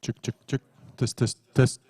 Check, check, check. Test, test, test.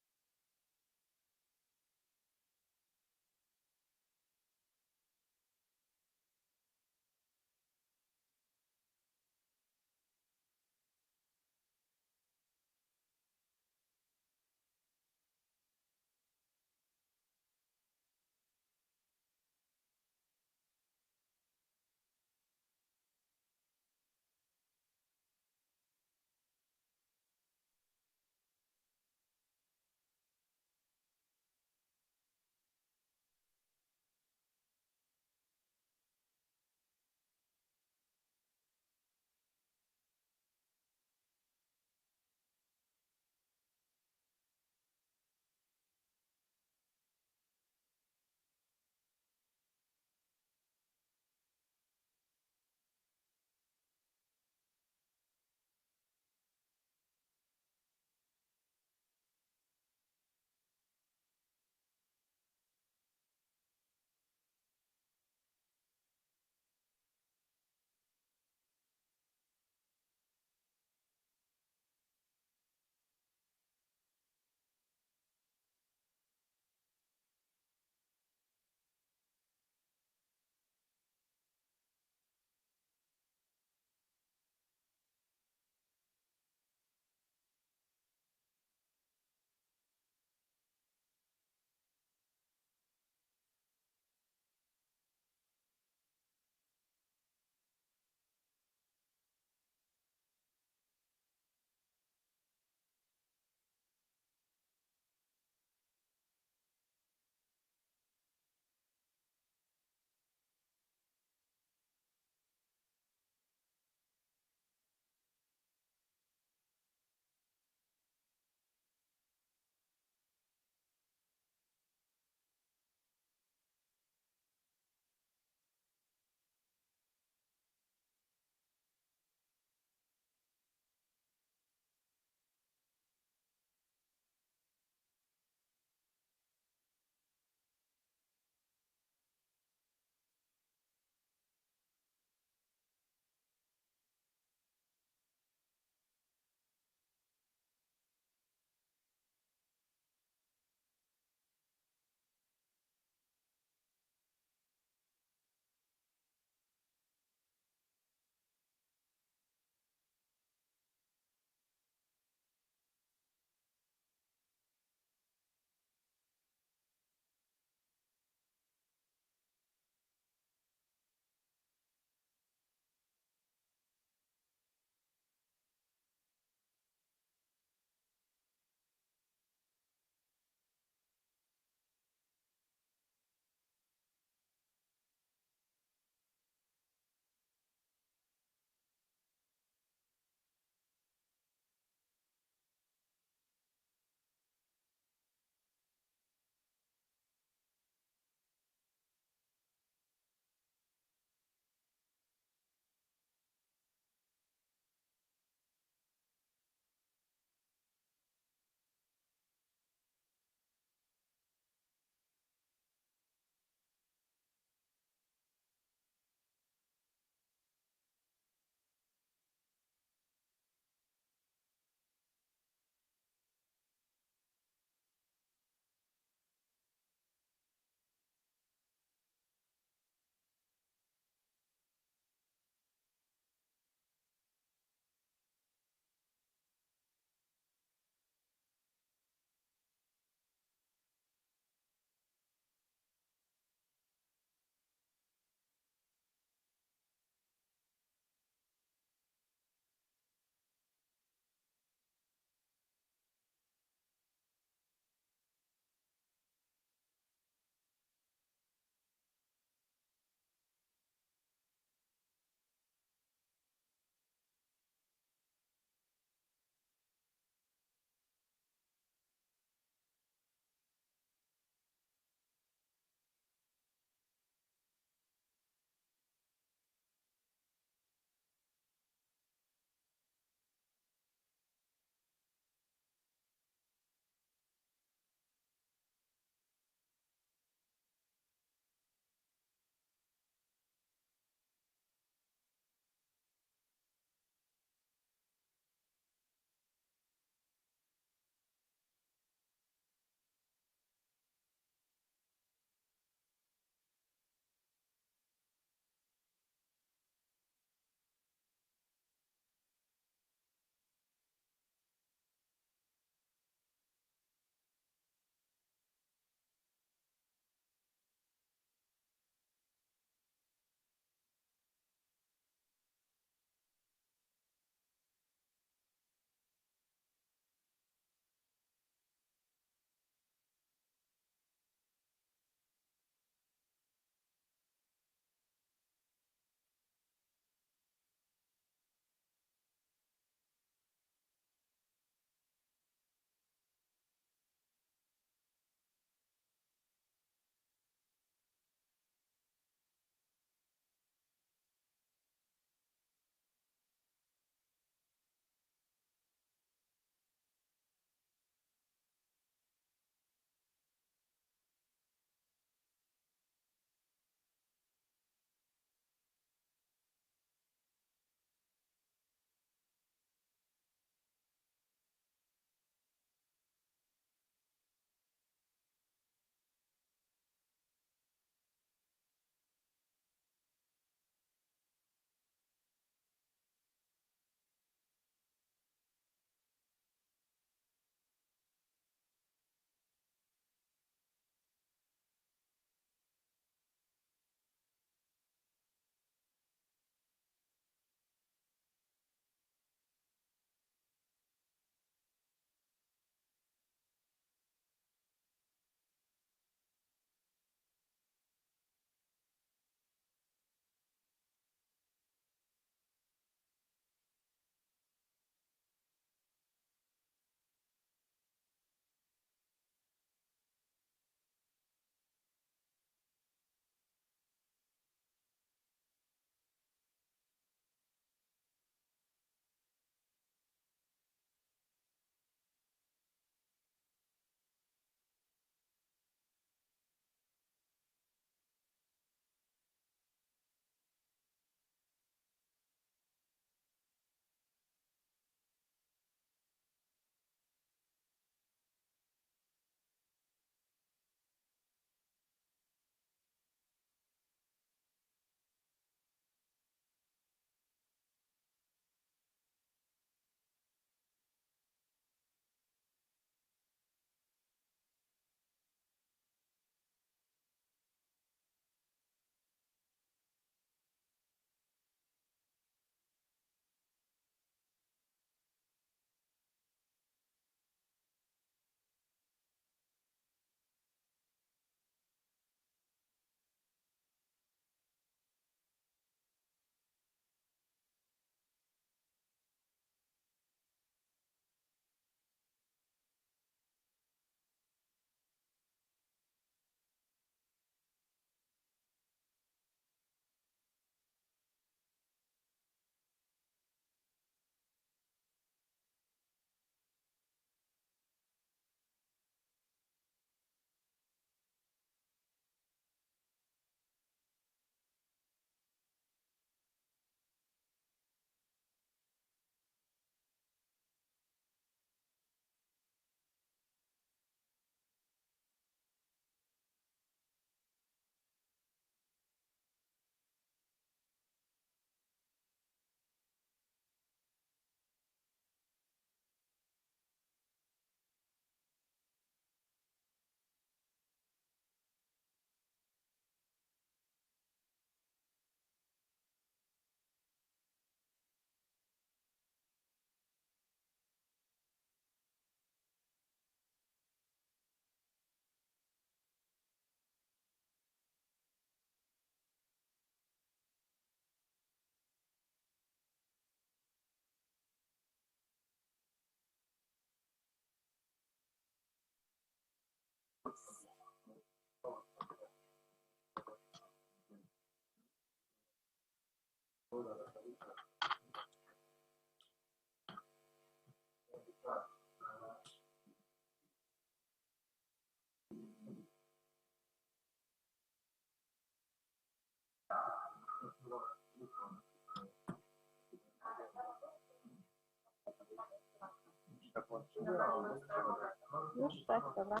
Ursäkta,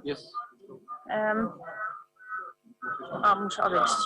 Yes. Muszę odejść.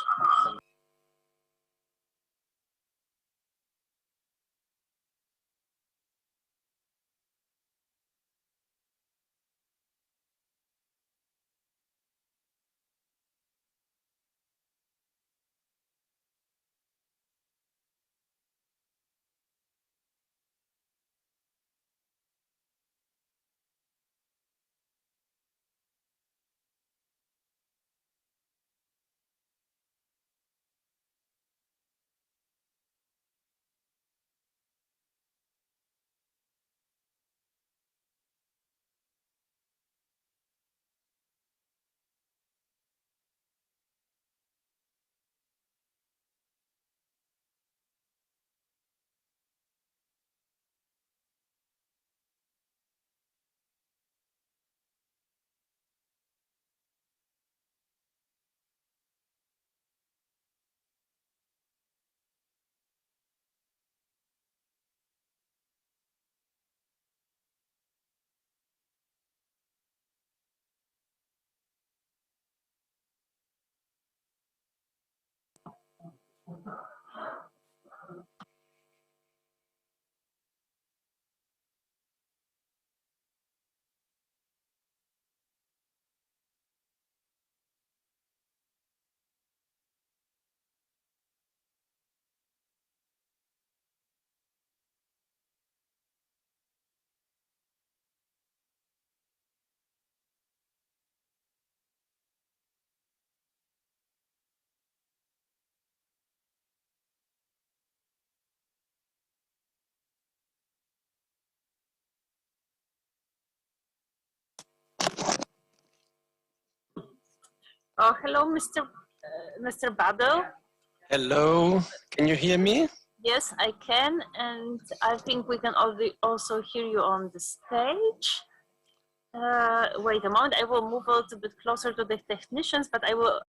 Oh, hello, Mr. Badel. Hello, can you hear me? Yes, I can, and I think we can also hear you on the stage. Wait a moment, I will move a little bit closer to the technicians, but I will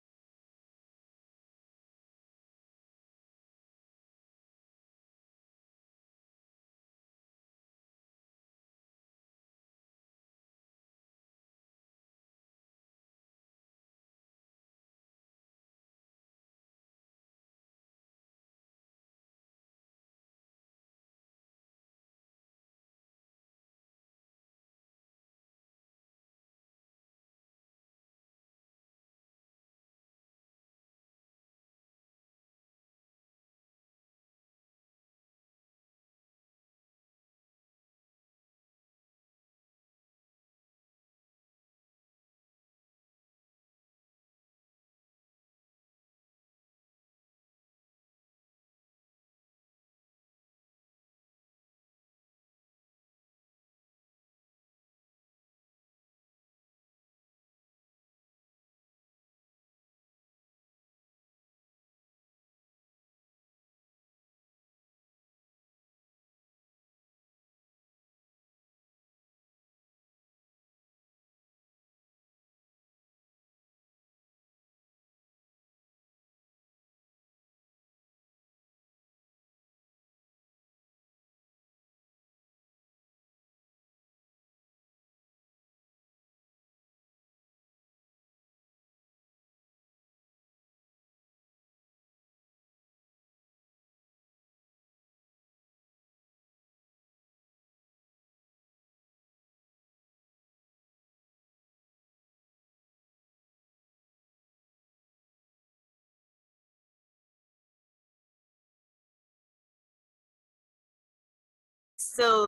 so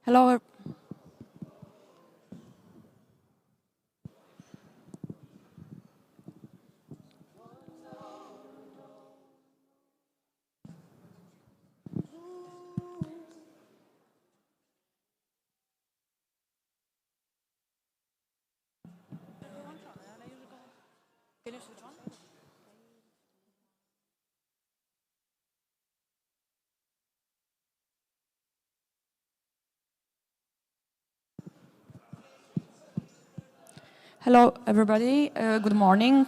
Hello. Hello, everybody. Good morning.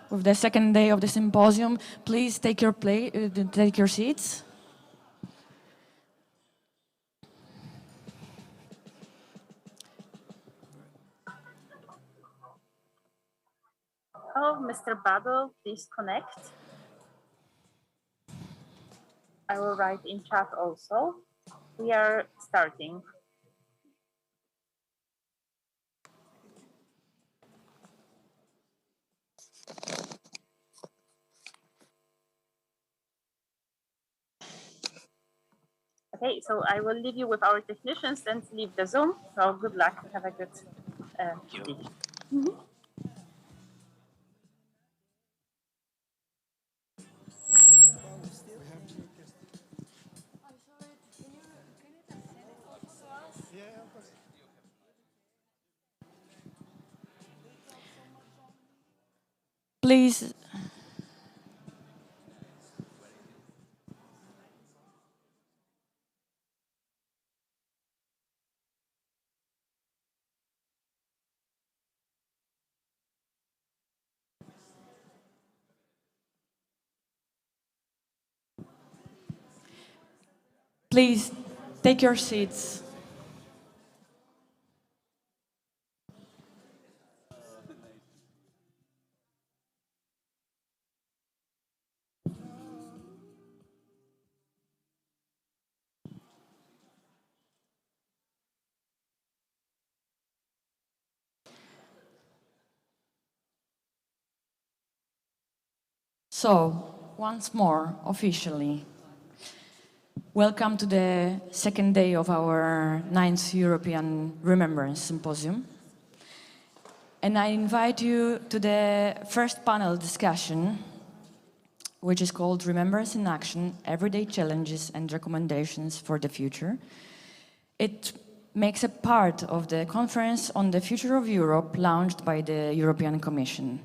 With the second day of the symposium, please take your seats. Oh, Mr. Battle, please connect. I will write in chat also. We are starting. Okay, so I will leave you with our technicians and leave the Zoom. So good luck. Have a good speech. Please. Please take your seats. So, once more, officially, welcome to the second day of our 9th European Remembrance Symposium. And I invite you to the first panel discussion, which is called Remembrance in Action, Everyday Challenges and Recommendations for the Future. It makes a part of the conference on the future of Europe launched by the European Commission.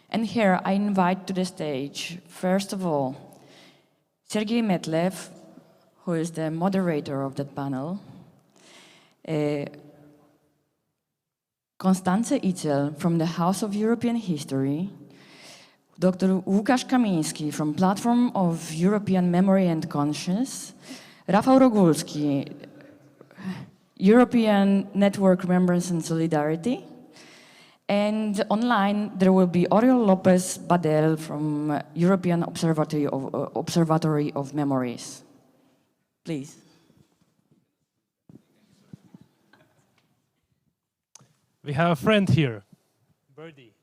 And here I invite to the stage, first of all, Sergei Metlev, who is the moderator of that panel, Konstanze Itzel from the House of European History, Dr. Łukasz Kamiński from Platform of European Memory and Conscience, Rafał Rogulski, European Network Remembrance and Solidarity, and online there will be Oriol Lopez Badel from European Observatory of Memories. Please. We have a friend here, Birdie.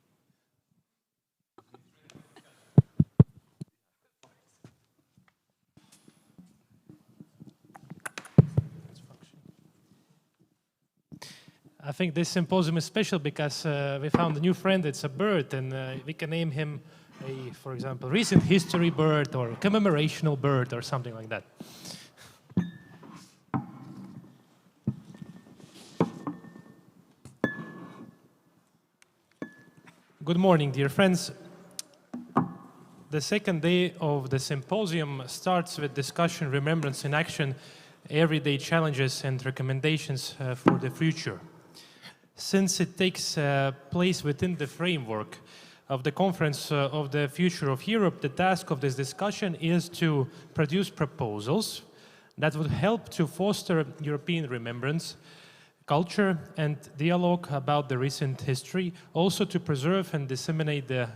I think this symposium is special because we found a new friend. It's a bird, and we can name him for example, recent history bird or commemorational bird or something like that. Good morning, dear friends. The second day of the symposium starts with discussion, remembrance in action, everyday challenges and recommendations for the future. Since it takes place within the framework of the Conference of the Future of Europe, the task of this discussion is to produce proposals that would help to foster European remembrance, culture and dialogue about the recent history, also to preserve and disseminate the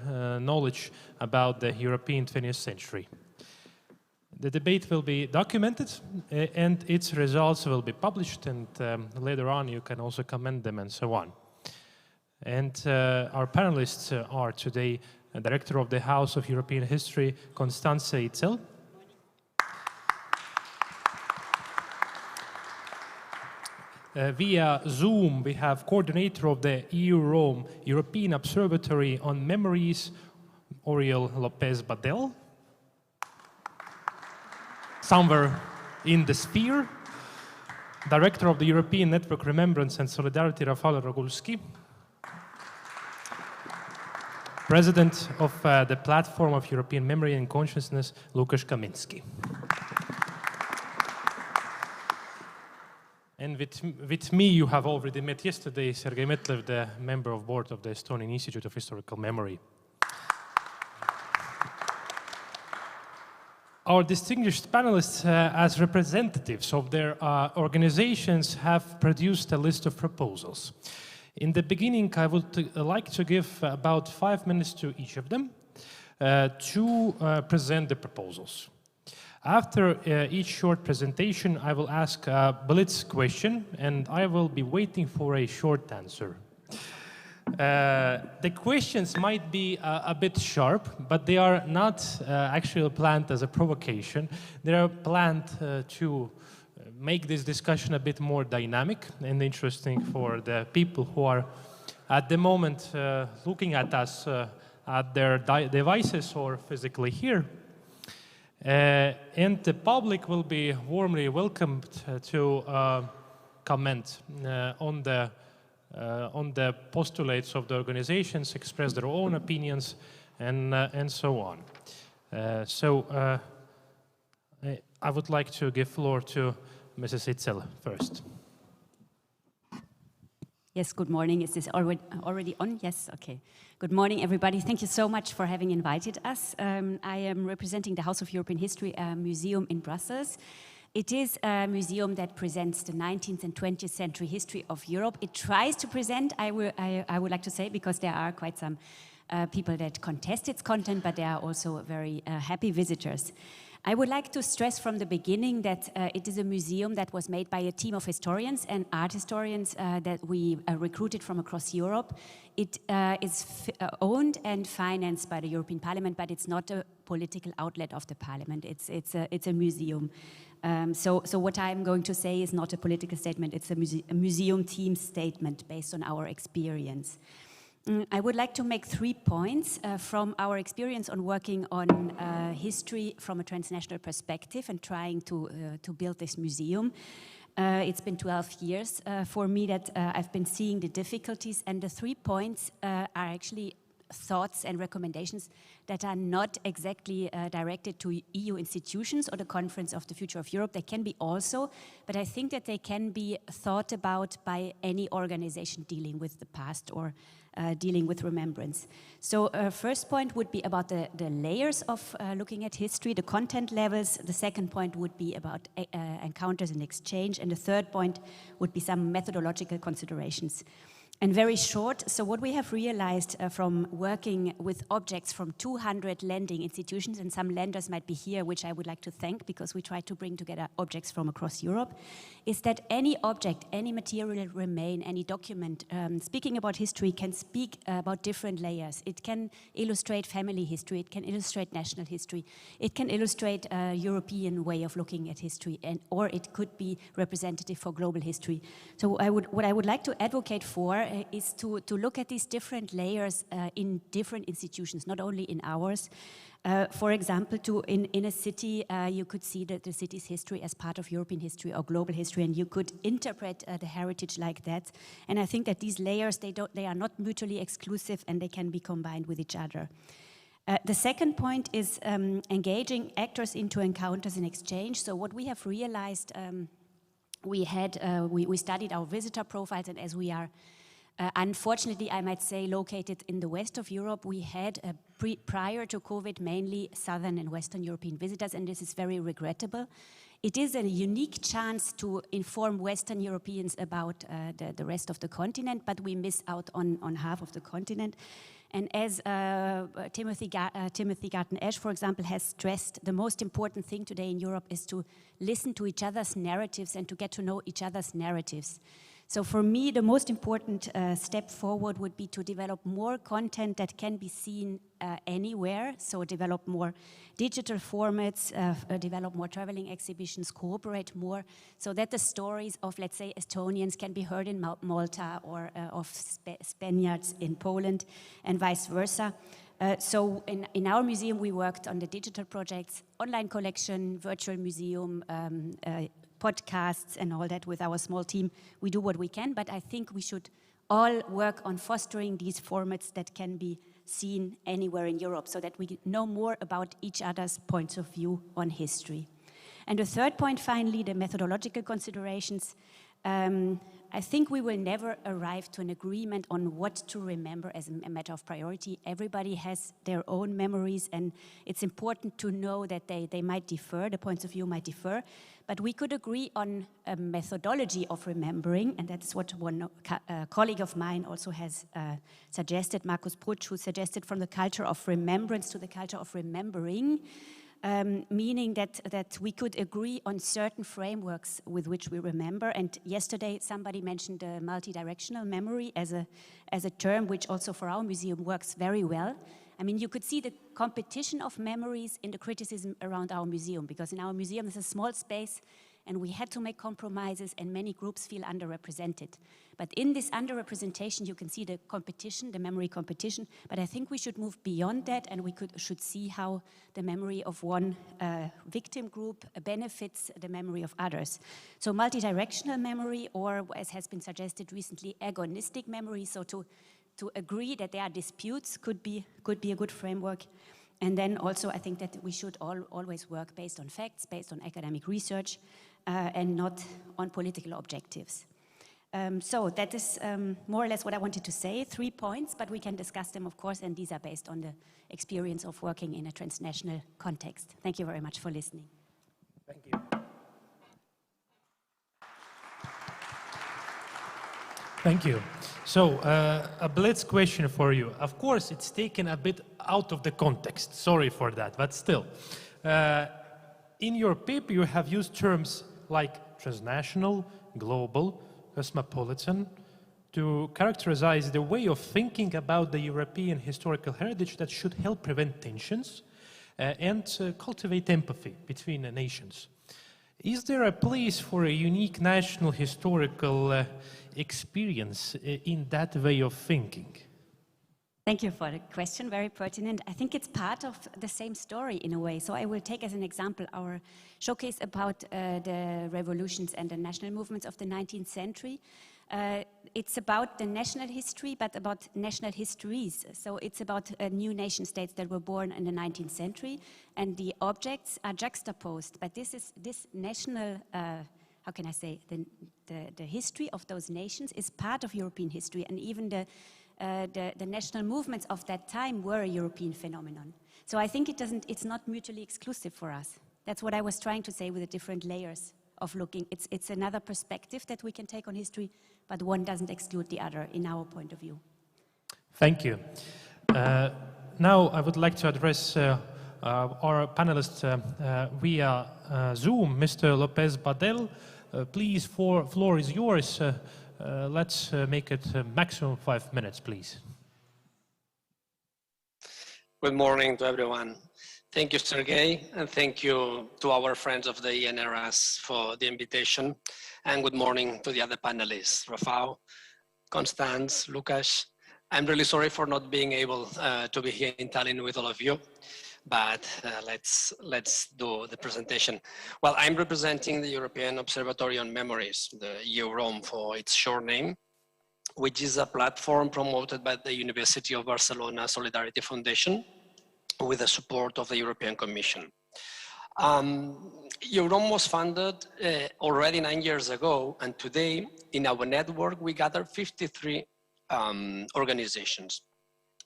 knowledge about the European 20th century. The debate will be documented and its results will be published, and later on you can also comment them and so on. And our panelists are today Director of the House of European History, Konstanze Itzel, Via Zoom, we have coordinator of the EU-Rome European Observatory on Memories, Oriol Lopez-Badel. Somewhere in the sphere. Director of the European Network Remembrance and Solidarity, Rafał Rogulski. President of the Platform of European Memory and Consciousness, Lukasz Kaminski. And with me, you have already met yesterday, Sergei Metlev, the member of board of the Estonian Institute of Historical Memory. Our distinguished panelists, as representatives of their organizations, have produced a list of proposals. In the beginning, I would like to give about 5 minutes to each of them to present the proposals. After each short presentation, I will ask a blitz question, and I will be waiting for a short answer. The questions might be a bit sharp, but they are not actually planned as a provocation. They are planned to make this discussion a bit more dynamic and interesting for the people who are at the moment looking at us at their devices or physically here. And the public will be warmly welcomed to comment on the postulates of the organizations, express their own opinions, and so on. I would like to give floor to Mrs. Itzel first. Yes, good morning. Is this already on? Yes, okay. Good morning, everybody. Thank you so much for having invited us. I am representing the House of European History Museum in Brussels. It is a museum that presents the 19th and 20th century history of Europe. It tries to present, I would like to say, because there are quite some people that contest its content, but there are also very happy visitors. I would like to stress from the beginning that it is a museum that was made by a team of historians and art historians that we recruited from across Europe. It is owned and financed by the European Parliament, but it's not a political outlet of the Parliament. It's a museum. So what I'm going to say is not a political statement. It's a museum team statement based on our experience. I would like to make 3 points from our experience on working on history from a transnational perspective and trying to build this museum. It's been 12 years for me that I've been seeing the difficulties, and the 3 points are actually thoughts and recommendations that are not exactly directed to EU institutions or the Conference of the Future of Europe. They can be also, but I think that they can be thought about by any organization dealing with the past or dealing with remembrance. So first point would be about the layers of looking at history, the content levels. The second point would be about encounters and exchange. And the third point would be some methodological considerations. And very short, so what we have realized from working with objects from 200 lending institutions, and some lenders might be here, which I would like to thank because we try to bring together objects from across Europe, is that any object, any material remain, any document speaking about history can speak about different layers. It can illustrate family history, it can illustrate national history, it can illustrate a European way of looking at history, or it could be representative for global history. So what I would like to advocate for is to look at these different layers in different institutions, not only in ours. For example, in a city, you could see the city's history as part of European history or global history, and you could interpret the heritage like that. And I think that these layers, they are not mutually exclusive, and they can be combined with each other. The second point is engaging actors into encounters and exchange. So what we have realized, we studied our visitor profiles, and as we are unfortunately, I might say, located in the west of Europe, we had, prior to COVID, mainly southern and western European visitors, and this is very regrettable. It is a unique chance to inform Western Europeans about the rest of the continent, but we miss out on half of the continent. And as Timothy Garton-Ash, for example, has stressed, the most important thing today in Europe is to listen to each other's narratives and to get to know each other's narratives. So for me, the most important step forward would be to develop more content that can be seen anywhere. So develop more digital formats, develop more traveling exhibitions, cooperate more, so that the stories of, let's say, Estonians can be heard in Malta, or of Spaniards in Poland, and vice versa. So in our museum, we worked on the digital projects, online collection, virtual museum, podcasts and all that with our small team. We do what we can, but I think we should all work on fostering these formats that can be seen anywhere in Europe, so that we know more about each other's points of view on history. And the third point, finally, the methodological considerations. I think we will never arrive to an agreement on what to remember as a matter of priority. Everybody has their own memories, and it's important to know that they might differ, the points of view might differ, but we could agree on a methodology of remembering, and that's what one colleague of mine also has suggested, Markus Brutsch, who suggested from the culture of remembrance to the culture of remembering, meaning that we could agree on certain frameworks with which we remember. And yesterday somebody mentioned multi-directional memory as a term which also for our museum works very well. I mean, you could see the competition of memories in the criticism around our museum, because in our museum there's a small space and we had to make compromises, and many groups feel underrepresented. But in this underrepresentation, you can see the competition, the memory competition, but I think we should move beyond that, and we should see how the memory of one victim group benefits the memory of others. So multidirectional memory, or as has been suggested recently, agonistic memory, so to agree that there are disputes could be a good framework. And then also I think that we should always work based on facts, based on academic research, and not on political objectives. So that is more or less what I wanted to say, 3 points, but we can discuss them, of course, and these are based on the experience of working in a transnational context. Thank you very much for listening. Thank you. Thank you. So, a blitz question for you. Of course, it's taken a bit out of the context. Sorry for that, but still. In your paper, you have used terms like transnational, global, cosmopolitan to characterize the way of thinking about the European historical heritage that should help prevent tensions and cultivate empathy between the nations. Is there a place for a unique national historical experience in that way of thinking? Thank you for the question, very pertinent. I think it's part of the same story in a way. So I will take as an example our showcase about the revolutions and the national movements of the 19th century. It's about the national history, but about national histories. So it's about new nation states that were born in the 19th century, and the objects are juxtaposed. But this national, how can I say, the history of those nations is part of European history, and even the national movements of that time were a European phenomenon. So I think it's not mutually exclusive for us. That's what I was trying to say with the different layers of looking. It's another perspective that we can take on history, but one doesn't exclude the other in our point of view. Thank you. Now I would like to address our panelists via Zoom. Mr. Lopez Badel, please, floor is yours. Let's make it maximum 5 minutes, please. Good morning to everyone. Thank you, Sergey, and thank you to our friends of the ENRS for the invitation. And good morning to the other panelists, Rafał, Constance, Lukasz. I'm really sorry for not being able to be here in Tallinn with all of you, but let's do the presentation. Well, I'm representing the European Observatory on Memories, the EUROM for its short name, which is a platform promoted by the University of Barcelona Solidarity Foundation with the support of the European Commission. EUROM was founded already 9 years ago, and today in our network we gather 53 organizations.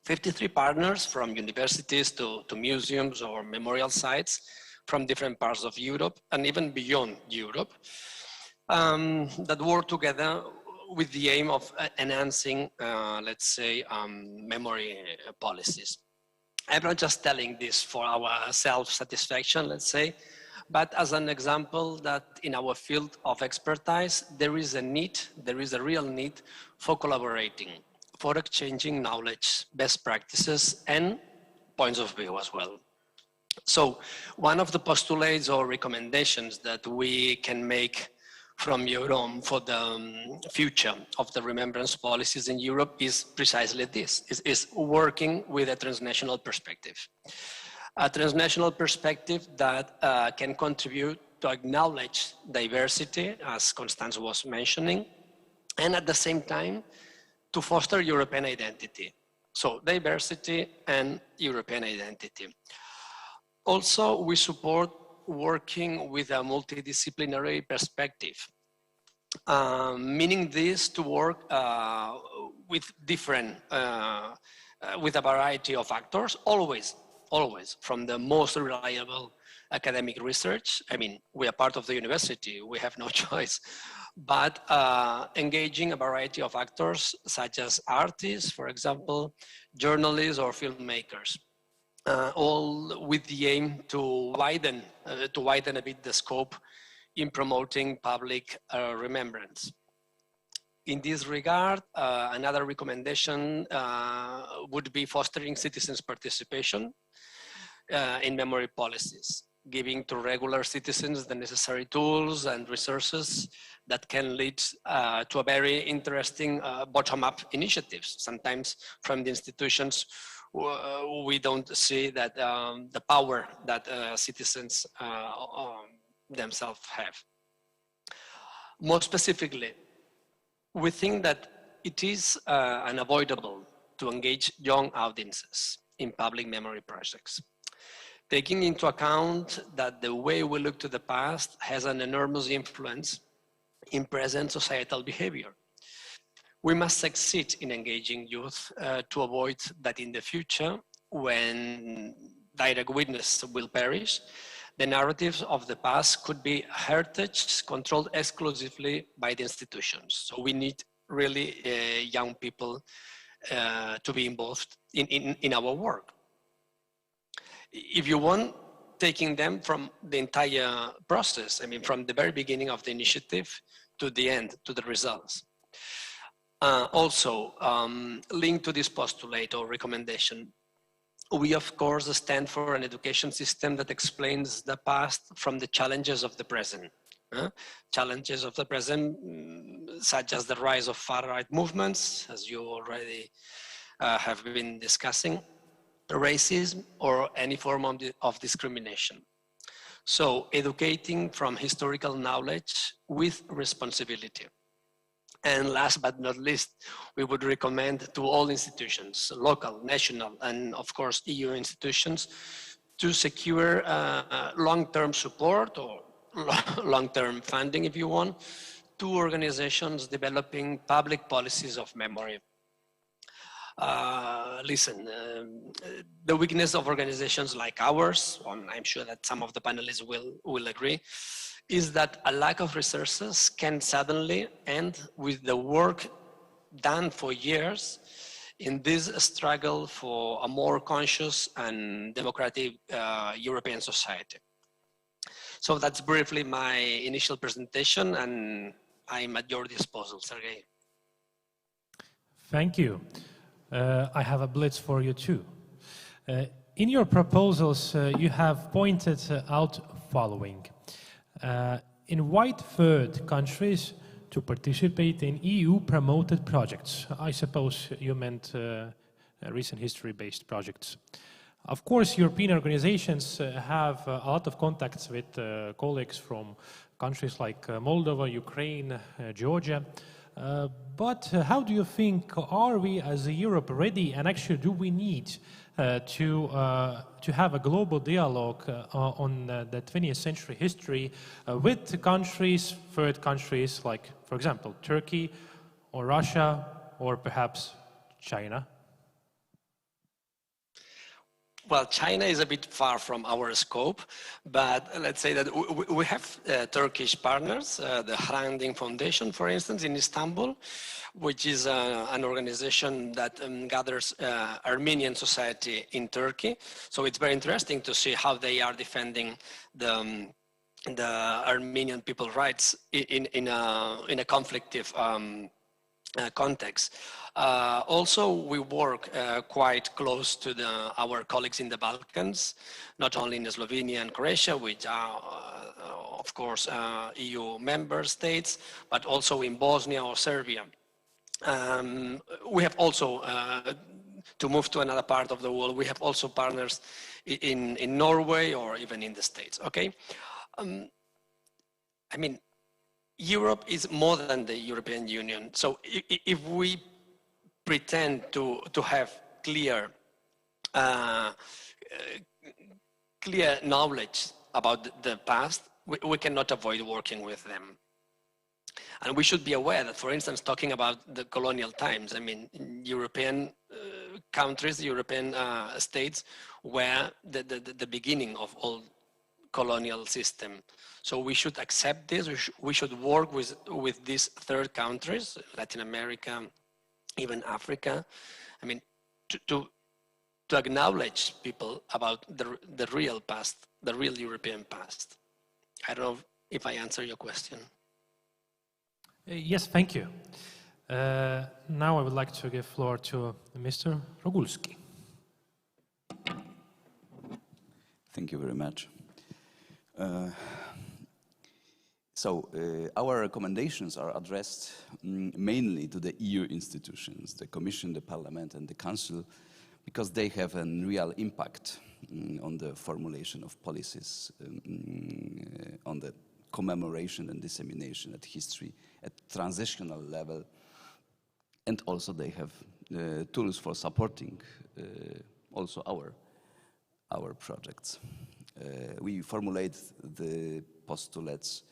53 partners from universities to museums or memorial sites from different parts of Europe and even beyond Europe that work together with the aim of enhancing, let's say, memory policies. I'm not just telling this for our self-satisfaction, let's say. but as an example that in our field of expertise, there is a real need for collaborating, for exchanging knowledge, best practices, and points of view as well. So one of the postulates or recommendations that we can make from Europe for the future of the remembrance policies in Europe is precisely this, is working with a transnational perspective. A transnational perspective that can contribute to acknowledge diversity, as Constance was mentioning, and at the same time, to foster European identity. So diversity and European identity. Also, we support working with a multidisciplinary perspective, meaning this to work with with a variety of actors, always from the most reliable academic research. I mean, we are part of the university, we have no choice, but engaging a variety of actors such as artists, for example, journalists or filmmakers. All with the aim to widen a bit the scope in promoting public remembrance. In this regard, another recommendation would be fostering citizens' participation in memory policies, giving to regular citizens the necessary tools and resources that can lead to a very interesting bottom-up initiatives. Sometimes from the institutions, we don't see that the power that citizens themselves have. More specifically, we think that it is unavoidable to engage young audiences in public memory projects, taking into account that the way we look to the past has an enormous influence in present societal behavior. We must succeed in engaging youth to avoid that in the future, when direct witness will perish, the narratives of the past could be heritage controlled exclusively by the institutions. So we need really young people to be involved in our work. If you want, taking them from the entire process, I mean, from the very beginning of the initiative to the end, to the results. Also, linked to this postulate or recommendation, we of course stand for an education system that explains the past from the challenges of the present. Challenges of the present, such as the rise of far-right movements, as you already have been discussing, racism, or any form of discrimination. So educating from historical knowledge with responsibility. And last but not least, we would recommend to all institutions, local, national, and of course EU institutions, to secure long-term support or long-term funding, if you want, to organizations developing public policies of memory. The weakness of organizations like ours, and I'm sure that some of the panelists will agree, is that a lack of resources can suddenly end with the work done for years in this struggle for a more conscious and democratic European society. So that's briefly my initial presentation, and I'm at your disposal, Sergei. Thank you. I have a blitz for you too. In your proposals, you have pointed out following. Invite third countries to participate in EU-promoted projects. I suppose you meant recent history-based projects. Of course, European organizations have a lot of contacts with colleagues from countries like Moldova, Ukraine, Georgia. But how do you think, are we as a Europe ready, and actually do we need to have a global dialogue on the 20th century history with countries, third countries like, for example, Turkey or Russia or perhaps China? Well, China is a bit far from our scope, but let's say that we have Turkish partners, the Hrant Dink Foundation, for instance, in Istanbul, which is an organization that gathers Armenian society in Turkey. So it's very interesting to see how they are defending the the Armenian people's rights in a conflictive context. Also, we work quite close to our colleagues in the Balkans, not only in Slovenia and Croatia, which are, of course, EU member states, but also in Bosnia or Serbia. We have also, to move to another part of the world, we have also partners in Norway or even in the States, okay? I mean, Europe is more than the European Union. So if we pretend to have clear knowledge about the past, we cannot avoid working with them. And we should be aware that, for instance, talking about the colonial times, I mean, European countries, European states were the beginning of all colonial system. So we should accept this. We should work with these third countries, Latin America, even Africa. I mean, to acknowledge people about the real past, the real European past. I don't know if I answer your question. Yes, thank you. Now I would like to give floor to Mr. Rogulski. Thank you very much. Our recommendations are addressed mainly to the EU institutions, the Commission, the Parliament, and the Council, because they have a real impact on the formulation of policies, on the commemoration and dissemination of history at transitional level, and also they have tools for supporting also our projects. We formulate the postulates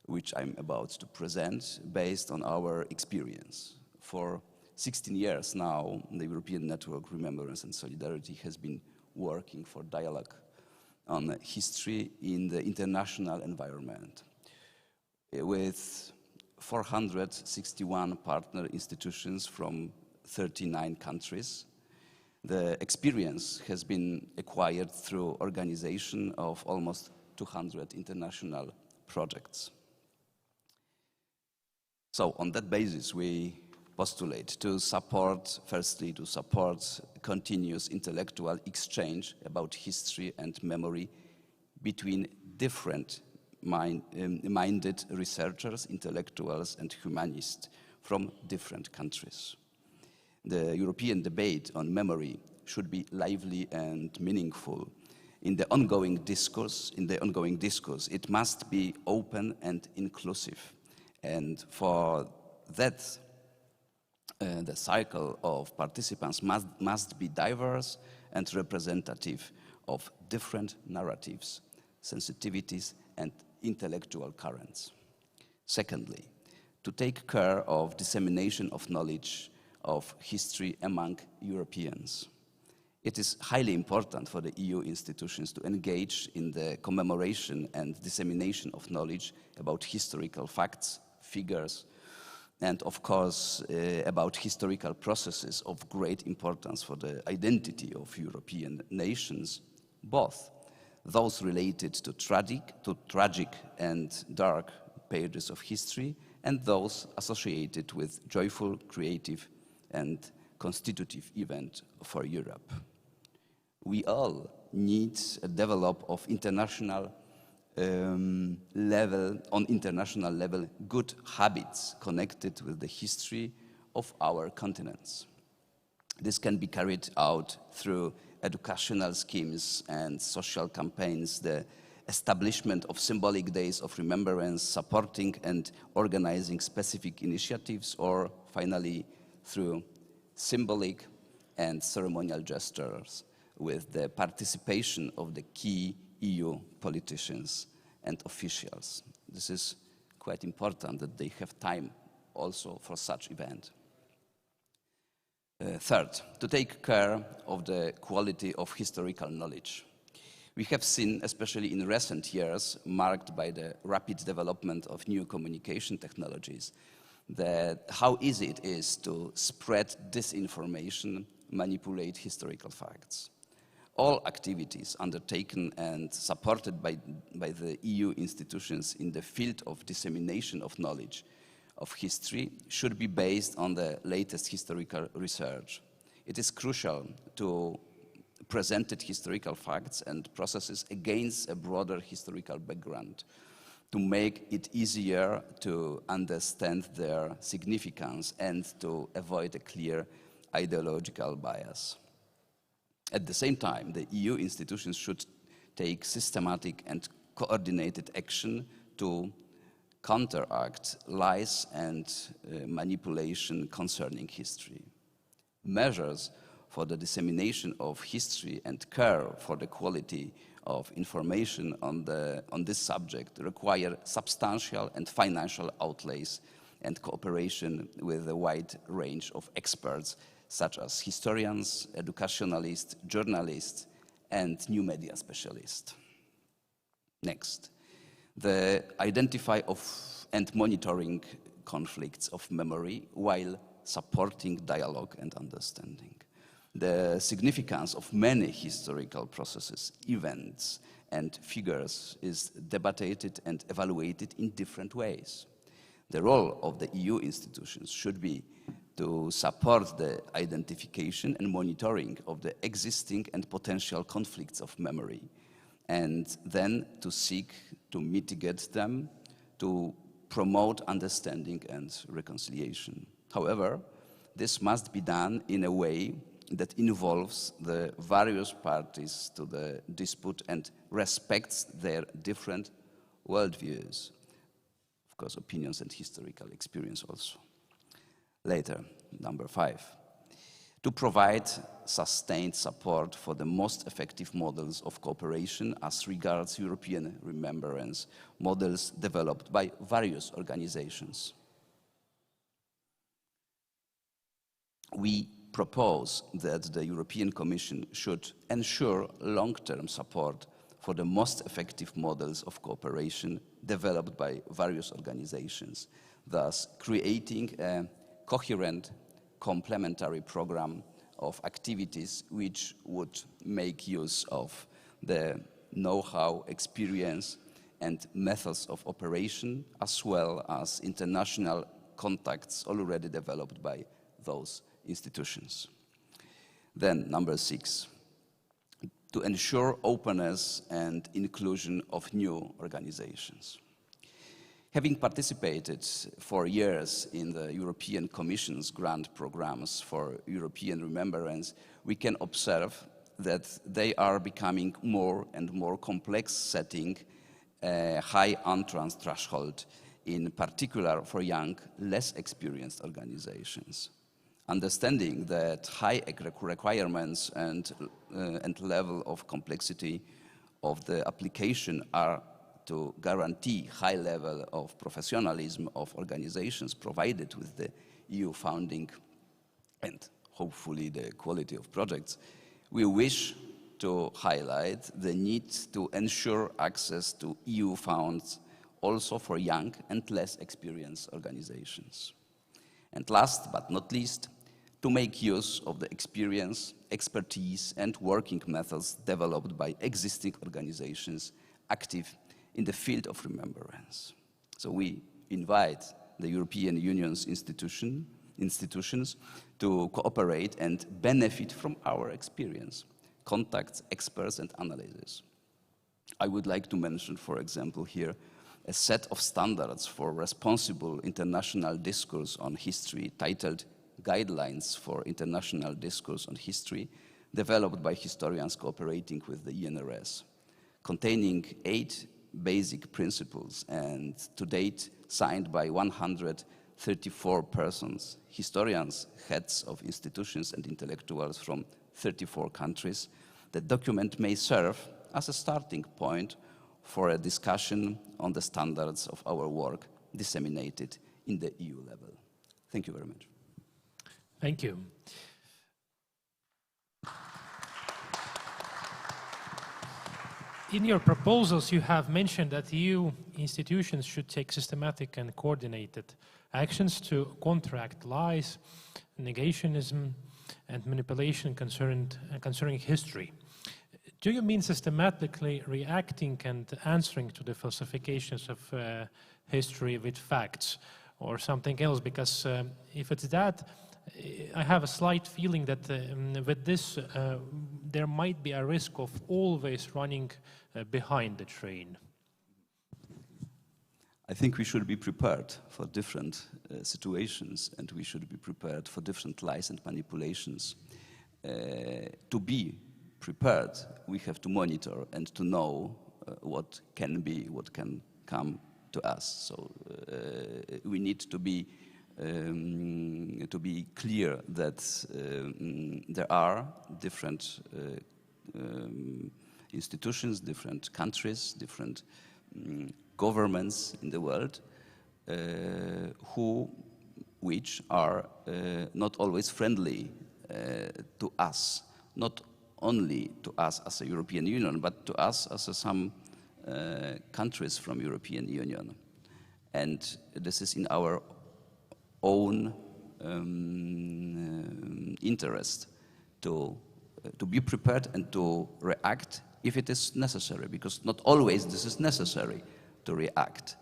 which I'm about to present based on our experience. For 16 years now, the European Network Remembrance and Solidarity has been working for dialogue on history in the international environment with 461 partner institutions from 39 countries. The experience has been acquired through organization of almost 200 international projects. So on that basis, we postulate to support, firstly, to support continuous intellectual exchange about history and memory between different minded researchers, intellectuals, and humanists from different countries. The European debate on memory should be lively and meaningful. In the ongoing discourse, it must be open and inclusive. And for that, the cycle of participants must be diverse and representative of different narratives, sensitivities, and intellectual currents. Secondly, to take care of dissemination of knowledge of history among Europeans. It is highly important for the EU institutions to engage in the commemoration and dissemination of knowledge about historical facts, figures, and of course about historical processes of great importance for the identity of European nations, both those related to tragic and dark pages of history, and those associated with joyful, creative, and constitutive event for Europe. We all need a develop of international level, good habits connected with the history of our continents. This can be carried out through educational schemes and social campaigns, the establishment of symbolic days of remembrance, supporting and organizing specific initiatives, or finally through symbolic and ceremonial gestures with the participation of the key EU politicians and officials. This is quite important that they have time also for such event. Third, to take care of the quality of historical knowledge. We have seen, especially in recent years, marked by the rapid development of new communication technologies, that how easy it is to spread disinformation, manipulate historical facts. all activities undertaken and supported by the EU institutions in the field of dissemination of knowledge of history should be based on the latest historical research. It is crucial to present historical facts and processes against a broader historical background to make it easier to understand their significance and to avoid a clear ideological bias. At the same time, the EU institutions should take systematic and coordinated action to counteract lies and manipulation concerning history. Measures for the dissemination of history and care for the quality of information on this subject require substantial and financial outlays and cooperation with a wide range of experts such as historians, educationalists, journalists, and new media specialists. Next, the identify of and monitoring conflicts of memory while supporting dialogue and understanding. The significance of many historical processes, events, and figures is debated and evaluated in different ways. The role of the EU institutions should be to support the identification and monitoring of the existing and potential conflicts of memory, and then to seek to mitigate them, to promote understanding and reconciliation. However, this must be done in a way that involves the various parties to the dispute and respects their different worldviews, of course, opinions and historical experience also. Later, number 5, to provide sustained support for the most effective models of cooperation as regards European remembrance models developed by various organizations. We propose that the European Commission should ensure long-term support for the most effective models of cooperation developed by various organizations, thus creating a coherent, complementary program of activities which would make use of the know-how, experience, and methods of operation, as well as international contacts already developed by those institutions. Then, number 6, to ensure openness and inclusion of new organizations. Having participated for years in the European Commission's grant programs for European remembrance, we can observe that they are becoming more and more complex, setting a high entrance threshold, in particular for young, less experienced organizations. Understanding that high requirements and level of complexity of the application are to guarantee high level of professionalism of organizations provided with the EU funding and hopefully the quality of projects, we wish to highlight the need to ensure access to EU funds also for young and less experienced organizations. And last but not least, to make use of the experience, expertise, and working methods developed by existing organizations active in the field of remembrance. So we invite the European Union's institutions to cooperate and benefit from our experience, contacts, experts, and analysis. I would like to mention, for example, here a set of standards for responsible international discourse on history titled Guidelines for International Discourse on History, developed by historians cooperating with the ENRS, containing 8 basic principles and to date signed by 134 persons, historians, heads of institutions and intellectuals from 34 countries. The document may serve as a starting point for a discussion on the standards of our work disseminated in the EU level. Thank you very much. Thank you. In your proposals, you have mentioned that EU institutions should take systematic and coordinated actions to counteract lies, negationism, and manipulation concerning history. Do you mean systematically reacting and answering to the falsifications of history with facts or something else? Because if it's that, I have a slight feeling that with this, there might be a risk of always running behind the train. I think we should be prepared for different situations, and we should be prepared for different lies and manipulations. To be prepared, we have to monitor and to know what can be, what can come to us. So we need to be clear that there are different institutions, different countries, different governments in the world which are not always friendly to us, not only to us as a European Union, but to us as some countries from European Union. And this is in our own interest to be prepared and to react if it is necessary, because not always this is necessary to react.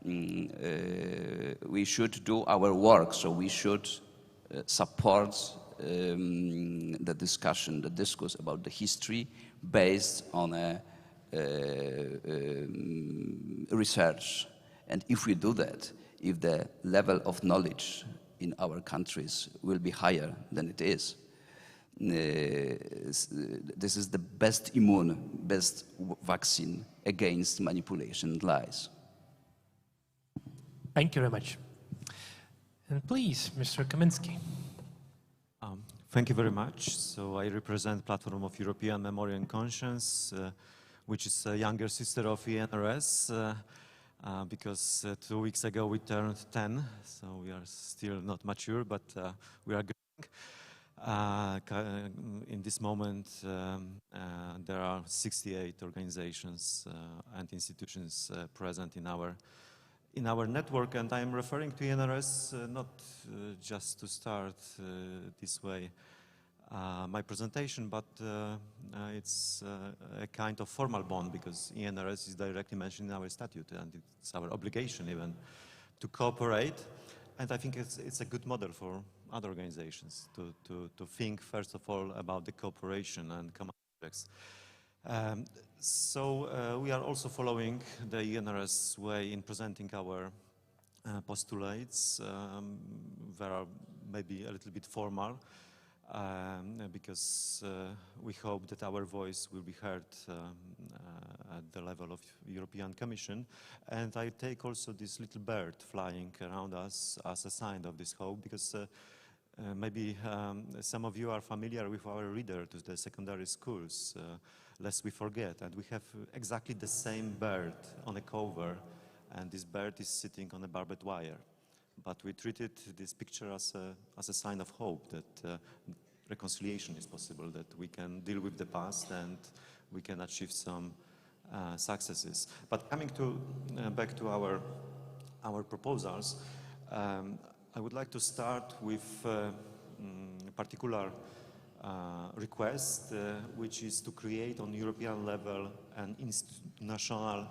We should do our work, so we should support the discussion, the discourse about the history based on a research. And if we do that, if the level of knowledge in our countries will be higher than it is, this is the best vaccine against manipulation and lies. Thank you very much. And please, Mr. Kamiński. Thank you very much. So I represent Platform of European Memory and Conscience, which is a younger sister of ENRS, because 2 weeks ago we turned 10, so we are still not mature, but we are growing. In this moment, there are 68 organizations and institutions present in our network, and I am referring to ENRS not just to start this way my presentation, but it's a kind of formal bond, because ENRS is directly mentioned in our statute, and it's our obligation even to cooperate. And I think it's a good model for other organizations to think, first of all, about the cooperation and common projects. So we are also following the ENRS way in presenting our postulates. They are maybe a little bit formal, because we hope that our voice will be heard at the level of European Commission. And I take also this little bird flying around us as a sign of this hope, because maybe some of you are familiar with our reader to the secondary schools, Lest We Forget, and we have exactly the same bird on a cover, and this bird is sitting on a barbed wire. But we treated this picture as a sign of hope, that reconciliation is possible, that we can deal with the past and we can achieve some successes. But coming back to our proposals, I would like to start with a particular request, which is to create on European level an international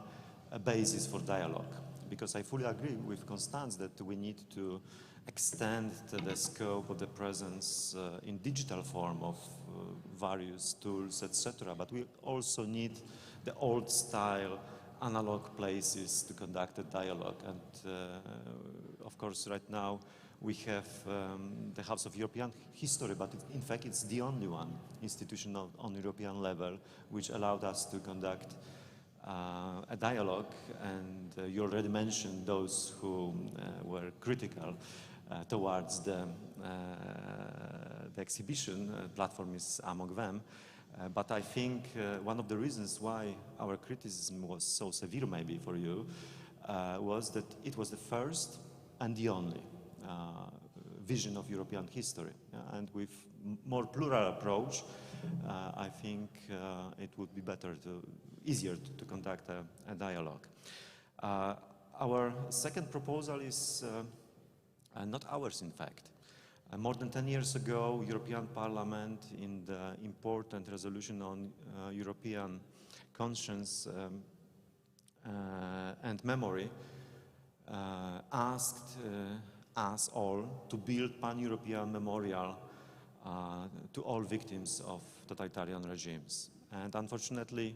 basis for dialogue. Because I fully agree with Constance that we need to extend the scope of the presence in digital form of various tools, etc. But we also need the old style analog places to conduct a dialogue. And of course, right now we have the House of European History, but in fact it's the only one institution on European level which allowed us to conduct a dialogue, and you already mentioned those who were critical towards the exhibition. Platform is among them. But I think one of the reasons why our criticism was so severe maybe for you was that it was the first and the only vision of European history. And with more plural approach, I think it would be easier to conduct a dialogue. Our second proposal is not ours, in fact. More than 10 years ago, European Parliament, in the important resolution on European conscience and memory, asked us all to build pan-European memorial to all victims of totalitarian regimes. And unfortunately,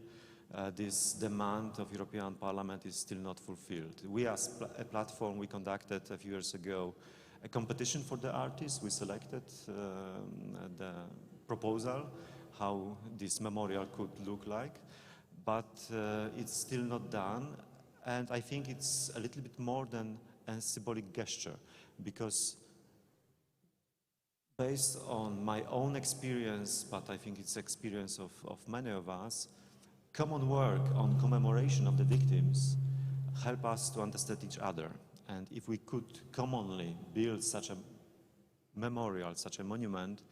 this demand of European Parliament is still not fulfilled. We, as a platform, we conducted a few years ago a competition for the artists. We selected the proposal, how this memorial could look like, but it's still not done. And I think it's a little bit more than a symbolic gesture, because based on my own experience, but I think it's experience of many of us, common work on commemoration of the victims help us to understand each other. And if we could commonly build such a memorial, such a monument,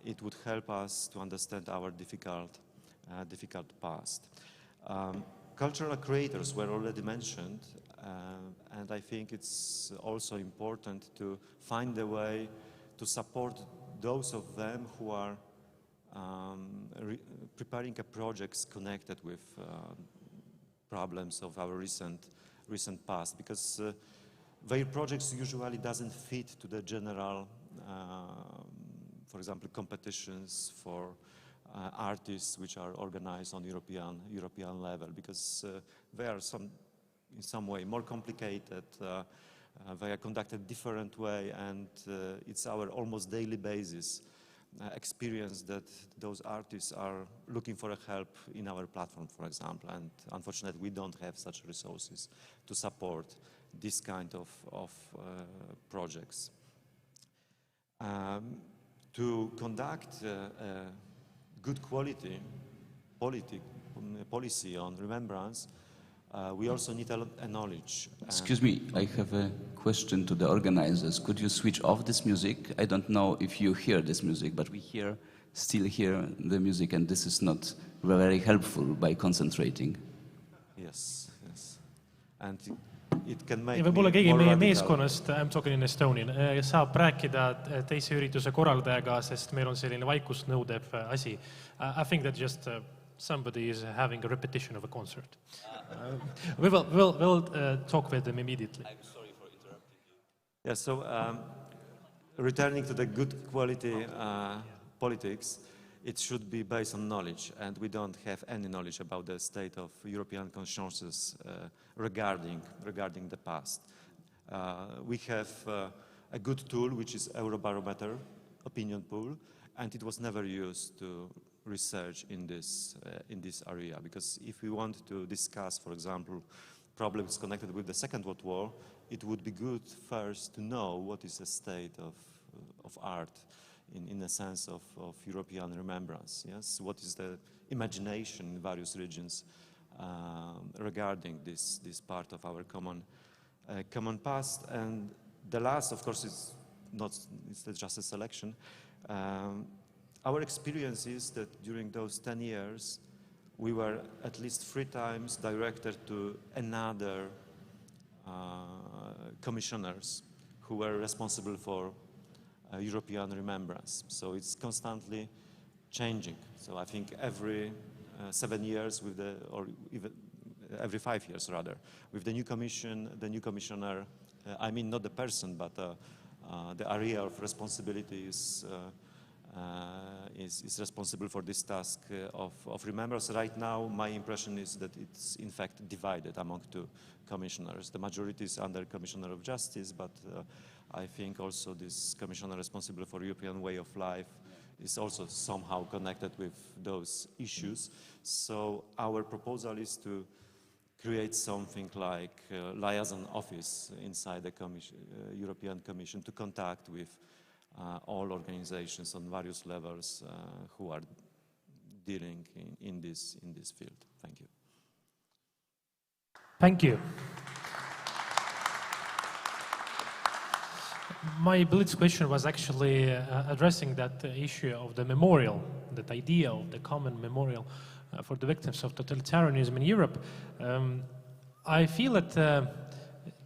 it would help us to understand our difficult past. Cultural creators were already mentioned, and I think it's also important to find a way to support those of them who are preparing projects connected with problems of our recent past, because their projects usually doesn't fit to the general, for example, competitions for artists which are organized on European level, because they are in some way more complicated. They are conducted different way, and it's our almost daily basis experience that those artists are looking for help in our platform, for example, and unfortunately we don't have such resources to support this kind of projects. To conduct a good quality policy on remembrance, we also need a knowledge. Excuse me, I have a question to the organizers. Could you switch off this music? I don't know if you hear this music, but we still hear the music, and this is not very helpful by concentrating. Yes. And it can make ja võib-olla keegi more meie radical. meeskonnast, I am talking in Estonian, saab rääkida teise ürituse korraldajaga, sest meil on selline vaikust nõudev asi. I think that just somebody is having a repetition of a concert. We'll talk with them immediately. I'm sorry for interrupting you. Yeah, so returning to the good quality politics, it should be based on knowledge, and we don't have any knowledge about the state of European consciences regarding the past. We have a good tool, which is Eurobarometer opinion poll, and it was never used to research in this area, because if we want to discuss, for example, problems connected with the Second World War, it would be good first to know what is the state of art in the sense of European remembrance. Yes, what is the imagination in various regions regarding this part of our common past. And the last, of course, it's just a selection. Our experience is that during those 10 years, we were at least 3 times directed to another commissioners who were responsible for European remembrance. So it's constantly changing. So I think every 7 years or even every 5 years rather, with the new commissioner, I mean not the person, but the area of responsibility is responsible for this task of remembrance. Right now, my impression is that it's in fact divided among 2 commissioners. The majority is under Commissioner of Justice, but I think also this commissioner responsible for European way of life is also somehow connected with those issues. So our proposal is to create something like a liaison office inside the European Commission to contact with all organizations on various levels who are dealing in this field. Thank you. Thank you. My blitz question was actually addressing that issue of the memorial, that idea of the common memorial for the victims of totalitarianism in Europe. I feel that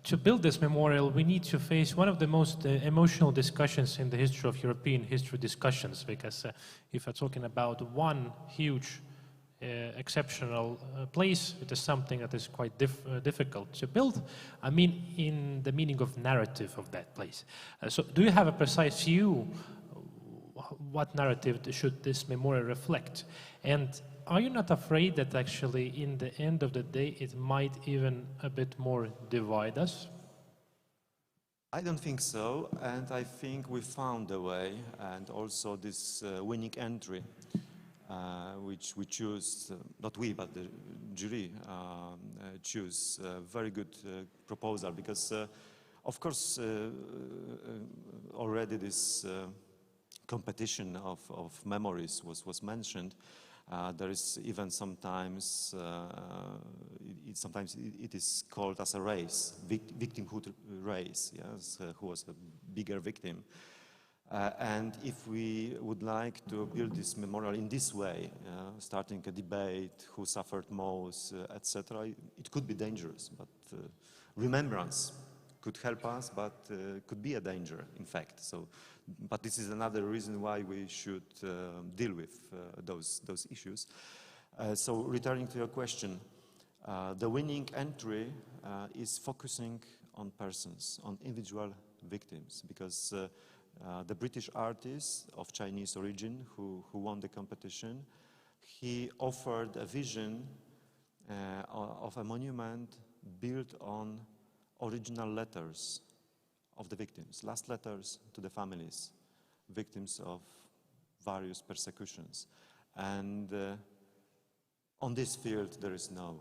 to build this memorial, we need to face one of the most emotional discussions in the history of European history discussions, because if we're talking about one huge, exceptional place, it is something that is quite difficult to build. I mean, in the meaning of narrative of that place. So do you have a precise view what narrative should this memorial reflect? And are you not afraid that actually in the end of the day it might even a bit more divide us? I don't think so, and I think we found a way, and also this winning entry, which we choose, not we, but the jury choose a very good proposal, because of course already this competition of memories was mentioned. There is even sometimes, it is called as a race, victimhood race, yes, who was a bigger victim. And if we would like to build this memorial in this way, starting a debate, who suffered most, etc., it could be dangerous, but remembrance could help us, but could be a danger, in fact. So, but this is another reason why we should deal with those issues. So returning to your question, the winning entry is focusing on persons, on individual victims, because the British artist of Chinese origin who won the competition, he offered a vision of a monument built on original letters of the victims, last letters to the families, victims of various persecutions. And on this field, there is no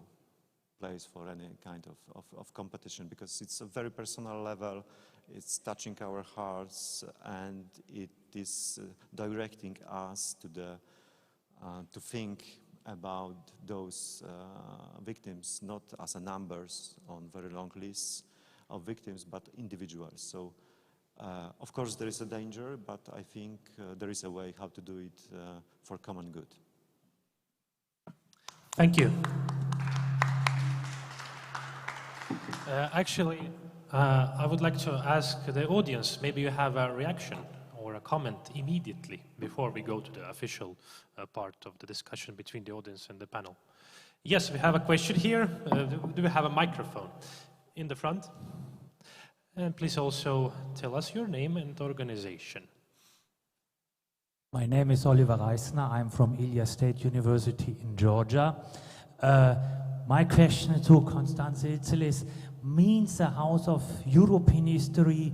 place for any kind of competition, because it's a very personal level, it's touching our hearts, and it is directing us to think about those victims, not as a numbers on very long lists of victims, but individuals. So, of course, there is a danger, but I think there is a way how to do it for common good. Thank you. Actually, I would like to ask the audience, maybe you have a reaction or a comment immediately before we go to the official part of the discussion between the audience and the panel. Yes, we have a question here. Do we have a microphone in the front? And please also tell us your name and organization. My name is Oliver Reisner. I'm from Ilia State University in Georgia. My question to Constanze Itzel is, means the House of European History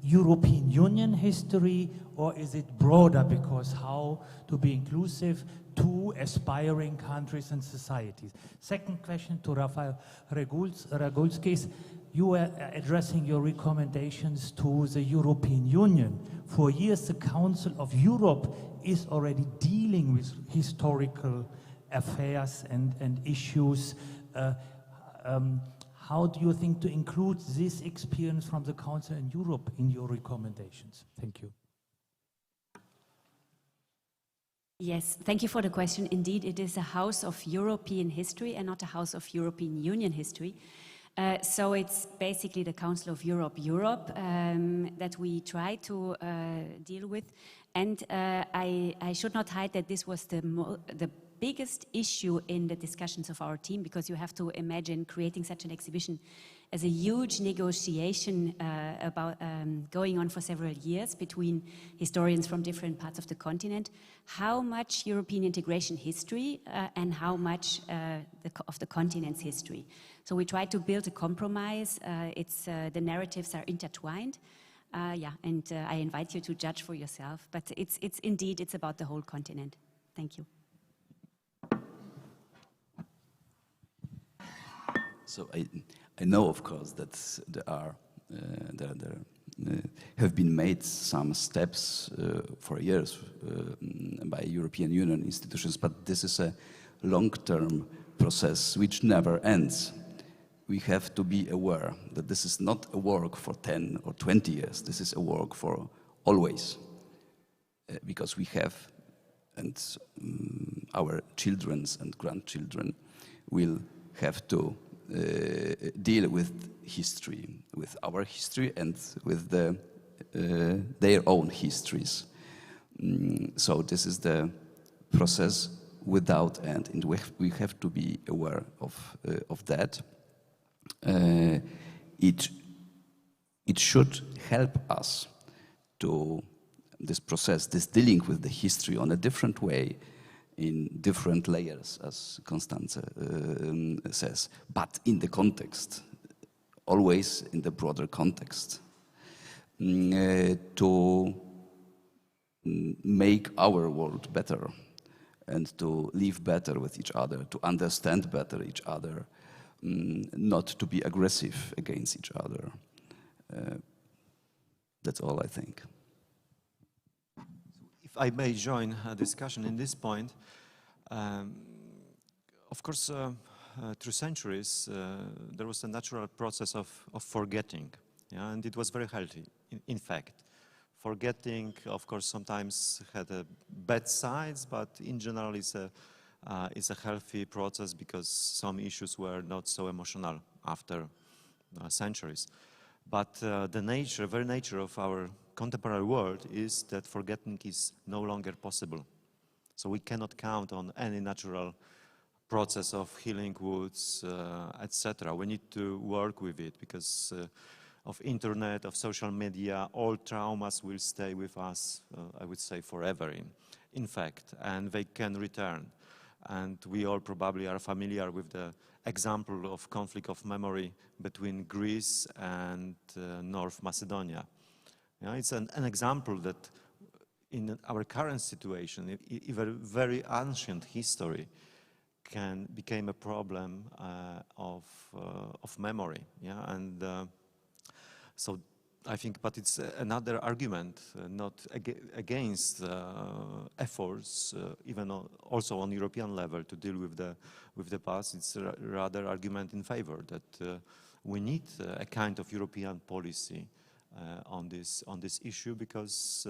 European Union history, or is it broader, because how to be inclusive to aspiring countries and societies? Second question to Rafael Regulskis. You were addressing your recommendations to the European Union. For years, the Council of Europe is already dealing with historical affairs and issues. How do you think to include this experience from the Council in Europe in your recommendations? Thank you. Yes, thank you for the question. Indeed, it is a House of European History and not a House of European Union History. So it's basically the Council of Europe that we try to deal with. And I should not hide that this was the biggest issue in the discussions of our team, because you have to imagine creating such an exhibition as a huge negotiation about going on for several years between historians from different parts of the continent. How much European integration history and how much of the continent's history. So we try to build a compromise. The narratives are intertwined. And I invite you to judge for yourself. But it's indeed, it's about the whole continent. Thank you. So I know, of course, that there have been made some steps for years by European Union institutions, but this is a long-term process which never ends. We have to be aware that this is not a work for 10 or 20 years. This is a work for always, because we have, and our children and grandchildren will have to deal with history, with our history and with their own histories. So this is the process without end, and we have to be aware of that. It should help us to this process, this dealing with the history on a different way, in different layers, as Constanze says, but in the context, always in the broader context, to make our world better and to live better with each other, to understand better each other, not to be aggressive against each other. That's all I think. If I may join a discussion in this point, of course, through centuries, there was a natural process of forgetting, yeah, and it was very healthy, in fact. Forgetting, of course, sometimes had bad sides, but in general it's a healthy process because some issues were not so emotional after centuries. But the very nature of our contemporary world is that forgetting is no longer possible. So we cannot count on any natural process of healing wounds, etc. We need to work with it because of internet, of social media, all traumas will stay with us, I would say, forever, in fact, and they can return. And we all probably are familiar with the example of conflict of memory between Greece and North Macedonia. Yeah, it's an example that in our current situation, even very ancient history can become a problem of memory. Yeah, and so I think, but it's another argument, not against efforts, even also on European level, to deal with the past. It's rather argument in favor that we need a kind of European policy on this issue because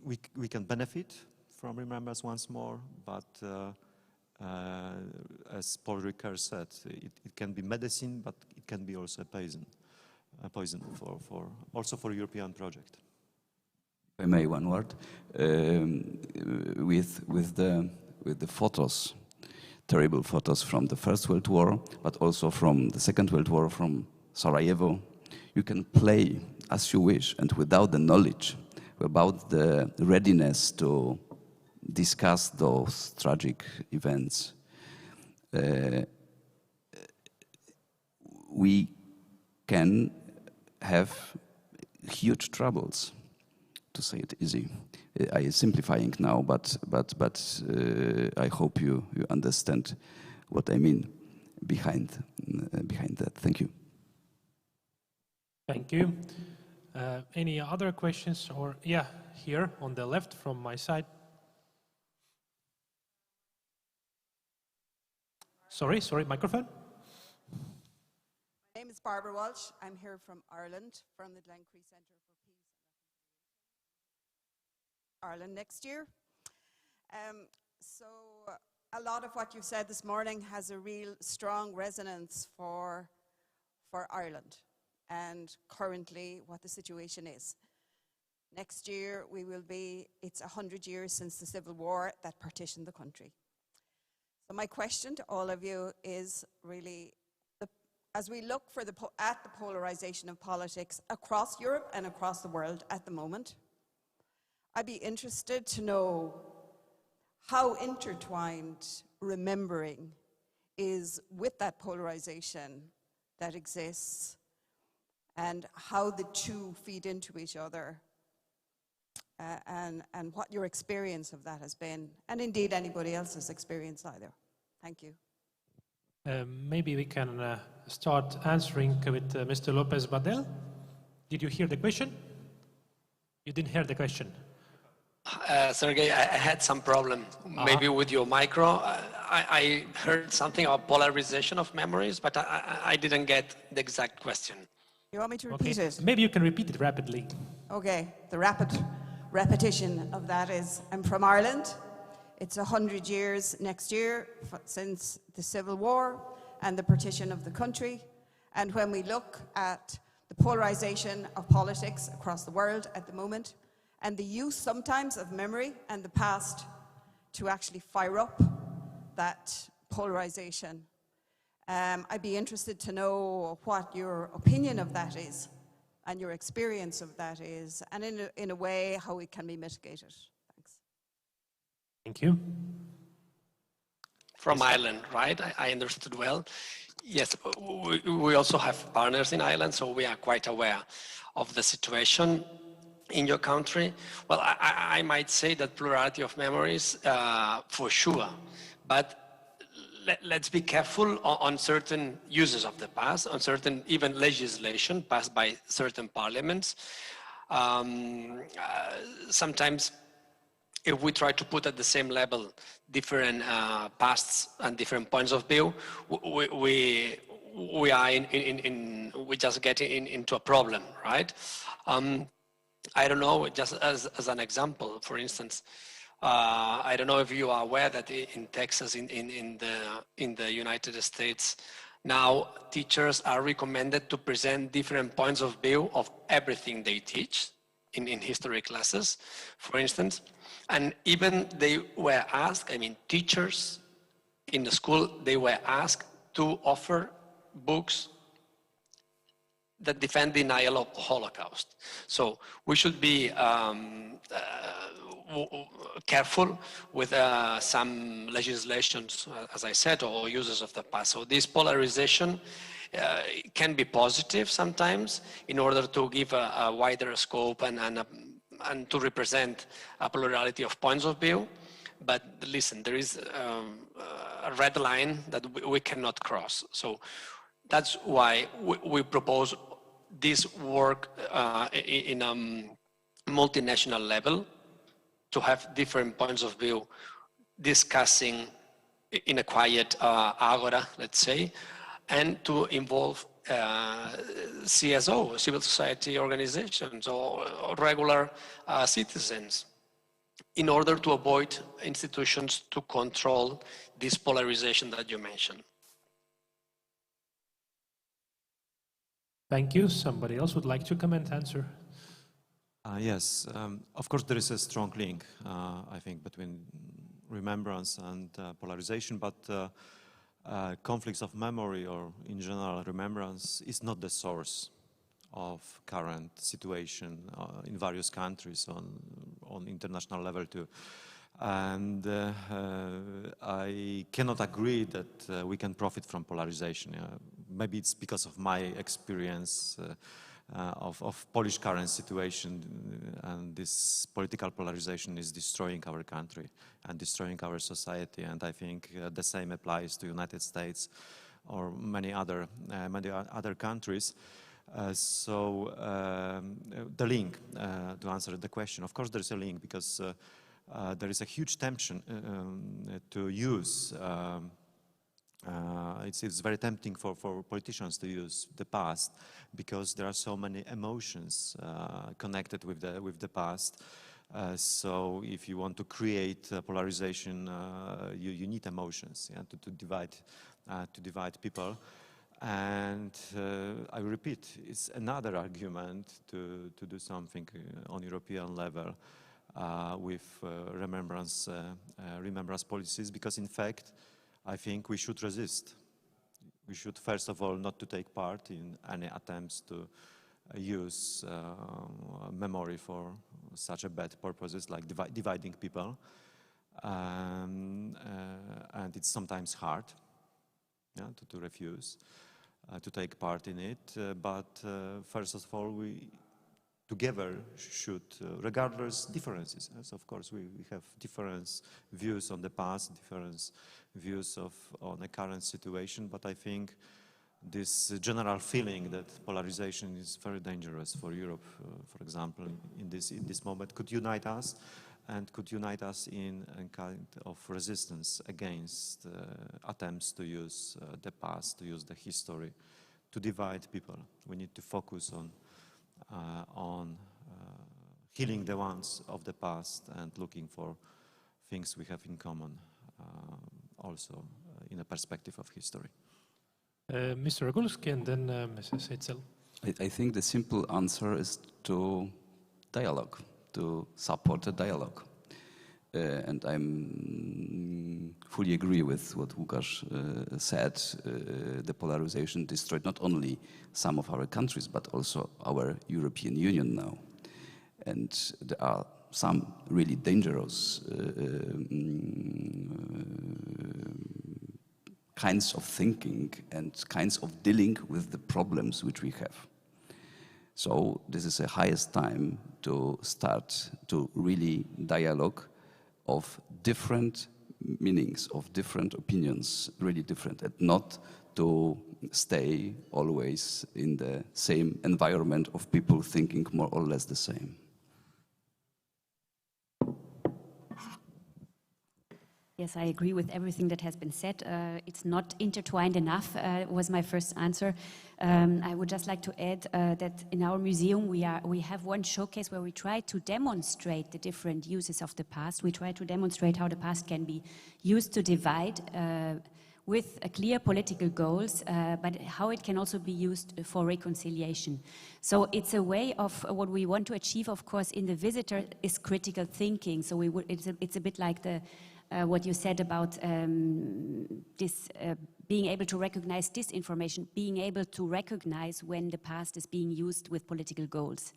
we can benefit from remembrance once more, but as Paul Ricoeur said, it can be medicine, but it can be also a poison also for European project. If I may, one word, with the photos, terrible photos from the First World War, but also from the Second World War, from Sarajevo, you can play as you wish, and without the knowledge about the readiness to discuss those tragic events, we can have huge troubles, to say it easy. I am simplifying now, but I hope you understand what I mean behind that. Thank you. Thank you. Any other questions? Or yeah, here on the left from my side. Sorry, microphone. My name is Barbara Walsh. I'm here from Ireland, from the Glencree Centre for Peace and Ireland next year. So a lot of what you've said this morning has a real strong resonance for Ireland and currently what the situation is. Next year it's 100 years since the Civil War that partitioned the country. So my question to all of you is really, as we look at the polarization of politics across Europe and across the world at the moment, I'd be interested to know how intertwined remembering is with that polarization that exists and how the two feed into each other and what your experience of that has been, and indeed anybody else's experience either. Thank you. Maybe we can start answering with Mr. Lopez Badel. Did you hear the question? You didn't hear the question. Sergey, I had some problem maybe with your micro. I heard something about polarization of memories, but I didn't get the exact question. You want me to repeat it? Maybe you can repeat it rapidly. Okay, the rapid repetition of that is, I'm from Ireland. It's 100 years next year since the Civil War and the partition of the country. And when we look at the polarization of politics across the world at the moment, and the use sometimes of memory and the past to actually fire up that polarization, I'd be interested to know what your opinion of that is and your experience of that is, and in a way, how it can be mitigated. Thanks. Thank you. From Ireland, right? I understood well. Yes, we also have partners in Ireland, so we are quite aware of the situation in your country. Well, I might say that plurality of memories, for sure, but let's be careful on certain uses of the past, on certain even legislation passed by certain parliaments. Sometimes if we try to put at the same level different pasts and different points of view, we just get into a problem, right? I don't know, just as an example, for instance, I don't know if you are aware that in Texas, in the United States, now teachers are recommended to present different points of view of everything they teach in history classes, for instance. And even they were asked, I mean, teachers in the school, they were asked to offer books that defend denial of Holocaust. So we should be careful with some legislations, as I said, or uses of the past. So this polarization can be positive sometimes in order to give a wider scope and to represent a plurality of points of view. But listen, there is a red line that we cannot cross. So that's why we propose this work in a multinational level, to have different points of view discussing in a quiet agora, let's say, and to involve CSO, civil society organizations, or regular citizens, in order to avoid institutions to control this polarization that you mentioned. Thank you. Somebody else would like to comment, answer? Yes, of course there is a strong link, I think, between remembrance and polarization, but conflicts of memory, or in general remembrance, is not the source of current situation in various countries on international level too. And I cannot agree that we can profit from polarization. Maybe it's because of my experience of Polish current situation, and this political polarization is destroying our country and destroying our society. And I think the same applies to United States or many other countries. So the link, to answer the question, of course there is a link, because there is a huge tension to use. It's very tempting for politicians to use the past, because there are so many emotions connected with the past. So if you want to create polarization, you need emotions, yeah, to divide people. And I repeat, it's another argument to do something on European level with remembrance policies, because in fact I think we should resist. We should, first of all, not to take part in any attempts to use memory for such a bad purposes, like dividing people. And it's sometimes hard, yeah, to refuse to take part in it. But first of all, we together should, regardless differences. Yes, of course, we have different views on the past, different views on the current situation, but I think this general feeling that polarization is very dangerous for Europe, for example, in this moment, could unite us, and could unite us in a kind of resistance against attempts to use the past, to use the history, to divide people. We need to focus on healing the wounds of the past and looking for things we have in common, also in a perspective of history. Mr. Regulski and then Mrs. Itzel. I think the simple answer is to dialogue, to support a dialogue. And I fully agree with what Łukasz said. The polarization destroyed not only some of our countries, but also our European Union now. And there are some really dangerous kinds of thinking and kinds of dealing with the problems which we have. So this is the highest time to start to really dialogue of different meanings, of different opinions, really different, and not to stay always in the same environment of people thinking more or less the same. Yes, I agree with everything that has been said. It's not intertwined enough, was my first answer. I would just like to add that in our museum we have one showcase where we try to demonstrate the different uses of the past. We try to demonstrate how the past can be used to divide with clear political goals, but how it can also be used for reconciliation. So it's a way of what we want to achieve, of course, in the visitor is critical thinking. So it's a bit like the what you said about this being able to recognize disinformation, being able to recognize when the past is being used with political goals.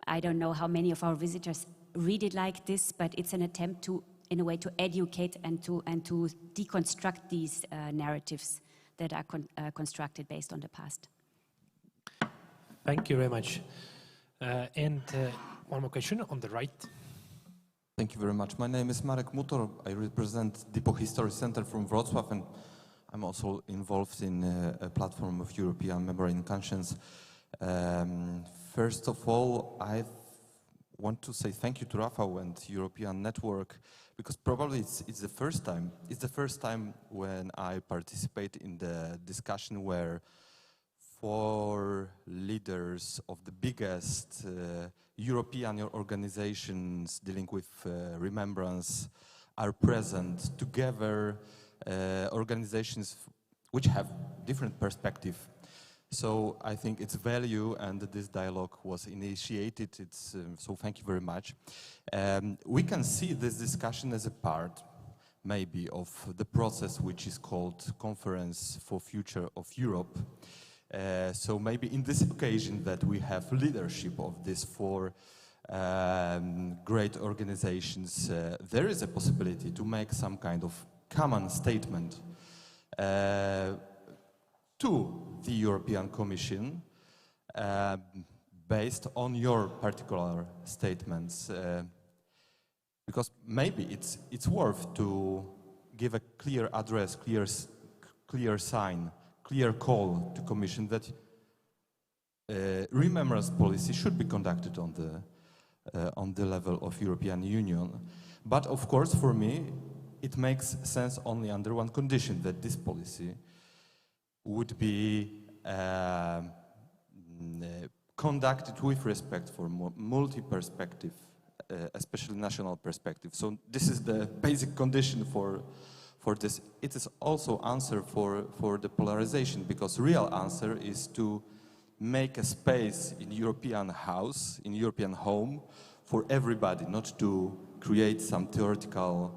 I don't know how many of our visitors read it like this, but it's an attempt to, in a way, to educate and to deconstruct these narratives that are constructed based on the past. Thank you very much. And one more question on the right. Thank you very much. My name is Marek Mutor. I represent Depot History Center from Wrocław, and I'm also involved in a platform of European Memory and Conscience. First of all, I want to say thank you to Rafał and European Network, because probably it's the first time. It's the first time when I participate in the discussion where 4 leaders of the biggest European organizations dealing with remembrance are present together, organizations which have different perspective. So I think its value, and this dialogue was initiated. So thank you very much. We can see this discussion as a part, maybe, of the process which is called Conference for Future of Europe. So maybe in this occasion that we have leadership of these 4 great organizations, there is a possibility to make some kind of common statement to the European Commission based on your particular statements. Because maybe it's worth to give a clear address, clear sign, clear call to Commission that remembrance policy should be conducted on the level of European Union. But of course, for me, it makes sense only under one condition, that this policy would be conducted with respect for multi-perspective, especially national perspective. So this is the basic condition for this. It is also answer for the polarization, because real answer is to make a space in European house, in European home, for everybody, not to create some theoretical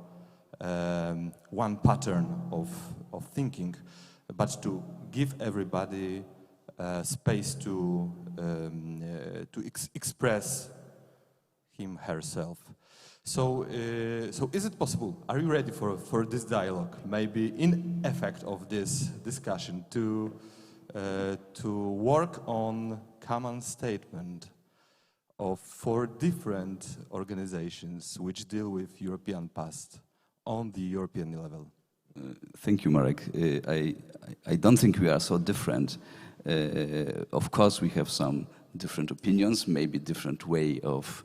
one pattern of thinking, but to give everybody space to express him, herself. So is it possible? Are you ready for this dialogue? Maybe in effect of this discussion to work on common statement of 4 different organizations which deal with European past on the European level. Thank you, Marek. I don't think we are so different. Of course, we have some different opinions, maybe different way of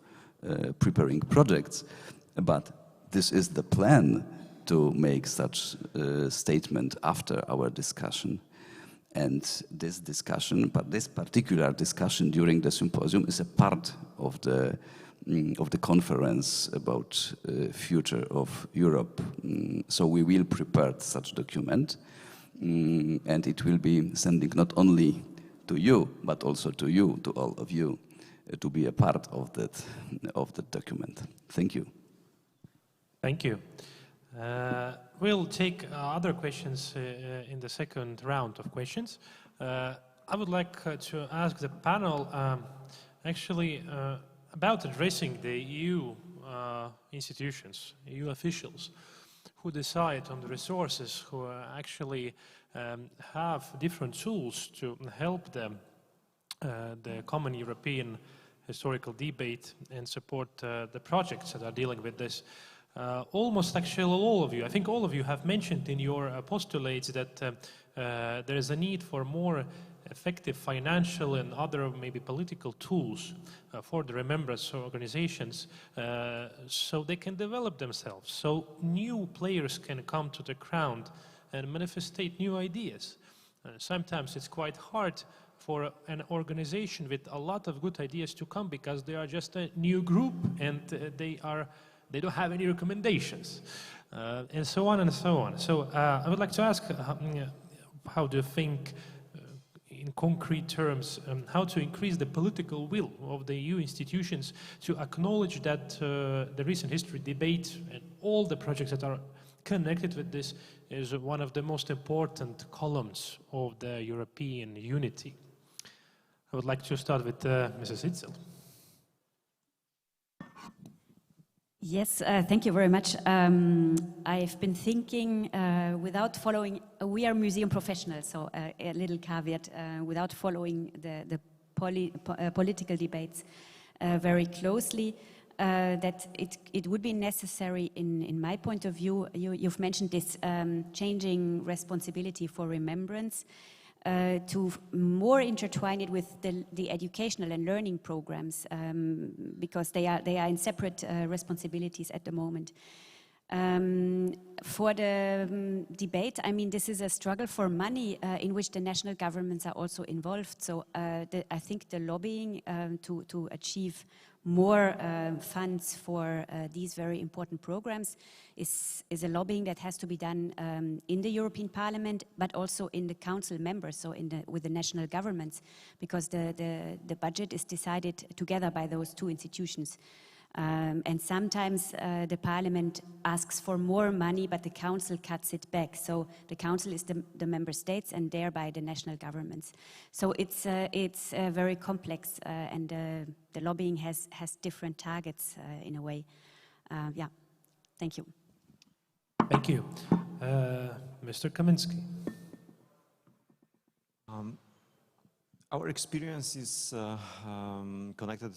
preparing projects, but this is the plan to make such a statement after our discussion. And this discussion, but this particular discussion during the symposium is a part of the conference about future of Europe. So we will prepare such document, and it will be sending not only to you, but also to you, to all of you, to be a part of that document. Thank you. Thank you. We'll take other questions in the second round of questions. I would like to ask the panel actually about addressing the EU institutions, EU officials, who decide on the resources, who actually have different tools to help them, the common European historical debate and support the projects that are dealing with this. Almost actually all of you, I think all of you have mentioned in your postulates that there is a need for more effective financial and other maybe political tools for the remembrance organizations so they can develop themselves, so new players can come to the ground and manifestate new ideas. Sometimes it's quite hard for an organization with a lot of good ideas to come because they are just a new group and they don't have any recommendations, and so on and so on. So I would like to ask, how do you think, in concrete terms, how to increase the political will of the EU institutions to acknowledge that the recent history debate and all the projects that are connected with this is one of the most important columns of the European unity? I would like to start with Mrs. Itzel. Yes, thank you very much. I've been thinking, without following, we are museum professionals, so a little caveat, without following the political debates very closely, that it would be necessary, in my point of view, you've mentioned this changing responsibility for remembrance, to more intertwine it with the educational and learning programs, because they are in separate responsibilities at the moment. For the debate, I mean, this is a struggle for money in which the national governments are also involved. So I think the lobbying to achieve more funds for these very important programs is a lobbying that has to be done in the European Parliament, but also in the council members, so with the national governments, because the budget is decided together by those two institutions. And sometimes the Parliament asks for more money, but the Council cuts it back. So the Council is the member states and thereby the national governments. So it's very complex, and the lobbying has different targets in a way. Yeah, thank you. Thank you. Mr. Kaminsky. Our experience is connected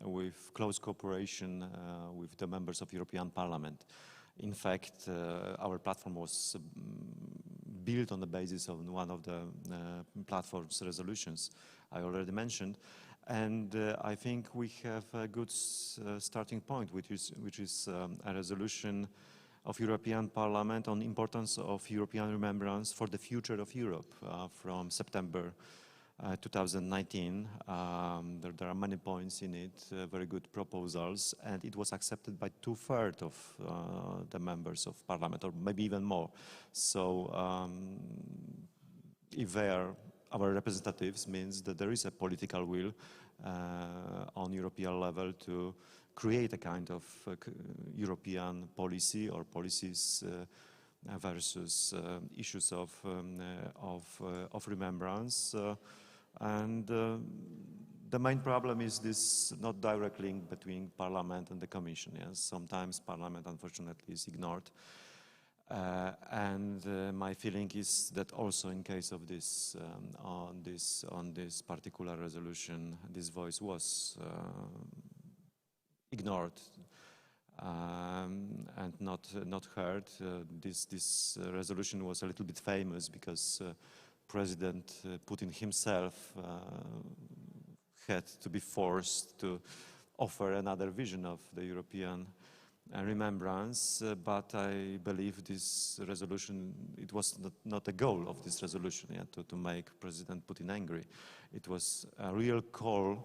with close cooperation with the members of European Parliament. In fact, our platform was built on the basis of one of the platform's resolutions I already mentioned, and I think we have a good starting point, which is a resolution of European Parliament on the importance of European remembrance for the future of Europe from September 2019. There are many points in it, very good proposals, and it was accepted by 2/3 of the members of Parliament, or maybe even more. So if they are our representatives, means that there is a political will on European level to create a kind of European policy or policies versus issues of remembrance. And the main problem is this not direct link between Parliament and the Commission. Yes, sometimes Parliament, unfortunately, is ignored. And my feeling is that also in case of this, on this particular resolution, this voice was ignored and not heard. This resolution was a little bit famous because President Putin himself had to be forced to offer another vision of the European remembrance, but I believe this resolution, it was not a goal of this resolution, yeah, to make President Putin angry. It was a real call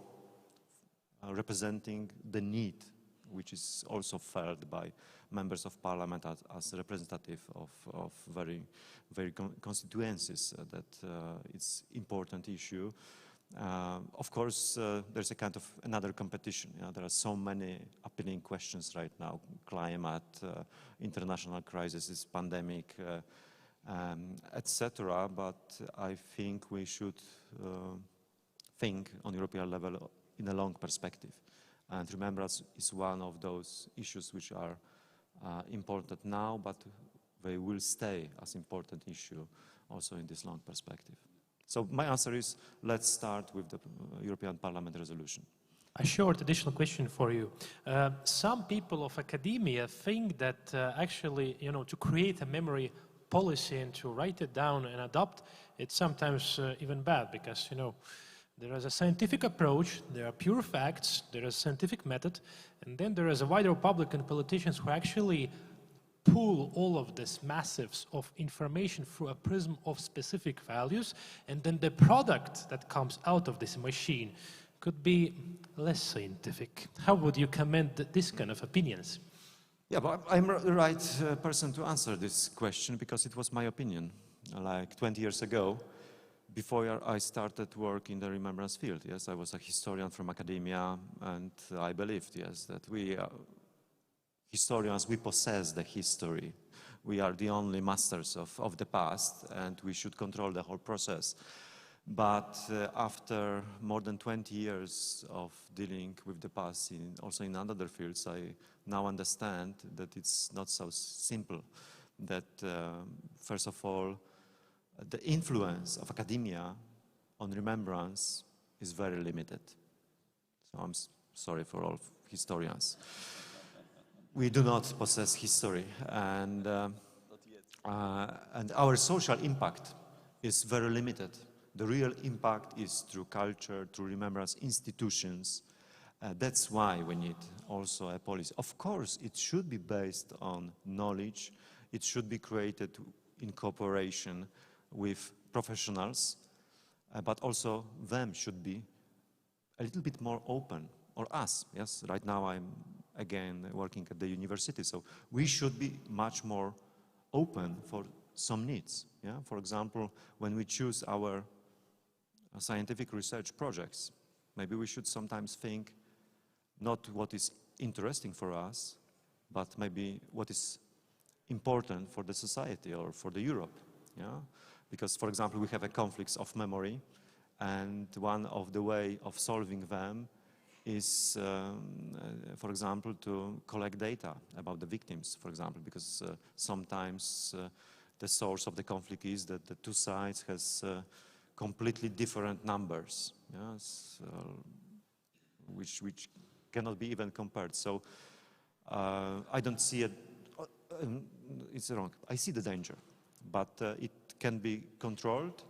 representing the need, which is also felt by members of parliament as representative of very constituencies, that it's important issue. Of course, there's a kind of another competition. You know, there are so many appealing questions right now: climate, international crisis, pandemic, etc. But I think we should think on European level in a long perspective. And remembrance is one of those issues which are important now, but they will stay as important issue also in this long perspective. So my answer is, let's start with the European Parliament resolution. A short additional question for you. Some people of academia think that actually, you know, to create a memory policy and to write it down and adopt, it's sometimes even bad because, you know, there is a scientific approach, there are pure facts, there is a scientific method, and then there is a wider public and politicians who actually pull all of this massives of information through a prism of specific values, and then the product that comes out of this machine could be less scientific. How would you commend this kind of opinions? Yeah, but I'm the right person to answer this question because it was my opinion. Like 20 years ago, before I started work in the remembrance field, yes, I was a historian from academia, and I believed, yes, that we historians, we possess the history. We are the only masters of the past, and we should control the whole process. But after more than 20 years of dealing with the past, also in other fields, I now understand that it's not so simple. That, first of all, the influence of academia on remembrance is very limited. So I'm sorry for all historians. We do not possess history, and our social impact is very limited. The real impact is through culture, through remembrance institutions. That's why we need also a policy. Of course, it should be based on knowledge. It should be created in cooperation with professionals, but also them should be a little bit more open, or us, yes? Right now I'm again working at the university, so we should be much more open for some needs. Yeah? For example, when we choose our scientific research projects, maybe we should sometimes think not what is interesting for us, but maybe what is important for the society or for the Europe. Yeah? Because, for example, we have a conflicts of memory, and one of the way of solving them is, for example, to collect data about the victims, for example, because sometimes the source of the conflict is that the two sides has completely different numbers, yes, which cannot be even compared. So I don't see it, it's wrong. I see the danger, but it can be controlled,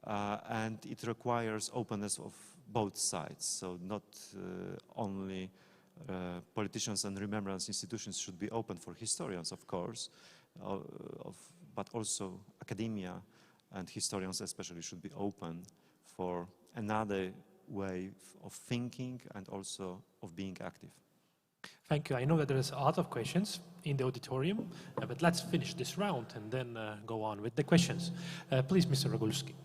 and it requires openness of both sides. So not only politicians and remembrance institutions should be open for historians, of course, but also academia and historians especially should be open for another way of thinking and also of being active. Thank you. I know that there's a lot of questions in the auditorium, but let's finish this round and then go on with the questions. Please, Mr. Rogulski.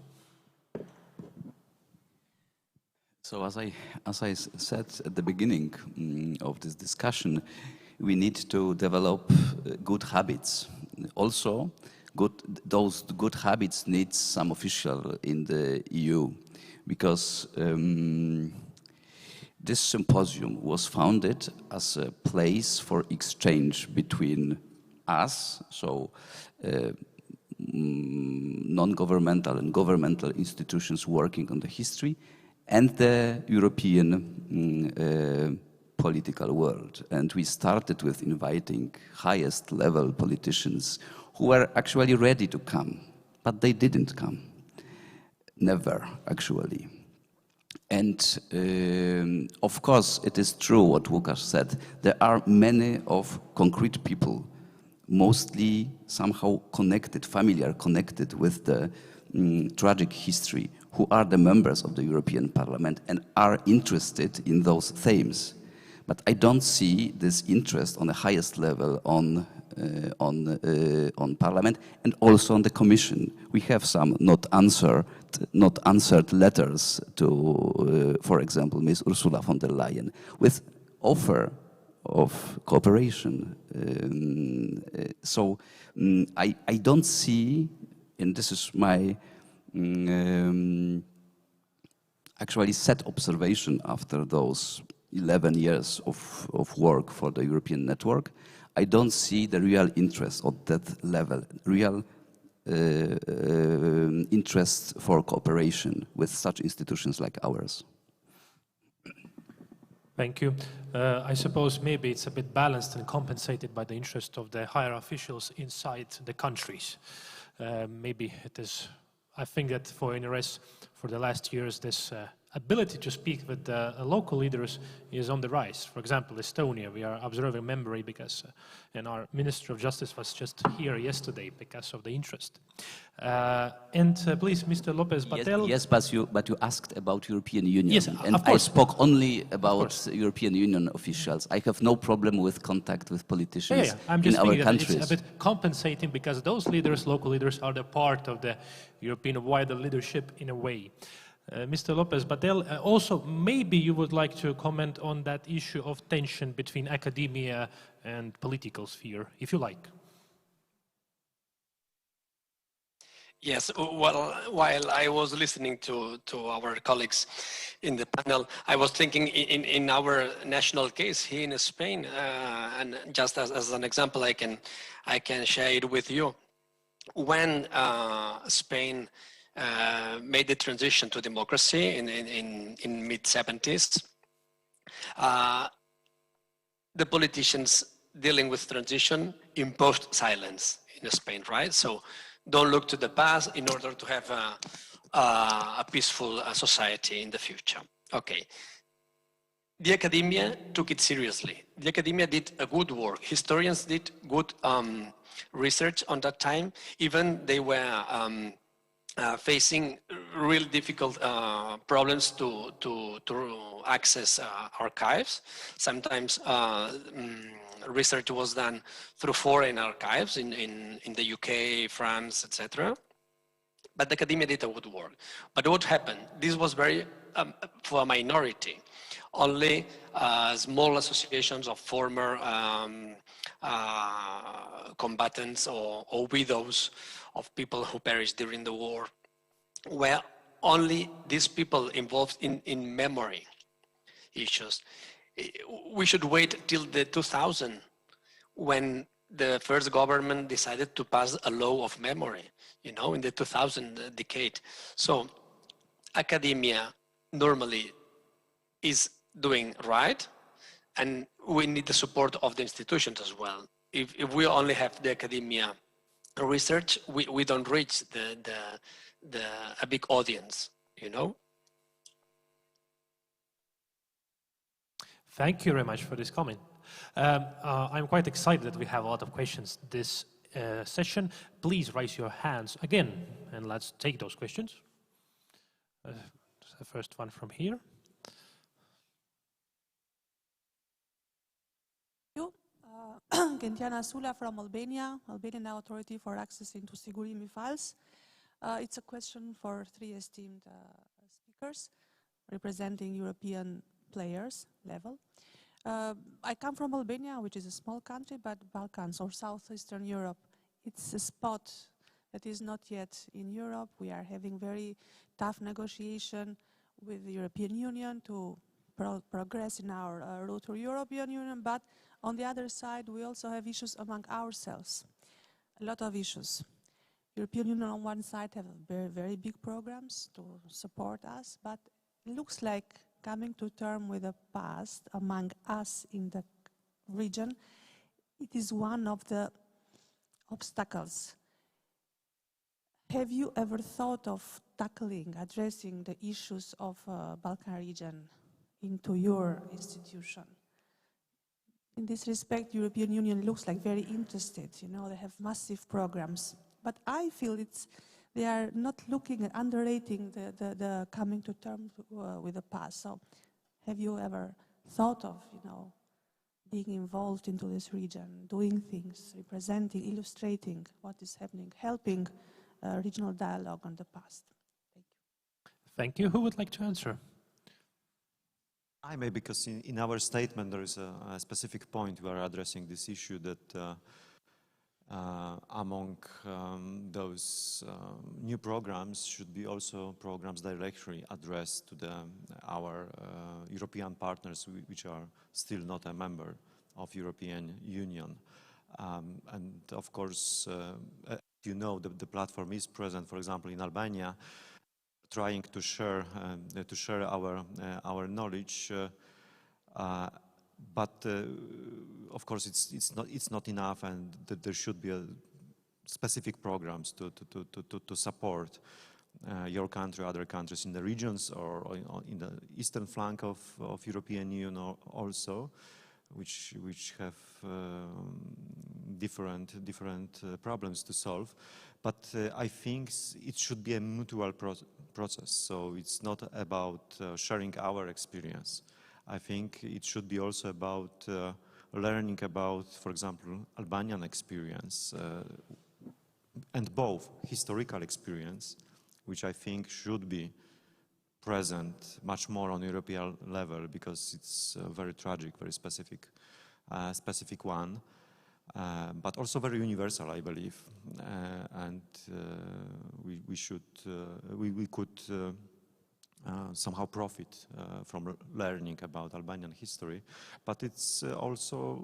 So as I said at the beginning of this discussion, we need to develop good habits. Also, those good habits need some official in the EU, because this symposium was founded as a place for exchange between us, so non-governmental and governmental institutions working on the history, and the European political world. And we started with inviting highest level politicians who were actually ready to come, but they didn't come. Never, actually. And of course, it is true what Łukasz said. There are many of concrete people, mostly somehow connected, connected with the tragic history, who are the members of the European Parliament and are interested in those themes. But I don't see this interest on the highest level on Parliament and also on the Commission. We have some not answered letters to, for example, Ms. Ursula von der Leyen, with offer of cooperation. I don't see, and this is my actually set observation after those 11 years of work for the European network, I don't see the real interest at that level, real interest for cooperation with such institutions like ours. Thank you. I suppose maybe it's a bit balanced and compensated by the interest of the higher officials inside the countries. Maybe it is, I think that for NRS, for the last years, this ability to speak with the local leaders is on the rise. For example, Estonia, we are observing memory because, and our Minister of Justice was just here yesterday because of the interest. Please, Mr. Lopez Batel. Yes, but you asked about European Union. Yes, and of course. I spoke only about European Union officials. I have no problem with contact with politicians I'm just in our thinking countries. that it's a bit compensating because those leaders, local leaders, are the part of the European wider leadership in a way. Mr. Lopez Batel, also maybe you would like to comment on that issue of tension between academia and political sphere, if you like. Yes, well, while I was listening to our colleagues in the panel, I was thinking in our national case here in Spain, and just as an example, I can share it with you. When Spain made the transition to democracy in mid-70s, the politicians dealing with transition imposed silence in Spain, right? So don't look to the past in order to have a peaceful society in the future. Okay. The academia took it seriously. The academia did a good work. Historians did good research on that time. Even they were facing real difficult problems to access archives. Sometimes research was done through foreign archives in the UK, France, etc. But the academia did a good work. But what happened? This was very, for a minority. Only small associations of former combatants or widows of people who perished during the war were only these people involved in memory issues. We should wait till the 2000 when the first government decided to pass a law of memory, you know, in the 2000 decade. So academia normally is doing right, and we need the support of the institutions as well. If we only have the academia research, we don't reach a big audience, you know? Thank you very much for this comment. I'm quite excited that we have a lot of questions this session. Please raise your hands again and let's take those questions. The first one from here. Gentiana Sula from Albania, Albanian Authority for Accessing to Sigurimi Files. It's a question for three esteemed speakers representing European players level. I come from Albania, which is a small country, but Balkans or Southeastern Europe, it's a spot that is not yet in Europe. We are having very tough negotiation with the European Union to progress in our route to European Union, but on the other side, we also have issues among ourselves, a lot of issues. European Union on one side have very, very big programs to support us, but it looks like coming to terms with the past among us in the region, it is one of the obstacles. Have you ever thought of tackling, addressing the issues of Balkan region into your institution? In this respect, European Union looks like very interested. You know, they have massive programs, but I feel they are not looking at underrating the coming to terms with the past. So, have you ever thought of, you know, being involved into this region, doing things, representing, illustrating what is happening, helping regional dialogue on the past? Thank you. Thank you. Who would like to answer? I may, because in our statement there is a specific point we are addressing this issue that among those new programs should be also programs directly addressed to our European partners which are still not a member of European Union. And of course, you know, the platform is present, for example, in Albania, trying to share our knowledge, but of course it's not enough, and that there should be specific programs to support your country, other countries in the regions or in the eastern flank of European Union also, which have different problems to solve. But I think it should be a mutual process. So it's not about sharing our experience. I think it should be also about learning about, for example, Albanian experience and both historical experience, which I think should be present much more on European level, because it's very tragic, very specific one, but also very universal, I believe, and we could somehow profit from learning about Albanian history, but it's also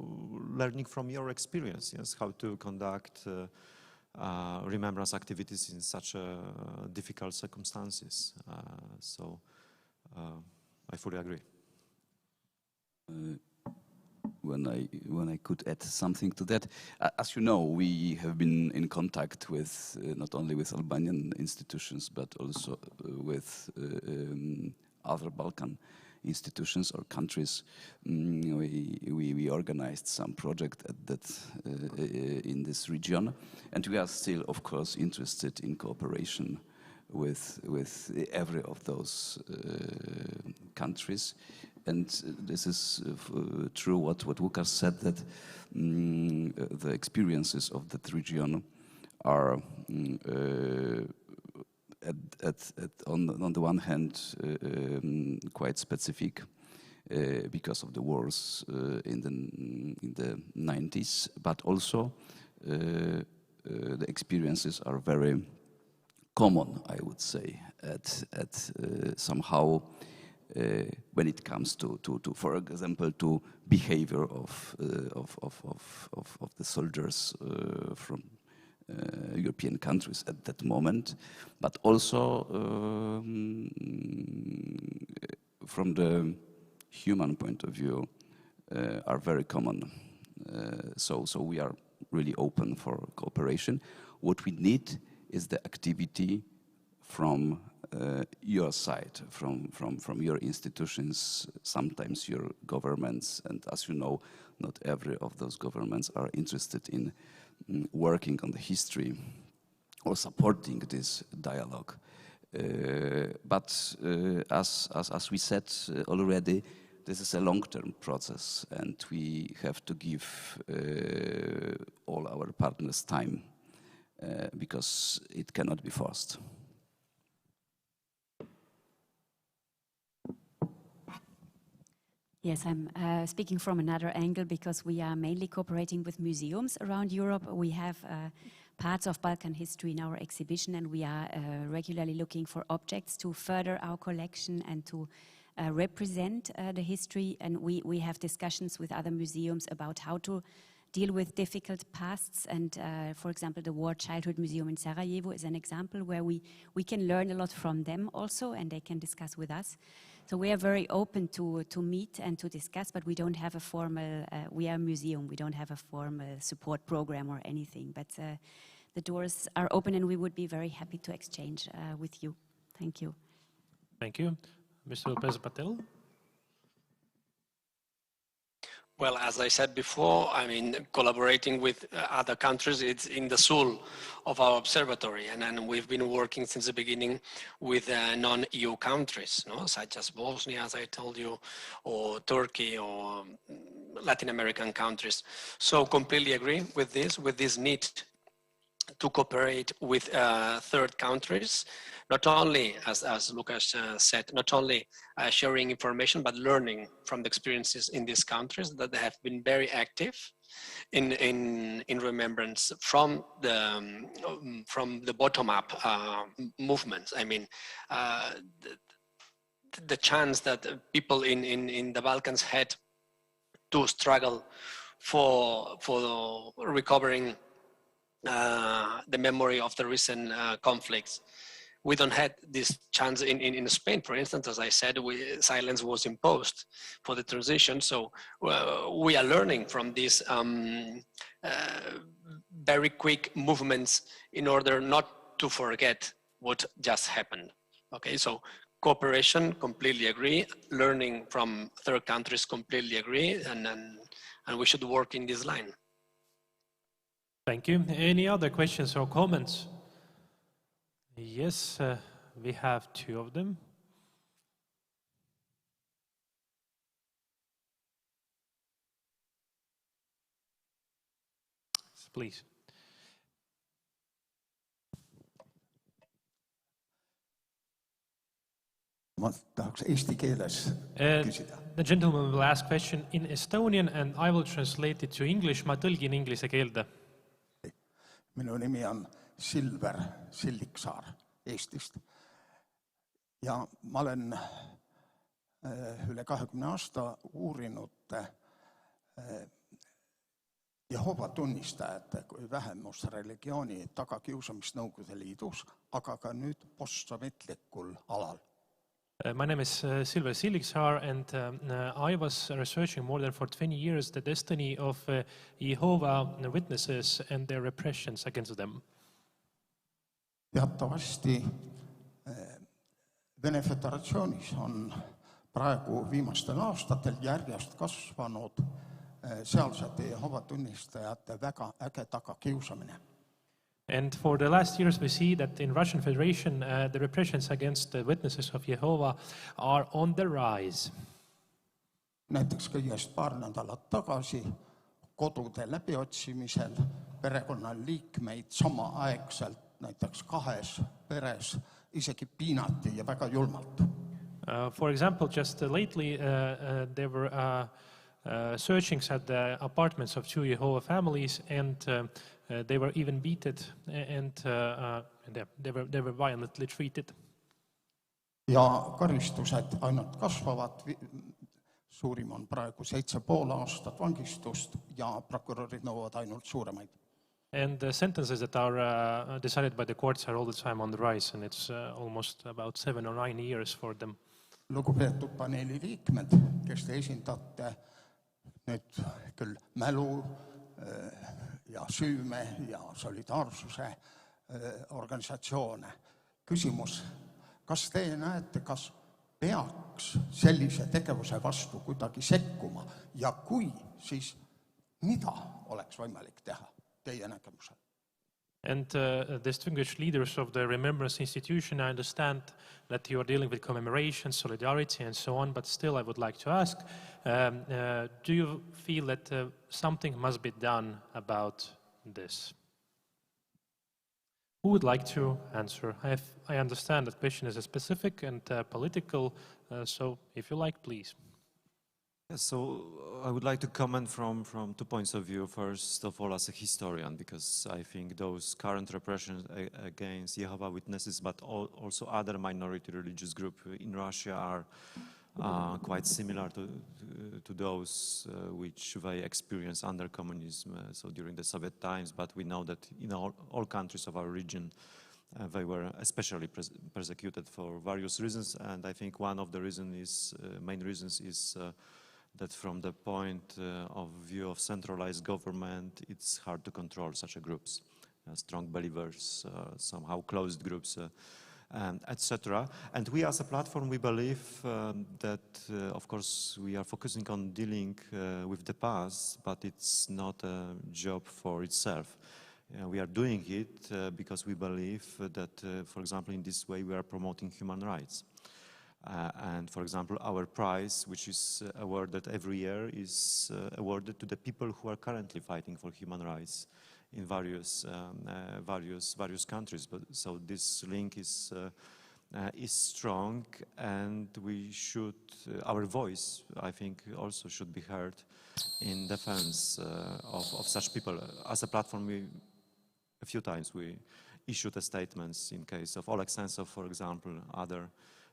learning from your experience, yes, how to conduct remembrance activities in such difficult circumstances. So I fully agree. When I could add something to that, as you know, we have been in contact with not only with Albanian institutions but also with other Balkan institutions or countries. We organized some project in this region, and we are still, of course, interested in cooperation with every of those countries. And this is true what Łukasz said, that the experiences of that region are on the one hand quite specific because of the wars in the 90s, but also the experiences are very common, I would say, at somehow when it comes to, for example, to behavior of the soldiers from European countries at that moment, but also from the human point of view are very common. So we are really open for cooperation. What we need is the activity from your side, from your institutions, sometimes your governments, and as you know, not every of those governments are interested in working on the history or supporting this dialogue. But as we said already, this is a long-term process, and we have to give all our partners time because it cannot be forced. Yes, I'm speaking from another angle because we are mainly cooperating with museums around Europe. We have parts of Balkan history in our exhibition, and we are regularly looking for objects to further our collection and to represent the history. And we have discussions with other museums about how to deal with difficult pasts. And for example, the War Childhood Museum in Sarajevo is an example where we can learn a lot from them also, and they can discuss with us. So we are very open to meet and to discuss, but we don't have a formal, we are a museum, we don't have a formal support program or anything. But the doors are open, and we would be very happy to exchange with you. Thank you. Thank you. Mr. Lopez Patel. Well, as I said before, I mean, collaborating with other countries, it's in the soul of our observatory. And we've been working since the beginning with non-EU countries, no? Such as Bosnia, as I told you, or Turkey, or Latin American countries. So completely agree with this need to cooperate with third countries, not only, as Lucas said, not only sharing information, but learning from the experiences in these countries that have been very active in remembrance from the bottom-up movements. I mean, the chance that people in the Balkans had to struggle for recovering the memory of the recent conflicts. We don't have this chance in Spain, for instance. As I said, silence was imposed for the transition. So we are learning from these very quick movements in order not to forget what just happened. Okay, so cooperation, completely agree. Learning from third countries, completely agree. And we should work in this line. Thank you. Any other questions or comments? Yes, we have two of them. Please. Ma tahaks eesti keeles küsida. The gentleman will ask question in Estonian and I will translate it to English. Ma tõlgin inglise keelde. Minu nimi on Silver Silliksaar Eestist. Ja ma olen üle 20 aasta uurinud Jehoova tunnistajate kui vähemusreligiooni tagakiusamist Nõukogude Liidus, aga ka nüüd postsovetlikul alal. My name is Silver Silliksaar and I was researching more than for 20 years the destiny of Jehovah Witnesses and their repressions against them. Teatavasti Vene Föderatsioonis on praegu viimastel aastatel järjest kasvanud sealsete Jehoova tunnistajate väga äge tagakiusamine. And for the last years we see that in Russian Federation the repressions against the witnesses of Jehovah are on the rise. Näiteks kõigest paar nädalat tagasi kodude läbiotsimisel perekonnaliikmeid samaaegselt näiteks 2 peres isegi piinati ja väga julmalt. For example, just lately there were searchings at the apartments of 2 Jehovah families and they were even beaten and they were violently treated. Ja karistused ainult kasvavad. Suurim on praegu 7,5 aastat vangistust ja prokurörid nõuavad ainult suuremaid. And the sentences that are decided by the courts are all the time on the rise and it's almost about 7 or 9 years for them. Lugupeetud paneeli liikmed, kes te esindate nüüd küll mälu ja süüme ja solidaarsuse organisatsioone. Küsimus, kas te näete, kas peaks sellise tegevuse vastu kuidagi sekkuma ja kui, siis mida oleks võimalik teha teie nägemusel? And distinguished leaders of the Remembrance Institution, I understand that you are dealing with commemoration, solidarity and so on, but still I would like to ask, do you feel that something must be done about this? Who would like to answer? I understand that question is a specific and political, so if you like, please. Yes, so I would like to comment from 2 points of view. First of all, as a historian, because I think those current repressions against Jehovah's Witnesses, but also other minority religious groups in Russia are quite similar to those which they experienced under communism, so during the Soviet times. But we know that in all countries of our region, they were especially persecuted for various reasons. And I think one of the main reasons is that from the point of view of centralized government, it's hard to control such groups, strong believers, somehow closed groups. etc. And we as a platform, we believe that, of course, we are focusing on dealing with the past, but it's not a job for itself. We are doing it because we believe that, for example, in this way we are promoting human rights. And for example, our prize, which is awarded every year, is awarded to the people who are currently fighting for human rights in various countries. But so this link is strong, and we should, our voice, I think, also should be heard in defense of such people. As a platform, a few times we issued statements in case of Oleg Sentsov, for example, other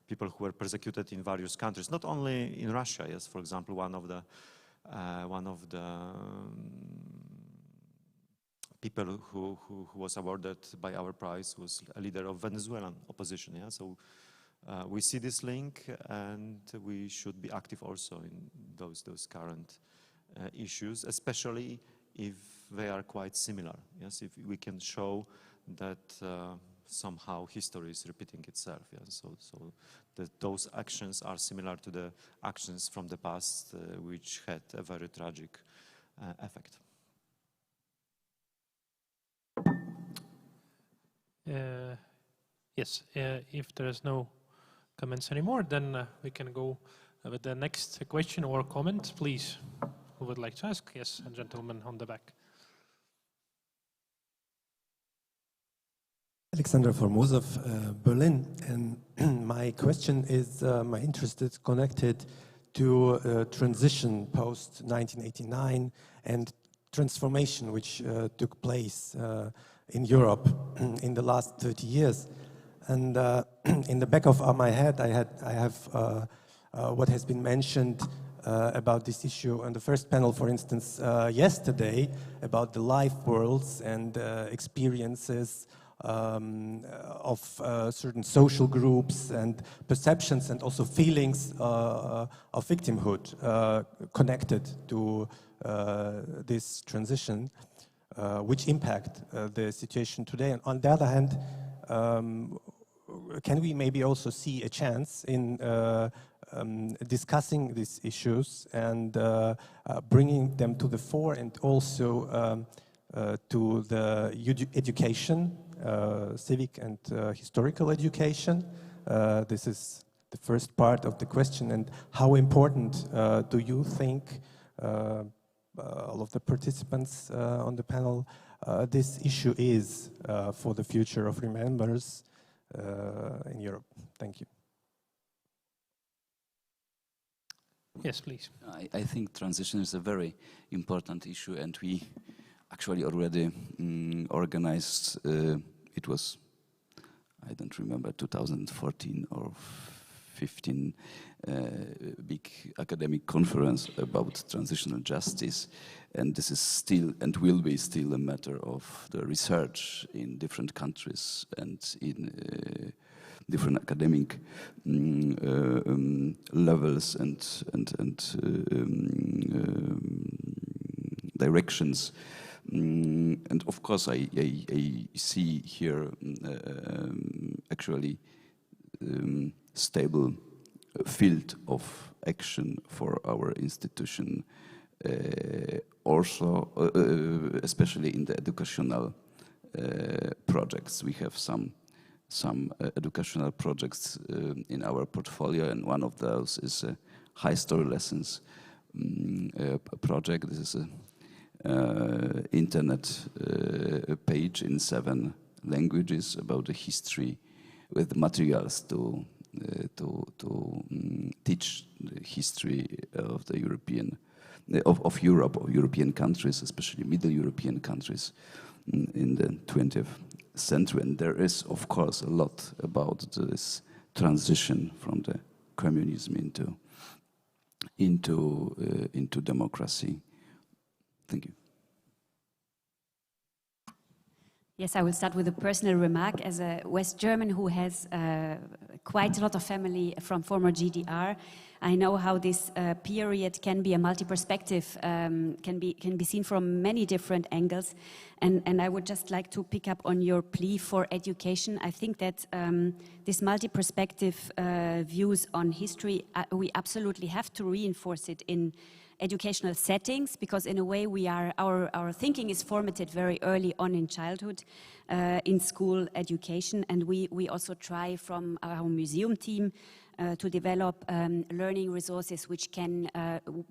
people who were persecuted in various countries, not only in Russia. Yes, for example, one of the people who was awarded by our prize was a leader of Venezuelan opposition. Yeah, so we see this link, and we should be active also in those current issues, especially if they are quite similar. Yes, if we can show that somehow history is repeating itself. Yeah? So that those actions are similar to the actions from the past, which had a very tragic effect. Yes, if there is no comments anymore, then we can go with the next question or comment, please. Who would like to ask? Yes, a gentleman on the back. Alexander Formosa of Berlin, and my question is, my interest is connected to transition post 1989 and transformation which took place in Europe in the last 30 years. And in the back of my head, I have what has been mentioned about this issue on the first panel, for instance, yesterday, about the life worlds and experiences of certain social groups and perceptions and also feelings of victimhood connected to this transition, which impact the situation today. And on the other hand, can we maybe also see a chance in discussing these issues and bringing them to the fore, and also to the education, civic and historical education? This is the first part of the question. And how important do you think, all of the participants on the panel, this issue is for the future of remembrance in Europe? Thank you. Yes, please. I think transition is a very important issue, and we actually already organized, it was, I don't remember, 2014 or 15, big academic conference about transitional justice. And this is still and will be still a matter of the research in different countries and in different academic levels and directions. And of course, I see here actually stable field of action for our institution, also especially in the educational projects. We have some educational projects in our portfolio, and one of those is a high story lessons project. This is a internet page in 7 languages about the history, with materials to teach the history of the of Europe, or European countries, especially Middle European countries in the 20th century. And there is, of course, a lot about this transition from the communism into democracy. Thank you. Yes, I will start with a personal remark. As a West German who has quite a lot of family from former GDR, I know how this period can be a multi-perspective, can be seen from many different angles, and I would just like to pick up on your plea for education. I think that this multi-perspective views on history, we absolutely have to reinforce it in educational settings, because in a way our thinking is formatted very early on in childhood, in school education, and we also try from our museum team to develop learning resources which can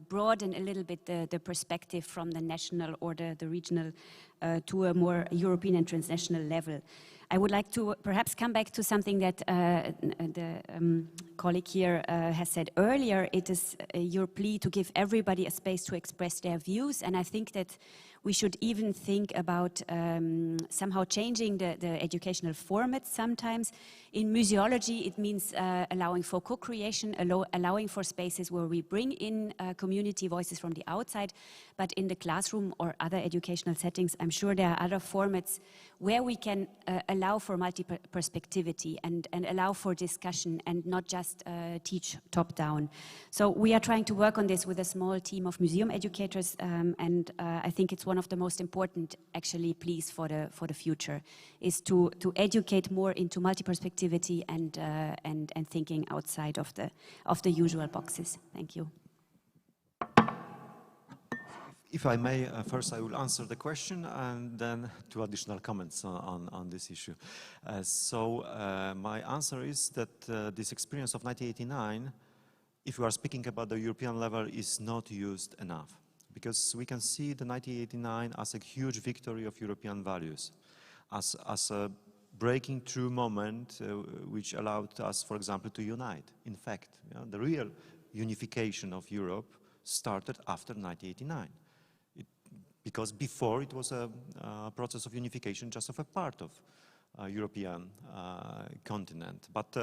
broaden a little bit the perspective from the national or the regional to a more European and transnational level. I would like to perhaps come back to something that the colleague here has said earlier. It is your plea to give everybody a space to express their views, and I think that we should even think about somehow changing the educational format sometimes. In museology, it means allowing for co-creation, allowing for spaces where we bring in community voices from the outside, but in the classroom or other educational settings, I'm sure there are other formats where we can allow for multi-perspectivity and allow for discussion and not just teach top-down. So we are trying to work on this with a small team of museum educators, and I think it's one of the most important, actually, pleas for the future, is to educate more into multi-perspectivity and thinking outside of the usual boxes. Thank you. If I may, first I will answer the question and then two additional comments on this issue. My answer is that this experience of 1989, if we are speaking about the European level, is not used enough. Because we can see the 1989 as a huge victory of European values, as a breaking through moment which allowed us, for example, to unite. In fact, the real unification of Europe started after 1989. Because before it was a process of unification just of a part of European continent. But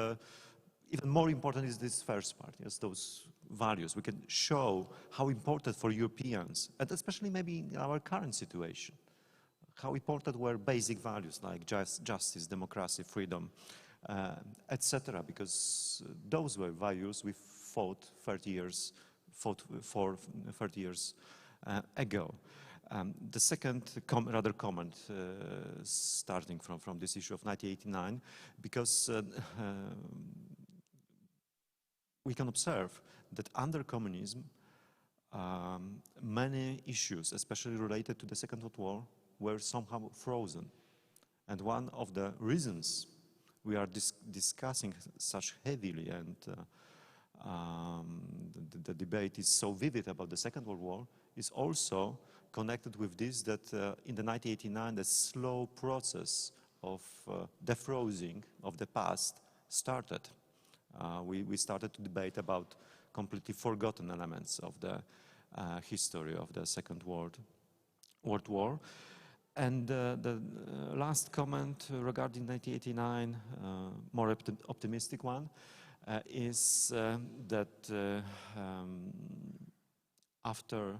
even more important is this first part, yes, those values. We can show how important for Europeans, and especially maybe in our current situation, how important were basic values like justice, democracy, freedom, etc. Because those were values we fought for 30 years ago. The second comment, starting from this issue of 1989, because we can observe that under communism, many issues, especially related to the Second World War, were somehow frozen. And one of the reasons we are discussing such heavily, and the debate is so vivid about the Second World War, is also connected with this, that in the 1989, the slow process of defrosing of the past started. We started to debate about completely forgotten elements of the history of the Second World War. And the last comment regarding 1989, more optimistic one, is that after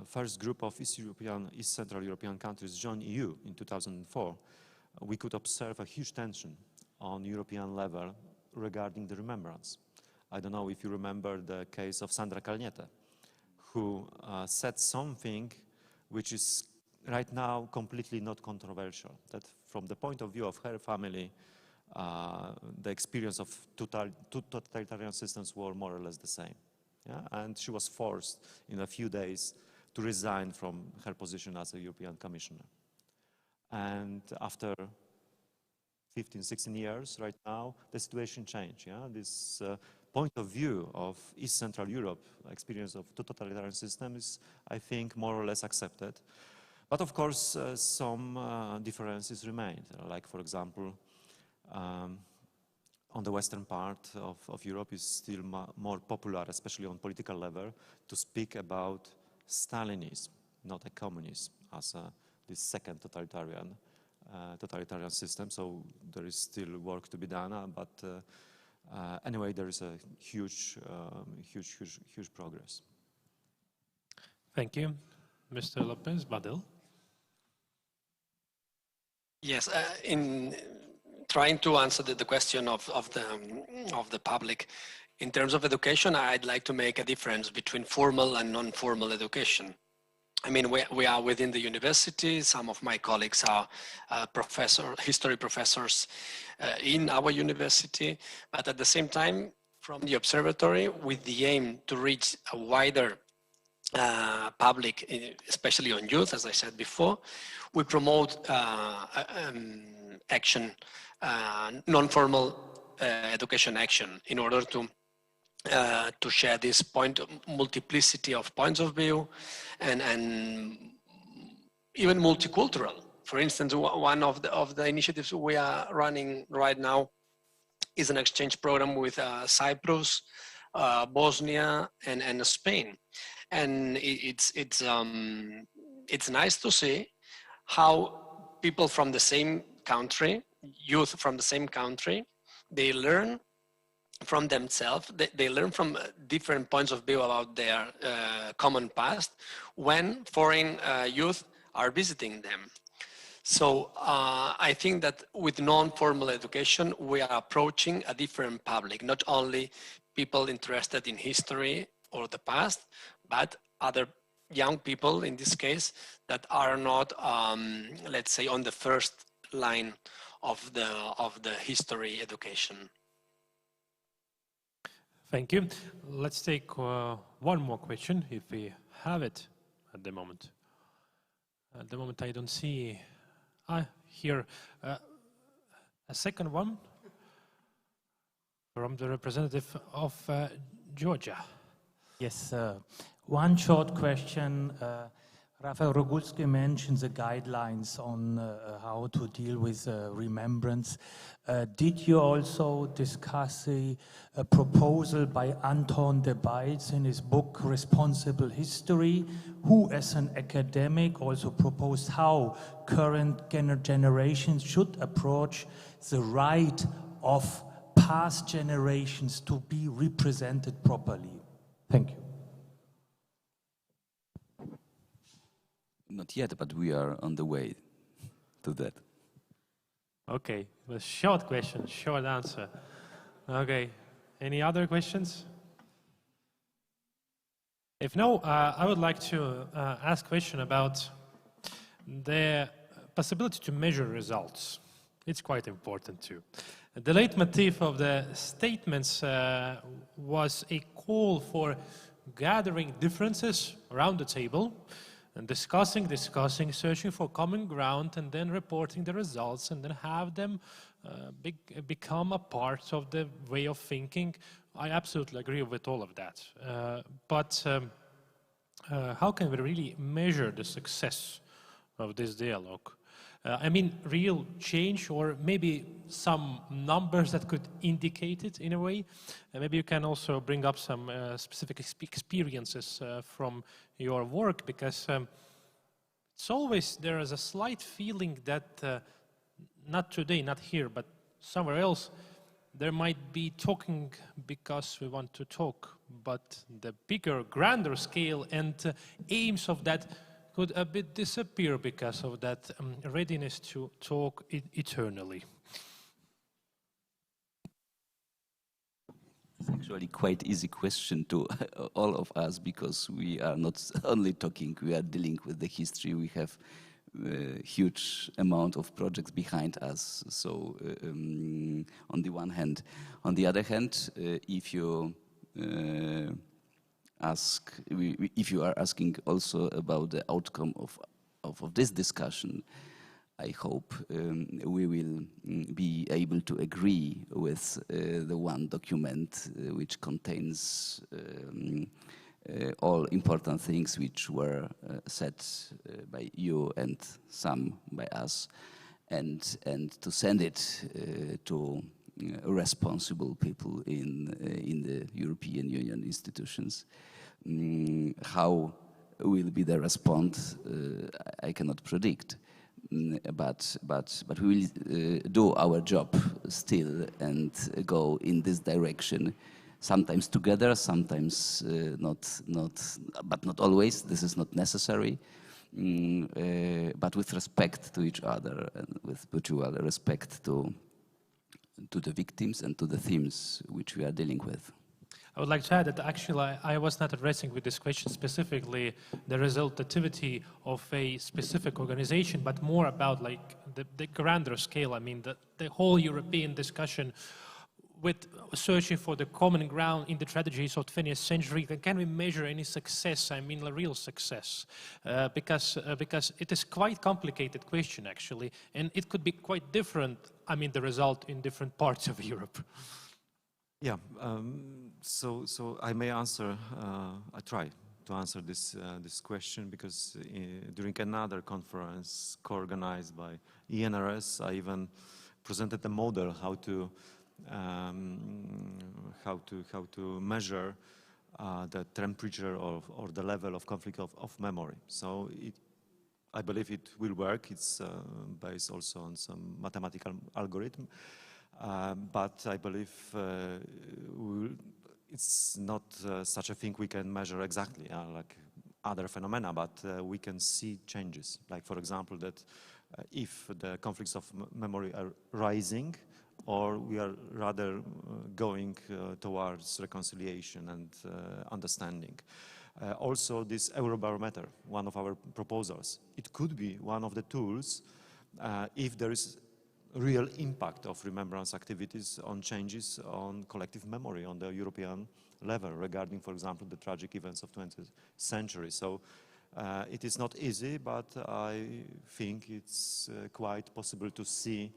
first group of East Central European countries joined EU in 2004, we could observe a huge tension on European level regarding the remembrance. I don't know if you remember the case of Sandra Kalniete, who said something which is right now completely not controversial, that from the point of view of her family, the experience of two totalitarian systems were more or less the same. Yeah? And she was forced in a few days to resign from her position as a European Commissioner. And after 15, 16 years right now, the situation changed. Yeah? This point of view of East Central Europe, experience of two totalitarian systems, is, I think, more or less accepted. But of course, some differences remain. Like, for example, on the western part of Europe is still more popular, especially on political level, to speak about Stalinism, not a communism, as this second totalitarian system. So there is still work to be done, but anyway, there is a huge progress. Thank you. Mr. Lopez Badil. Yes, in trying to answer the question of the public, In terms of education, I'd like to make a difference between formal and non-formal education. I mean, we are within the university. Some of my colleagues are history professors in our university, but at the same time, from the observatory, with the aim to reach a wider public, especially on youth, as I said before, we promote action, non-formal education action, in order to share this multiplicity of points of view and even multicultural. For instance, one of the initiatives we are running right now is an exchange program with Cyprus, Bosnia, and Spain, and it's nice to see how people from the same country, youth from the same country, they learn from themselves, they learn from different points of view about their common past when foreign youth are visiting them. So I think that with non-formal education, we are approaching a different public, not only people interested in history or the past, but other young people, in this case, that are not, let's say, on the first line of the history education. Thank you. Let's take one more question, if we have it at the moment. At the moment, I don't see here a second one from the representative of Georgia. Yes, one short question. Rafael Rogulski mentioned the guidelines on how to deal with remembrance. Did you also discuss a proposal by Anton de Beitz in his book Responsible History, who as an academic also proposed how current generations should approach the right of past generations to be represented properly? Thank you. Not yet, but we are on the way to that. Okay, a short question, short answer. Okay, any other questions? If no, I would like to ask a question about the possibility to measure results. It's quite important too. The leitmotif of the statements was a call for gathering differences around the table and discussing, searching for common ground, and then reporting the results, and then have them become a part of the way of thinking. I absolutely agree with all of that. But how can we really measure the success of this dialogue? I mean, real change, or maybe some numbers that could indicate it in a way. Maybe you can also bring up some specific experiences from your work, because it's always, there is a slight feeling that not today, not here, but somewhere else, there might be talking because we want to talk, but the bigger, grander scale and aims of that could a bit disappear because of that readiness to talk eternally. It's actually quite easy question to all of us, because we are not only talking, we are dealing with the history. We have a huge amount of projects behind us. So on the one hand. On the other hand, if you if you are asking also about the outcome of this discussion, I hope we will be able to agree with the one document which contains all important things which were said by you and some by us, and to send it to responsible people in the European Union institutions. How will be the response? I cannot predict, but we will do our job still and go in this direction. Sometimes together, sometimes not, but not always. This is not necessary. But with respect to each other, and with mutual respect to the victims and to the themes which we are dealing with. I would like to add that actually I was not addressing with this question specifically the resultativity of a specific organization, but more about like the grander scale. I mean, the whole European discussion with searching for the common ground in the tragedies of the 20th century. Can we measure any success? I mean, a real success, because it is quite complicated question actually, and it could be quite different. I mean, the result in different parts of Europe. Yeah, so I may answer, I try to answer this question, because during another conference co-organized by ENRS, I even presented a model how to measure the temperature or the level of conflict of memory. So I believe it will work. It's based also on some mathematical algorithm. But I believe it's not such a thing we can measure exactly, like other phenomena, but we can see changes. Like, for example, that if the conflicts of memory are rising, or we are rather going towards reconciliation and understanding. Also, this Eurobarometer, one of our proposals, it could be one of the tools if there is real impact of remembrance activities on changes on collective memory on the European level regarding, for example, the tragic events of 20th century. So it is not easy, but I think it's quite possible to see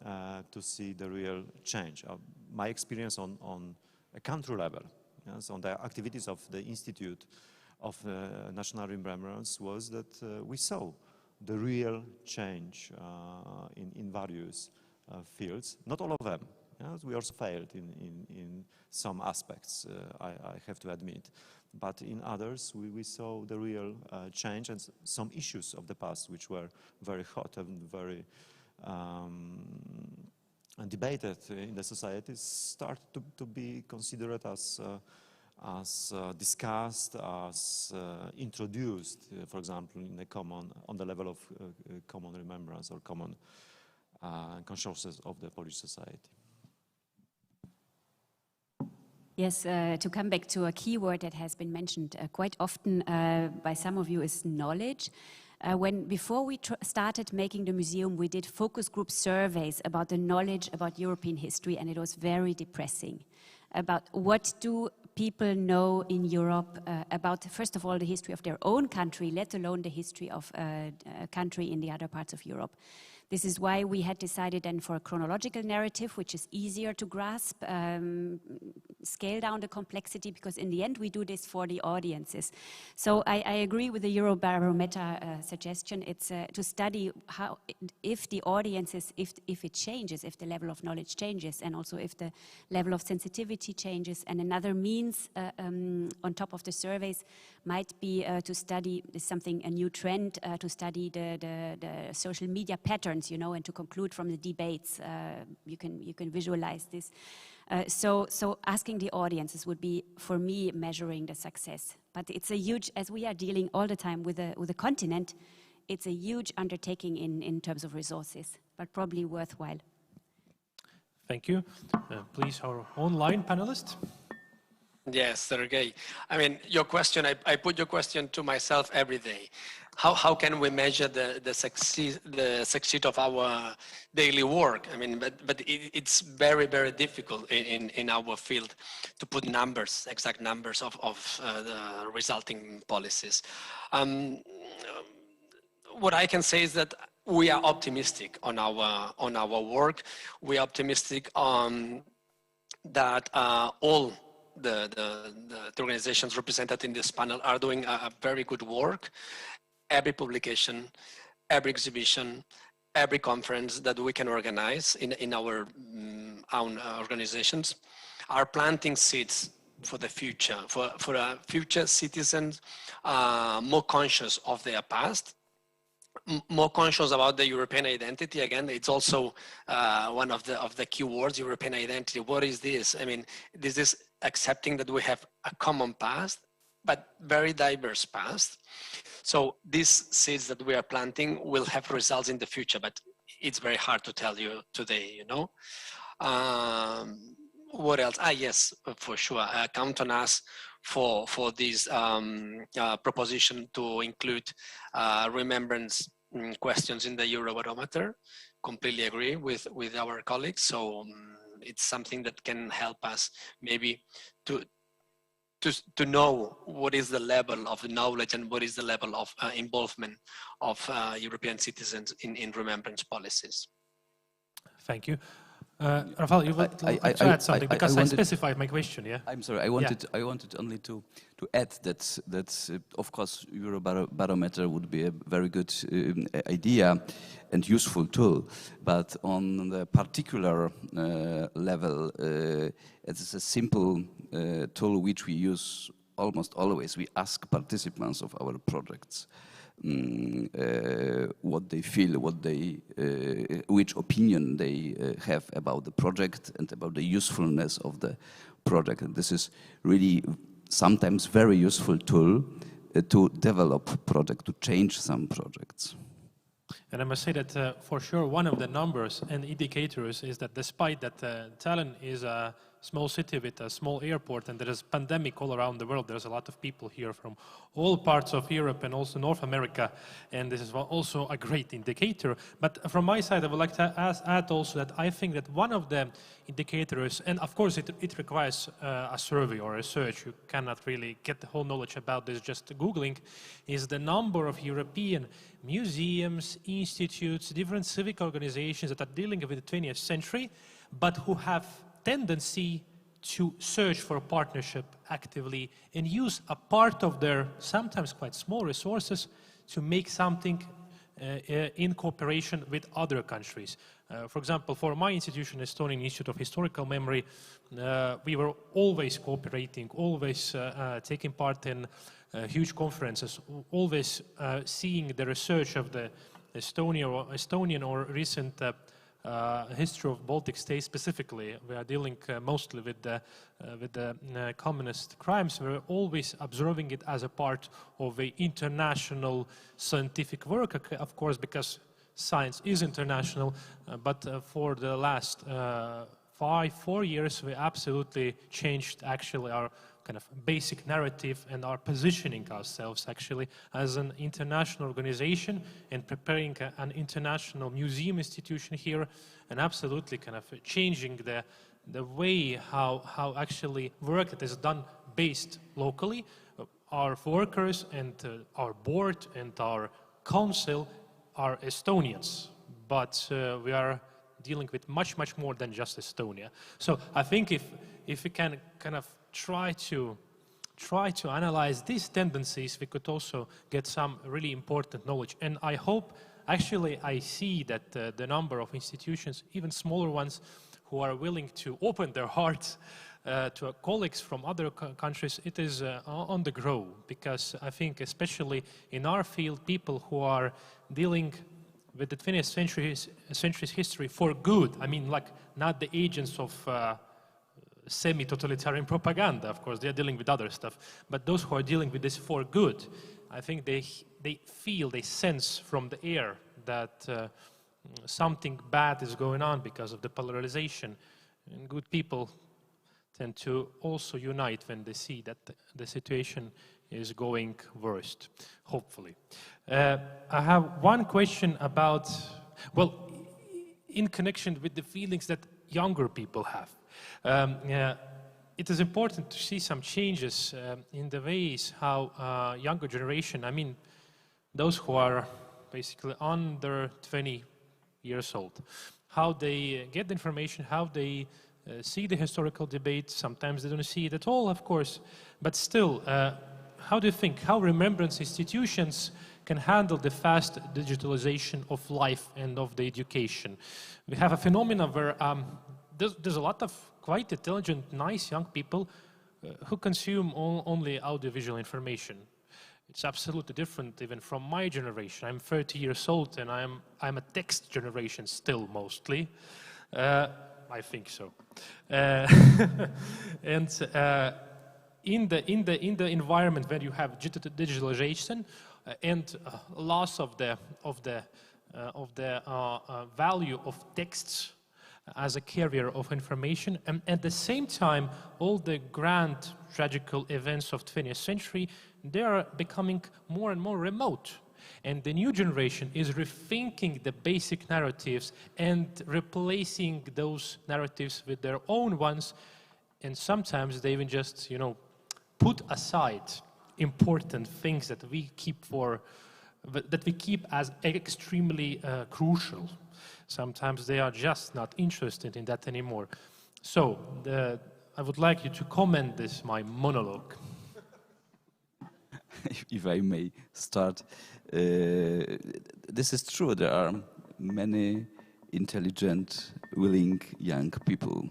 the real change. My experience on a country level, yes, on the activities of the Institute of National Remembrance, was that we saw the real change in various fields. Not all of them. Yes, we also failed in some aspects, I have to admit. But in others, we saw the real change, and some issues of the past which were very hot and very debated in the society start to be considered as discussed, as introduced, for example, in a on the level of common remembrance or common consciousness of the Polish society. Yes, to come back to a key word that has been mentioned quite often by some of you is knowledge. Before we started making the museum, we did focus group surveys about the knowledge about European history, and it was very depressing. About what do people know in Europe about, first of all, the history of their own country, let alone the history of a country in the other parts of Europe. This is why we had decided then for a chronological narrative, which is easier to grasp, scale down the complexity, because in the end we do this for the audiences. So I agree with the Eurobarometer suggestion. It's to study how, if the audiences, if it changes, if the level of knowledge changes, and also if the level of sensitivity changes. And another means on top of the surveys might be to study a new trend, to study the social media patterns, you know, and to conclude from the debates. You can visualize this. So asking the audiences would be, for me, measuring the success. But it's a huge, as we are dealing all the time with a continent, it's a huge undertaking in terms of resources, but probably worthwhile. Thank you. Please, our online panelist. Yes, Sergey. I mean, your question, I put your question to myself every day. How can we measure the success of our daily work? I mean, but it's very, very difficult in our field to put numbers, exact numbers of the resulting policies. What I can say is that we are optimistic on our work. We are optimistic that all the organizations represented in this panel are doing a very good work. Every publication, every exhibition, every conference that we can organize in our own organizations are planting seeds for the future, for future citizens more conscious of their past, more conscious about the European identity. Again, it's also one of the key words, European identity. What is this? I mean, this is accepting that we have a common past, but very diverse past. So these seeds that we are planting will have results in the future, but it's very hard to tell you today, you know. What else? Yes, for sure. Count on us for this proposition to include remembrance questions in the Eurobarometer. Completely agree with our colleagues. So it's something that can help us maybe to know what is the level of knowledge and what is the level of involvement of European citizens in remembrance policies. Thank you. Rafael, you would like to add something because I specified my question. Yeah. I'm sorry. I wanted only to add that of course Eurobarometer would be a very good idea and useful tool, but on the particular level, it is a simple tool which we use almost always. We ask participants of our projects what they feel, which opinion they have about the project and about the usefulness of the project. And this is really sometimes very useful tool to develop project, to change some projects. And I must say that for sure one of the numbers and indicators is that despite that Tallinn is a small city with a small airport and there is a pandemic all around the world, there's a lot of people here from all parts of Europe and also North America, and this is also a great indicator. But from my side, I would like to add also that I think that one of the indicators, and of course it requires a survey or a search, you cannot really get the whole knowledge about this just Googling, is the number of European museums, institutes, different civic organizations that are dealing with the 20th century, but who have tendency to search for a partnership actively and use a part of their sometimes quite small resources to make something in cooperation with other countries. For example, for my institution, Estonian Institute of Historical Memory, we were always cooperating, always taking part in huge conferences, always seeing the research of the Estonian or recent history of Baltic states specifically. We are dealing mostly with the communist crimes. We're always observing it as a part of an international scientific work, of course, because science is international, but for the last 4 years, we absolutely changed actually our kind of basic narrative and are positioning ourselves actually as an international organization and preparing an international museum institution here and absolutely kind of changing the way how actually work that is done based locally. Our workers and our board and our council are Estonians, but we are dealing with much more than just Estonia. So I think if we can kind of try to analyze these tendencies, we could also get some really important knowledge. And I hope, actually, I see that the number of institutions, even smaller ones, who are willing to open their hearts to colleagues from other countries, it is on the grow. Because I think, especially in our field, people who are dealing with the 20th century's history for good, I mean, like, not the agents of semi-totalitarian propaganda, of course, they're dealing with other stuff, but those who are dealing with this for good, I think they feel, they sense from the air that something bad is going on because of the polarization, and good people tend to also unite when they see that the situation is going worst, hopefully. I have one question about, well, in connection with the feelings that younger people have. It is important to see some changes in the ways how younger generation, I mean, those who are basically under 20 years old, how they get the information, how they see the historical debate. Sometimes they don't see it at all, of course, but still, how do you think how remembrance institutions can handle the fast digitalization of life and of the education? We have a phenomenon where there's a lot of quite intelligent, nice young people who consume only audiovisual information. It's absolutely different even from my generation. I'm 30 years old and I'm a text generation still mostly. I think so. And in the environment where you have digitalization and loss of the value of texts, as a carrier of information, and at the same time, all the grand tragical events of 20th century, they are becoming more and more remote. And the new generation is rethinking the basic narratives and replacing those narratives with their own ones. And sometimes they even just, put aside important things that we keep as extremely crucial. Sometimes they are just not interested in that anymore. So I would like you to comment this, my monologue. If I may start, this is true. There are many intelligent, willing young people,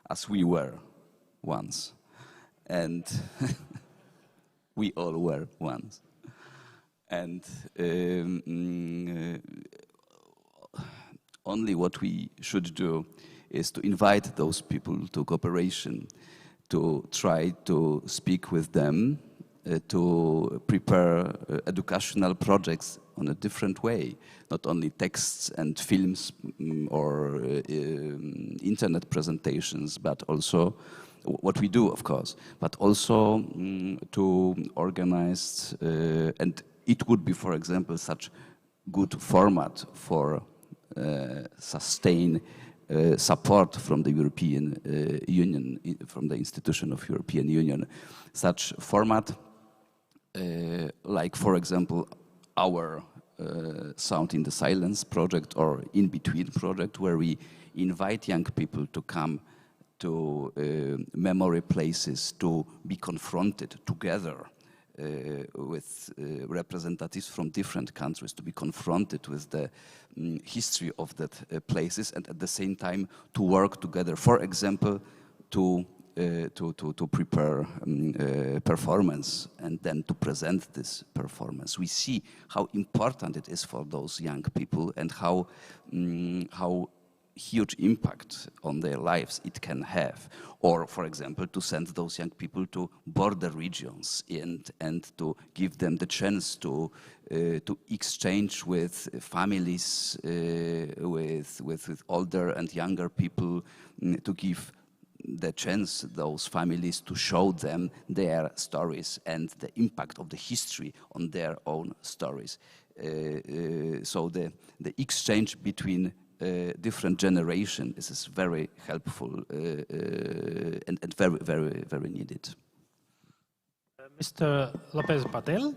as we were once. And we all were once. And only what we should do is to invite those people to cooperation, to try to speak with them, to prepare educational projects on a different way, not only texts and films or internet presentations, but also what we do, of course, but also to organize, and it would be, for example, such good format for sustain support from the European Union, from the institution of European Union, such format like, for example, our Sound in the Silence project or In Between project, where we invite young people to come to memory places, to be confronted together with representatives from different countries, to be confronted with the history of that places, and at the same time to work together, for example, to prepare performance and then to present this performance. We see how important it is for those young people and how huge impact on their lives it can have. Or, for example, to send those young people to border regions and to give them the chance to exchange with families, with older and younger people, to give the chance those families to show them their stories and the impact of the history on their own stories. So the exchange between different generations is very helpful and very, very, very needed. Mr. Lopez Patel?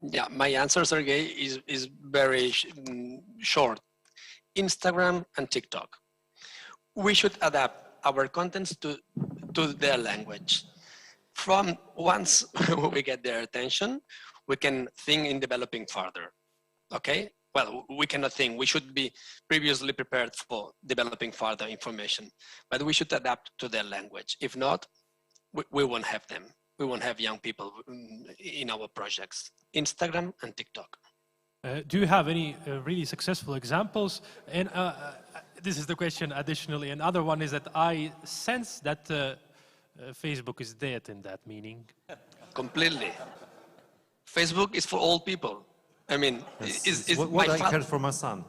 Yeah, my answer, Sergey, is very short. Instagram and TikTok. We should adapt our contents to their language. From once we get their attention, we can think in developing further, okay? Well, we cannot think, we should be previously prepared for developing further information, but we should adapt to their language. If not, we won't have them. We won't have young people in our projects. Instagram and TikTok. Do you have any really successful examples? And this is the question additionally. Another one is that I sense that Facebook is dead in that meaning. Completely. Facebook is for all people. I mean, yes, what I heard from my son.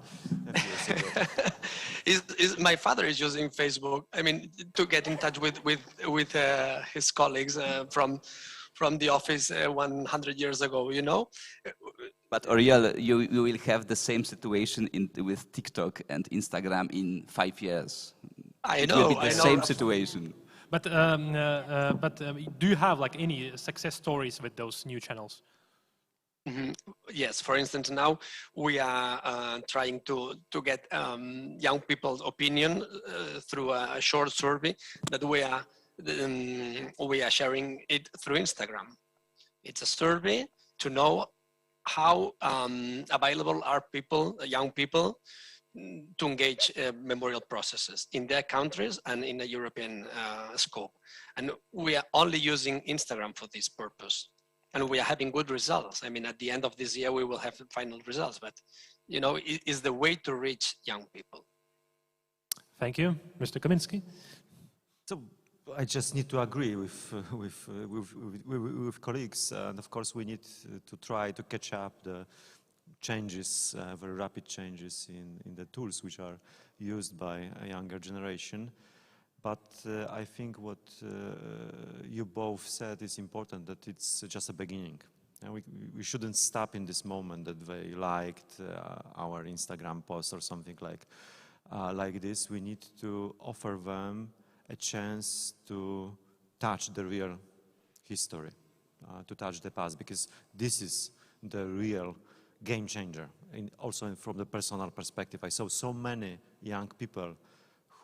My father is using Facebook, I mean, to get in touch with his colleagues from the office 100 years ago, you know? But Oriel, you will have the same situation with TikTok and Instagram in 5 years. I know. It will be the same situation. But do you have like any success stories with those new channels? Mm-hmm. Yes, for instance, now we are trying to get young people's opinion through a short survey that we are sharing it through Instagram. It's a survey to know how available are young people, to engage memorial processes in their countries and in a European scope. And we are only using Instagram for this purpose. And we are having good results. I mean, at the end of this year, we will have the final results, but you know, it is the way to reach young people. Thank you. Mr. Kaminski? So I just need to agree with colleagues, and of course we need to try to catch up changes, very rapid changes in the tools which are used by a younger generation. But I think what you both said is important, that it's just a beginning. And we shouldn't stop in this moment that they liked our Instagram post or something like this. We need to offer them a chance to touch the real history, to touch the past, because this is the real game changer. Also from the personal perspective, I saw so many young people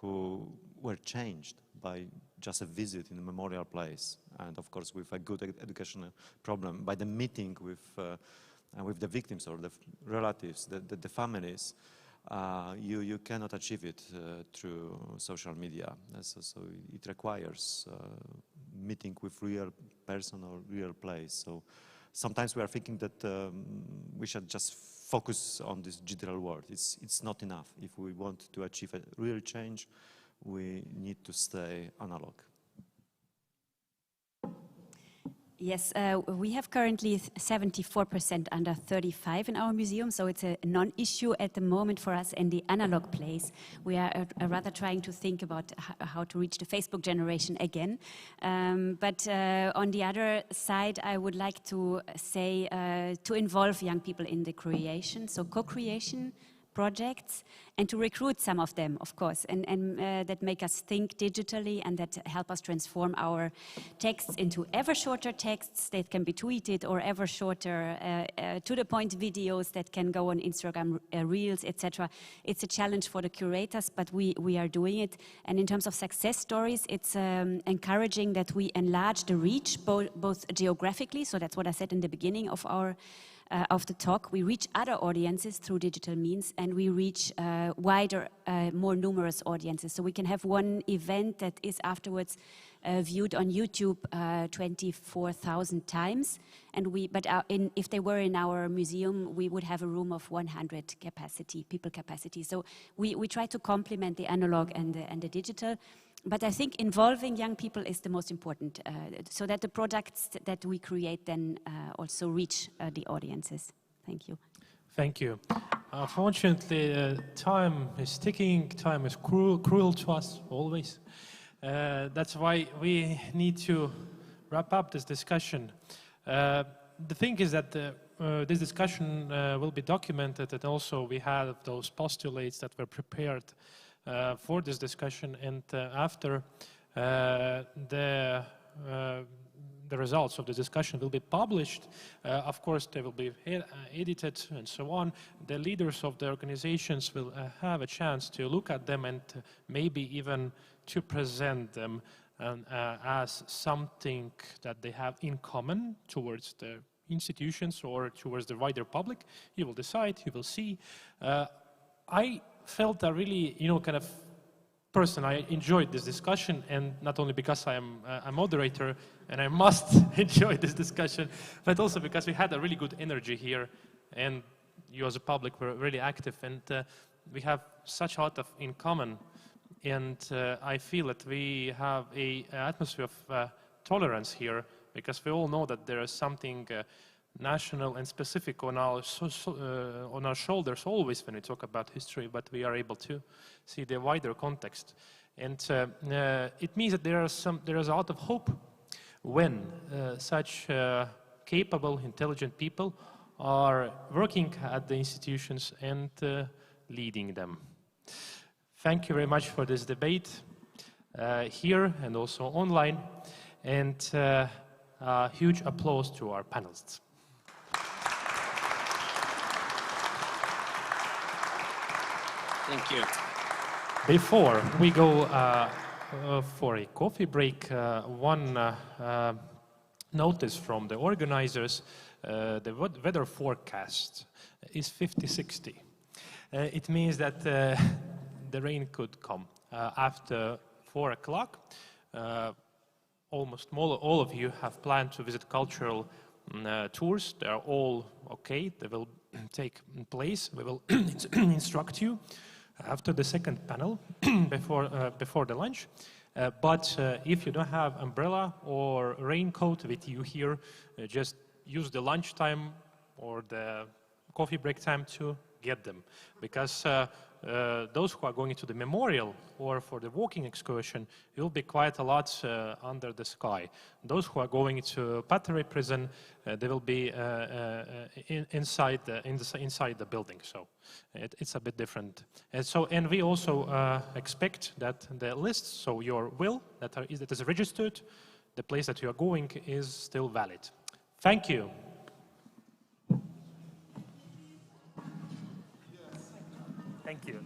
who were changed by just a visit in a memorial place, and of course with a good educational problem, by the meeting with the victims or the relatives, the families. You cannot achieve it through social media. So it requires meeting with real person or real place. So sometimes we are thinking that we should just focus on this digital world. It's not enough. If we want to achieve a real change, we need to stay analog. Yes, we have currently 74% under 35 in our museum, so it's a non-issue at the moment for us in the analog place. We are rather trying to think about how to reach the Facebook generation again. But on the other side, I would like to say to involve young people in the creation, so co-creation projects, and to recruit some of them, of course, and that make us think digitally and that help us transform our texts into ever shorter texts that can be tweeted, or ever shorter to-the-point videos that can go on Instagram Reels, etc. It's a challenge for the curators, but we are doing it. And in terms of success stories, it's encouraging that we enlarge the reach, both geographically, so that's what I said in the beginning of our of the talk. We reach other audiences through digital means, and we reach wider, more numerous audiences. So we can have one event that is afterwards viewed on YouTube 24,000 times, and if they were in our museum, we would have a room of 100 people capacity. So we try to complement the analog and the digital. But I think involving young people is the most important, so that the products that we create then also reach the audiences. Thank you. Thank you. Unfortunately, time is ticking, time is cruel to us, always. That's why we need to wrap up this discussion. The thing is that this discussion will be documented, and also we have those postulates that were prepared for this discussion, and after the results of the discussion will be published, of course they will be edited and so on. The leaders of the organizations will have a chance to look at them and maybe even to present them as something that they have in common towards the institutions or towards the wider public. You will decide, you will see. I felt a really, kind of person. I enjoyed this discussion, and not only because I am a moderator and I must enjoy this discussion, but also because we had a really good energy here, and you as a public were really active, and we have such a lot in common, and I feel that we have an atmosphere of tolerance here, because we all know that there is something national and specific on our shoulders always when we talk about history, but we are able to see the wider context. And it means that there is a lot of hope when such capable, intelligent people are working at the institutions and leading them. Thank you very much for this debate here and also online, and huge applause to our panelists. Thank you. Before we go for a coffee break, one notice from the organizers. The weather forecast is 50-60. It means that the rain could come after 4 o'clock. Almost all of you have planned to visit cultural tours. They are all okay. They will take place. We will instruct you after the second panel before the lunch. But if you don't have umbrella or raincoat with you here, just use the lunchtime or the coffee break time to get them, because those who are going to the memorial or for the walking excursion, it will be quite a lot under the sky. Those who are going to Patteri prison, they will be inside the building, so it's a bit different. And we also expect that the list, so your will that is registered, the place that you are going is still valid. Thank you. Thank you.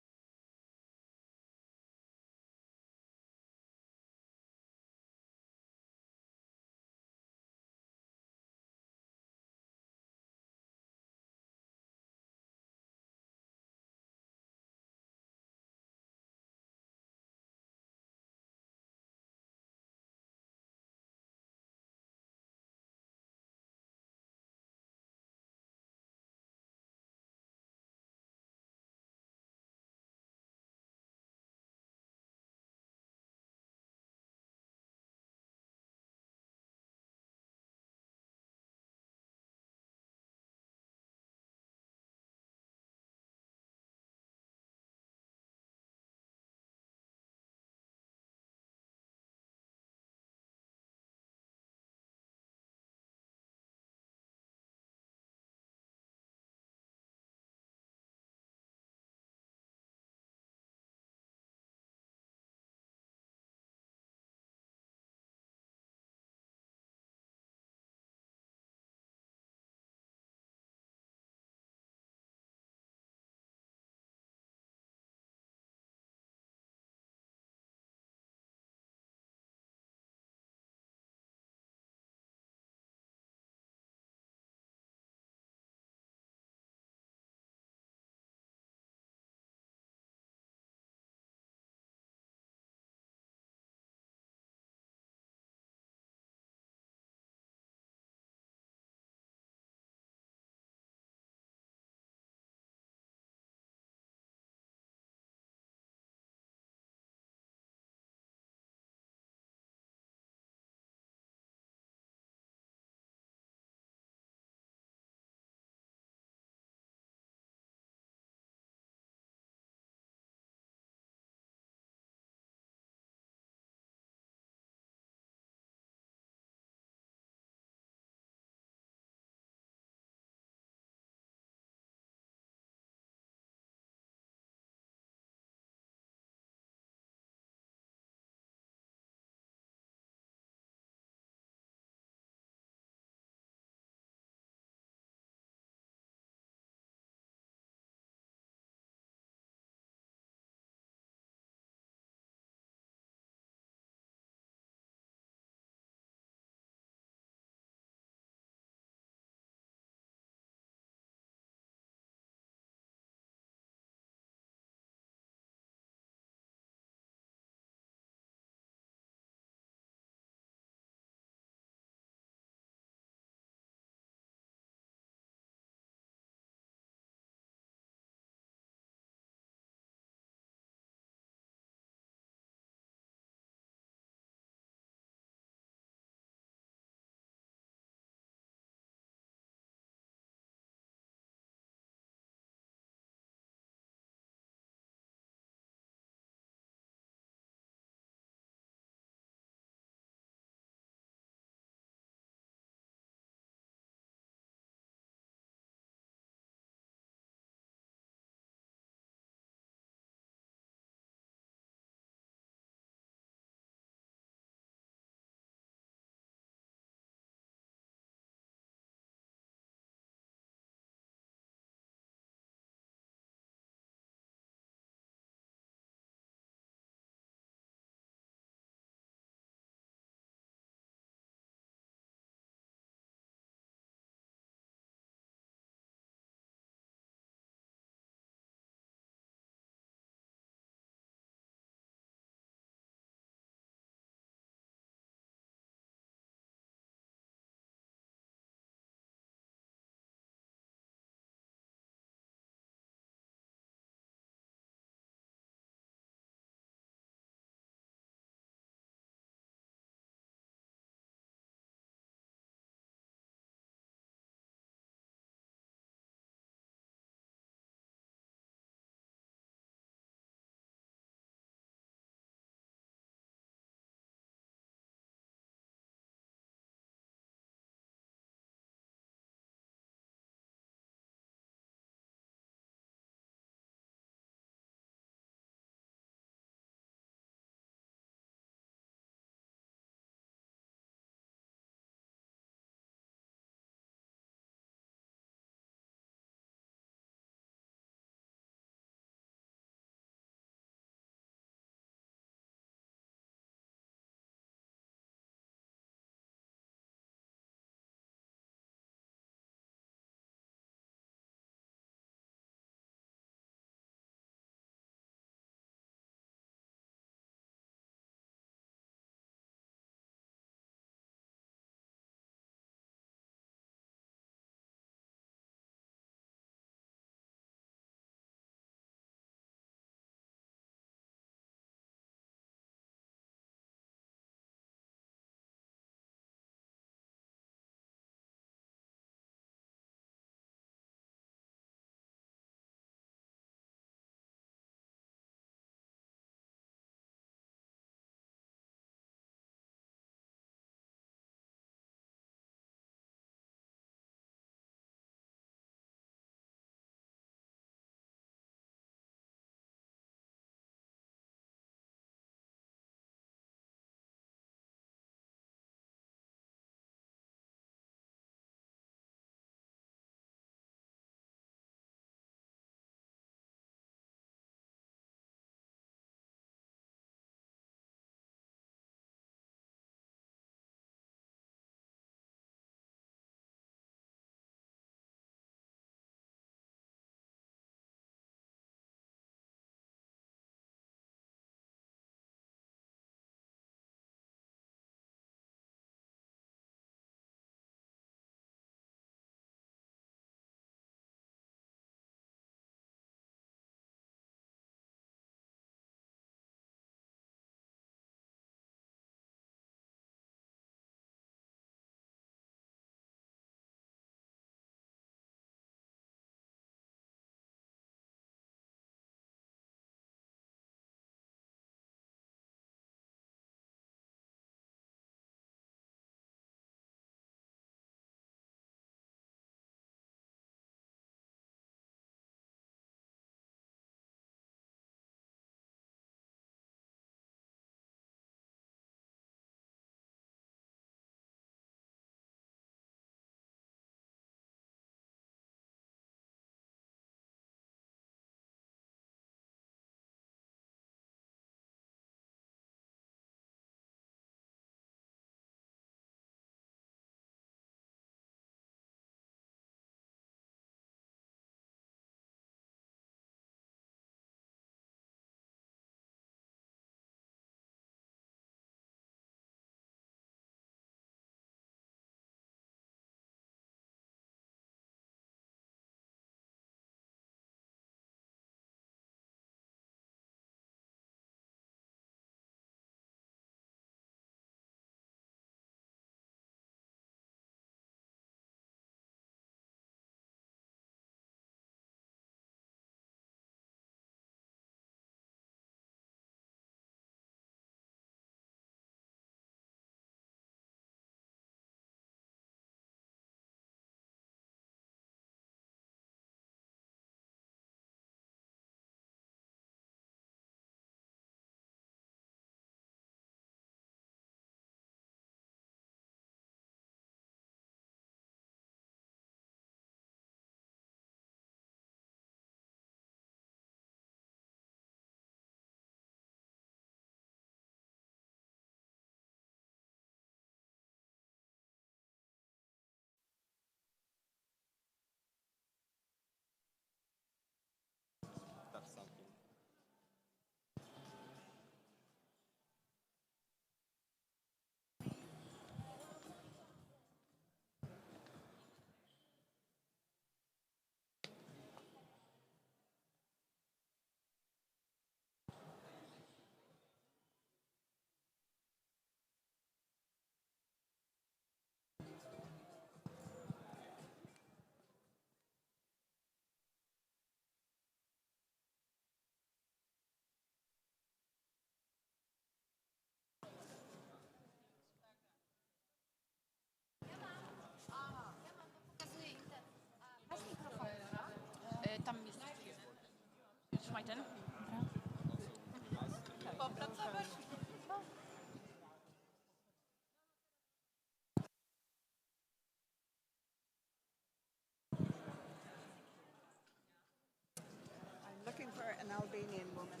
Albanian woman.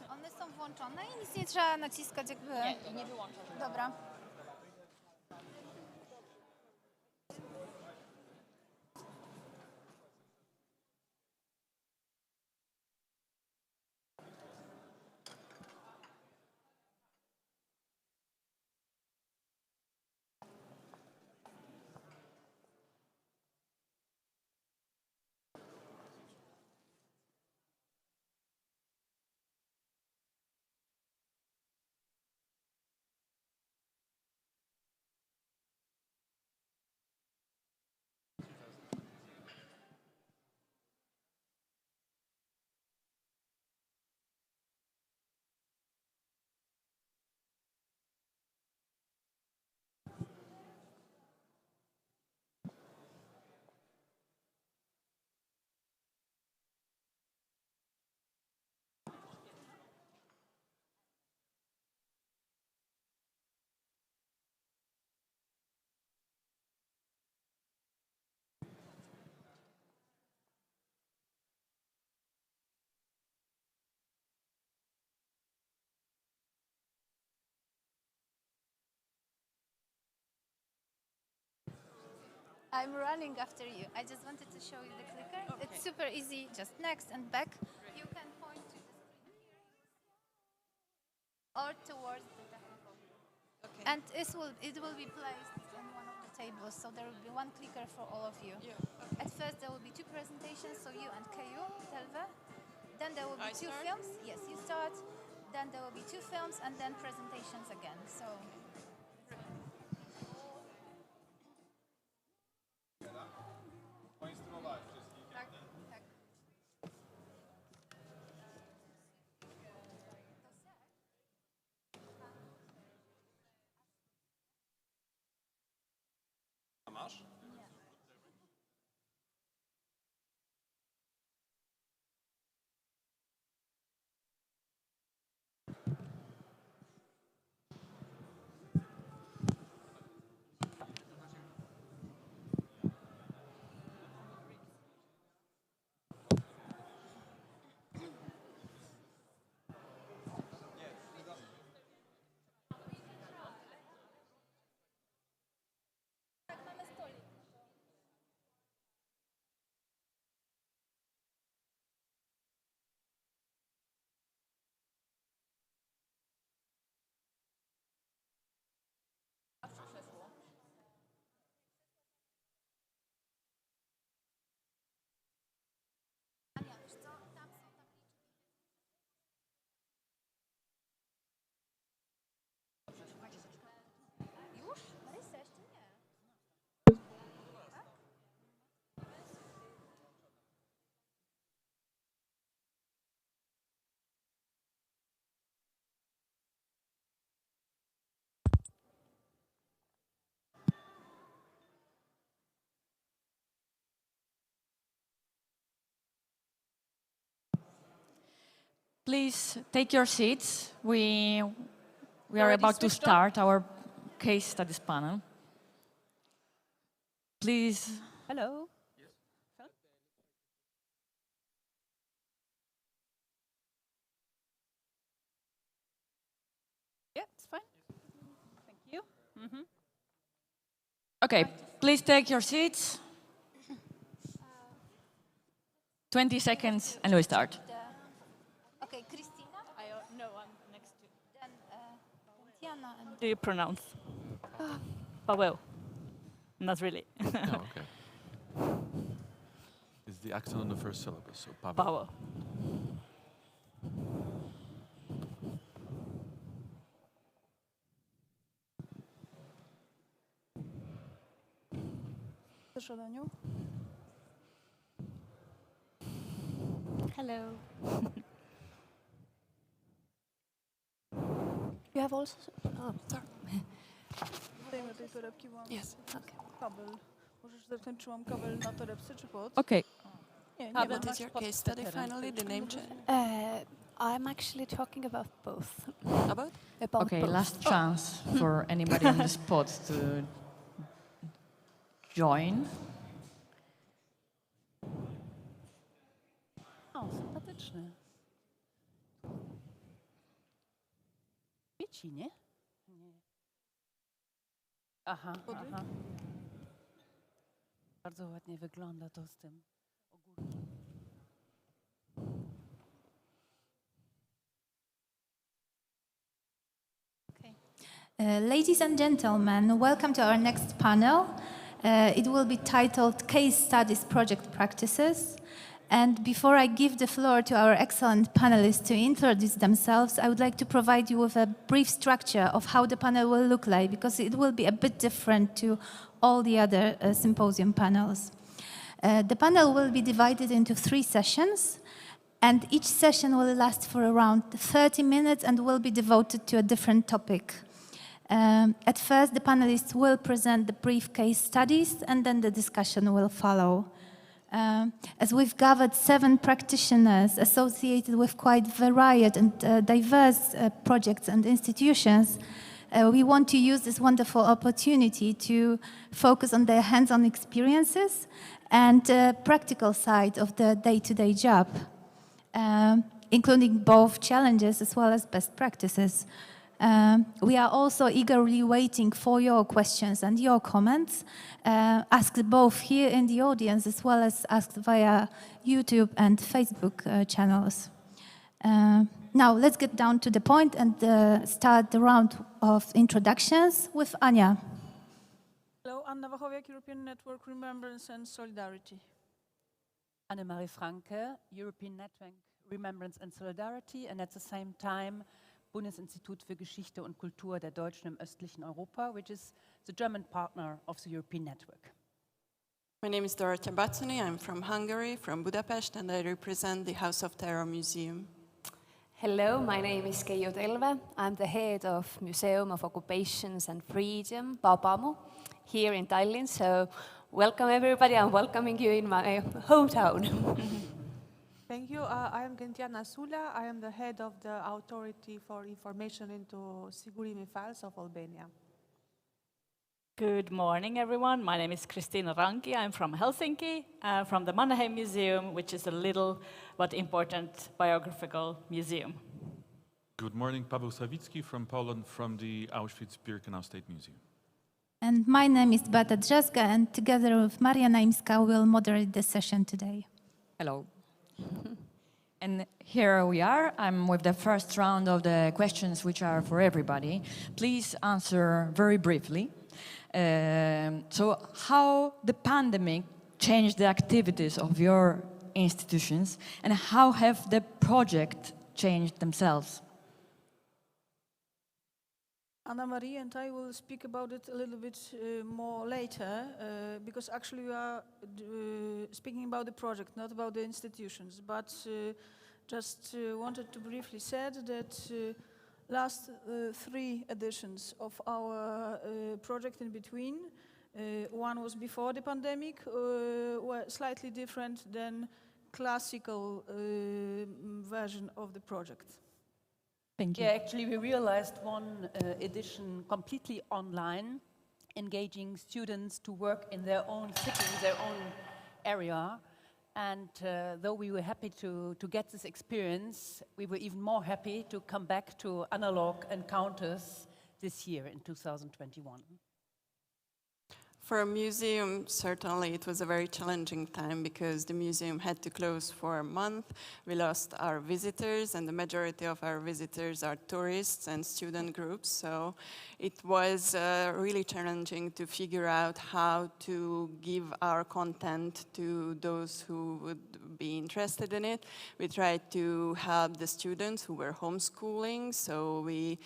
One są włączone i nic nie trzeba naciskać jakby... Nie wyłączam. Dobra. I'm running after you. I just wanted to show you the clicker. Okay. It's super easy. Just next and back. You can point to the screen here or towards the technical. Okay. And it will be placed in one of the tables, so there will be one clicker for all of you. Yeah. Okay. At first there will be two presentations, so you and KU, Telve. Then there will be two films. Yes, you start. Then there will be two films and then presentations again. So. Please take your seats. We are about to start our case studies panel. Please. Hello. Yeah, it's fine. Thank you. Mm-hmm. Okay, please take your seats. 20 seconds and we start. Okay, Christina? No, I'm next to. Then Diana and... Do you pronounce? Paweł. Not really. Oh, okay. Is the accent on the first syllable, so Paweł. Paweł. Hello. You have also... Oh, sorry. Yes. Okay. Kabel. Możesz zakończyłam kabel na torebce czy pod? Okay. What is your case study finally, the name change? I'm actually talking about both. About? Okay, last chance for anybody on the spot to join. O, sympatyczny. Dzieci, nie? Nie. Aha, aha. Bardzo ładnie wygląda to z tym ogórkiem. Ladies and gentlemen, welcome to our next panel. It will be titled Case Studies Project Practices. And before I give the floor to our excellent panelists to introduce themselves, I would like to provide you with a brief structure of how the panel will look like, because it will be a bit different to all the other symposium panels. The panel will be divided into 3 sessions, and each session will last for around 30 minutes and will be devoted to a different topic. At first, the panelists will present the brief case studies, and then the discussion will follow. As we've gathered 7 practitioners associated with quite varied and diverse projects and institutions, we want to use this wonderful opportunity to focus on their hands-on experiences and practical side of the day-to-day job, including both challenges as well as best practices. We are also eagerly waiting for your questions and your comments, asked both here in the audience as well as asked via YouTube and Facebook channels. Now let's get down to the point and start the round of introductions with Ania. Hello, Anna Wachowiak, European Network Remembrance and Solidarity. Annemarie Franke, European Network Remembrance and Solidarity, and at the same time Bundesinstitut für Geschichte und Kultur der Deutschen im östlichen Europa, which is the German partner of the European Network. My name is Dorothea Bazzoni. I'm from Hungary, from Budapest, and I represent the House of Terror Museum. Hello, my name is Keijo Telve. I'm the head of Museum of Occupations and Freedom, Paapamo, here in Tallinn. So welcome everybody. I'm welcoming you in my hometown. Thank you. I am Gentiana Sula. I am the head of the Authority for Information into Sigurimi Files of Albania. Good morning, everyone. My name is Kristina Ranki. I'm from Helsinki, from the Mannerheim Museum, which is a little but important biographical museum. Good morning, Paweł Sawicki from Poland, from the Auschwitz-Birkenau State Museum. And my name is Beata Drzeska, and together with Maria Naimska, we'll moderate the session today. Hello. And here we are. I'm with the first round of the questions, which are for everybody. Please answer very briefly. So how the pandemic changed the activities of your institutions, and how have the project changed themselves? Anna-Marie and I will speak about it a little bit more later, because actually we are speaking about the project, not about the institutions, but just wanted to briefly say that last 3 editions of our project in between, one was before the pandemic, were slightly different than classical version of the project. Thank you. Yeah, actually we realized one edition completely online, engaging students to work in their own city, their own area. And though we were happy to get this experience, we were even more happy to come back to analog encounters this year in 2021. For a museum, certainly it was a very challenging time because the museum had to close for a month. We lost our visitors, and the majority of our visitors are tourists and student groups. So it was really challenging to figure out how to give our content to those who would be interested in it. We tried to help the students who were homeschooling, so we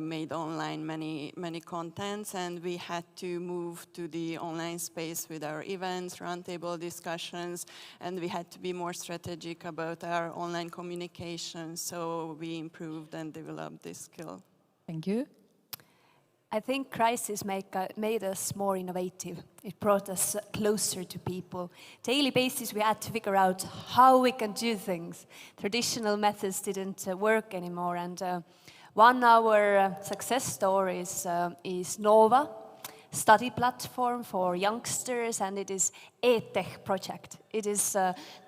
made online many contents, and we had to move to the online space with our events, roundtable discussions, and we had to be more strategic about our online communication, so we improved and developed this skill. Thank you. I think crisis made us more innovative. It brought us closer to people. Daily basis, we had to figure out how we can do things. Traditional methods didn't work anymore, and one of our success stories is Nova. study platform for youngsters, and it is e-tech project. It is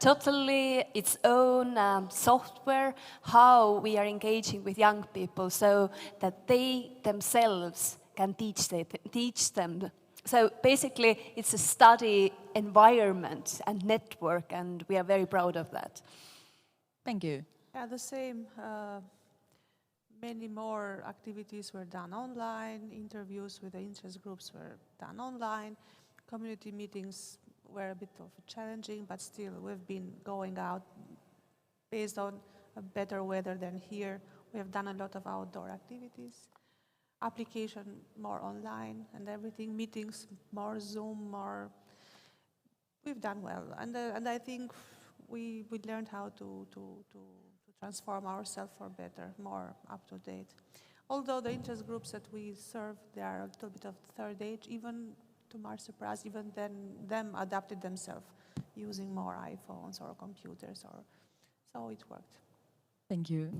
totally its own software, how we are engaging with young people so that they themselves can teach them. So basically, it's a study environment and network, and we are very proud of that. Thank you. Yeah, the same. Many more activities were done online, interviews with the interest groups were done online, community meetings were a bit of challenging, but still we've been going out based on a better weather than here. We have done a lot of outdoor activities, application more online and everything, meetings more Zoom, more. We've done well, and I think we learned how to transform ourselves for better, more up to date. Although the interest groups that we serve, they are a little bit of third age, even to my surprise, even then them adapted themselves using more iPhones or computers, so it worked. Thank you.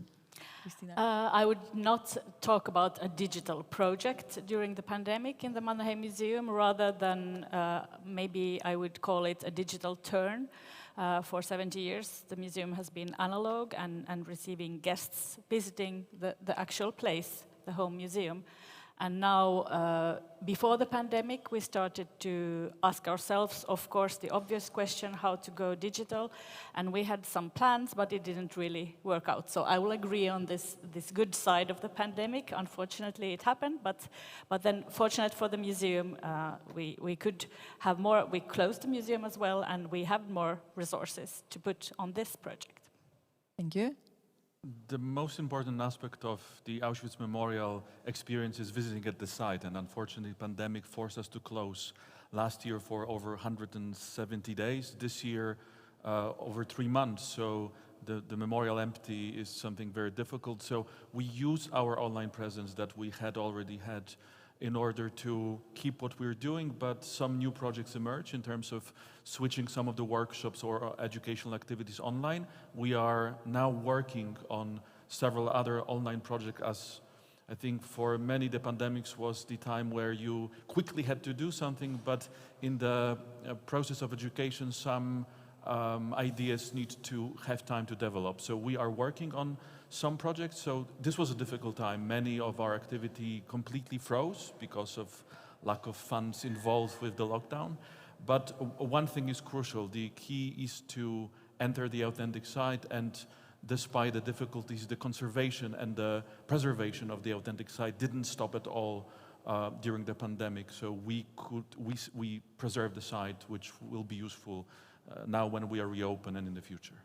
Christina? I would not talk about a digital project during the pandemic in the Mannheim Museum, rather than maybe I would call it a digital turn. For 70 years, the museum has been analog and receiving guests visiting the actual place, the home museum. And now, before the pandemic, we started to ask ourselves, of course, the obvious question, how to go digital. And we had some plans, but it didn't really work out. So I will agree on this good side of the pandemic. Unfortunately, it happened. But then, fortunate for the museum, we could have more. We closed the museum as well, and we have more resources to put on this project. Thank you. The most important aspect of the Auschwitz Memorial experience is visiting at the site, and unfortunately the pandemic forced us to close last year for over 170 days, this year over 3 months, so the memorial empty is something very difficult. So we use our online presence that we had already had in order to keep what we're doing, but some new projects emerge in terms of switching some of the workshops or educational activities online. We are now working on several other online projects, as I think for many the pandemics was the time where you quickly had to do something, but in the process of education some ideas need to have time to develop. So we are working on some projects. So this was a difficult time. Many of our activity completely froze because of lack of funds involved with the lockdown. But one thing is crucial. The key is to enter the authentic site, and despite the difficulties, the conservation and the preservation of the authentic site didn't stop at all during the pandemic. So we preserve the site, which will be useful now when we are reopened and in the future.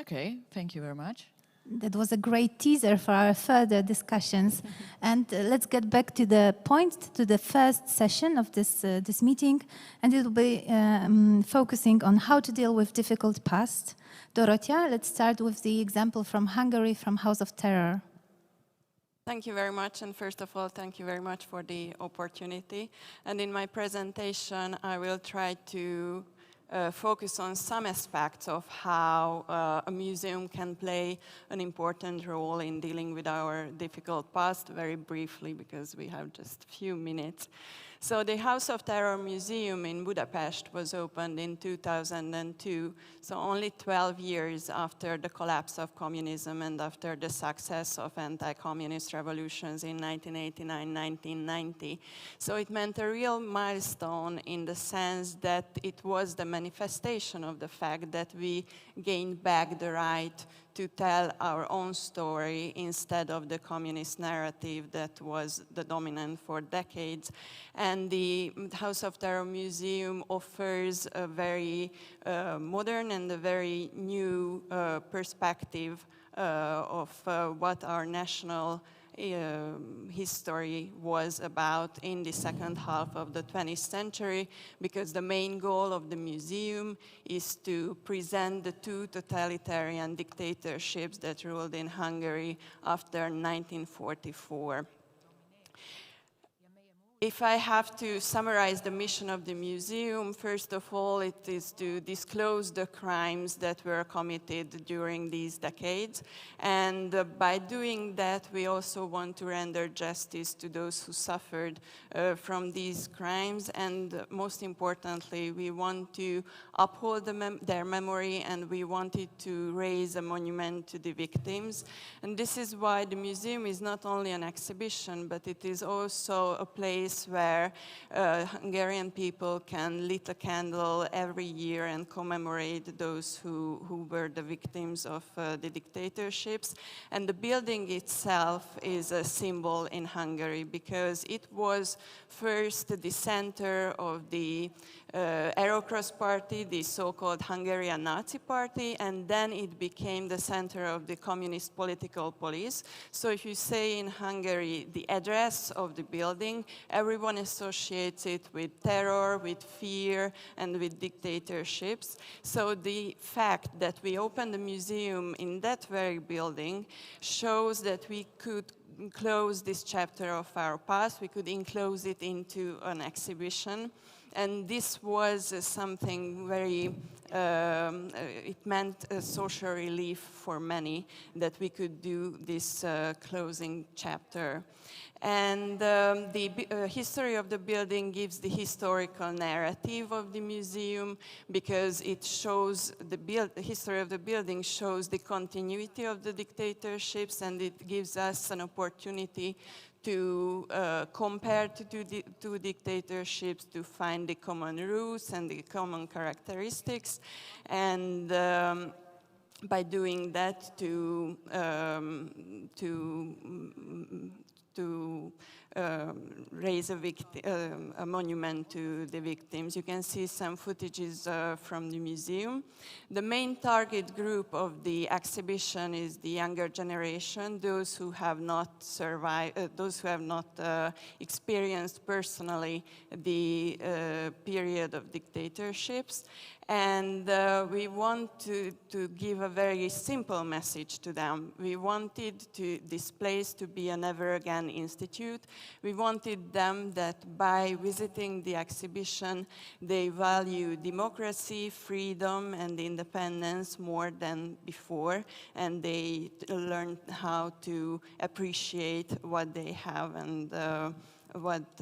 Okay, thank you very much. That was a great teaser for our further discussions. And let's get back to the point, to the first session of this meeting. And it will be focusing on how to deal with difficult past. Dorothea, let's start with the example from Hungary, from House of Terror. Thank you very much, and first of all, thank you very much for the opportunity. And in my presentation, I will try to focus on some aspects of how a museum can play an important role in dealing with our difficult past, very briefly, because we have just a few minutes. So the House of Terror Museum in Budapest was opened in 2002, so only 12 years after the collapse of communism and after the success of anti-communist revolutions in 1989-1990. So it meant a real milestone in the sense that it was the manifestation of the fact that we gained back the right to tell our own story instead of the communist narrative that was the dominant for decades. And the House of Terror Museum offers a very modern and a very new perspective of what our national history was about in the second half of the 20th century, because the main goal of the museum is to present the two totalitarian dictatorships that ruled in Hungary after 1944. If I have to summarize the mission of the museum, first of all, it is to disclose the crimes that were committed during these decades. And by doing that, we also want to render justice to those who suffered from these crimes. And most importantly, we want to uphold their memory, and we wanted to raise a monument to the victims. And this is why the museum is not only an exhibition, but it is also a place where Hungarian people can lit a candle every year and commemorate those who were the victims of the dictatorships. And the building itself is a symbol in Hungary because it was first the center of the Aerocross party, the so-called Hungarian Nazi party, and then it became the center of the communist political police. So if you say in Hungary the address of the building, everyone associates it with terror, with fear, and with dictatorships. So the fact that we opened the museum in that very building shows that we could close this chapter of our past, we could enclose it into an exhibition. And this was something very, it meant a social relief for many that we could do this closing chapter. And the history of the building gives the historical narrative of the museum because it shows the history of the building shows the continuity of the dictatorships, and it gives us an opportunity to compare two dictatorships, to find the common roots and the common characteristics, and by doing that to raise a monument to the victims. You can see some footages from the museum. The main target group of the exhibition is the younger generation, those who have not survived, those who have not experienced personally the period of dictatorships. And we want to give a very simple message to them. We wanted this place to be a never again institute. We wanted them that by visiting the exhibition, they value democracy, freedom, and independence more than before, and they learn how to appreciate what they have and what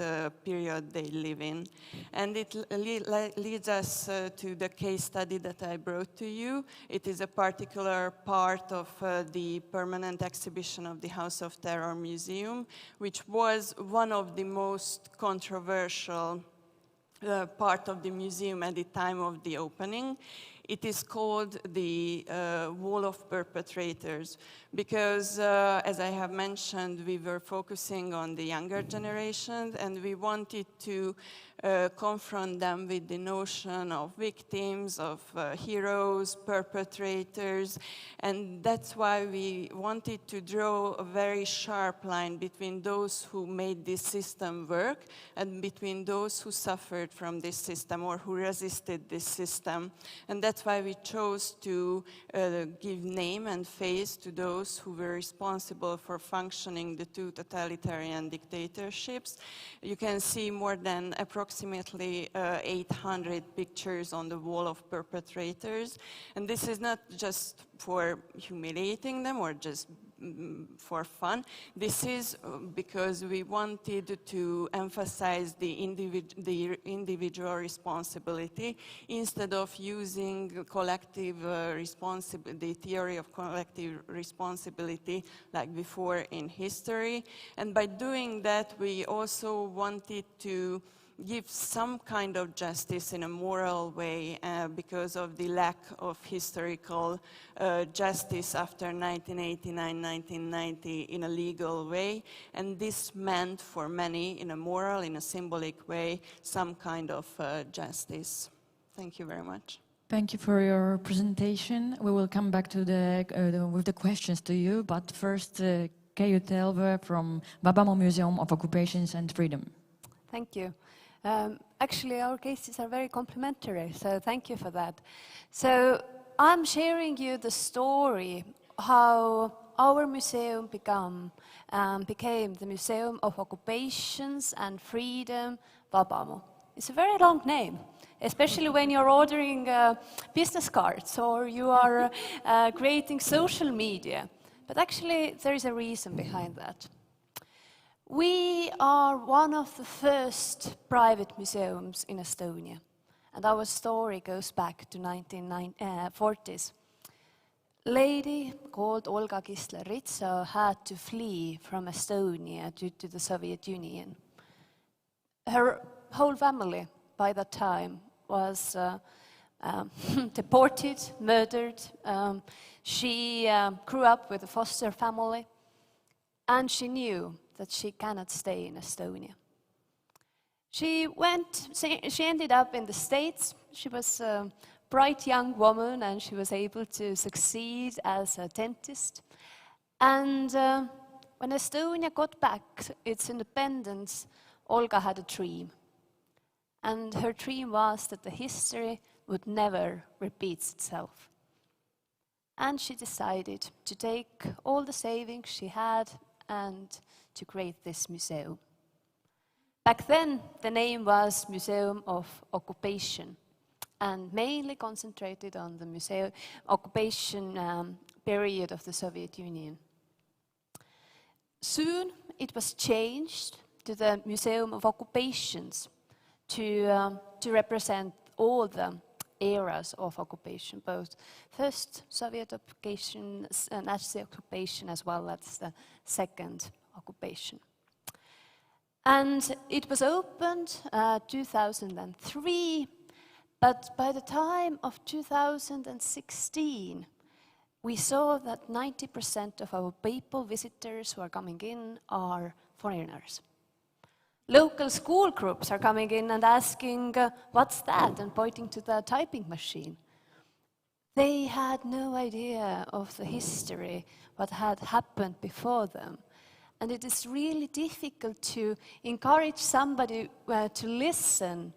period they live in. And it leads us to the case study that I brought to you. It is a particular part of the permanent exhibition of the House of Terror Museum, which was one of the most controversial part of the museum at the time of the opening. It is called the Wall of Perpetrators because, as I have mentioned, we were focusing on the younger generation, and we wanted to confront them with the notion of victims, of heroes, perpetrators, and that's why we wanted to draw a very sharp line between those who made this system work and between those who suffered from this system or who resisted this system. And that's why we chose to give name and face to those who were responsible for functioning the two totalitarian dictatorships. You can see more than approximately 800 pictures on the wall of perpetrators. And this is not just for humiliating them or just for fun. This is because we wanted to emphasize the individual responsibility instead of using collective the theory of collective responsibility like before in history. And by doing that, we also wanted to give some kind of justice in a moral way because of the lack of historical justice after 1989, 1990 in a legal way. And this meant for many, in a moral, in a symbolic way, some kind of justice. Thank you very much. Thank you for your presentation. We will come back to with the questions to you, but first, Keijo Telve from Vabamo Museum of Occupations and Freedom. Thank you. Actually, our cases are very complementary, so thank you for that. So I'm sharing you the story how our museum became the Museum of Occupations and Freedom, Vabamu. It's a very long name, especially when you're ordering business cards or you are creating social media. But actually, there is a reason behind that. We are one of the first private museums in Estonia, and our story goes back to 1940s. Lady called Olga Kisler-Ritsa had to flee from Estonia due to the Soviet Union. Her whole family by that time was deported, murdered. She grew up with a foster family, and she knew that she cannot stay in Estonia. She ended up in the States. She was a bright young woman, and she was able to succeed as a dentist. And when Estonia got back its independence, Olga had a dream. And her dream was that the history would never repeat itself. And she decided to take all the savings she had and to create this museum. Back then, the name was Museum of Occupation, and mainly concentrated on the museum occupation period of the Soviet Union. Soon, it was changed to the Museum of Occupations to represent all the eras of occupation, both first Soviet occupation, Nazi occupation, as well as the second occupation. And it was opened 2003, but by the time of 2016, we saw that 90% of our people, visitors who are coming in, are foreigners. Local school groups are coming in and asking, what's that? And pointing to the typing machine. They had no idea of the history, what had happened before them. And it is really difficult to encourage somebody to listen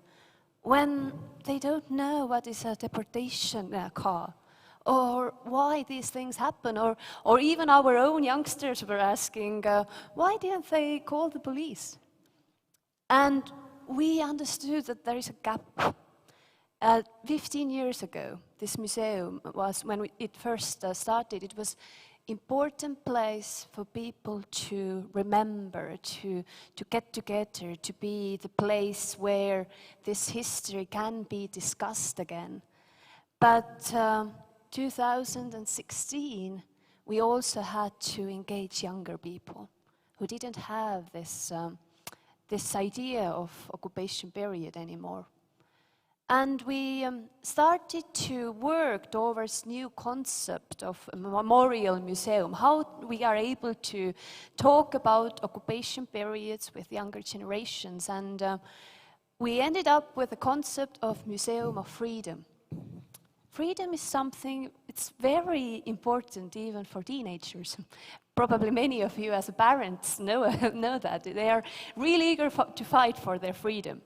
when they don't know what is a deportation car, or why these things happen, or even our own youngsters were asking, why didn't they call the police? And we understood that there is a gap. 15 years ago, this museum was, when it first started, it was important place for people to remember, to get together, to be the place where this history can be discussed again. But 2016, we also had to engage younger people who didn't have this idea of occupation period anymore. And we started to work towards new concept of a memorial museum, how we are able to talk about occupation periods with younger generations. And we ended up with the concept of Museum of Freedom. Freedom is something, it's very important even for teenagers. Probably many of you as parents know that. They are really eager to fight for their freedom.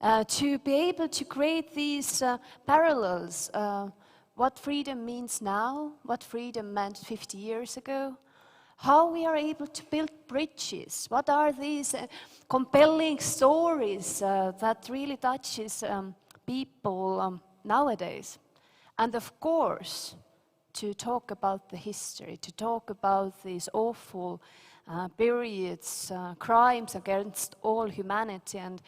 To be able to create these parallels, what freedom means now, what freedom meant 50 years ago, how we are able to build bridges, what are these compelling stories that really touches people nowadays. And of course, to talk about the history, to talk about these awful periods, crimes against all humanity. And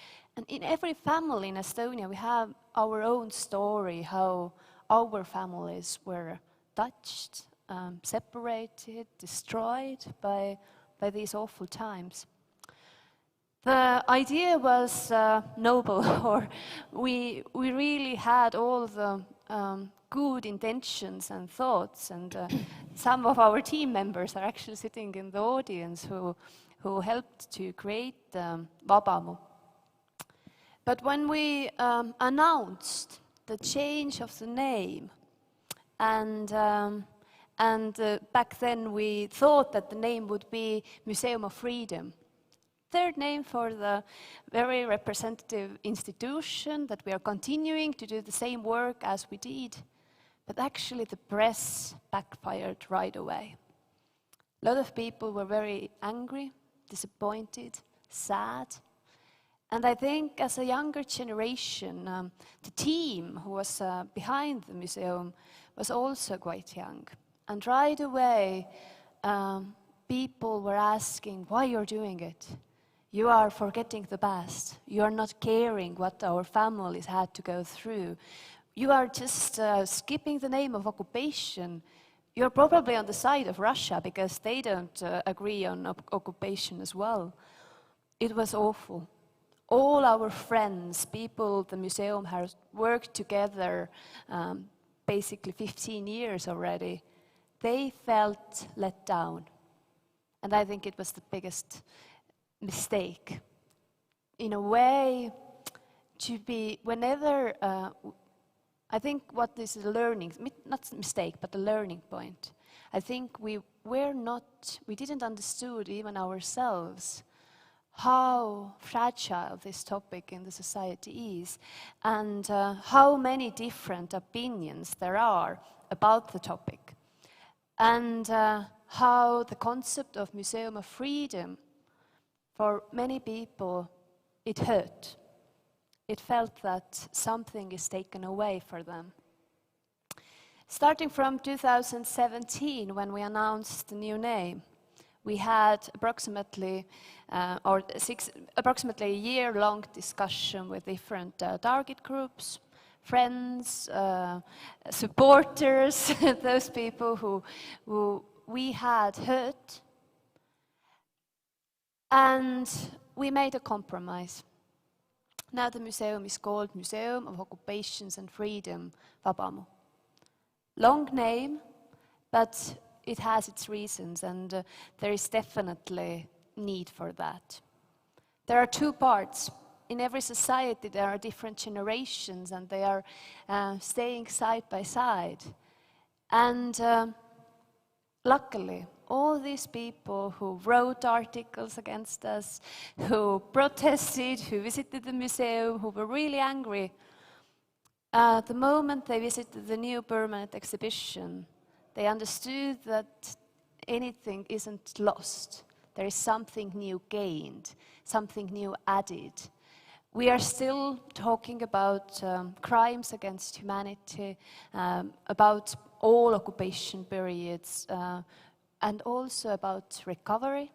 in every family in Estonia, we have our own story, how our families were touched, separated, destroyed by these awful times. The idea was noble, or we really had all the good intentions and thoughts, and some of our team members are actually sitting in the audience who helped to create Vabamu. But when we announced the change of the name, and back then we thought that the name would be Museum of Freedom. Third name for the very representative institution that we are continuing to do the same work as we did. But actually the press backfired right away. A lot of people were very angry, disappointed, sad. And I think as a younger generation, the team who was behind the museum was also quite young. And right away, people were asking, why you're doing it? You are forgetting the past. You are not caring what our families had to go through. You are just skipping the name of occupation. You're probably on the side of Russia because they don't agree on occupation as well. It was awful. All our friends, people the museum has worked together basically 15 years already, they felt let down. And I think it was the biggest mistake. In a way, to be, whenever, I think what is a learning, not a mistake, but a learning point. I think we didn't understood even ourselves how fragile this topic in the society is and how many different opinions there are about the topic. And how the concept of Museum of Freedom, for many people, it hurt. It felt that something is taken away for them. Starting from 2017, when we announced the new name, we had approximately a year-long discussion with different target groups, friends, supporters, those people who we had hurt. And we made a compromise. Now the museum is called Museum of Occupations and Freedom, Vabamu. Long name, but it has its reasons, and there is definitely need for that. There are two parts. In every society there are different generations, and they are staying side by side. And luckily, all these people who wrote articles against us, who protested, who visited the museum, who were really angry, the moment they visited the new permanent exhibition, they understood that anything isn't lost. There is something new gained, something new added. We are still talking about crimes against humanity, about all occupation periods, and also about recovery,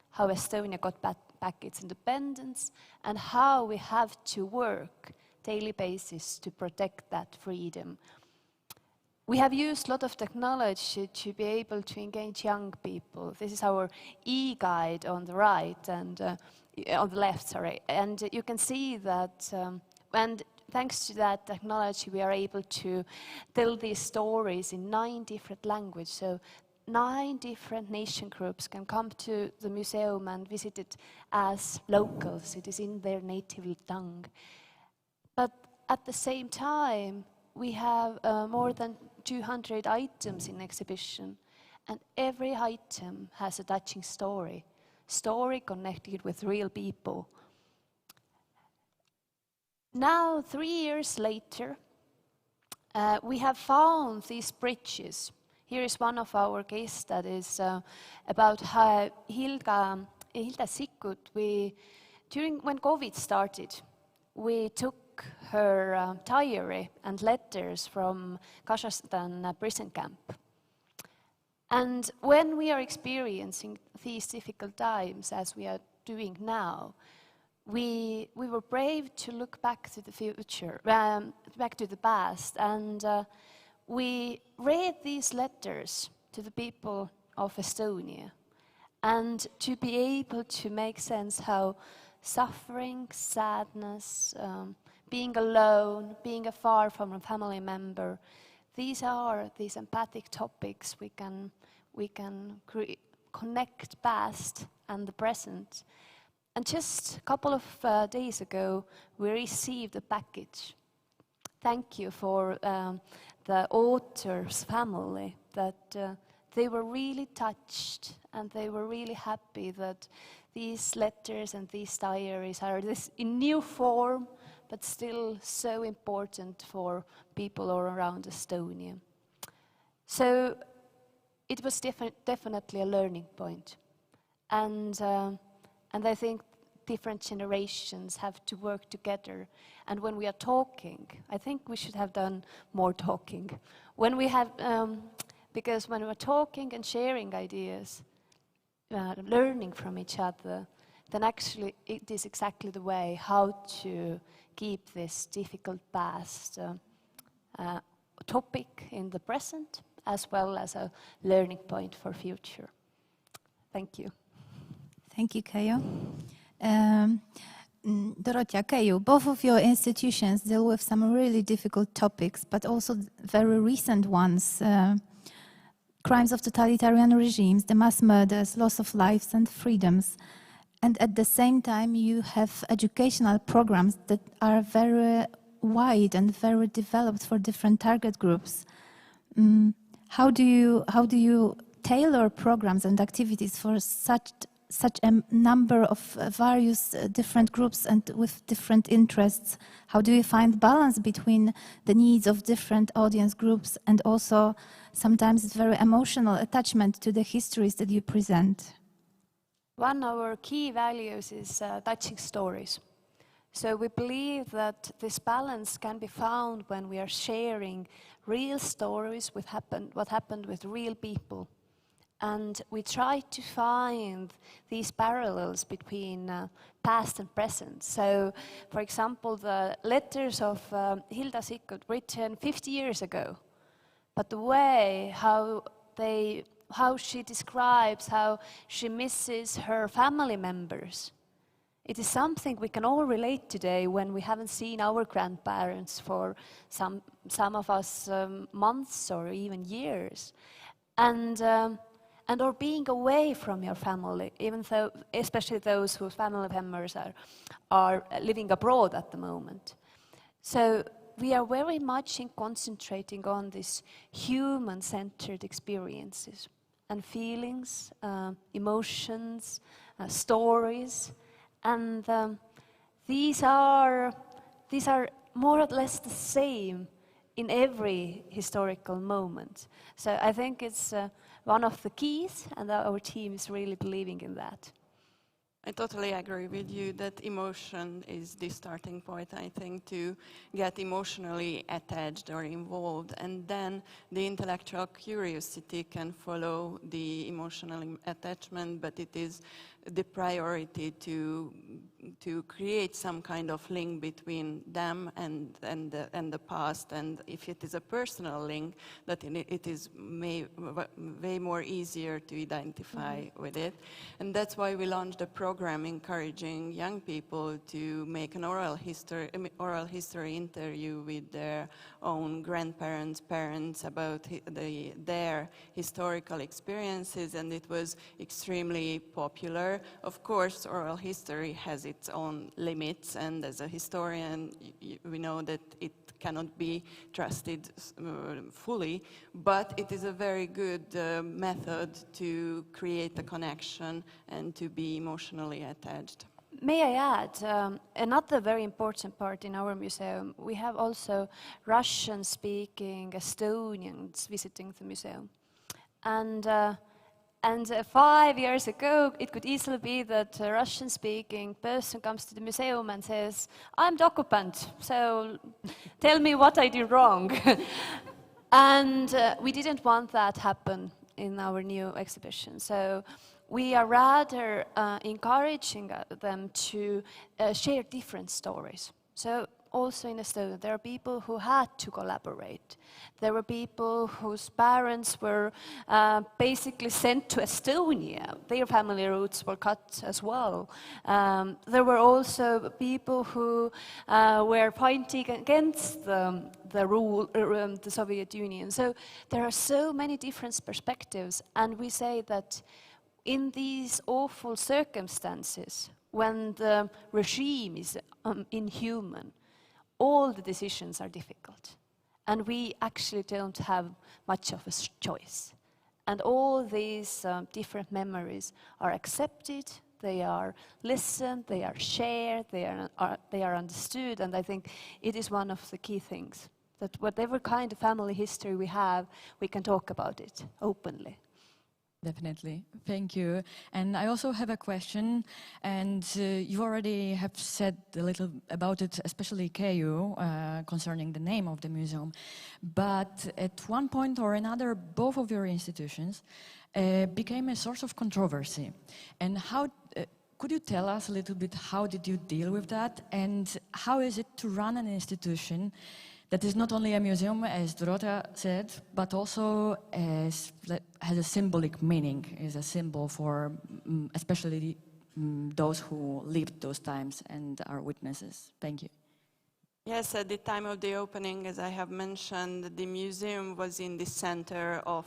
how Estonia got back its independence, and how we have to work daily basis to protect that freedom. We have used a lot of technology to be able to engage young people. This is our e-guide on the right and on the left, sorry. And you can see that, and thanks to that technology, we are able to tell these stories in 9 different languages. So 9 different nation groups can come to the museum and visit it as locals. It is in their native tongue. But at the same time, we have more than 200 items in exhibition, and every item has a touching story connected with real people. Now, 3 years later, we have found these bridges. Here is one of our case studies about how Hilda Sikkut, when COVID started, we took her diary and letters from Kazakhstan prison camp. And when we are experiencing these difficult times, as we are doing now, we were brave to look back to the future, back to the past, and we read these letters to the people of Estonia, and to be able to make sense how suffering, sadness, being alone, being afar from a family member, these are these empathic topics we can connect past and the present. And just a couple of days ago, we received a package. Thank you for the author's family, that they were really touched and they were really happy that these letters and these diaries are in new form, but still so important for people all around Estonia. So it was definitely a learning point. And I think different generations have to work together. And when we are talking, I think we should have done more talking. When we have, because when we're talking and sharing ideas, learning from each other, then actually it is exactly the way how to keep this difficult past topic in the present, as well as a learning point for future. Thank you. Thank you, Kayo. Dorothea, Kayo, both of your institutions deal with some really difficult topics, but also very recent ones. Crimes of totalitarian regimes, the mass murders, loss of lives and freedoms. And at the same time, you have educational programs that are very wide and very developed for different target groups. How do you tailor programs and activities for such a number of various different groups and with different interests? How do you find balance between the needs of different audience groups and also sometimes very emotional attachment to the histories that you present? One of our key values is touching stories. So we believe that this balance can be found when we are sharing real stories with what happened with real people. And we try to find these parallels between past and present. So, for example, the letters of Hilda Sikkut written 50 years ago, but the way how she describes how she misses her family members, it is something we can all relate today when we haven't seen our grandparents for some of us months or even years. And or being away from your family, even though, especially those whose family members are living abroad at the moment. So we are very much concentrating on these human-centered experiences and feelings, emotions, stories, and these are more or less the same in every historical moment. So I think it's one of the keys, and our team is really believing in that. I totally agree with you that emotion is the starting point, I think, to get emotionally attached or involved, and then the intellectual curiosity can follow the emotional attachment, but it is the priority to create some kind of link between them and the past, and if it is a personal link, that it is way more easier to identify with it. And that's why we launched a program encouraging young people to make an oral history interview with their own grandparents, parents about their historical experiences, and it was extremely popular. Of course, oral history has its own limits, and as a historian, we know that it cannot be trusted fully, but it is a very good method to create a connection and to be emotionally attached. May I add, another very important part in our museum, we have also Russian-speaking Estonians visiting the museum. And 5 years ago, it could easily be that a Russian-speaking person comes to the museum and says, I'm the occupant, so tell me what I did wrong. And we didn't want that to happen in our new exhibition. So we are rather encouraging them to share different stories. So also in Estonia, there are people who had to collaborate. There were people whose parents were basically sent to Estonia. Their family roots were cut as well. There were also people who were fighting against the Soviet Union. So there are so many different perspectives, and we say that in these awful circumstances, when the regime is inhuman, all the decisions are difficult. And we actually don't have much of a choice. And all these different memories are accepted, they are listened, they are shared, they are understood. And I think it is one of the key things, that whatever kind of family history we have, we can talk about it openly. Definitely, thank you. And I also have a question, and you already have said a little about it, especially KU, concerning the name of the museum. But at one point or another, both of your institutions became a source of controversy. And how could you tell us a little bit how did you deal with that, and how is it to run an institution that is not only a museum, as Dorota said, but also has a symbolic meaning, is a symbol for especially those who lived those times and are witnesses. Thank you. Yes, at the time of the opening, as I have mentioned, the museum was in the center of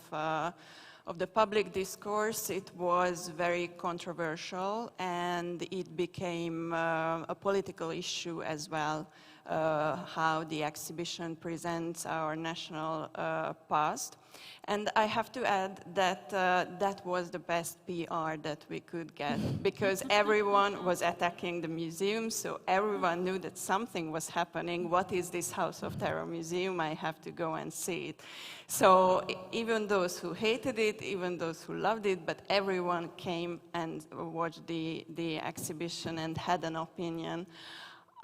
the public discourse. It was very controversial, and it became a political issue as well. How the exhibition presents our national past. And I have to add that that was the best PR that we could get, because everyone was attacking the museum, so everyone knew that something was happening. What is this House of Terror museum? I have to go and see it. So even those who hated it, even those who loved it, but everyone came and watched the exhibition and had an opinion.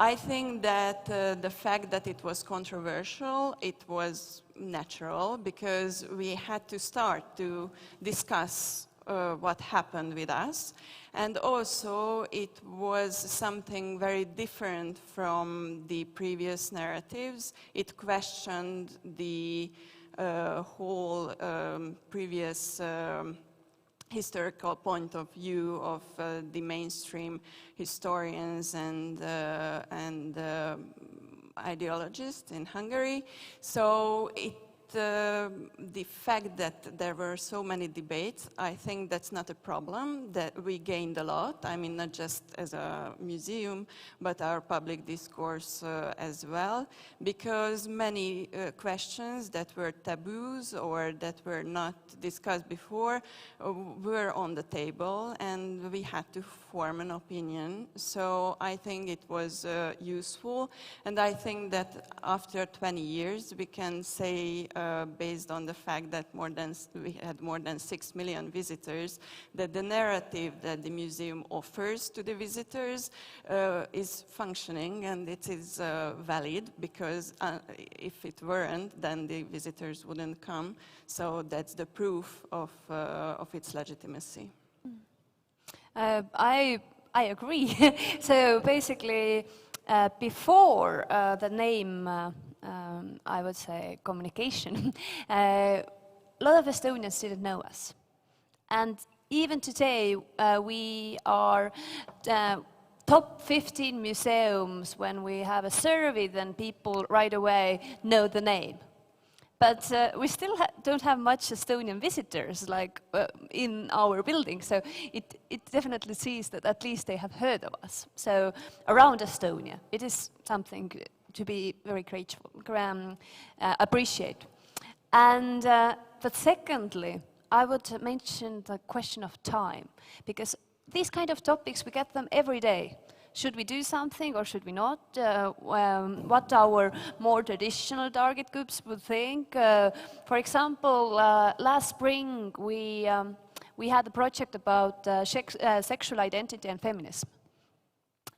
I think that the fact that it was controversial, it was natural, because we had to start to discuss what happened with us. And also it was something very different from the previous narratives. It questioned the whole previous historical point of view of the mainstream historians and ideologists in Hungary. So the fact that there were so many debates, I think that's not a problem, that we gained a lot. I mean, not just as a museum, but our public discourse as well, because many questions that were taboos or that were not discussed before were on the table, and we had to form an opinion. So I think it was useful, and I think that after 20 years we can say, based on the fact that we had more than 6 million visitors, that the narrative that the museum offers to the visitors is functioning, and it is valid, because if it weren't, then the visitors wouldn't come. So that's the proof of its legitimacy. I agree. So basically, before the name, I would say communication, a lot of Estonians didn't know us. And even today, we are top 15 museums. When we have a survey, then people right away know the name. But we still don't have much Estonian visitors, like in our building. So it definitely sees that at least they have heard of us. So around Estonia, it is something to be very grateful, appreciate. And but secondly, I would mention the question of time, because these kind of topics, we get them every day. Should we do something or should we not? What our more traditional target groups would think. For example, last spring we had a project about sexual identity and feminism.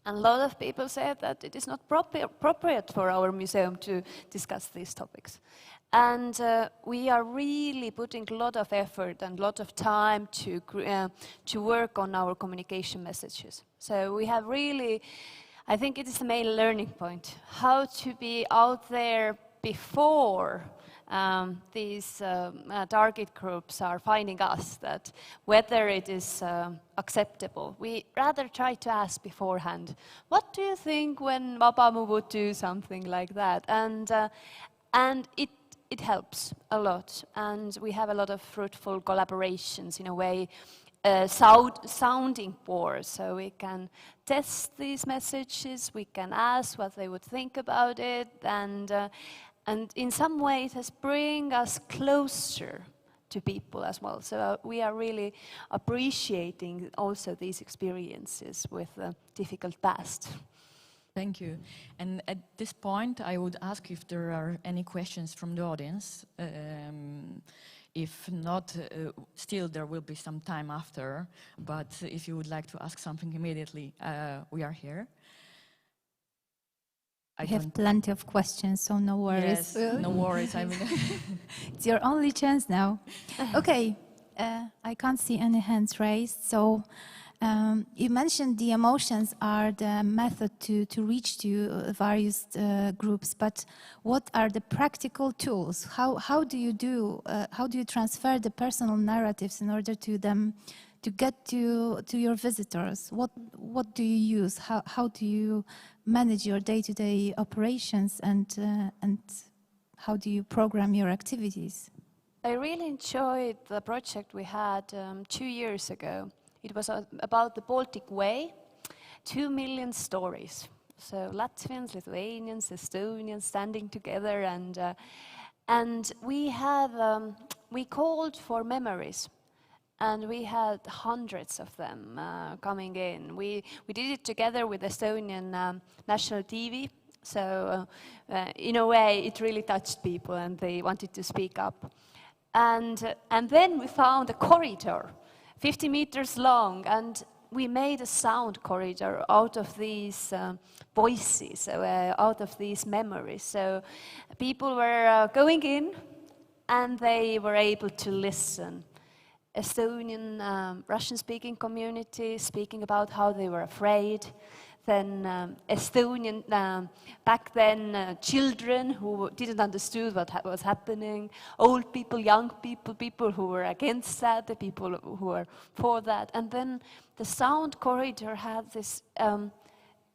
And a lot of people said that it is not appropriate for our museum to discuss these topics. And we are really putting a lot of effort and a lot of time to work on our communication messages. So we have really, I think it is the main learning point, how to be out there before these target groups are finding us, that whether it is acceptable. We rather try to ask beforehand, what do you think when Vabamu would do something like that? And it helps a lot, and we have a lot of fruitful collaborations, in a way, sounding boards, so we can test these messages, we can ask what they would think about it, and in some way it has bring us closer to people as well. So we are really appreciating also these experiences with the difficult past. Thank you. And at this point, I would ask if there are any questions from the audience. If not, still there will be some time after, but if you would like to ask something immediately, we are here. I have plenty of questions, so no worries. Yes, no worries. I mean, it's your only chance now. Okay, I can't see any hands raised. So you mentioned the emotions are the method to reach to various groups, but what are the practical tools? How do you transfer the personal narratives in order to them to get to your visitors? What do you use? How do you manage your day-to-day operations, and how do you program your activities? I really enjoyed the project we had 2 years ago. It was about the Baltic Way, 2 million stories. So Latvians, Lithuanians, Estonians standing together, and we called for memories. And we had hundreds of them coming in. We did it together with Estonian national TV. So in a way, it really touched people, and they wanted to speak up. And then we found a corridor, 50 meters long, and we made a sound corridor out of these voices, out of these memories. So people were going in, and they were able to listen. Estonian, Russian-speaking community speaking about how they were afraid. Then Estonian, back then, children who didn't understand what was happening, old people, young people, people who were against that, the people who were for that. And then the sound corridor had this,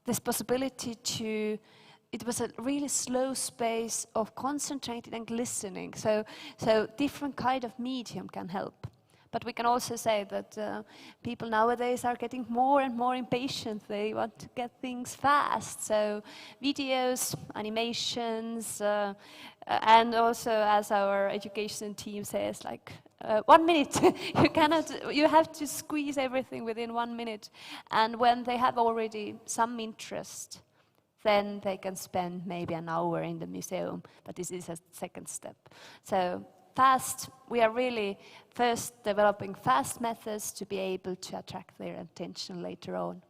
this possibility to, it was a really slow space of concentrating and listening. So different kind of medium can help. But we can also say that people nowadays are getting more and more impatient. They want to get things fast. So videos, animations, and also, as our education team says, like 1 minute. You have to squeeze everything within 1 minute. And when they have already some interest, then they can spend maybe an hour in the museum. But this is a second step. So fast, we are really first developing fast methods to be able to attract their attention later on.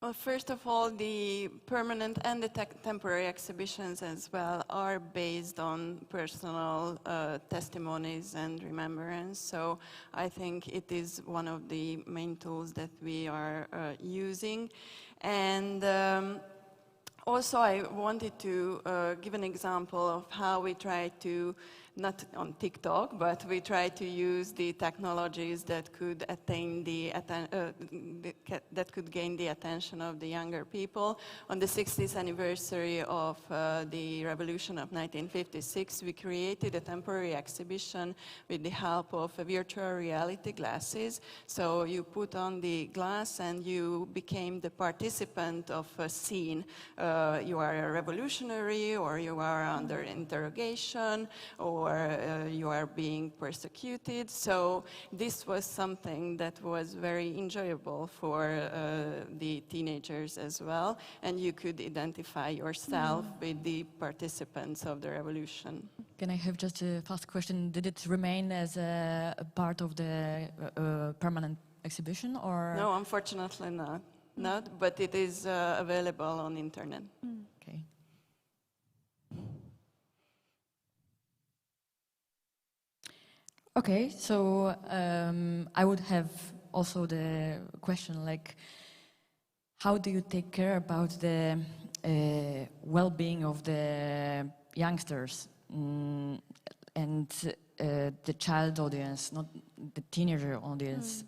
Well, first of all, the permanent and the temporary exhibitions as well are based on personal testimonies and remembrance. So I think it is one of the main tools that we are using. And also, I wanted to give an example of how we try to, not on TikTok, but we try to use the technologies that could attain that could gain the attention of the younger people. On the 60th anniversary of the Revolution of 1956, we created a temporary exhibition with the help of virtual reality glasses. So you put on the glass and you became the participant of a scene. You are a revolutionary, or you are under interrogation, or you are being persecuted. So this was something that was very enjoyable for the teenagers as well, and you could identify yourself with the participants of the revolution. Can I have just a fast question? Did it remain as a part of the permanent exhibition, or? No, unfortunately not, but it is available on internet. Okay. Okay, so I would have also the question, like, how do you take care about the well-being of the youngsters and the child audience, not the teenager audience,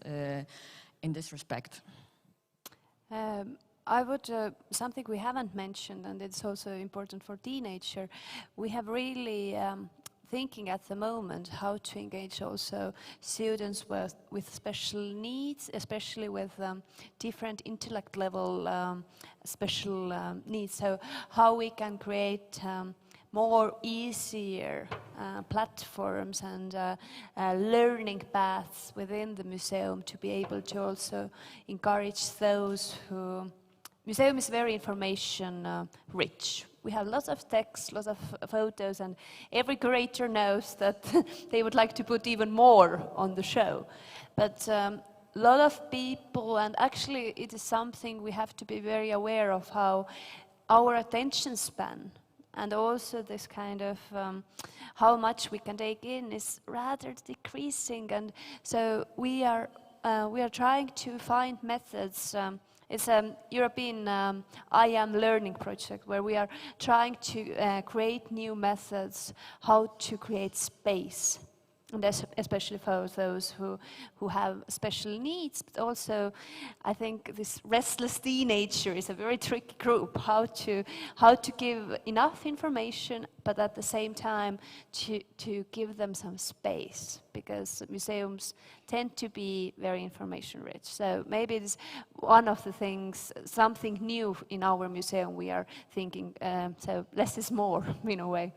in this respect? I would, something we haven't mentioned, and it's also important for teenager, we have really thinking at the moment how to engage also students with special needs, especially with different intellect level special needs. So how we can create more easier platforms and learning paths within the museum to be able to also encourage those who... Museum is very information rich. We have lots of text, lots of photos, and every curator knows that they would like to put even more on the show. But a lot of people, and actually it is something we have to be very aware of, how our attention span and also this kind of how much we can take in is rather decreasing. And so we are trying to find methods. It's a European I Am Learning project where we are trying to create new methods how to create space. And especially for those who have special needs, but also I think this restless teenager is a very tricky group, how to give enough information, but at the same time to give them some space, because museums tend to be very information rich. So maybe it is one of the things, something new in our museum we are thinking, so less is more in a way.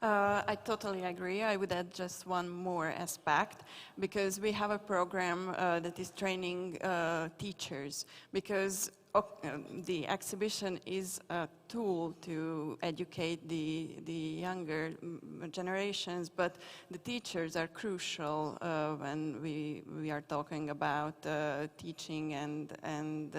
I totally agree. I would add just one more aspect, because we have a program that is training teachers, because the exhibition is a tool to educate the younger generations, but the teachers are crucial when we are talking about teaching and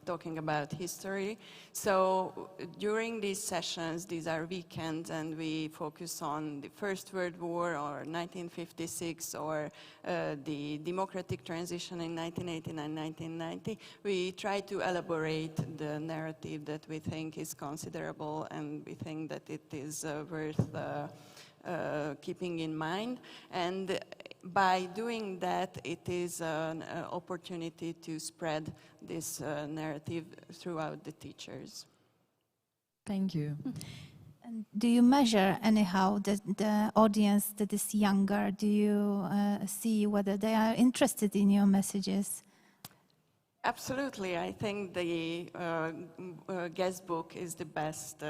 talking about history. So during these sessions, these are weekends, and we focus on the First World War or 1956 or the democratic transition in 1989-1990. We try to elaborate the narrative that we think is considerable and we think that it is worth keeping in mind. And by doing that, it is an opportunity to spread this narrative throughout the teachers. Thank you. And do you measure anyhow the audience that is younger? Do you see whether they are interested in your messages? Absolutely. I think the guest book is the best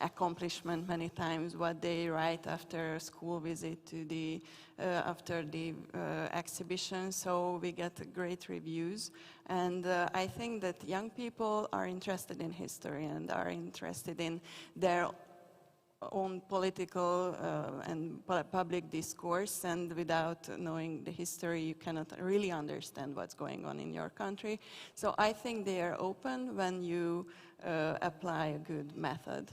accomplishment many times, what they write after a school visit to the after the exhibition. So we get great reviews, and I think that young people are interested in history and are interested in their own political and public discourse, and without knowing the history you cannot really understand what's going on in your country. So I think they are open when you apply a good method.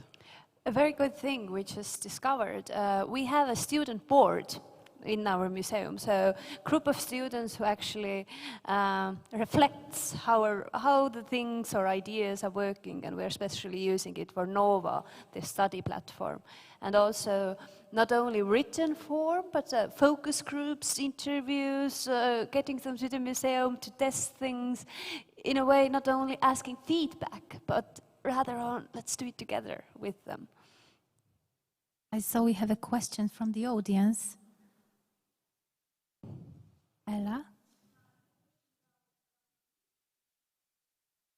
A very good thing we just discovered, we have a student board in our museum, so a group of students who actually reflects how the things or ideas are working, and we're especially using it for NOVA, the study platform. And also not only written form, but focus groups, interviews, getting them to the museum to test things, in a way not only asking feedback, but rather on let's do it together with them. I saw we have a question from the audience. Ella?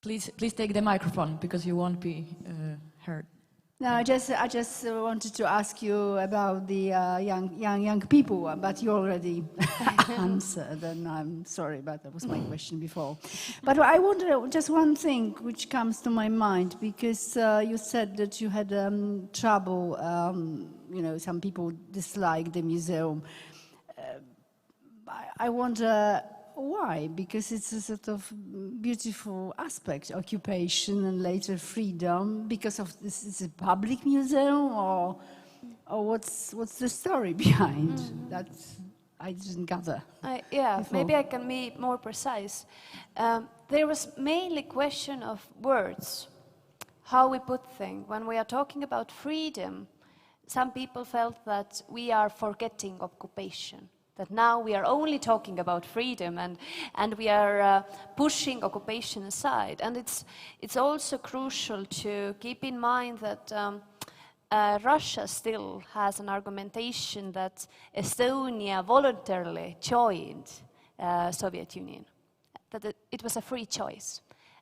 Please take the microphone, because you won't be heard. No, I just wanted to ask you about the young people, but you already answered, and I'm sorry, but that was my question before. But I wonder just one thing which comes to my mind, because you said that you had trouble, you know, some people dislike the museum. I wonder why, because it's a sort of beautiful aspect, occupation and later freedom, because of this is a public museum, or what's the story behind that? I didn't gather. Yeah, before. maybe I can be more precise. There was mainly question of words, how we put things. When we are talking about freedom, some people felt that we are forgetting occupation, that now we are only talking about freedom and we are pushing occupation aside. And it's also crucial to keep in mind that Russia still has an argumentation that Estonia voluntarily joined Soviet Union, that it was a free choice.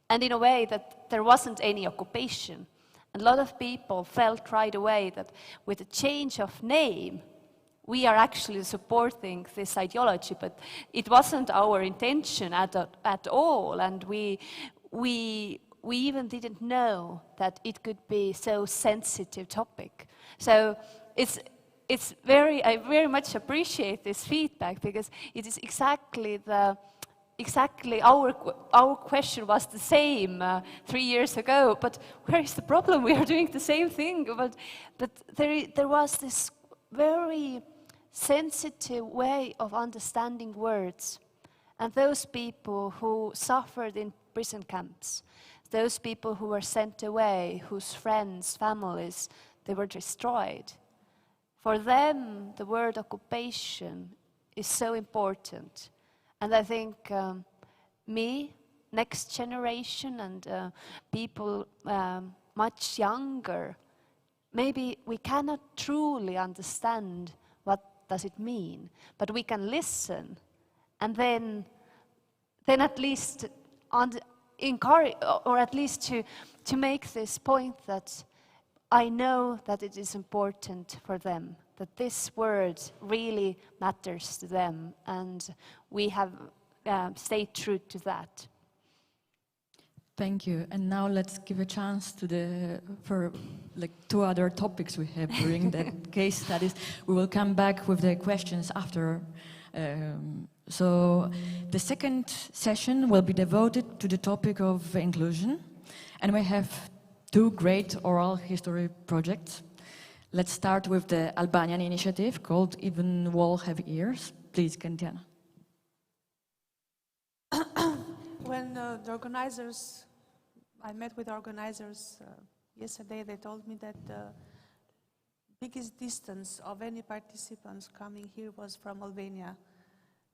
And in a way that there wasn't any occupation. And a lot of people felt right away that with a change of name, we are actually supporting this ideology, but it wasn't our intention at all, and we we even didn't know that it could be so sensitive topic. So I very much appreciate this feedback, because it is exactly our question was the same 3 years ago, but where is the problem? We are doing the same thing, but there was this very sensitive way of understanding words. And those people who suffered in prison camps, those people who were sent away, whose friends, families, they were destroyed. For them, the word occupation is so important. And I think next generation, and people much younger, maybe we cannot truly understand what does it mean, but we can listen, and then at least encourage, or at least to make this point that I know that it is important for them, that this word really matters to them, and we have stayed true to that. Thank you. And now let's give a chance for 2 other topics we have during the case studies. We will come back with the questions after. So the second session will be devoted to the topic of inclusion, and we have 2 great oral history projects. Let's start with the Albanian initiative called Even Walls Have Ears. Please, Kantiana. When I met with organizers yesterday, they told me that the biggest distance of any participants coming here was from Albania.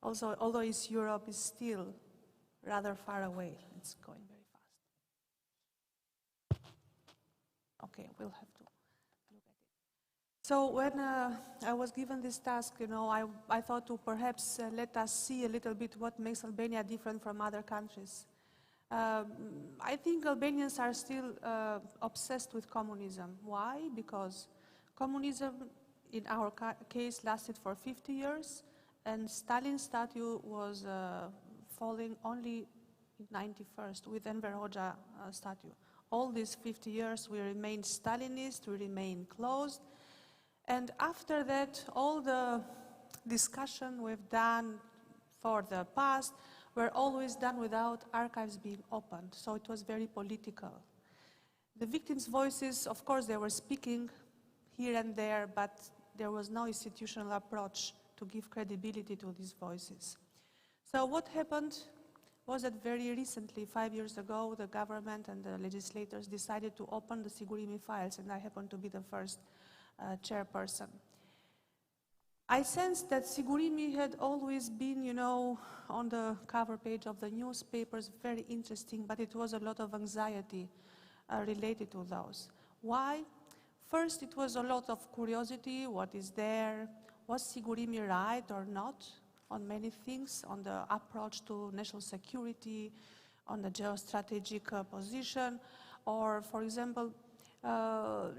Also, although it's Europe, it's still rather far away. It's going very fast. Okay, we'll have to look at it. So when I was given this task, I thought to perhaps let us see a little bit what makes Albania different from other countries. I think Albanians are still obsessed with communism. Why? Because communism, in our case, lasted for 50 years, and Stalin's statue was falling only in 91st with Enver Hoxha statue. All these 50 years we remained Stalinist, we remained closed, and after that all the discussion we've done for the past were always done without archives being opened, so it was very political. The victims' voices, of course, they were speaking here and there, but there was no institutional approach to give credibility to these voices. So what happened was that very recently, 5 years ago, the government and the legislators decided to open the Sigurimi files, and I happened to be the first chairperson. I sensed that Sigurimi had always been, on the cover page of the newspapers, very interesting, but it was a lot of anxiety related to those. Why? First, it was a lot of curiosity, what is there, was Sigurimi right or not, on many things, on the approach to national security, on the geostrategic position, or, for example,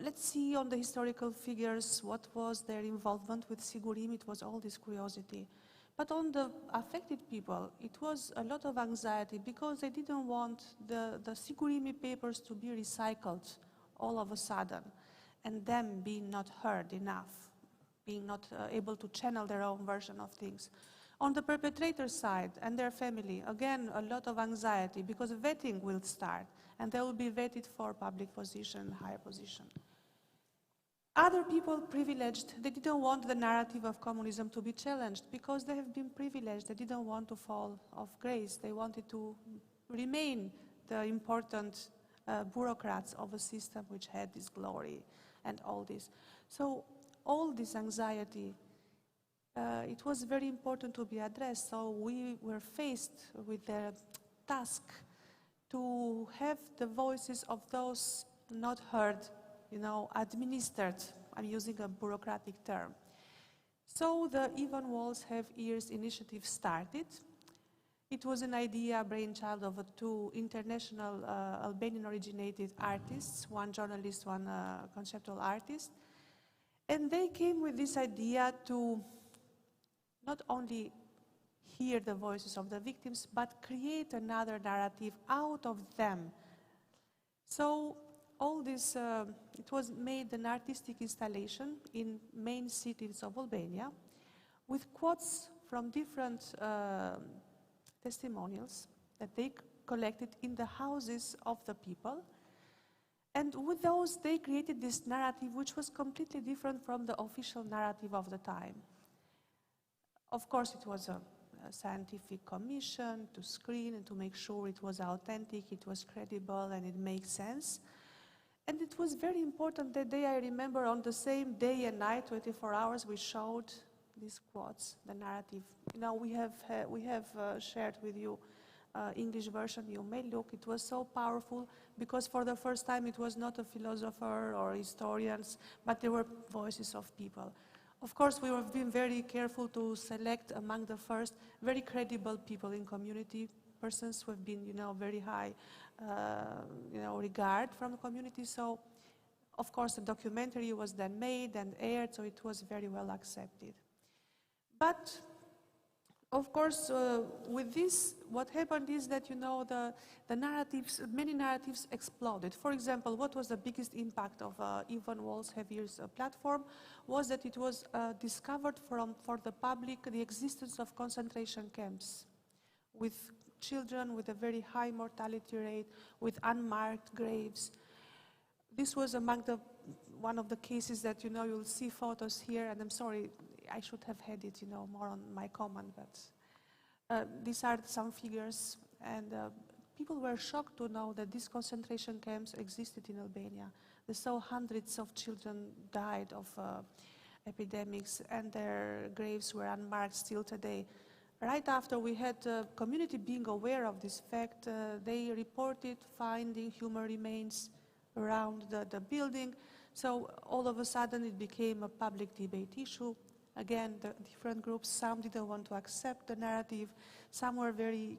let's see on the historical figures what was their involvement with Sigurimi. It was all this curiosity. But on the affected people, it was a lot of anxiety because they didn't want the Sigurimi papers to be recycled all of a sudden and them being not heard enough, being not able to channel their own version of things. On the perpetrator side and their family, again, a lot of anxiety because vetting will start and they will be vetted for public position, higher position. Other people privileged, they didn't want the narrative of communism to be challenged because they have been privileged. They didn't want to fall off grace. They wanted to remain the important bureaucrats of a system which had this glory and all this. So all this anxiety, it was very important to be addressed. So we were faced with the task to have the voices of those not heard, administered. I'm using a bureaucratic term. So the Even Walls Have Ears initiative started. It was an idea, brainchild of two international Albanian-originated artists, one journalist, one conceptual artist. And they came with this idea to not only hear the voices of the victims, but create another narrative out of them, So all this, it was made an artistic installation in main cities of Albania with quotes from different testimonials that they collected in the houses of the people. And with those, they created this narrative which was completely different from the official narrative of the time. Of course, it was a scientific commission to screen and to make sure it was authentic, it was credible, and it makes sense. And it was very important that day, I remember, on the same day and night, 24 hours, we showed these quotes, the narrative. You know, we have shared with you English version. You may look, it was so powerful because for the first time it was not a philosopher or historians, but there were voices of people. Of course, we have been very careful to select among the first very credible people in community, persons who have been, you know, very high, regard from the community. So, of course, a documentary was then made and aired, so it was very well accepted. But, of course, with this, what happened is that, you know, the narratives, many narratives exploded. For example, what was the biggest impact of Ivan Walls-Heavier's platform was that it was discovered for the public the existence of concentration camps with children with a very high mortality rate, with unmarked graves. This was among one of the cases that, you know, you'll see photos here, and I'm sorry, I should have had it, you know, more on my comment, but these are some figures, and people were shocked to know that these concentration camps existed in Albania. They saw hundreds of children died of epidemics, and their graves were unmarked still today. Right after we had the community being aware of this fact, they reported finding human remains around the building. So all of a sudden it became a public debate issue. Again, the different groups, some didn't want to accept the narrative, some were very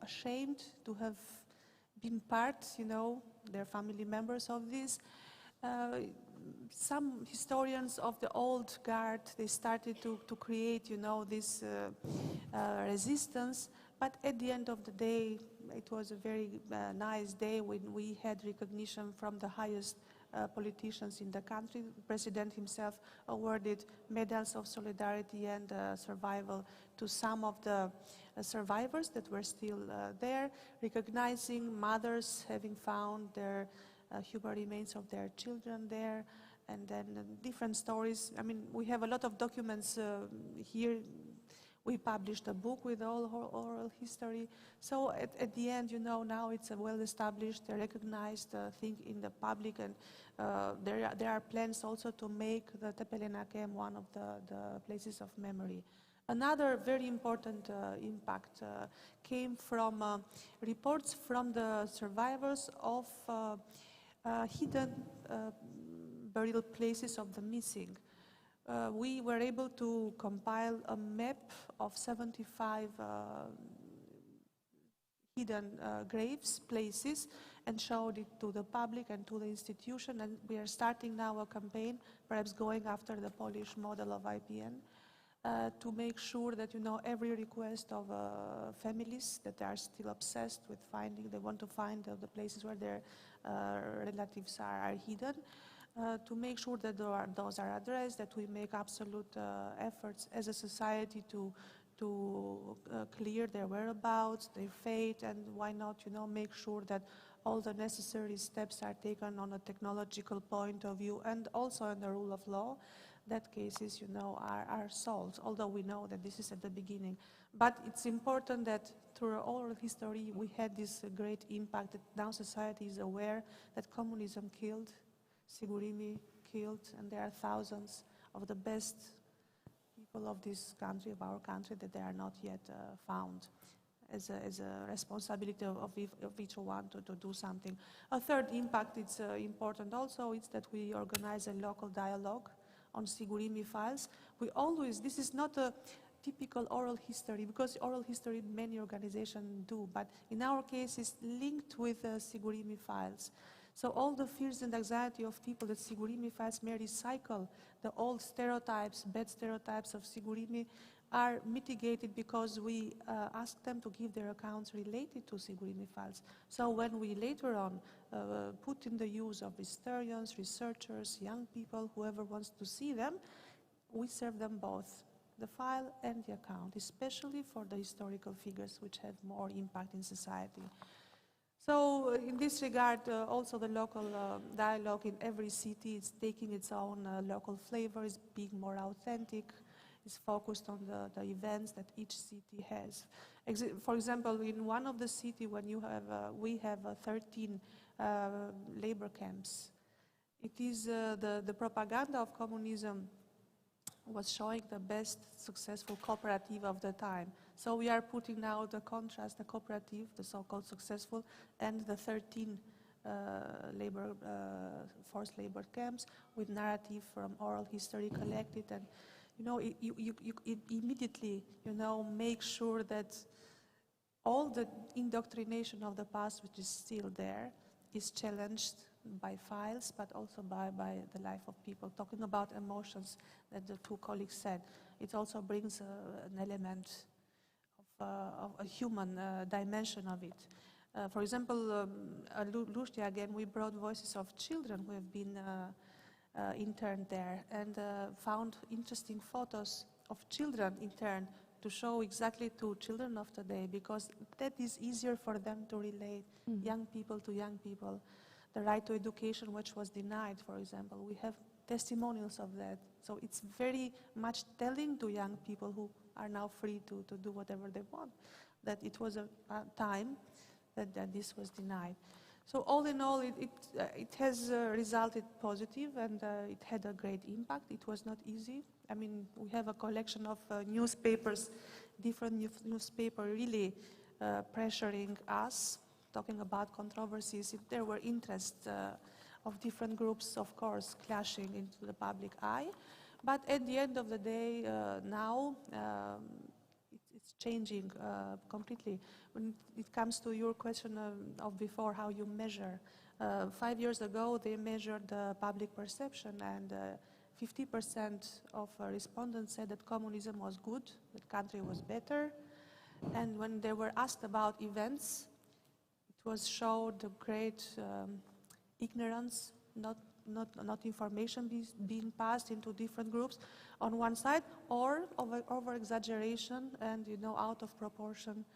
ashamed to have been part, you know, their family members of this. Some historians of the old guard, they started to create, you know, this resistance, but at the end of the day, it was a very nice day when we had recognition from the highest politicians in the country. The president himself awarded medals of solidarity and survival to some of the survivors that were still there, recognizing mothers having found their human remains of their children there, and then different stories. I mean, we have a lot of documents here. We published a book with all oral history. So at the end, you know, now it's a well-established, recognized thing in the public, and there are plans also to make the Tepelena camp one of the places of memory. Another very important impact came from reports from the survivors of hidden burial places of the missing. We were able to compile a map of 75 hidden graves, places, and showed it to the public and to the institution. And we are starting now a campaign, perhaps going after the Polish model of IPN, to make sure that, you know, every request of families that are still obsessed with finding, they want to find the places where their relatives are hidden, to make sure that those are addressed, that we make absolute efforts as a society to clear their whereabouts, their fate, and why not, you know, make sure that all the necessary steps are taken on a technological point of view and also in the rule of law, that cases, you know, are solved, although we know that this is at the beginning. But it's important that through oral history we had this great impact that now society is aware that communism killed, Sigurimi killed, and there are thousands of the best people of this country, of our country, that they are not yet found, as a responsibility of each one to do something. A third impact, it's important also, is that we organize a local dialogue on Sigurimi files. We always, this is not a typical oral history, because oral history many organizations do, but in our case it's linked with Sigurimi files. So all the fears and anxiety of people that Sigurimi files may recycle the old stereotypes, bad stereotypes of Sigurimi, are mitigated because we ask them to give their accounts related to Sigurimi files. So when we later on put in the use of historians, researchers, young people, whoever wants to see them, we serve them both, the file and the account, especially for the historical figures which have more impact in society. So in this regard, also the local dialogue in every city is taking its own local flavor, is being more authentic, is focused on the events that each city has. For example, in one of the cities, when you have, we have 13 labor camps. It is the propaganda of communism was showing the best successful cooperative of the time. So we are putting now the contrast, the cooperative, the so-called successful, and the 13 forced labor camps with narrative from oral history collected. And you know, it immediately, you know, make sure that all the indoctrination of the past, which is still there, is challenged by files, but also by the life of people. Talking about emotions that the two colleagues said, it also brings an element of a human dimension of it. For example, Lucia, again, we brought voices of children who have been interned there and found interesting photos of children interned to show exactly to children of today, because that is easier for them to relate, young people to young people. The right to education, which was denied, for example, we have testimonials of that. So it's very much telling to young people who are now free to do whatever they want, that it was a time that this was denied. So all in all, it has resulted positive, and it had a great impact. It was not easy. I mean, we have a collection of newspapers, different newspapers really pressuring us, talking about controversies. If there were interests of different groups, of course, clashing into the public eye. But at the end of the day, now, it's changing completely. When it comes to your question of before, how you measure. 5 years ago, they measured the public perception, and 50% of respondents said that communism was good, that country was better. And when they were asked about events, it was showed the great ignorance, not information being passed into different groups on one side, or over exaggeration and, you know, out of proportion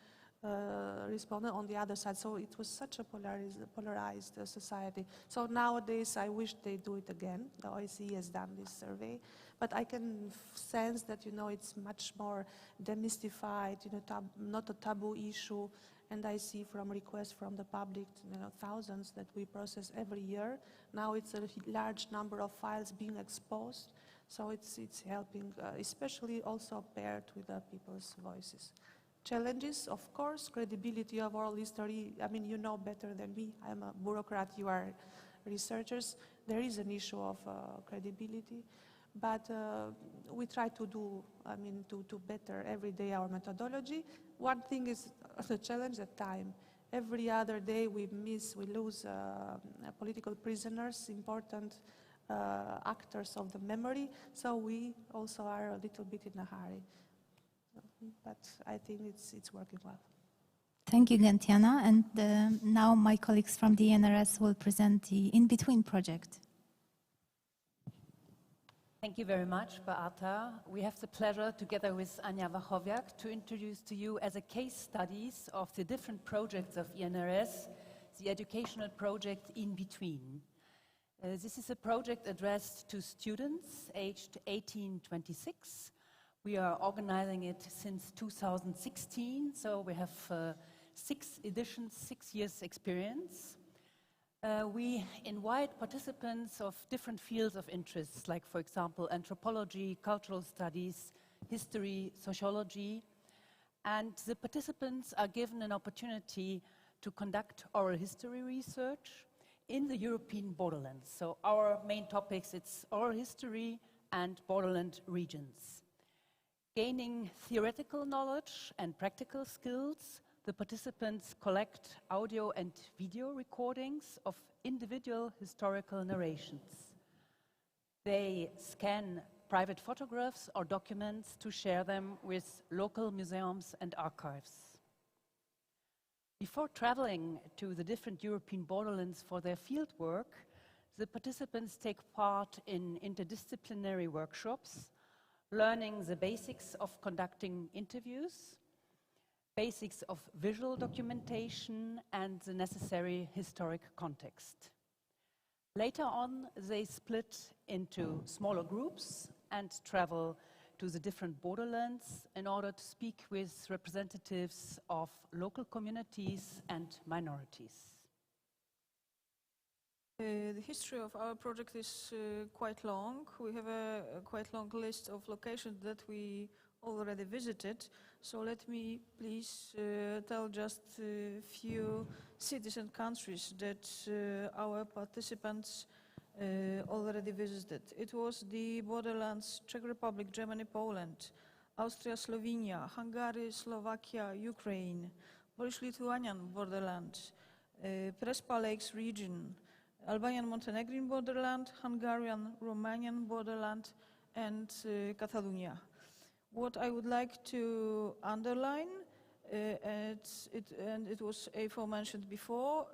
responded on the other side. So it was such a polarized society. So nowadays I wish they do it again. The OSCE has done this survey, but I can sense that, you know, it's much more demystified, you know, not a taboo issue. And I see from requests from the public, you know, thousands that we process every year. Now it's a large number of files being exposed. So it's helping, especially also paired with the people's voices. Challenges, of course, credibility of oral history. I mean, you know better than me. I'm a bureaucrat, you are researchers. There is an issue of credibility. But we try to do, I mean, to better every day our methodology. One thing is the challenge at time. Every other day we lose political prisoners, important actors of the memory. So we also are a little bit in a hurry. But I think it's working well. Thank you, Gentiana. And now my colleagues from the NRS will present the In-Between project. Thank you very much, Beata. We have the pleasure, together with Anja Wachowiak, to introduce to you as a case studies of the different projects of ENRS, the educational project In Between. This is a project addressed to students aged 18-26. We are organizing it since 2016, so we have 6 editions, 6 years experience. We invite participants of different fields of interest, like, for example, anthropology, cultural studies, history, sociology. And the participants are given an opportunity to conduct oral history research in the European borderlands. So our main topics, it's oral history and borderland regions. Gaining theoretical knowledge and practical skills the participants collect audio and video recordings of individual historical narrations. They scan private photographs or documents to share them with local museums and archives. Before traveling to the different European borderlands for their fieldwork, the participants take part in interdisciplinary workshops, learning the basics of conducting interviews, basics of visual documentation, and the necessary historic context. Later on, they split into smaller groups and travel to the different borderlands in order to speak with representatives of local communities and minorities. The history of our project is quite long. We have a quite long list of locations that we already visited. So let me please tell just a few cities and countries that our participants already visited. It was the borderlands Czech Republic, Germany, Poland, Austria, Slovenia, Hungary, Slovakia, Ukraine, Polish-Lithuanian borderland, Prespa Lakes region, Albanian-Montenegrin borderland, Hungarian-Romanian borderland, and Catalonia. What I would like to underline, and it was aforementioned before,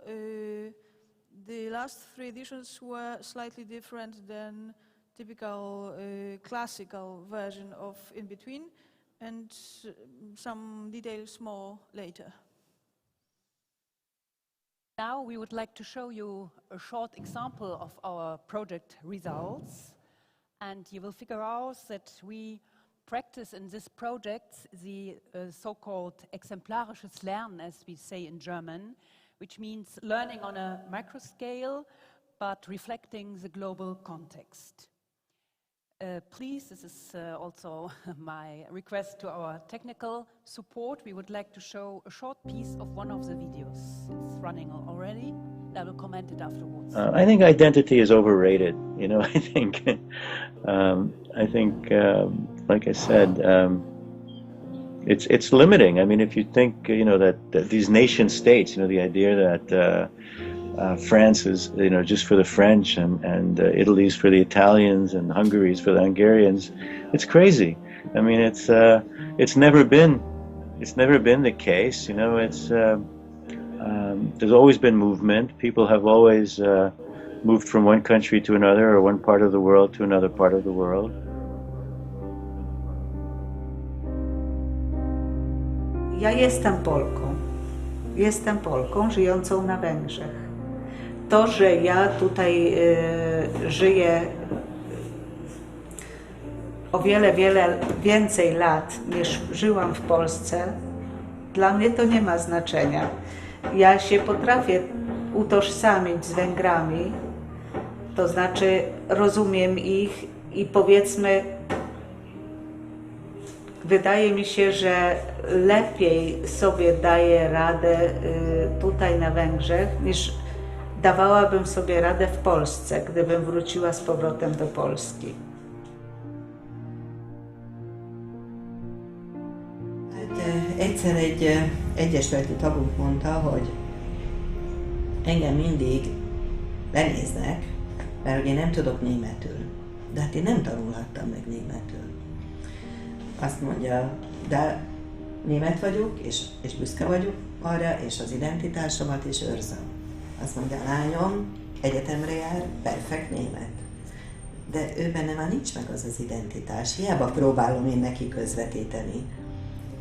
the last 3 editions were slightly different than typical classical version of In Between, and some details more later. Now we would like to show you a short example of our project results, and you will figure out that we practice in this project the so-called exemplarisches Lernen, as we say in German, which means learning on a micro scale, but reflecting the global context. Please, this is also my request to our technical support. We would like to show a short piece of one of the videos. It's running already. I will comment it afterwards. I think identity is overrated. You know, like I said, it's limiting. I mean, if you think, that these nation states, the idea that France is, just for the French, and Italy's for the Italians, and Hungary's for the Hungarians. It's crazy. I mean, it's never been the case. There's always been movement. People have always moved from one country to another, or one part of the world to another part of the world. Ja jestem Polką. Jestem Polką żyjącą na Węgrzech. To, że ja tutaj żyję o wiele więcej lat niż żyłam w Polsce, dla mnie to nie ma znaczenia. Ja się potrafię utożsamić z Węgrami, to znaczy rozumiem ich i powiedzmy, wydaje mi się, że lepiej sobie daję radę tutaj na Węgrzech, niż dawałabym sobie radę w Polsce, gdybym wróciła z powrotem do Polski. Egyszer egy egyesületi tagunk mondta, hogy engem mindig lenéznek, mert hogy én nem tudok németül. De hát én nem tanulhattam meg németül. Azt mondja, de német vagyok, és büszke vagyok arra, és az identitásomat is őrzöm. Azt mondja, a lányom egyetemre jár, perfekt német. De ő benne már nincs meg az identitás, hiába próbálom én neki közvetíteni.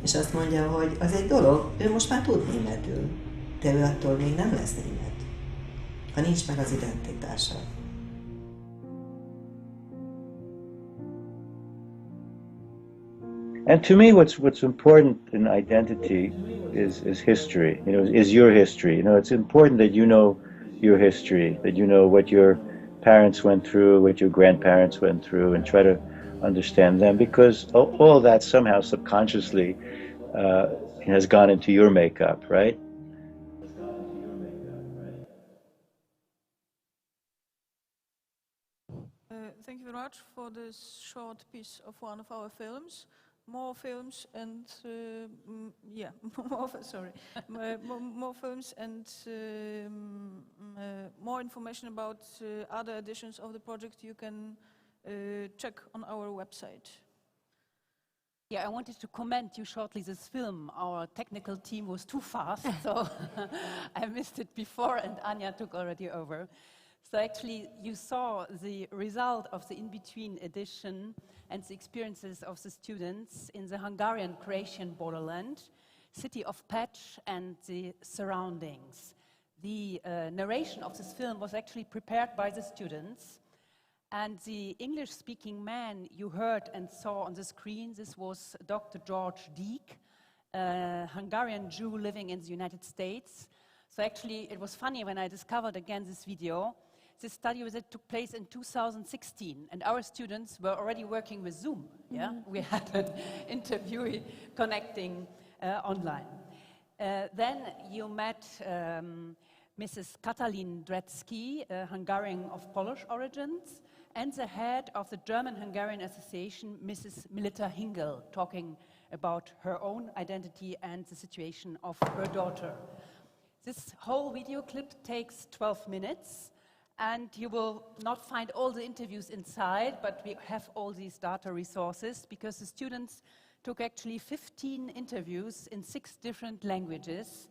És azt mondja, hogy az egy dolog, ő most már tud németül, de ő attól még nem lesz német, ha nincs meg az identitása. And to me, what's important in identity is history. Is your history. It's important that you know your history, that you know what your parents went through, what your grandparents went through, and try to understand them, because all that somehow subconsciously has gone into your makeup, right? Thank you very much for this short piece of one of our films. more films and more films and more information about other editions of the project you can check on our website. Yeah, I wanted to comment you shortly this film. Our technical team was too fast, so I missed it before and Anya took already over. So actually you saw the result of the in-between edition and the experiences of the students in the Hungarian-Croatian borderland, city of Pécs and the surroundings. The narration of this film was actually prepared by the students. And the English-speaking man you heard and saw on the screen, this was Dr. George Deek, a Hungarian Jew living in the United States. So actually, it was funny when I discovered again this video. This study took place in 2016, and our students were already working with Zoom. Yeah, we had an interviewee connecting online. Then you met Mrs. Katalin Drecki, a Hungarian of Polish origins, and the head of the German-Hungarian Association, Mrs. Milita Hingel, talking about her own identity and the situation of her daughter. This whole video clip takes 12 minutes, and you will not find all the interviews inside, but we have all these data resources because the students took actually 15 interviews in 6 different languages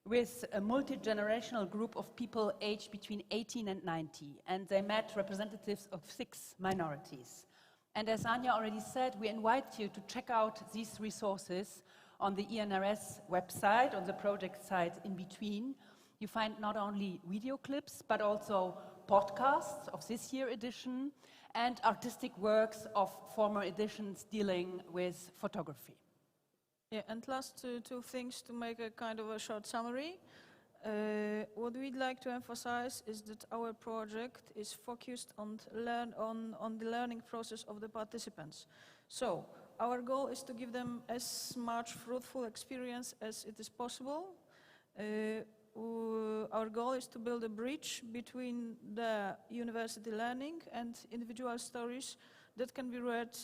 with a multi-generational group of people aged between 18 and 90, and they met representatives of 6 minorities. And as Anya already said, we invite you to check out these resources on the ENRS website, on the project site in between. You find not only video clips, but also podcasts of this year edition and artistic works of former editions dealing with photography. Yeah, and last two things to make a kind of a short summary. What we'd like to emphasize is that our project is focused on the learning process of the participants. So our goal is to give them as much fruitful experience as it is possible. Our goal is to build a bridge between the university learning and individual stories that can be read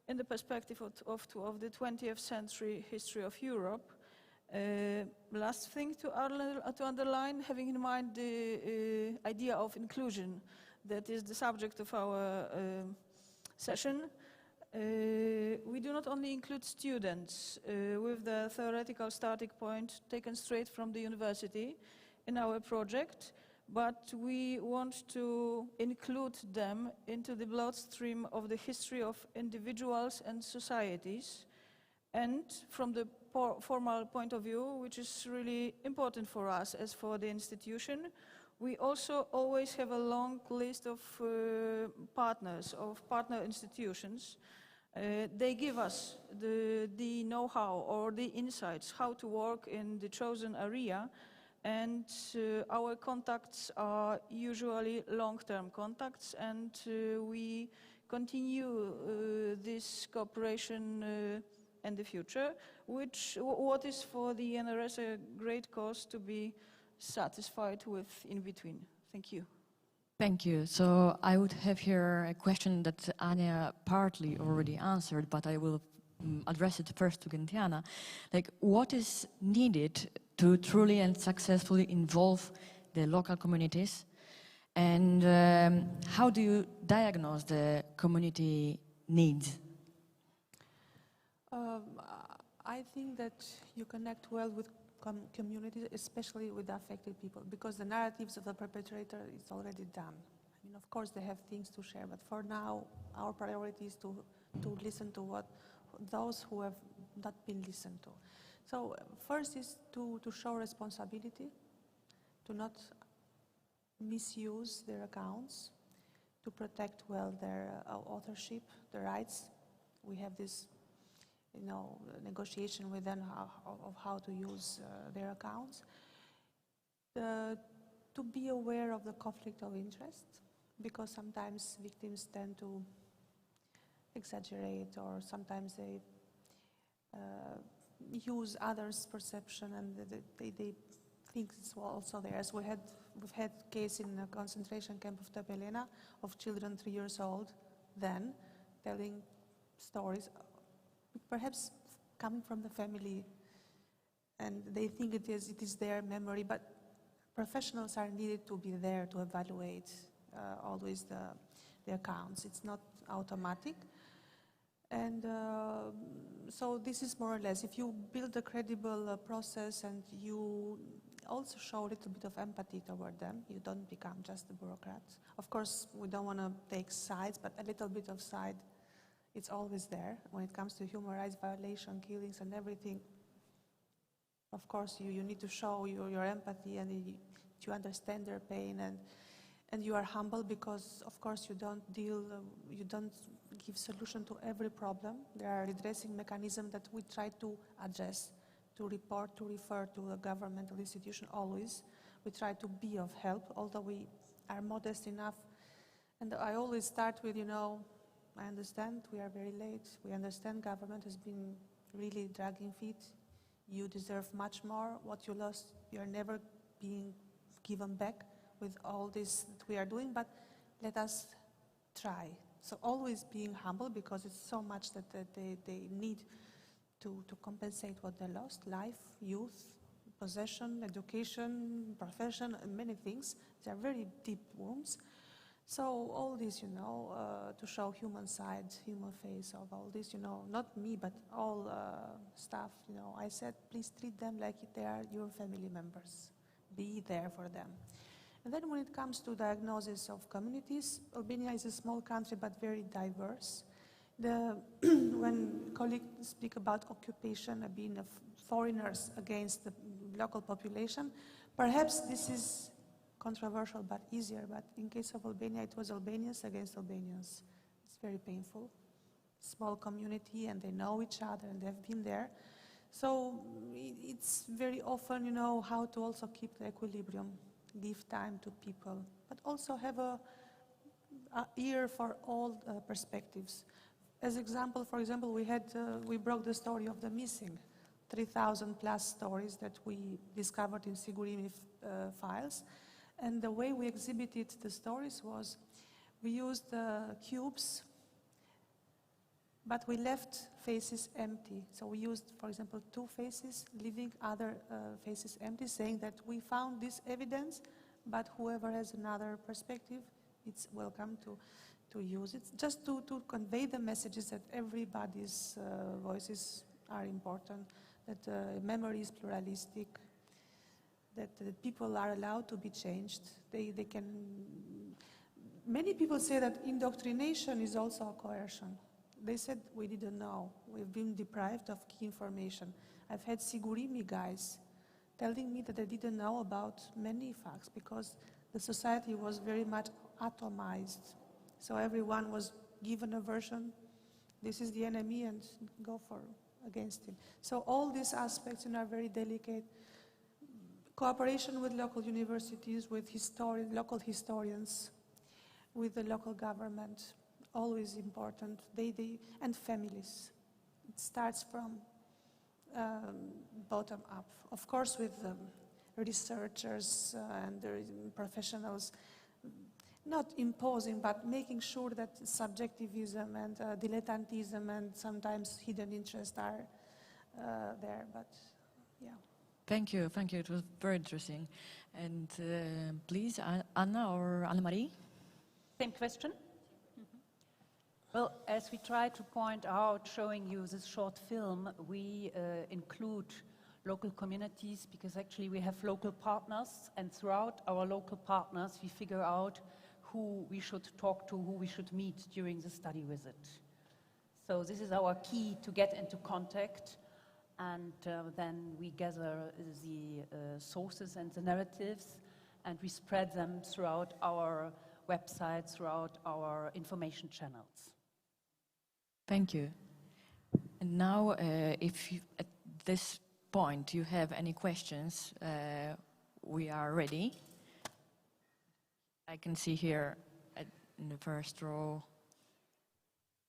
in the perspective of the 20th century history of Europe. Last thing to underline, having in mind the idea of inclusion, that is the subject of our session. We do not only include students with the theoretical starting point taken straight from the university in our project, but we want to include them into the bloodstream of the history of individuals and societies. And from the formal point of view, which is really important for us as for the institution, we also always have a long list of partners, of partner institutions. They give us the know-how or the insights how to work in the chosen area. And our contacts are usually long-term contacts, and we continue this cooperation in the future, what is for the NRS a great cause to be satisfied with in between. Thank you. Thank you. So I would have here a question that Anya partly already answered, but I will address it first to Gentiana. Like, what is needed to truly and successfully involve the local communities? And how do you diagnose the community needs? I think that you connect well with communities, especially with the affected people, because the narratives of the perpetrator is already done. I mean, of course, they have things to share, but for now, our priority is to listen to those who have not been listened to. So first is to show responsibility, to not misuse their accounts, to protect well their authorship, their rights. We have this, negotiation with them of how to use their accounts. To be aware of the conflict of interest, because sometimes victims tend to exaggerate, or sometimes they use others' perception and they think it's also theirs. We've had case in a concentration camp of Tepelena of children 3 years old then telling stories perhaps come from the family, and they think it is their memory, but professionals are needed to be there to evaluate always the accounts. It's not automatic. And so this is more or less, if you build a credible process and you also show a little bit of empathy toward them, you don't become just a bureaucrat. Of course, we don't want to take sides, but a little bit of side, it's always there. When it comes to human rights violation, killings and everything, of course, you need to show your empathy and you understand their pain, and you are humble because, of course, you don't give solution to every problem. There are redressing mechanisms that we try to address, to report, to refer to a governmental institution always. We try to be of help, although we are modest enough. And I always start with, I understand we are very late. We understand government has been really dragging feet. You deserve much more. What you lost, you are never being given back with all this that we are doing, but let us try. So always being humble, because it's so much that they need to compensate what they lost: life, youth, possession, education, profession, and many things. They are very deep wounds. So all this, to show human side, human face of all this, not me, but all staff, I said, please treat them like they are your family members. Be there for them. And then when it comes to diagnosis of communities, Albania is a small country but very diverse. When colleagues speak about occupation, being of foreigners against the local population, perhaps this is controversial but easier, but in case of Albania, it was Albanians against Albanians. It's very painful. Small community, and they know each other, and they've been there. So it's very often, how to also keep the equilibrium, give time to people, but also have a ear for all perspectives. As example, for example, we broke the story of the missing, 3,000 plus stories that we discovered in Sigurimi files. And the way we exhibited the stories was we used cubes, but we left faces empty. So we used, for example, 2 faces, leaving other faces empty, saying that we found this evidence, but whoever has another perspective, it's welcome to use it. Just to convey the messages that everybody's voices are important, that memory is pluralistic, that people are allowed to be changed. They can. Many people say that indoctrination is also a coercion. They said we didn't know. We've been deprived of key information. I've had Sigurimi guys telling me that they didn't know about many facts because the society was very much atomized. So everyone was given a version. This is the enemy, and go against him. So all these aspects are very delicate. Cooperation with local universities, with local historians, with the local government, always important. And families. It starts from bottom up. Of course, with researchers and professionals, not imposing, but making sure that subjectivism and dilettantism and sometimes hidden interests are there. But yeah. Thank you. It was very interesting. And please, Anna or Anne-Marie? Same question. Well, as we try to point out, showing you this short film, we include local communities because actually we have local partners, and throughout our local partners we figure out who we should talk to, who we should meet during the study visit. So this is our key to get into contact, and then we gather the sources and the narratives, and we spread them throughout our website, throughout our information channels. Thank you. And now, if you, at this point you have any questions, we are ready. I can see here in the first row.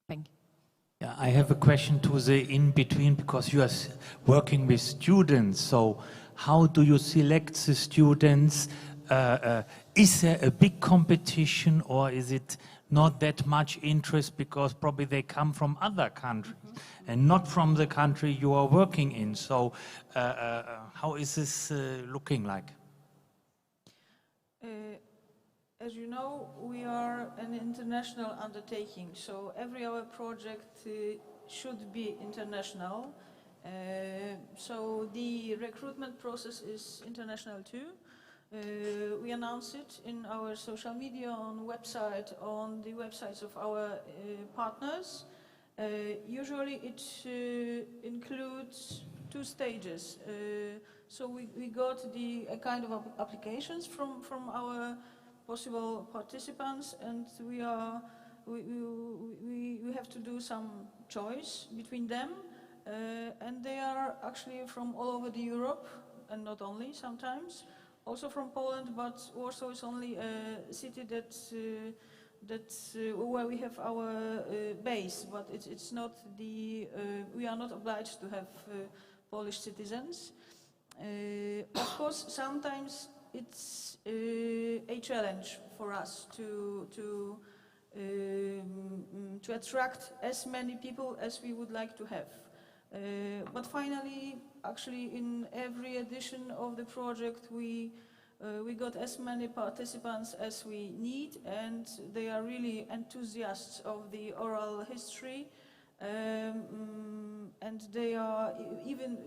Thank you. Yeah, I have a question to the in-between, because you are working with students. So how do you select the students? Is there a big competition, or is it not that much interest because probably they come from other countries? and not from the country you are working in. So how is this looking like? As you know, we are an international undertaking, so every our project should be international. So the recruitment process is international too. We announce it in our social media, on website, on the websites of our partners. Usually it includes 2 stages. So we got a kind of applications from our possible participants, and we have to do some choice between them, and they are actually from all over the Europe, and not only sometimes, also from Poland, but Warsaw is only a city where we have our base, but it's not the we are not obliged to have Polish citizens. Of course, sometimes it's a challenge for us to attract as many people as we would like to have. But finally, actually, in every edition of the project, we got as many participants as we need, and they are really enthusiasts of the oral history. And they are even,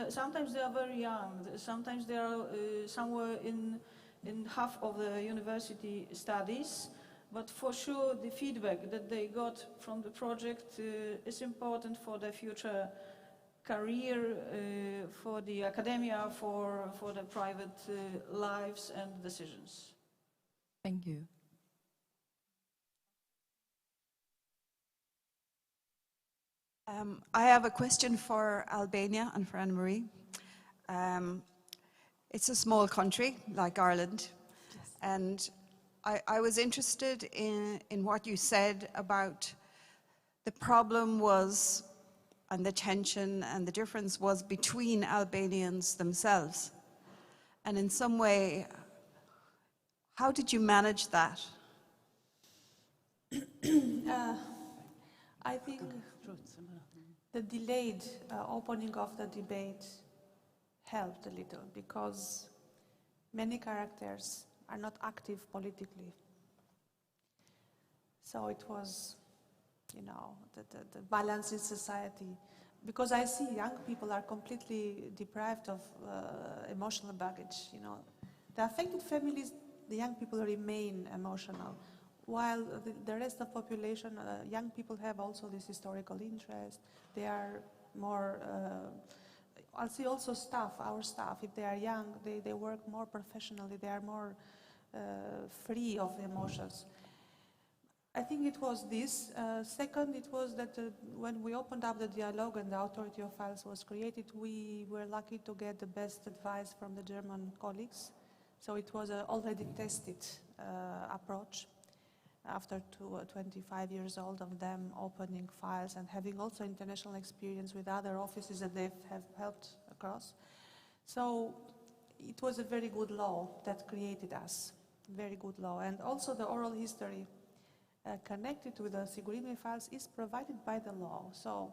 sometimes they are very young, sometimes they are somewhere in half of the university studies, but for sure the feedback that they got from the project is important for their future career, for the academia, for their private lives and decisions. Thank you. I have a question for Albania and for Anne-Marie. It's a small country like Ireland, yes. And I was interested in what you said about the problem was, and the tension and the difference was between Albanians themselves. And in some way, how did you manage that? I think the delayed opening of the debate helped a little, because many characters are not active politically. So it was, you know, the balance in society. Because I see young people are completely deprived of emotional baggage, you know. The affected families, the young people remain emotional, while the rest of the population, young people have also this historical interest. They are more, I'll see also staff, our staff, if they are young, they work more professionally, they are more free of emotions. I think it was this. Second, it was that when we opened up the dialogue and the Authority of Files was created, we were lucky to get the best advice from the German colleagues. So it was an already tested approach after 25 years old of them opening files and having also international experience with other offices that they have helped across. So it was a very good law that created us, very good law. And also the oral history connected with the Sigurimi files is provided by the law. So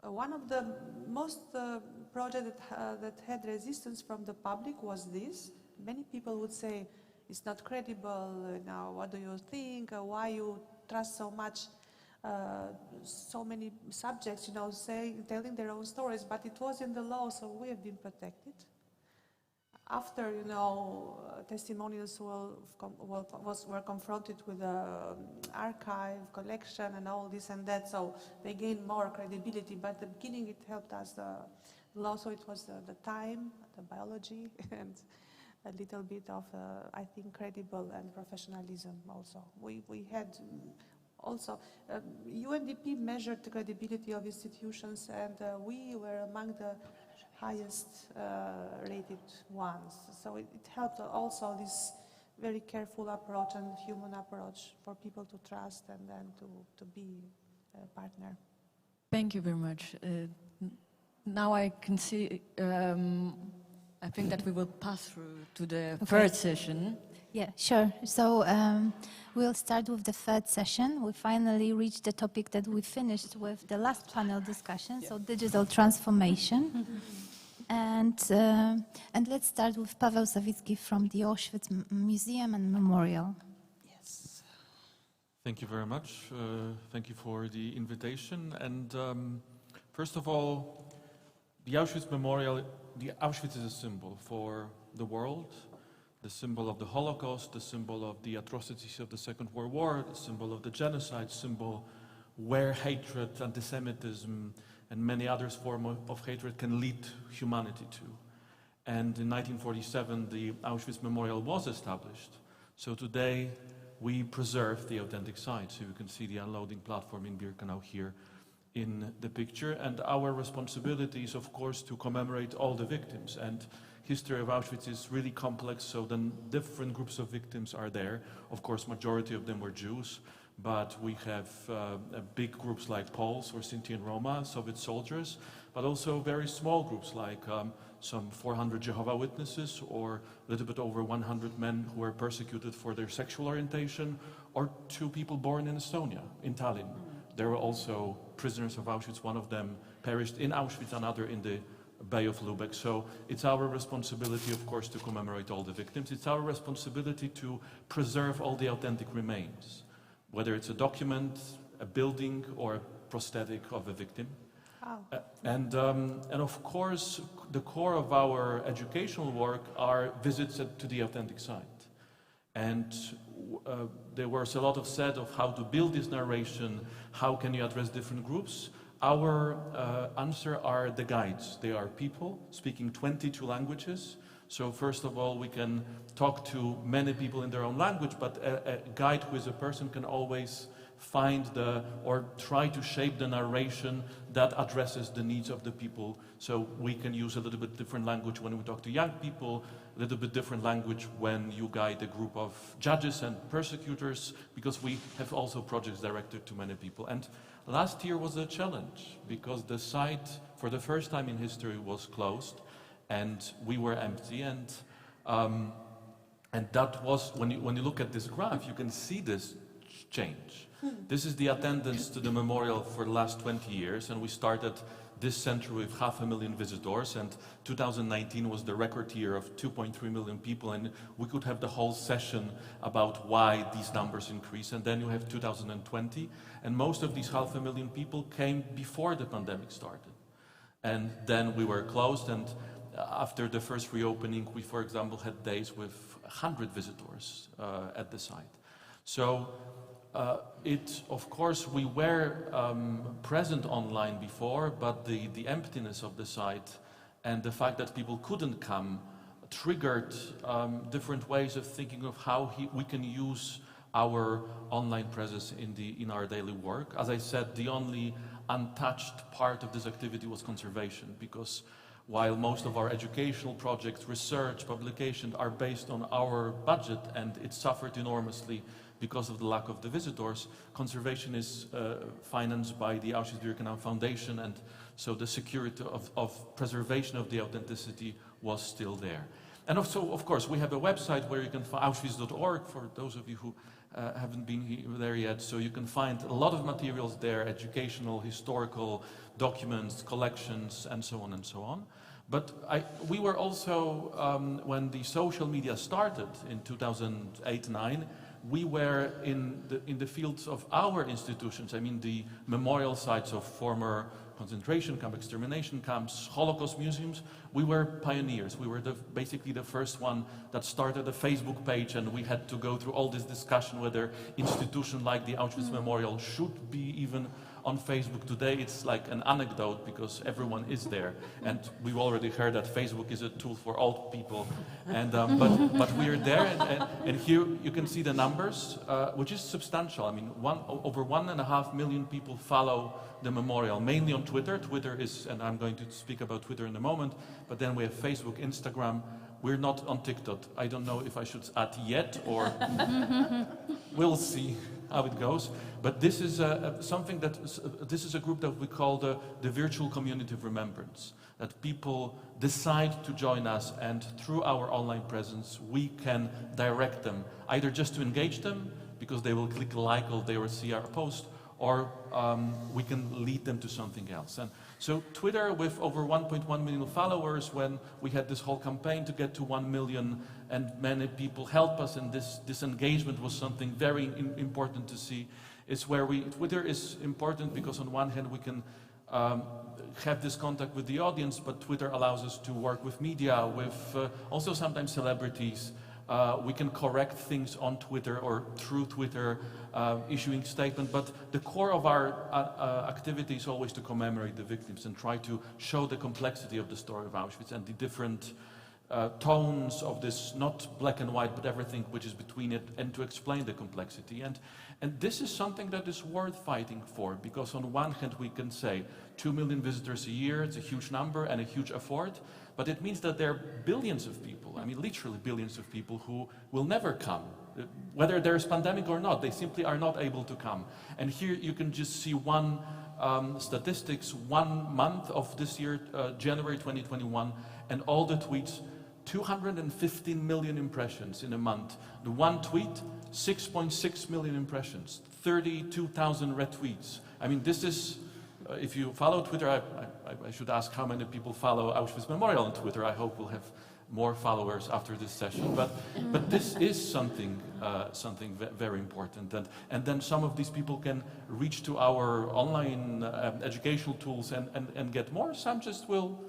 one of the most projects that had resistance from the public was this. Many people would say, it's not credible, now what do you think, why you trust so much, so many subjects, you know, telling their own stories, but it was in the law, so we have been protected. After, you know, testimonials were confronted with the archive, collection, and all this and that, so they gained more credibility, but at the beginning it helped us, the law, so it was the time, the biology, and a little bit of, I think, credible and professionalism also. We had also, UNDP measured the credibility of institutions, and we were among the highest rated ones. So it helped also this very careful approach and human approach for people to trust and then to be a partner. Thank you very much. Now I can see, I think that we will pass through to the third session. Yeah, sure. So we'll start with the third session. We finally reached the topic that we finished with the last panel discussion, so digital transformation. And let's start with Paweł Sawicki from the Auschwitz Museum and Memorial. Yes. Thank you very much. Thank you for the invitation. And first of all, the Auschwitz Memorial, the Auschwitz is a symbol for the world, the symbol of the Holocaust, the symbol of the atrocities of the Second World War, the symbol of the genocide, symbol where hatred, anti-Semitism, and many other forms of hatred can lead humanity to. And in 1947, the Auschwitz Memorial was established. So today, we preserve the authentic site. So you can see the unloading platform in Birkenau here in the picture. And our responsibility is, of course, to commemorate all the victims. And history of Auschwitz is really complex, so then different groups of victims are there. Of course, majority of them were Jews, but we have big groups like Poles or Sinti and Roma, Soviet soldiers, but also very small groups like some 400 Jehovah's Witnesses, or a little bit over 100 men who were persecuted for their sexual orientation, or 2 people born in Estonia, in Tallinn. There were also prisoners of Auschwitz. One of them perished in Auschwitz, another in the Bay of Lubeck. So it's our responsibility, of course, to commemorate all the victims. It's our responsibility to preserve all the authentic remains, whether it's a document, a building, or a prosthetic of a victim. And of course, the core of our educational work are visits to the authentic site. And there was a lot of said of how to build this narration, how can you address different groups. Our answer are the guides. They are people speaking 22 languages. So first of all, we can talk to many people in their own language, but a guide who is a person can always find or try to shape the narration that addresses the needs of the people. So we can use a little bit different language when we talk to young people, a little bit different language when you guide a group of judges and persecutors, because we have also projects directed to many people. And last year was a challenge, because the site, for the first time in history, was closed, and we were empty, and that was, when you look at this graph, you can see this change. This is the attendance to the memorial for the last 20 years, and we started this century with 500,000 visitors, and 2019 was the record year of 2.3 million people, and we could have the whole session about why these numbers increase. And then you have 2020, and most of these 500,000 people came before the pandemic started. And then we were closed, and after the first reopening, we, for example, had days with 100 visitors at the site. So of course, we were present online before, but the emptiness of the site and the fact that people couldn't come triggered different ways of thinking of how we can use our online presence in our daily work. As I said, the only untouched part of this activity was conservation, because while most of our educational projects, research, publication are based on our budget, and it suffered enormously because of the lack of the visitors, conservation is financed by the Auschwitz-Birkenau Foundation, and so the security of preservation of the authenticity was still there. And also, of course, we have a website where you can find auschwitz.org, for those of you who haven't been there yet. So you can find a lot of materials there, educational, historical documents, collections, and so on and so on. But we were also, when the social media started in 2008-9, we were in the fields of our institutions. I mean, the memorial sites of former concentration camp, extermination camps, Holocaust museums. We were pioneers. We were basically the first one that started a Facebook page, and we had to go through all this discussion whether institution like the Auschwitz Memorial should be even on Facebook. Today it's like an anecdote because everyone is there, and we've already heard that Facebook is a tool for old people, and but we are there, and here you can see the numbers, which is substantial. I mean, over 1.5 million people follow the memorial, mainly on Twitter. Twitter is, and I'm going to speak about Twitter in a moment, but then we have Facebook, Instagram. We're not on TikTok. I don't know if I should add yet, or we'll see how it goes. But this is something that this is a group that we call the virtual community of remembrance. That people decide to join us, and through our online presence, we can direct them either just to engage them because they will click like or they will see our post, or we can lead them to something else. And so Twitter, with over 1.1 million followers, when we had this whole campaign to get to 1 million, and many people helped us, and this engagement was something very important to see. It's where Twitter is important because on one hand we can have this contact with the audience, but Twitter allows us to work with media, with also sometimes celebrities. We can correct things on Twitter or through Twitter, issuing statements, but the core of our activity is always to commemorate the victims and try to show the complexity of the story of Auschwitz and the different tones of this, not black and white, but everything which is between it, and to explain the complexity. And this is something that is worth fighting for, because on one hand we can say 2 million visitors a year, it's a huge number and a huge effort, but it means that there are billions of people, I mean literally billions of people, who will never come. Whether there's pandemic or not, they simply are not able to come. And here you can just see one statistics, 1 month of this year, January 2021, and all the tweets, 215 million impressions in a month. The one tweet, 6.6 million impressions, 32,000 retweets. I mean, this is, if you follow Twitter, I should ask how many people follow Auschwitz Memorial on Twitter. I hope we'll have more followers after this session. But this is something very important. And then some of these people can reach to our online educational tools and get more. Some just will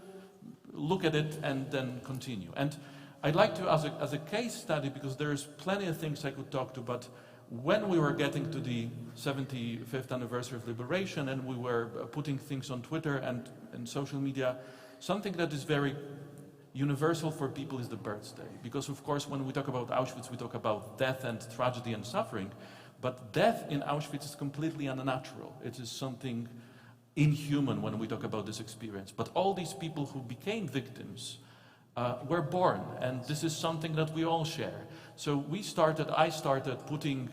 look at it and then continue. And I'd like to, as a case study, because there's plenty of things I could talk to, but when we were getting to the 75th anniversary of liberation and we were putting things on Twitter and social media, something that is very universal for people is the birthday. Because of course when we talk about Auschwitz we talk about death and tragedy and suffering, but death in Auschwitz is completely unnatural. It is something inhuman when we talk about this experience. But all these people who became victims were born, and this is something that we all share. So I started putting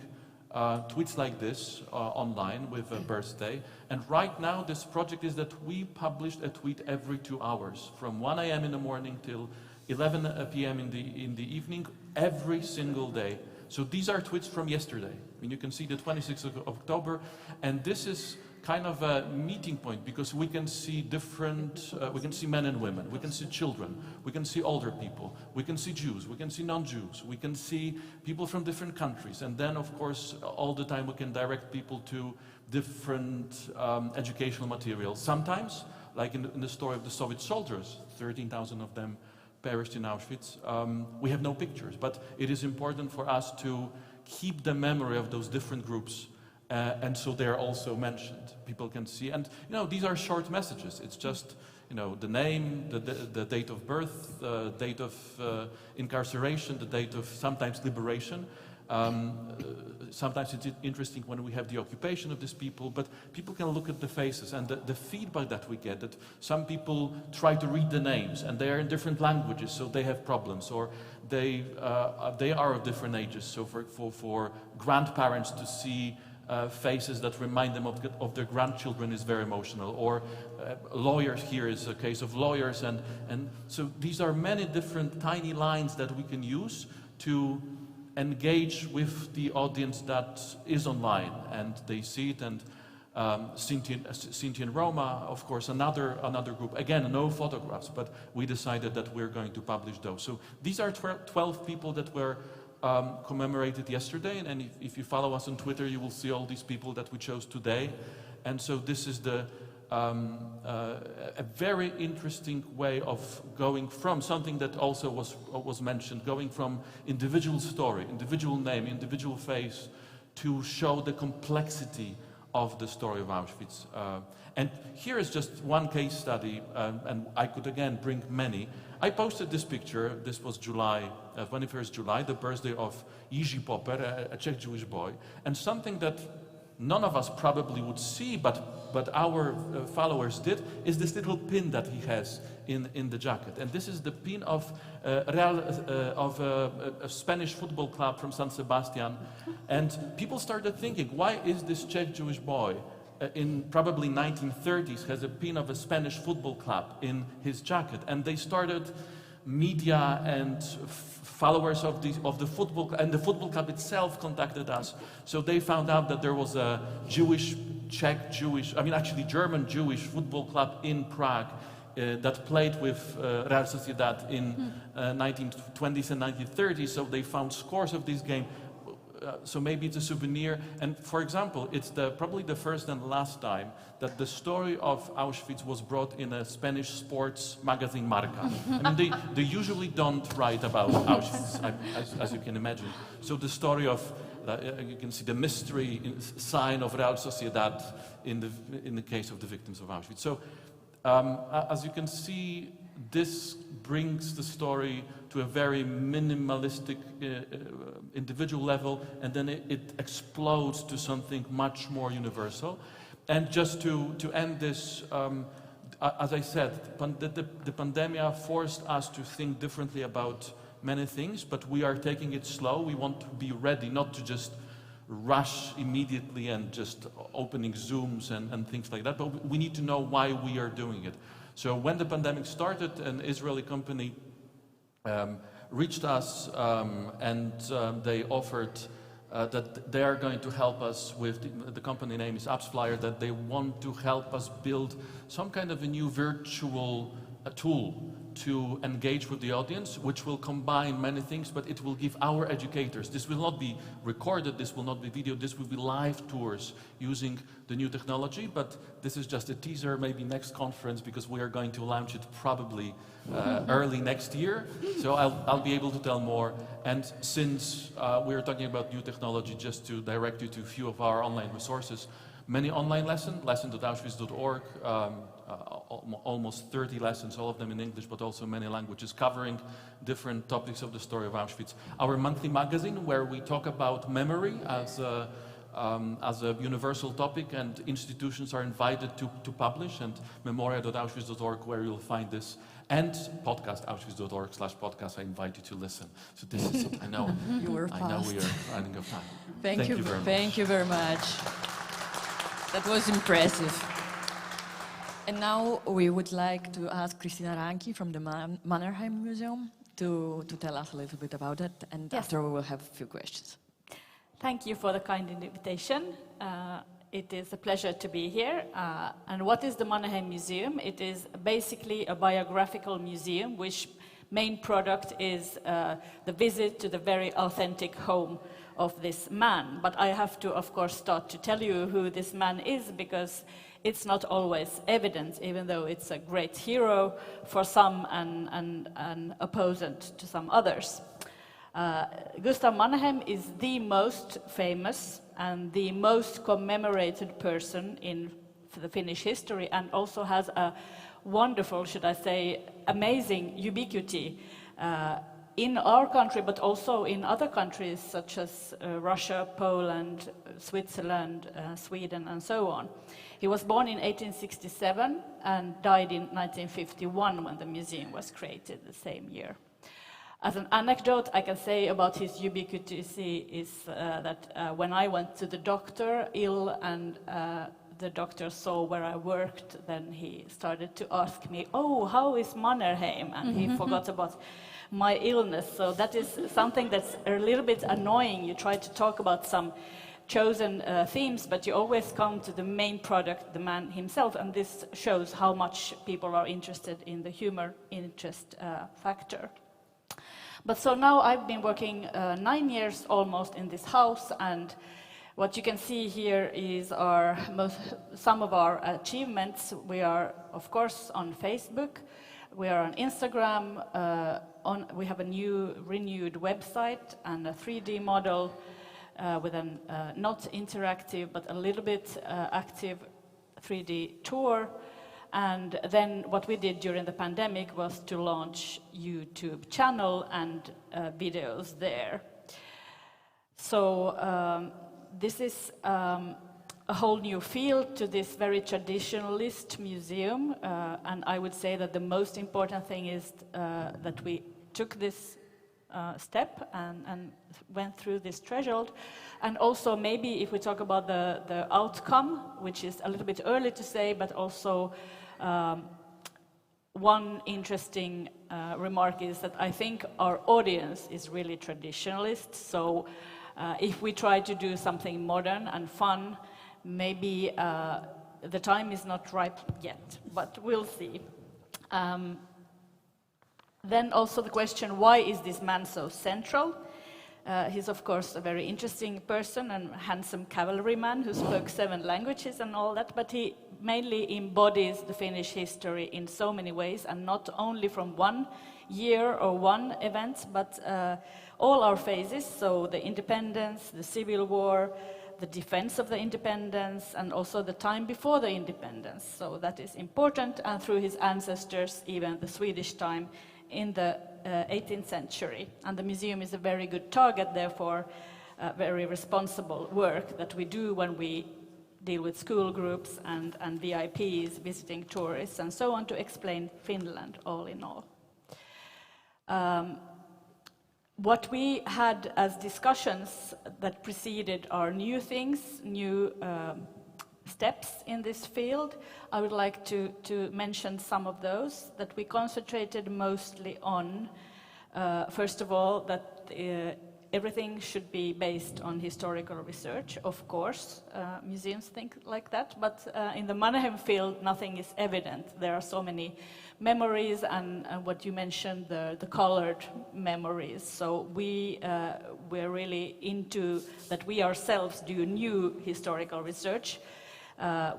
tweets like this online with a birthday, and right now this project is that we published a tweet every 2 hours, from 1 a.m. in the morning till 11 p.m. in the evening, every single day. So these are tweets from yesterday. I mean, you can see the 26th of October, and this is kind of a meeting point, because we can see different, we can see men and women, we can see children, we can see older people, we can see Jews, we can see non-Jews, we can see people from different countries, and then of course all the time we can direct people to different educational materials. Sometimes, like in the story of the Soviet soldiers, 13,000 of them perished in Auschwitz, we have no pictures, but it is important for us to keep the memory of those different groups. And so they are also mentioned. People can see, and these are short messages. It's just the name, the date of birth, date of incarceration, the date of sometimes liberation. Sometimes it's interesting when we have the occupation of these people, but people can look at the faces and the feedback that we get, that some people try to read the names and they are in different languages, so they have problems, or they are of different ages. So for grandparents to see faces that remind them of their grandchildren is very emotional, or lawyers, here is a case of lawyers, and so these are many different tiny lines that we can use to engage with the audience that is online, and they see it. And Sinti and Roma, of course, another group, again no photographs, but we decided that we're going to publish those. So these are 12 people that were commemorated yesterday, and if you follow us on Twitter, you will see all these people that we chose today. And so this is a very interesting way of going from something that also was mentioned, going from individual story, individual name, individual face, to show the complexity of the story of Auschwitz. And here is just one case study, and I could again bring many. I posted this picture. This was July, 21st July, the birthday of Jiří Popper, a Czech Jewish boy. And something that none of us probably would see, but our followers did, is this little pin that he has in the jacket. And this is the pin of a Spanish football club from San Sebastian. And people started thinking, why is this Czech Jewish boy in probably 1930s has a pin of a Spanish football club in his jacket? And they started, media and followers of the football, and the football club itself contacted us. So they found out that there was a German Jewish football club in Prague that played with Real Sociedad in 1920s and 1930s. So they found scores of this game. So maybe it's a souvenir. And for example, it's probably the first and last time that the story of Auschwitz was brought in a Spanish sports magazine, Marca. I mean, they usually don't write about Auschwitz, as you can imagine. So the story of, you can see the mystery sign of Real Sociedad in the case of the victims of Auschwitz. So as you can see, this brings the story to a very minimalistic individual level, and then it explodes to something much more universal. And just to end this, as I said, the pandemic forced us to think differently about many things, but we are taking it slow. We want to be ready, not to just rush immediately and just opening Zooms and things like that, but we need to know why we are doing it. So when the pandemic started, an Israeli company reached us and they offered that they are going to help us with, the company name is AppsFlyer, that they want to help us build some kind of a new virtual tool to engage with the audience, which will combine many things, but it will give our educators, this will not be recorded, this will not be video, this will be live tours using the new technology, but this is just a teaser, maybe next conference, because we are going to launch it probably early next year, so I'll be able to tell more. And since we're talking about new technology, just to direct you to a few of our online resources, many online lessons, lesson.auschwitz.org, almost 30 lessons, all of them in English, but also many languages, covering different topics of the story of Auschwitz. Our monthly magazine, where we talk about memory as a universal topic, and institutions are invited to publish, and memoria.auschwitz.org, where you'll find this, and podcast, auschwitz.org/podcast. I invite you to listen. So this is it. I know you were fast. I know we are running out of time. Thank you very much. Thank you very much. That was impressive. And now we would like to ask Christina Ranki from the Mannerheim Museum to tell us a little bit about it, and after we will have a few questions. Thank you for the kind invitation. It is a pleasure to be here. And what is the Mannerheim Museum? It is basically a biographical museum, which main product is the visit to the very authentic home of this man. But I have to, of course, start to tell you who this man is, because it's not always evident, even though it's a great hero for some and an opposant to some others. Gustav Mannerheim is the most famous and the most commemorated person in the Finnish history, and also has a wonderful, should I say, amazing ubiquity in our country, but also in other countries such as Russia, Poland, Switzerland, Sweden, and so on. He was born in 1867 and died in 1951 when the museum was created the same year. As an anecdote, I can say about his ubiquity is that when I went to the doctor ill and the doctor saw where I worked, then he started to ask me, "Oh, how is Mannerheim?" And he forgot about my illness. So that is something that's a little bit annoying. You try to talk about some chosen themes, but you always come to the main product, the man himself, and this shows how much people are interested in the humor interest factor. But so now I've been working 9 years almost in this house, and what you can see here is some of our achievements. We are, of course, on Facebook. We are on Instagram. We have a new, renewed website and a 3D model with a not interactive, but a little bit active 3D tour. And then what we did during the pandemic was to launch YouTube channel and videos there. So this is a whole new field to this very traditionalist museum, and I would say that the most important thing is that we took this step and went through this threshold. And also maybe if we talk about the outcome, which is a little bit early to say, but also one interesting remark is that I think our audience is really traditionalist. So if we try to do something modern and fun, maybe the time is not ripe yet, but we'll see. Then also the question, why is this man so central? He's of course a very interesting person and handsome cavalryman who spoke 7 languages and all that, but he mainly embodies the Finnish history in so many ways, and not only from one year or one event, but all our phases, so the independence, the civil war, the defense of the independence, and also the time before the independence. So that is important, and through his ancestors, even the Swedish time in the 18th century. And the museum is a very good target, therefore, very responsible work that we do when we deal with school groups and VIPs, visiting tourists, and so on, to explain Finland all in all. What we had as discussions that preceded are new things, new steps in this field. I would like to mention some of those that we concentrated mostly on. First of all, that everything should be based on historical research, of course. Museums think like that, but in the Mannerheim field, nothing is evident. There are so many memories and what you mentioned, the colored memories. So we're really into that we ourselves do new historical research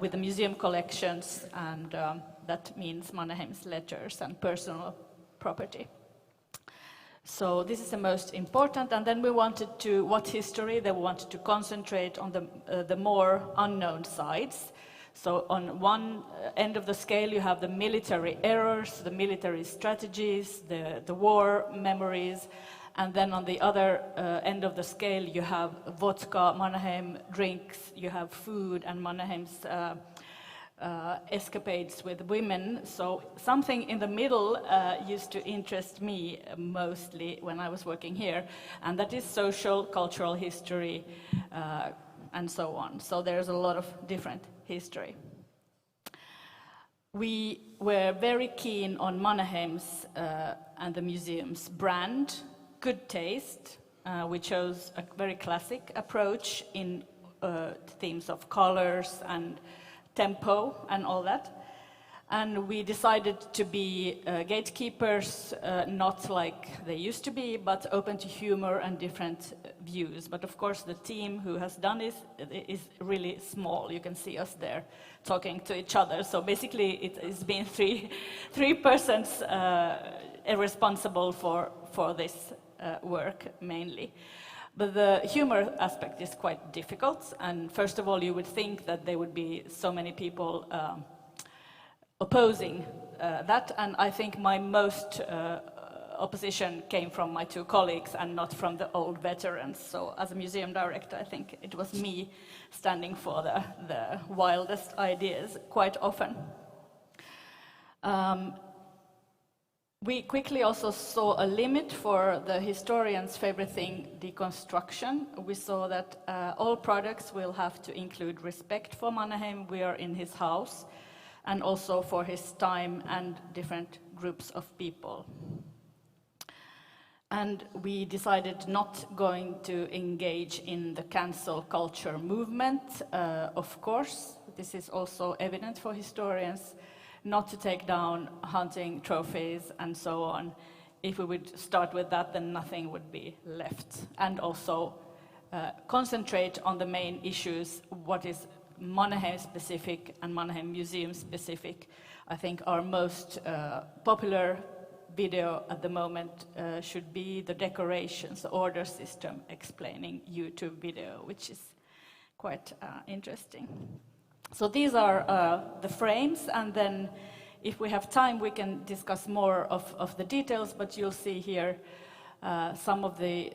with the museum collections, and that means Mannerheim's letters and personal property. So this is the most important, and then we wanted to, what history? They wanted to concentrate on the more unknown sides. So on one end of the scale you have the military errors, the military strategies, the war memories, and then on the other end of the scale you have vodka, Mannerheim drinks, you have food, and Mannerheim's escapades with women. So something in the middle used to interest me mostly when I was working here, and that is social, cultural history, and so on. So there's a lot of different history. We were very keen on Mannerheim's and the museum's brand, good taste. We chose a very classic approach in themes of colors and tempo and all that. And we decided to be gatekeepers, not like they used to be, but open to humor and different views. But of course the team who has done this is really small. You can see us there talking to each other. So basically it has been three persons responsible for this work mainly. But the humor aspect is quite difficult. And first of all, you would think that there would be so many people opposing that, and I think my most opposition came from my 2 colleagues and not from the old veterans. So as a museum director, I think it was me standing for the wildest ideas quite often. We quickly also saw a limit for the historian's favorite thing, deconstruction. We saw that all products will have to include respect for Mannerheim. We are in his house, and also for his time and different groups of people. And we decided not going to engage in the cancel culture movement, of course. This is also evident for historians, not to take down hunting trophies and so on. If we would start with that, then nothing would be left. And also concentrate on the main issues, what is Mannerheim specific and Mannerheim Museum specific. I think our most popular video at the moment should be the decorations, the order system explaining YouTube video, which is quite interesting. So these are the frames, and then if we have time we can discuss more of the details, but you'll see here some of the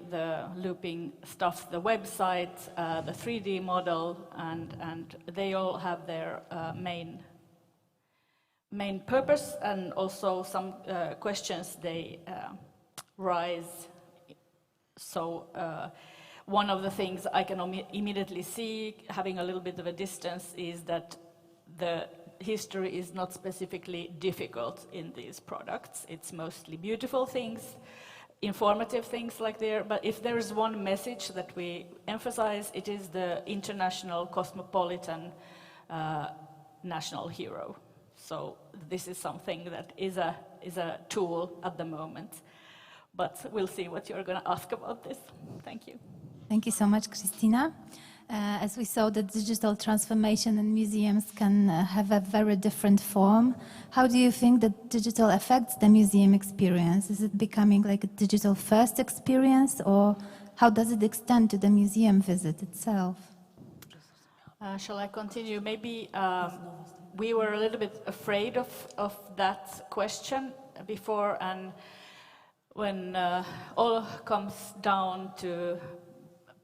looping stuff, the website, the 3D model, and they all have their main purpose, and also some questions they rise. So one of the things I can immediately see, having a little bit of a distance, is that the history is not specifically difficult in these products. It's mostly beautiful things, informative things like there, but if there is one message that we emphasize, it is the international cosmopolitan national hero. So this is something that is a tool at the moment, but we'll see what you're going to ask about this. Thank you. Thank you so much, Christina. As we saw, the digital transformation in museums can have a very different form. How do you think that digital affects the museum experience? Is it becoming like a digital first experience, or how does it extend to the museum visit itself? Shall I continue? Maybe we were a little bit afraid of that question before, and when all comes down to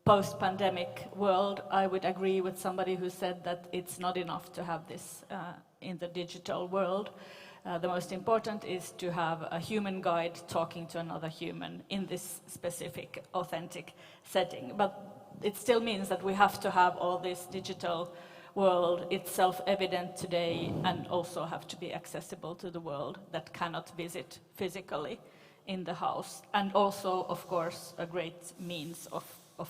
post-pandemic world, I would agree with somebody who said that it's not enough to have this in the digital world. The most important is to have a human guide talking to another human in this specific, authentic setting. But it still means that we have to have all this digital world. It's self-evident today, and also have to be accessible to the world that cannot visit physically in the house. And also, of course, a great means of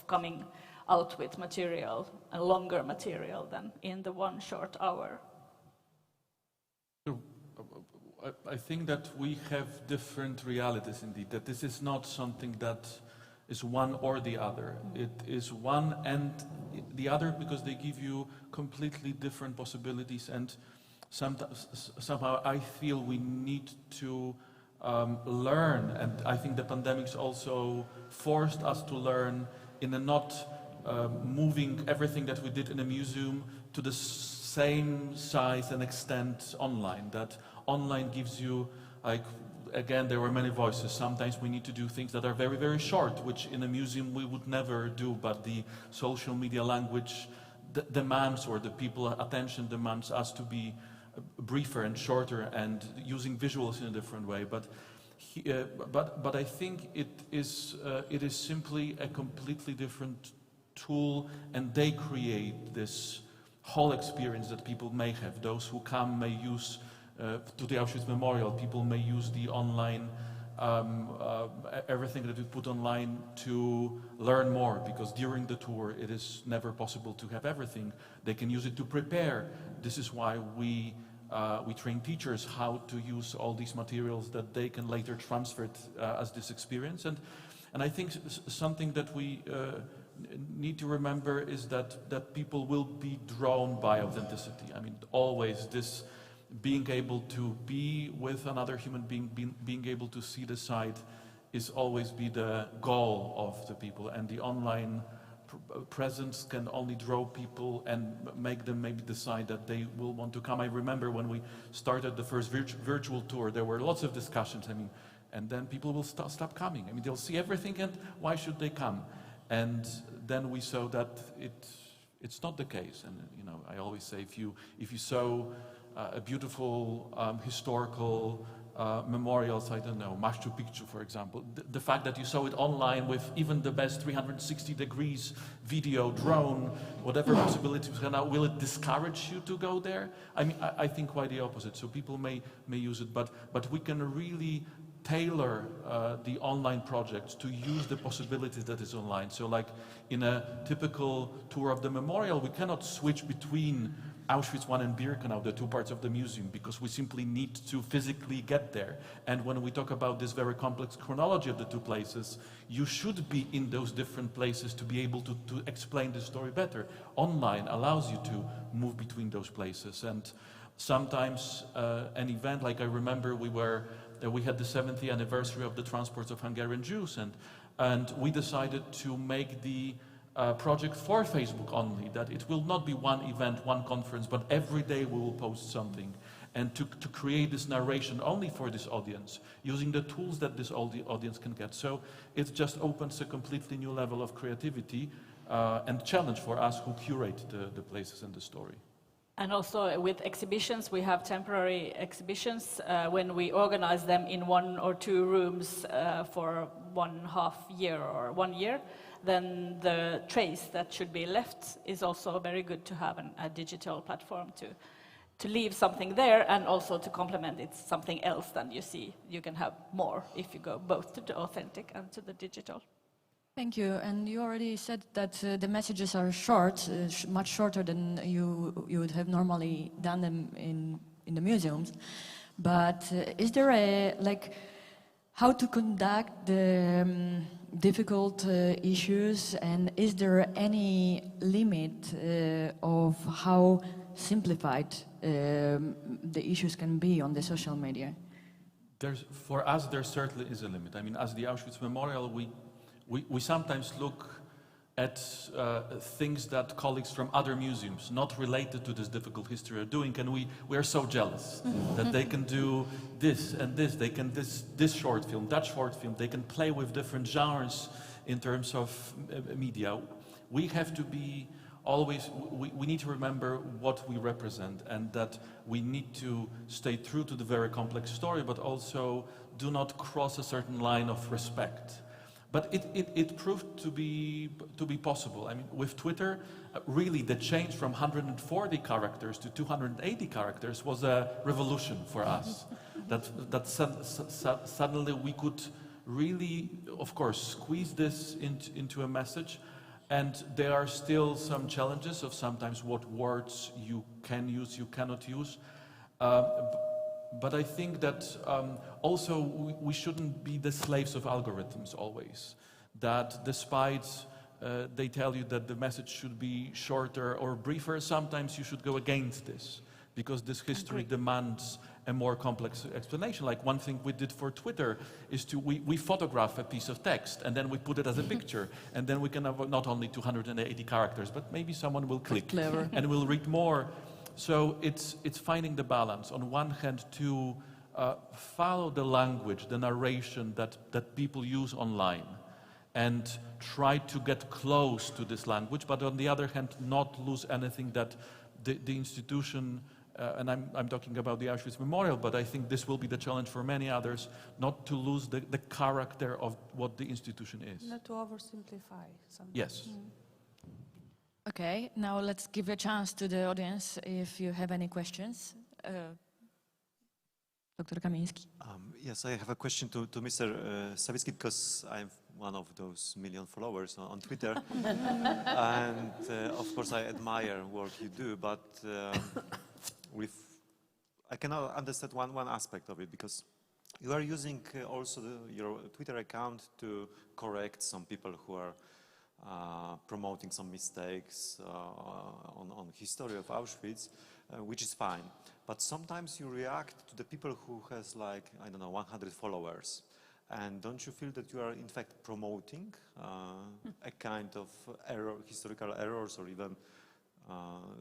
coming out with material, a longer material than in the 1 short hour. So, I think that we have different realities indeed, that this is not something that is one or the other. It is one and the other, because they give you completely different possibilities, and somehow I feel we need to learn, and I think the pandemic's also forced us to learn in a not moving everything that we did in a museum to the same size and extent online. That online gives you, like, again, there were many voices. Sometimes we need to do things that are very, very short, which in a museum we would never do, but the social media language demands, or the people's attention demands us to be briefer and shorter and using visuals in a different way. But I think it is simply a completely different tool, and they create this whole experience that people may have. Those who come may use, to the Auschwitz Memorial, people may use the online, everything that we put online to learn more, because during the tour it is never possible to have everything. They can use it to prepare. This is why we train teachers how to use all these materials that they can later transfer it, as this experience. And I think something that we need to remember is that people will be drawn by authenticity. I mean, always this being able to be with another human being, being able to see the side, is always be the goal of the people, and the online presence can only draw people and make them maybe decide that they will want to come. I remember when we started the first virtual tour, there were lots of discussions, I mean, and then people will stop coming. I mean, they'll see everything, and why should they come? And then we saw that it's not the case. And you know, I always say, if you saw a beautiful historical memorials, I don't know, Machu Picchu, for example. The fact that you saw it online with even the best 360 degrees video, drone, whatever possibilities, will it discourage you to go there? I mean, I think quite the opposite. So people may use it, but we can really tailor the online projects to use the possibilities that is online. So like in a typical tour of the memorial, we cannot switch between Auschwitz I and Birkenau, the two parts of the museum, because we simply need to physically get there. And when we talk about this very complex chronology of the two places, you should be in those different places to be able to explain the story better. Online allows you to move between those places. And sometimes an event, like I remember we had the 70th anniversary of the transports of Hungarian Jews, and we decided to make the project for Facebook only, that it will not be one event, one conference, but every day we will post something. and to create this narration only for this audience, using the tools that this audience can get. So it just opens a completely new level of creativity and challenge for us who curate the places and the story. And also with exhibitions, we have temporary exhibitions. When we organize them in 1 or 2 rooms for 1.5 year or 1 year, then the trace that should be left is also very good to have a digital platform to leave something there, and also to complement it something else. Then you see you can have more if you go both to the authentic and to the digital. Thank you. And you already said that the messages are short, much shorter than you would have normally done them in the museums. But is there how to conduct the difficult issues, and is there any limit of how simplified the issues can be on the social media? For us, there certainly is a limit. I mean, as the Auschwitz Memorial, we sometimes look at things that colleagues from other museums, not related to this difficult history, are doing, and we are so jealous that they can do this and this, they can this short film, that short film, they can play with different genres in terms of media. We have to be always, we need to remember what we represent, and that we need to stay true to the very complex story, but also do not cross a certain line of respect. But it proved to be possible. I mean, with Twitter, really the change from 140 characters to 280 characters was a revolution for us. that suddenly we could really, of course, squeeze this into a message. And there are still some challenges of sometimes what words you can use, you cannot use. But I think that also we shouldn't be the slaves of algorithms always. That despite they tell you that the message should be shorter or briefer, sometimes you should go against this, because this history demands a more complex explanation. Like one thing we did for Twitter is we photograph a piece of text and then we put it as a picture, and then we can have not only 280 characters, but maybe someone will click and will read more. So it's finding the balance. On one hand, to follow the language, the narration that people use online, and try to get close to this language, but on the other hand, not lose anything that the institution, and I'm talking about the Auschwitz Memorial, but I think this will be the challenge for many others, not to lose the character of what the institution is. Not to oversimplify something. Yes. Okay, now let's give a chance to the audience if you have any questions. Dr. Kamiński. Yes, I have a question to Mr. Sawicki, because I'm one of those million followers on Twitter. And of course I admire work you do, but I cannot understand one aspect of it, because you are using also your Twitter account to correct some people who are promoting some mistakes on history of Auschwitz, which is fine. But sometimes you react to the people who has 100 followers. And don't you feel that you are in fact promoting a kind of historical errors, or even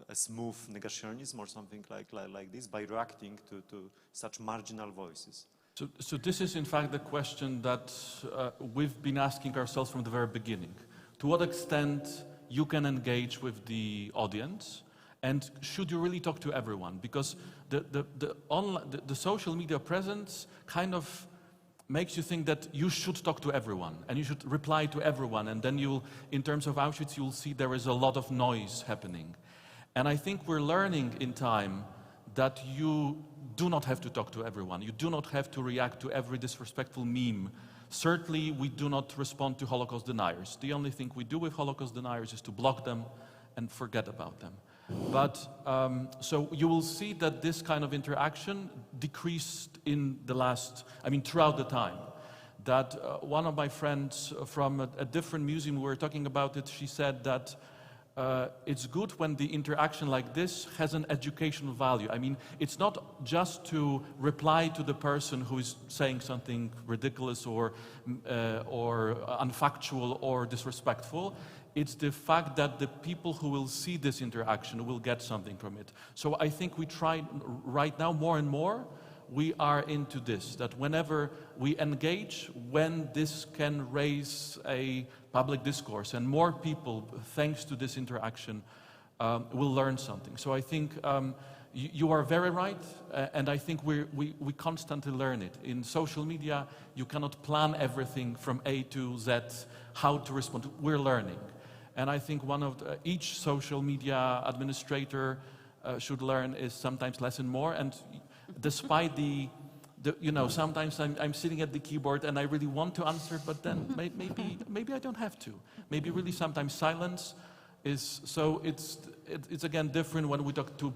a smooth negationism or something like this, by reacting to such marginal voices? So this is in fact the question that we've been asking ourselves from the very beginning. To what extent you can engage with the audience, and should you really talk to everyone? Because the social media presence kind of makes you think that you should talk to everyone and you should reply to everyone, and then you'll, in terms of Auschwitz, you'll see there is a lot of noise happening. And I think we're learning in time that you do not have to talk to everyone. You do not have to react to every disrespectful meme. Certainly, we do not respond to Holocaust deniers. The only thing we do with Holocaust deniers is to block them and forget about them. But so you will see that this kind of interaction decreased in the throughout the time. That one of my friends from a different museum, we were talking about it, she said that it's good when the interaction like this has an educational value. I mean, it's not just to reply to the person who is saying something ridiculous or unfactual or disrespectful. It's the fact that the people who will see this interaction will get something from it. So I think we try right now more and more, we are into this, that whenever we engage, when this can raise a public discourse and more people, thanks to this interaction, will learn something. So I think you are very right, and I think we constantly learn it. In social media, you cannot plan everything from A to Z, how to respond. We're learning. And I think one of each social media administrator should learn is sometimes less and more. And despite you know, sometimes I'm sitting at the keyboard and I really want to answer, but then maybe I don't have to. Maybe really sometimes silence is, so it's again different when we talk to,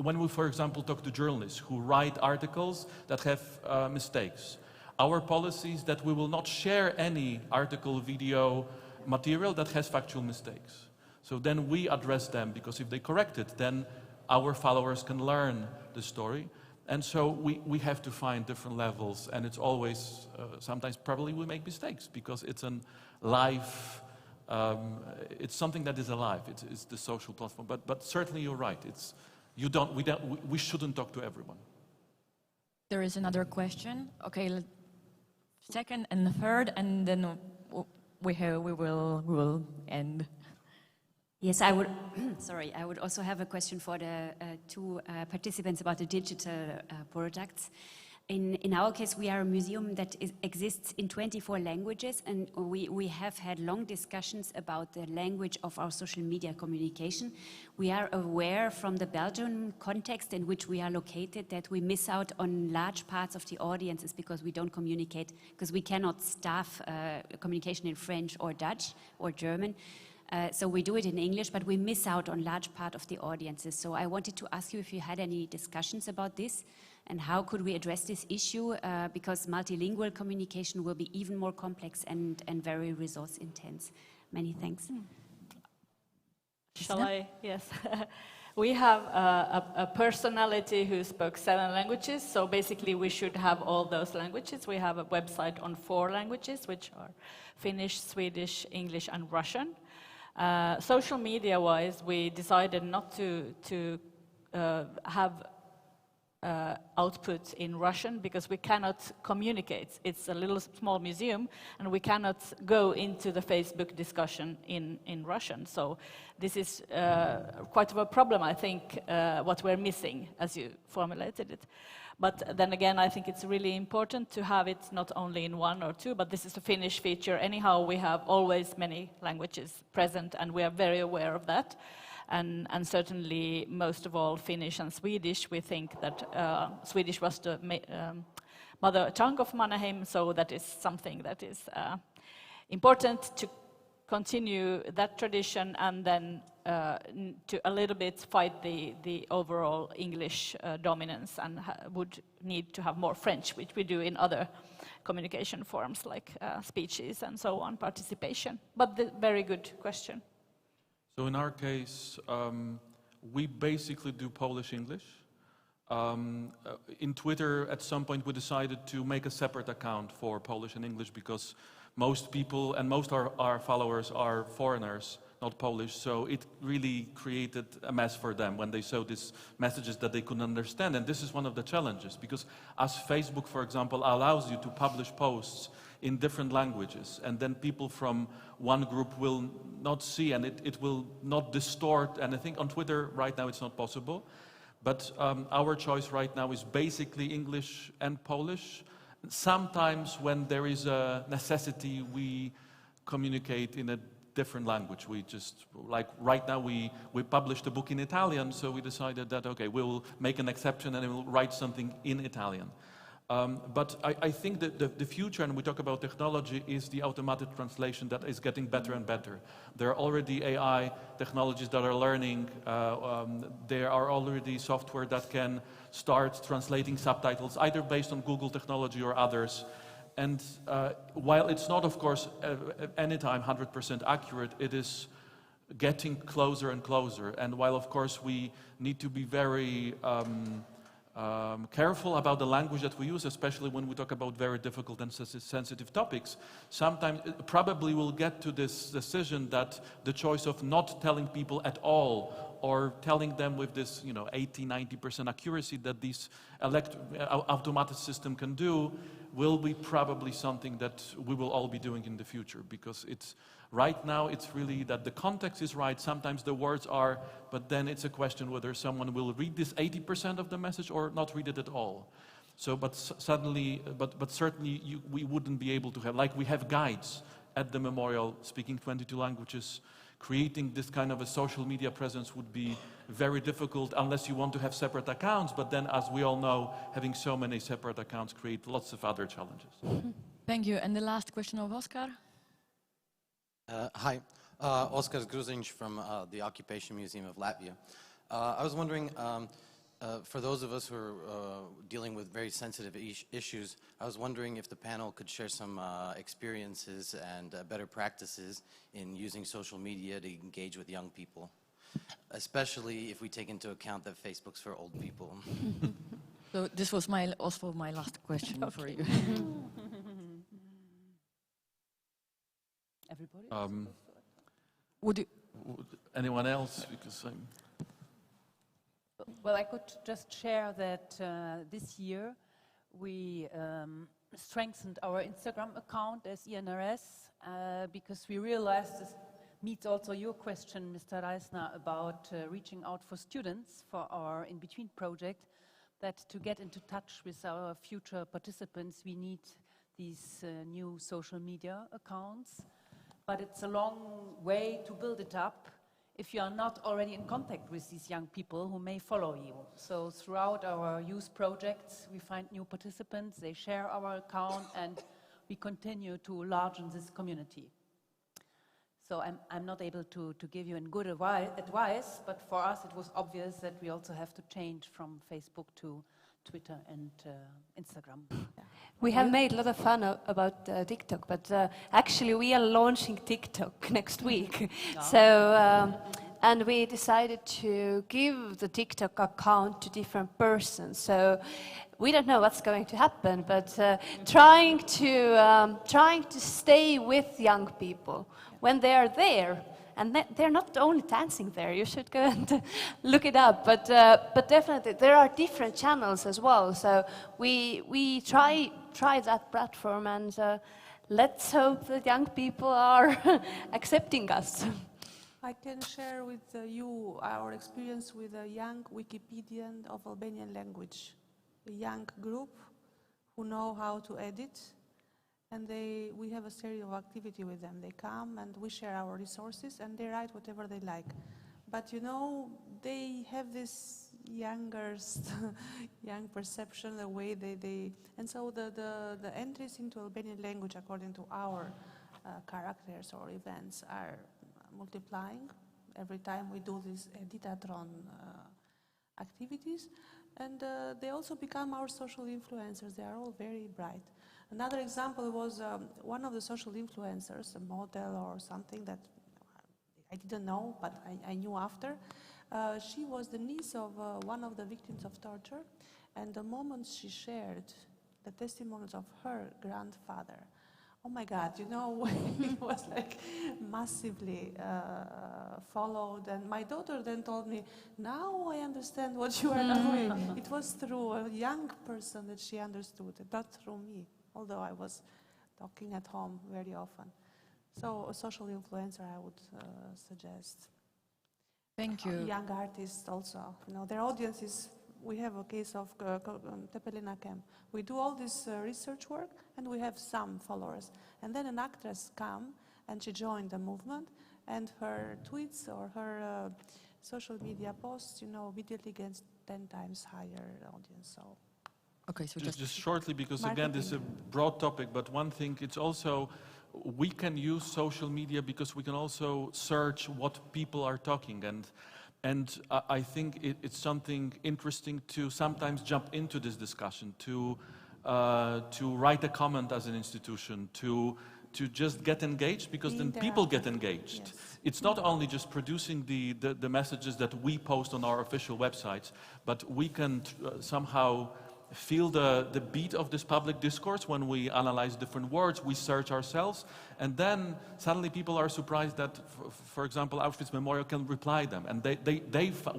when we, for example, talk to journalists who write articles that have mistakes. Our policy is that we will not share any article, video, material that has factual mistakes. So then we address them, because if they correct it, then our followers can learn the story. And so we have to find different levels, and it's always, sometimes probably we make mistakes, because it's an live, it's something that is alive, it's the social platform. But certainly you're right, we shouldn't talk to everyone. There is another question. Okay, second and third, and then we will end. Yes, I would. Sorry, I would also have a question for the two participants about the digital products. In our case, we are a museum that exists in 24 languages, and we have had long discussions about the language of our social media communication. We are aware from the Belgian context in which we are located that we miss out on large parts of the audiences because we don't communicate, because we cannot staff communication in French or Dutch or German. So we do it in English, but we miss out on large part of the audiences. So I wanted to ask you if you had any discussions about this, and how could we address this issue, because multilingual communication will be even more complex and very resource intense. Many thanks. Shall I? Yes. We have a personality who spoke 7 languages, so basically we should have all those languages. We have a website on 4 languages, which are Finnish, Swedish, English, and Russian. Social media-wise, we decided not to have output in Russian, because we cannot communicate. It's a little small museum, and we cannot go into the Facebook discussion in Russian. So this is quite of a problem, I think, what we're missing, as you formulated it. But then again, I think it's really important to have it not only in 1 or 2, but this is a Finnish feature. Anyhow, we have always many languages present, and we are very aware of that. And certainly, most of all, Finnish and Swedish. We think that Swedish was the mother tongue of Mannerheim, so that is something that is important to continue that tradition, and then to a little bit fight the overall English dominance, and would need to have more French, which we do in other communication forms like speeches and so on, participation. But very good question. So in our case, we basically do Polish-English. In Twitter, at some point, we decided to make a separate account for Polish and English, because most people and most of our followers are foreigners, not Polish, so it really created a mess for them when they saw these messages that they couldn't understand. And this is one of the challenges, because as Facebook, for example, allows you to publish posts in different languages, and then people from one group will not see, and it will not distort. And I think on Twitter right now it's not possible. But our choice right now is basically English and Polish. Sometimes when there is a necessity, we communicate in a different language. We just, like right now, we published a book in Italian, so we decided that, okay, we'll make an exception and we'll write something in Italian. But I think that the future, and we talk about technology, is the automatic translation that is getting better and better. There are already AI technologies that are learning. There are already software that can start translating subtitles, either based on Google technology or others. And while it's not, of course, anytime 100% accurate, it is getting closer and closer. And while, of course, we need to be very careful about the language that we use, especially when we talk about very difficult and sensitive topics. Sometimes probably we'll get to this decision that the choice of not telling people at all, or telling them with this 80–90% accuracy that this automated system can do, will be probably something that we will all be doing in the future, because right now it's really that the context is right, sometimes the words are, but then it's a question whether someone will read this 80% of the message or not read it at all. So, but certainly we wouldn't be able to have, like we have guides at the memorial speaking 22 languages. Creating this kind of a social media presence would be very difficult unless you want to have separate accounts, but then, as we all know, having so many separate accounts create lots of other challenges. Thank you. And the last question of Oscar. Hi, Oskar Gruzinj from the Occupation Museum of Latvia. I was wondering, for those of us who are dealing with very sensitive issues, I was wondering if the panel could share some experiences and better practices in using social media to engage with young people, especially if we take into account that Facebook's for old people. So this was also my last question for you. Everybody? Would anyone else? Because well, I could just share that this year we strengthened our Instagram account as ENRS because we realized this meets also your question, Mr. Reisner, about reaching out for students for our in-between project, that to get into touch with our future participants we need these new social media accounts. But it's a long way to build it up if you are not already in contact with these young people who may follow you. So throughout our youth projects, we find new participants, they share our account, and we continue to enlarge this community. So I'm not able to give you good advice, but for us it was obvious that we also have to change from Facebook to Twitter and Instagram. We have made a lot of fun about TikTok, but actually we are launching TikTok next week. So, and we decided to give the TikTok account to different persons. So we don't know what's going to happen, but trying to stay with young people when they are there. And they're not only dancing there, you should go and look it up, but definitely there are different channels as well. So we try that platform, and let's hope that young people are accepting us. I can share with you our experience with a young Wikipedian of Albanian language, a young group who know how to edit. And we have a series of activity with them. They come and we share our resources and they write whatever they like. But you know, they have this young perception, the way and so the entries into Albanian language according to our characters or events are multiplying every time we do these editatron activities. And they also become our social influencers. They are all very bright. Another example was one of the social influencers, a model or something that I didn't know, but I knew after. She was the niece of one of the victims of torture, and the moment she shared the testimonies of her grandfather, oh my God, you know, it was like massively followed. And my daughter then told me, now I understand what you are doing. It was through a young person that she understood it, not through me, although I was talking at home very often. So a social influencer I would suggest. Thank you. Young artists also, you know, their audience is, we have a case of Tepelina Camp. We do all this research work and we have some followers. And then an actress come and she joined the movement, and her tweets or her social media posts, you know, immediately gets 10 times higher audience. So. Okay, so just shortly, because marketing. again, this is a broad topic, but one thing, it's also, we can use social media because we can also search what people are talking, and I think it's something interesting to sometimes jump into this discussion, to write a comment as an institution, to to just get engaged, because then people get engaged. Yes. It's not only just producing the messages that we post on our official websites, but we can somehow feel the beat of this public discourse when we analyze different words, we search ourselves, and then suddenly people are surprised that, for example, Auschwitz Memorial can reply them, and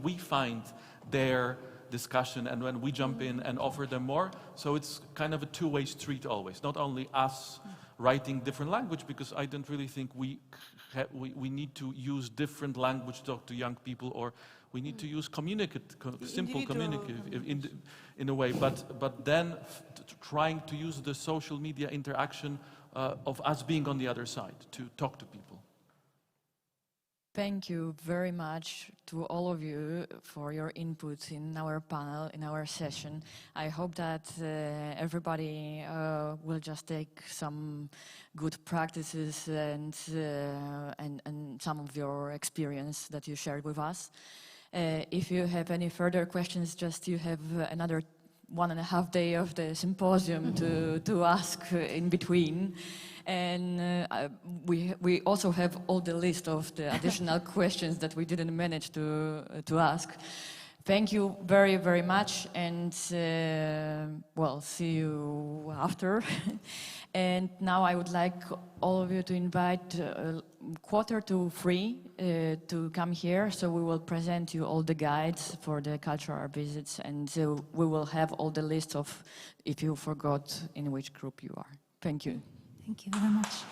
we find their discussion, and when we jump in and offer them more. So it's kind of a two-way street always, not only us writing different language, because I don't really think we need to use different language to talk to young people, or we need to use simple communicative in a way, but then trying to use the social media interaction of us being on the other side to talk to people. Thank you very much to all of you for your input in our panel, in our session. I hope that everybody will just take some good practices and some of your experience that you shared with us. If you have any further questions, you have another 1.5 days of the symposium to ask in between. And we also have all the list of the additional questions that we didn't manage to ask. Thank you very, very much, and well, see you after. And now I would like all of you to invite 2:45 to come here, so we will present you all the guides for the cultural visits, and we will have all the list of if you forgot in which group you are. Thank you. Thank you very much.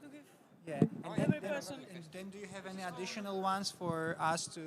to give Yeah, every person. and then do you have any additional ones for us to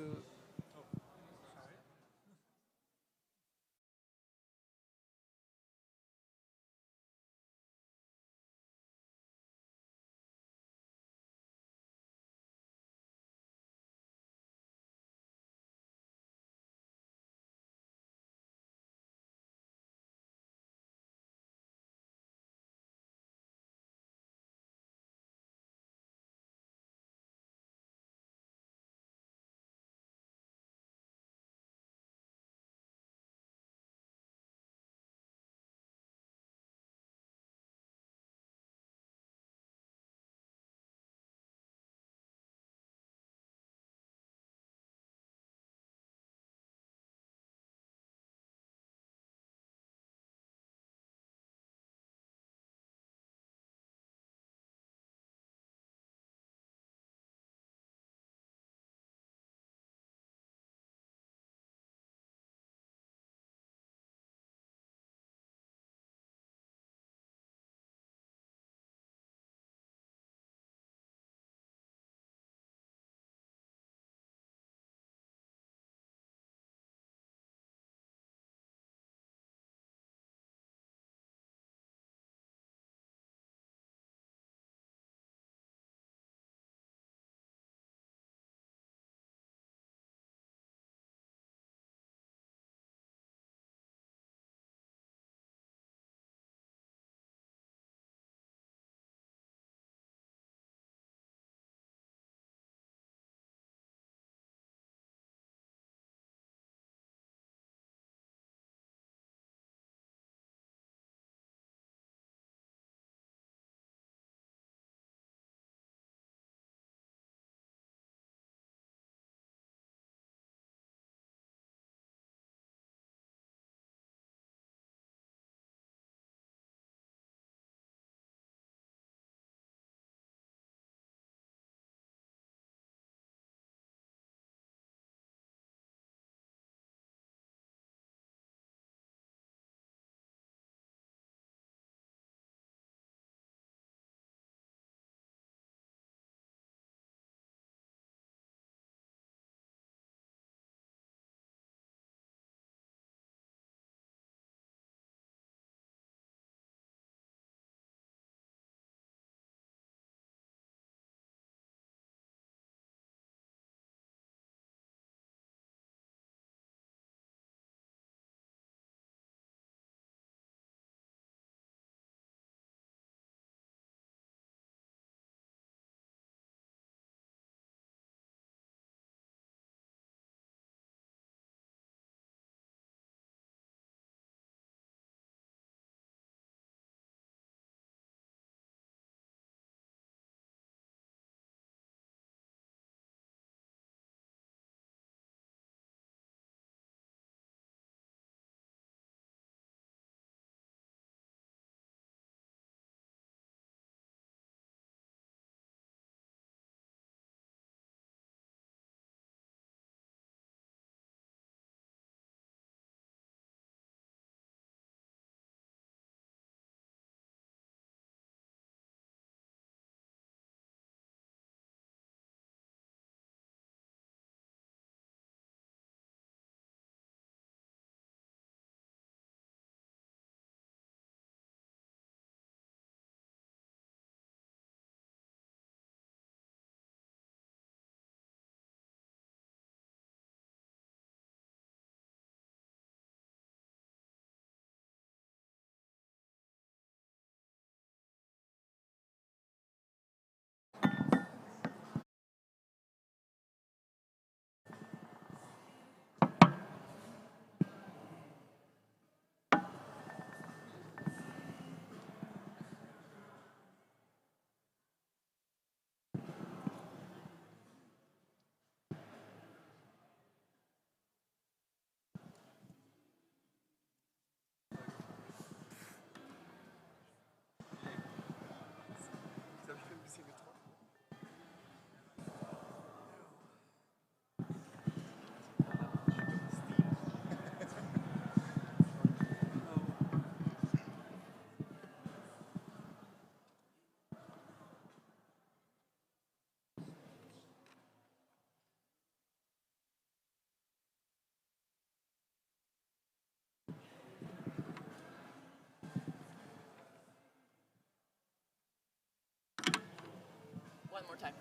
time.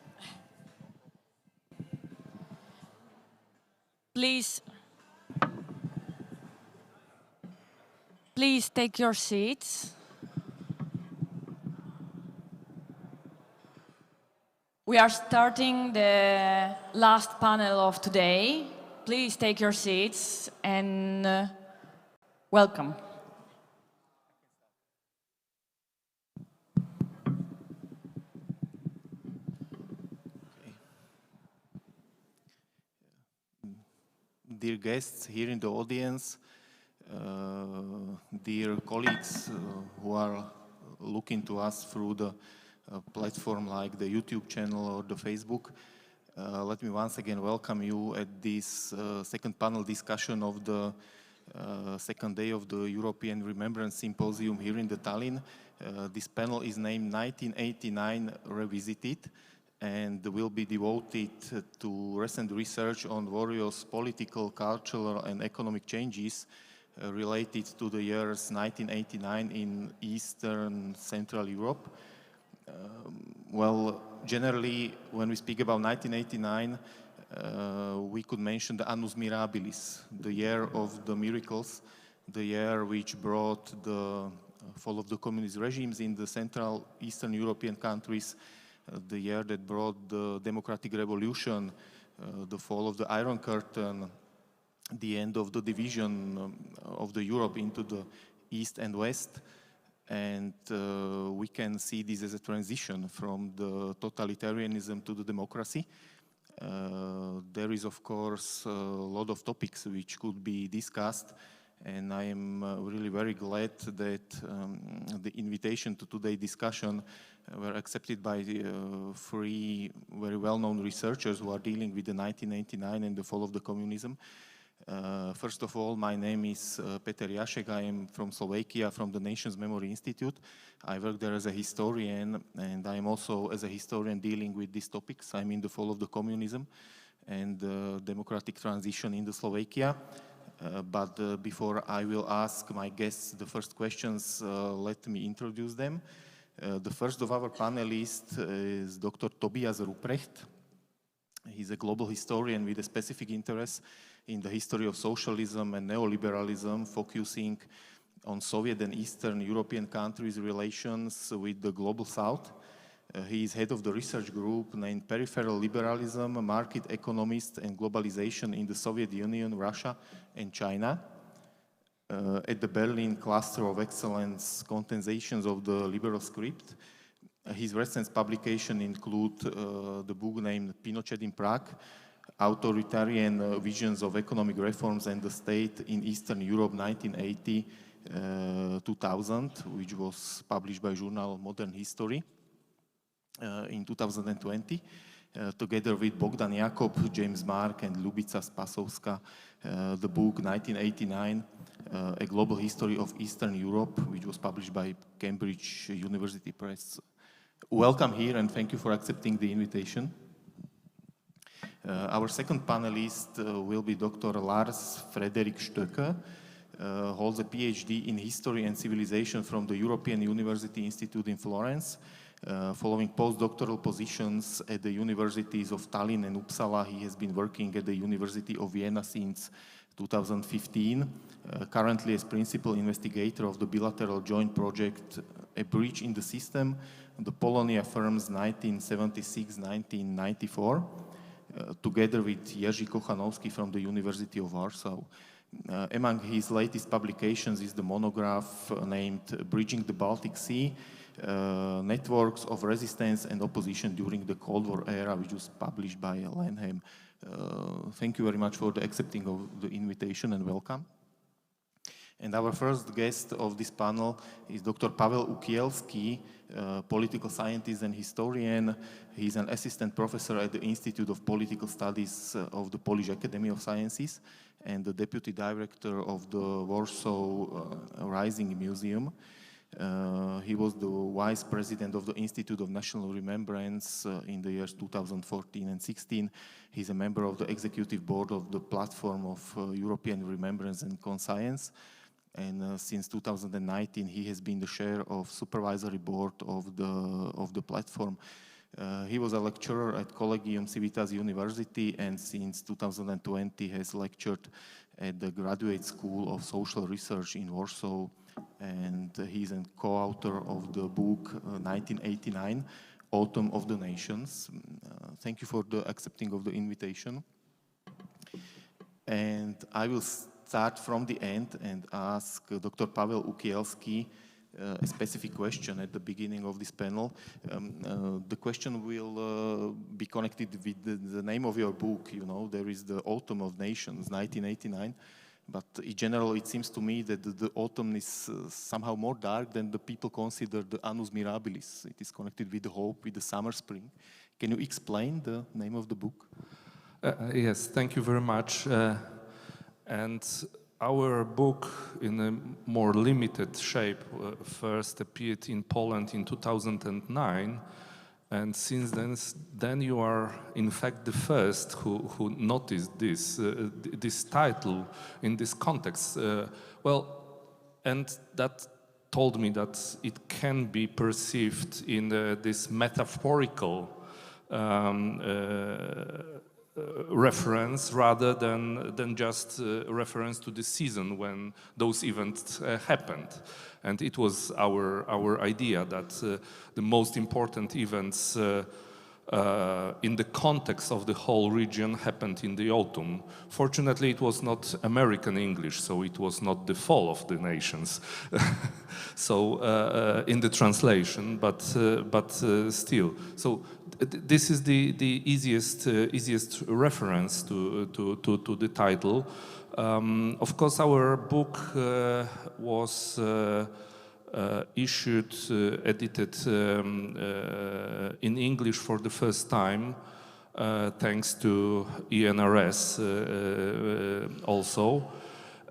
Please take your seats. We are starting the last panel of today. Please take your seats and welcome. Dear guests here in the audience, dear colleagues who are looking to us through the platform like the YouTube channel or the Facebook, let me once again welcome you at this second panel discussion of the second day of the European Remembrance Symposium here in the Tallinn. This panel is named 1989 Revisited and will be devoted to recent research on various political, cultural and economic changes related to the years 1989 in Eastern Central Europe. Well, generally, when we speak about 1989, we could mention the Annus Mirabilis, the year of the miracles, the year which brought the fall of the communist regimes in the Central Eastern European countries, the year that brought the democratic revolution, the fall of the Iron Curtain, the end of the division of the Europe into the East and West. And we can see this as a transition from the totalitarianism to the democracy. There is, of course, a lot of topics which could be discussed, and I am really very glad that the invitation to today's discussion were accepted by three very well-known researchers who are dealing with the 1989 and the fall of the communism. First of all, my name is Peter Jašek. I am from Slovakia, from the Nations Memory Institute. I work there as a historian, and I am also, as a historian, dealing with these topics. I'm in the fall of the communism and democratic transition in the Slovakia. But before I will ask my guests the first questions, let me introduce them. The first of our panelists is Dr. Tobias Ruprecht. He's a global historian with a specific interest in the history of socialism and neoliberalism, focusing on Soviet and Eastern European countries' relations with the global South. He is head of the research group named Peripheral Liberalism, Market Economist and Globalization in the Soviet Union, Russia and China. At the Berlin Cluster of Excellence Condensations of the Liberal Script. His recent publications include the book named Pinochet in Prague, Authoritarian Visions of Economic Reforms and the State in Eastern Europe 1980-2000, which was published by journal Modern History in 2020, together with Bogdan Jakob, James Mark and Lubica Spasovska, the book 1989, A Global History of Eastern Europe, which was published by Cambridge University Press. Welcome here and thank you for accepting the invitation. Our second panelist will be Dr. Lars Frederik Stöcker, holds a PhD in History and Civilization from the European University Institute in Florence. Following postdoctoral positions at the universities of Tallinn and Uppsala, he has been working at the University of Vienna since 2015, currently as principal investigator of the bilateral joint project A Breach in the System, the Polonia Firms 1976-1994, together with Jerzy Kochanowski from the University of Warsaw. Among his latest publications is the monograph named Bridging the Baltic Sea, Networks of Resistance and Opposition During the Cold War Era, which was published by Lanham. Thank you very much for the accepting of the invitation and welcome. And our first guest of this panel is Dr. Pavel Ukielski, political scientist and historian. He's an assistant professor at the Institute of Political Studies of the Polish Academy of Sciences and the deputy director of the Warsaw Rising Museum. He was the vice president of the Institute of National Remembrance in the years 2014 and 16. He's a member of the executive board of the platform of European Remembrance and Conscience. And since 2019, he has been the chair of supervisory board of the platform. He was a lecturer at Collegium Civitas University and since 2020 has lectured at the Graduate School of Social Research in Warsaw, and he's a co-author of the book 1989, Autumn of the Nations. Thank you for the accepting of the invitation. And I will start from the end and ask Dr. Paweł Ukielski a specific question at the beginning of this panel. The question will be connected with the name of your book. You know, there is the Autumn of Nations, 1989. But in general, it seems to me that the autumn is somehow more dark than the people consider the Annus Mirabilis. It is connected with the hope, with the summer, spring. Can you explain the name of the book? Yes, thank you very much. And our book, in a more limited shape, first appeared in Poland in 2009. And since then you are, in fact, the first who noticed this title in this context. And that told me that it can be perceived in this metaphorical reference rather than just reference to the season when those events happened. And it was our idea that the most important events in the context of the whole region happened in the autumn. Fortunately, it was not American English, so it was not the fall of the nations. So in the translation, but still. So this is the easiest reference to the title. Of course, our book was issued, edited in English for the first time, thanks to ENRS also.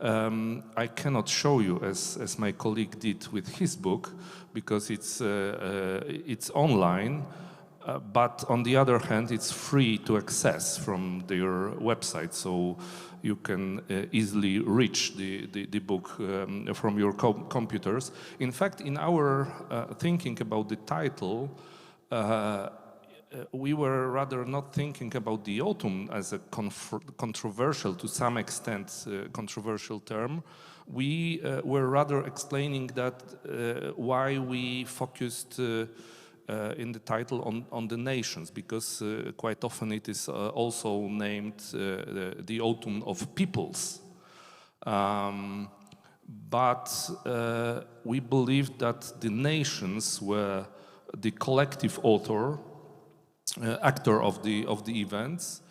I cannot show you as my colleague did with his book because it's online. But on the other hand, it's free to access from their website, so you can easily reach the book from your computers. In fact, in our thinking about the title, we were rather not thinking about the autumn as a controversial, to some extent, controversial term. We were rather explaining that why we focused in the title on the nations, because quite often it is also named the autumn of peoples. But we believed that the nations were the collective actor of the events,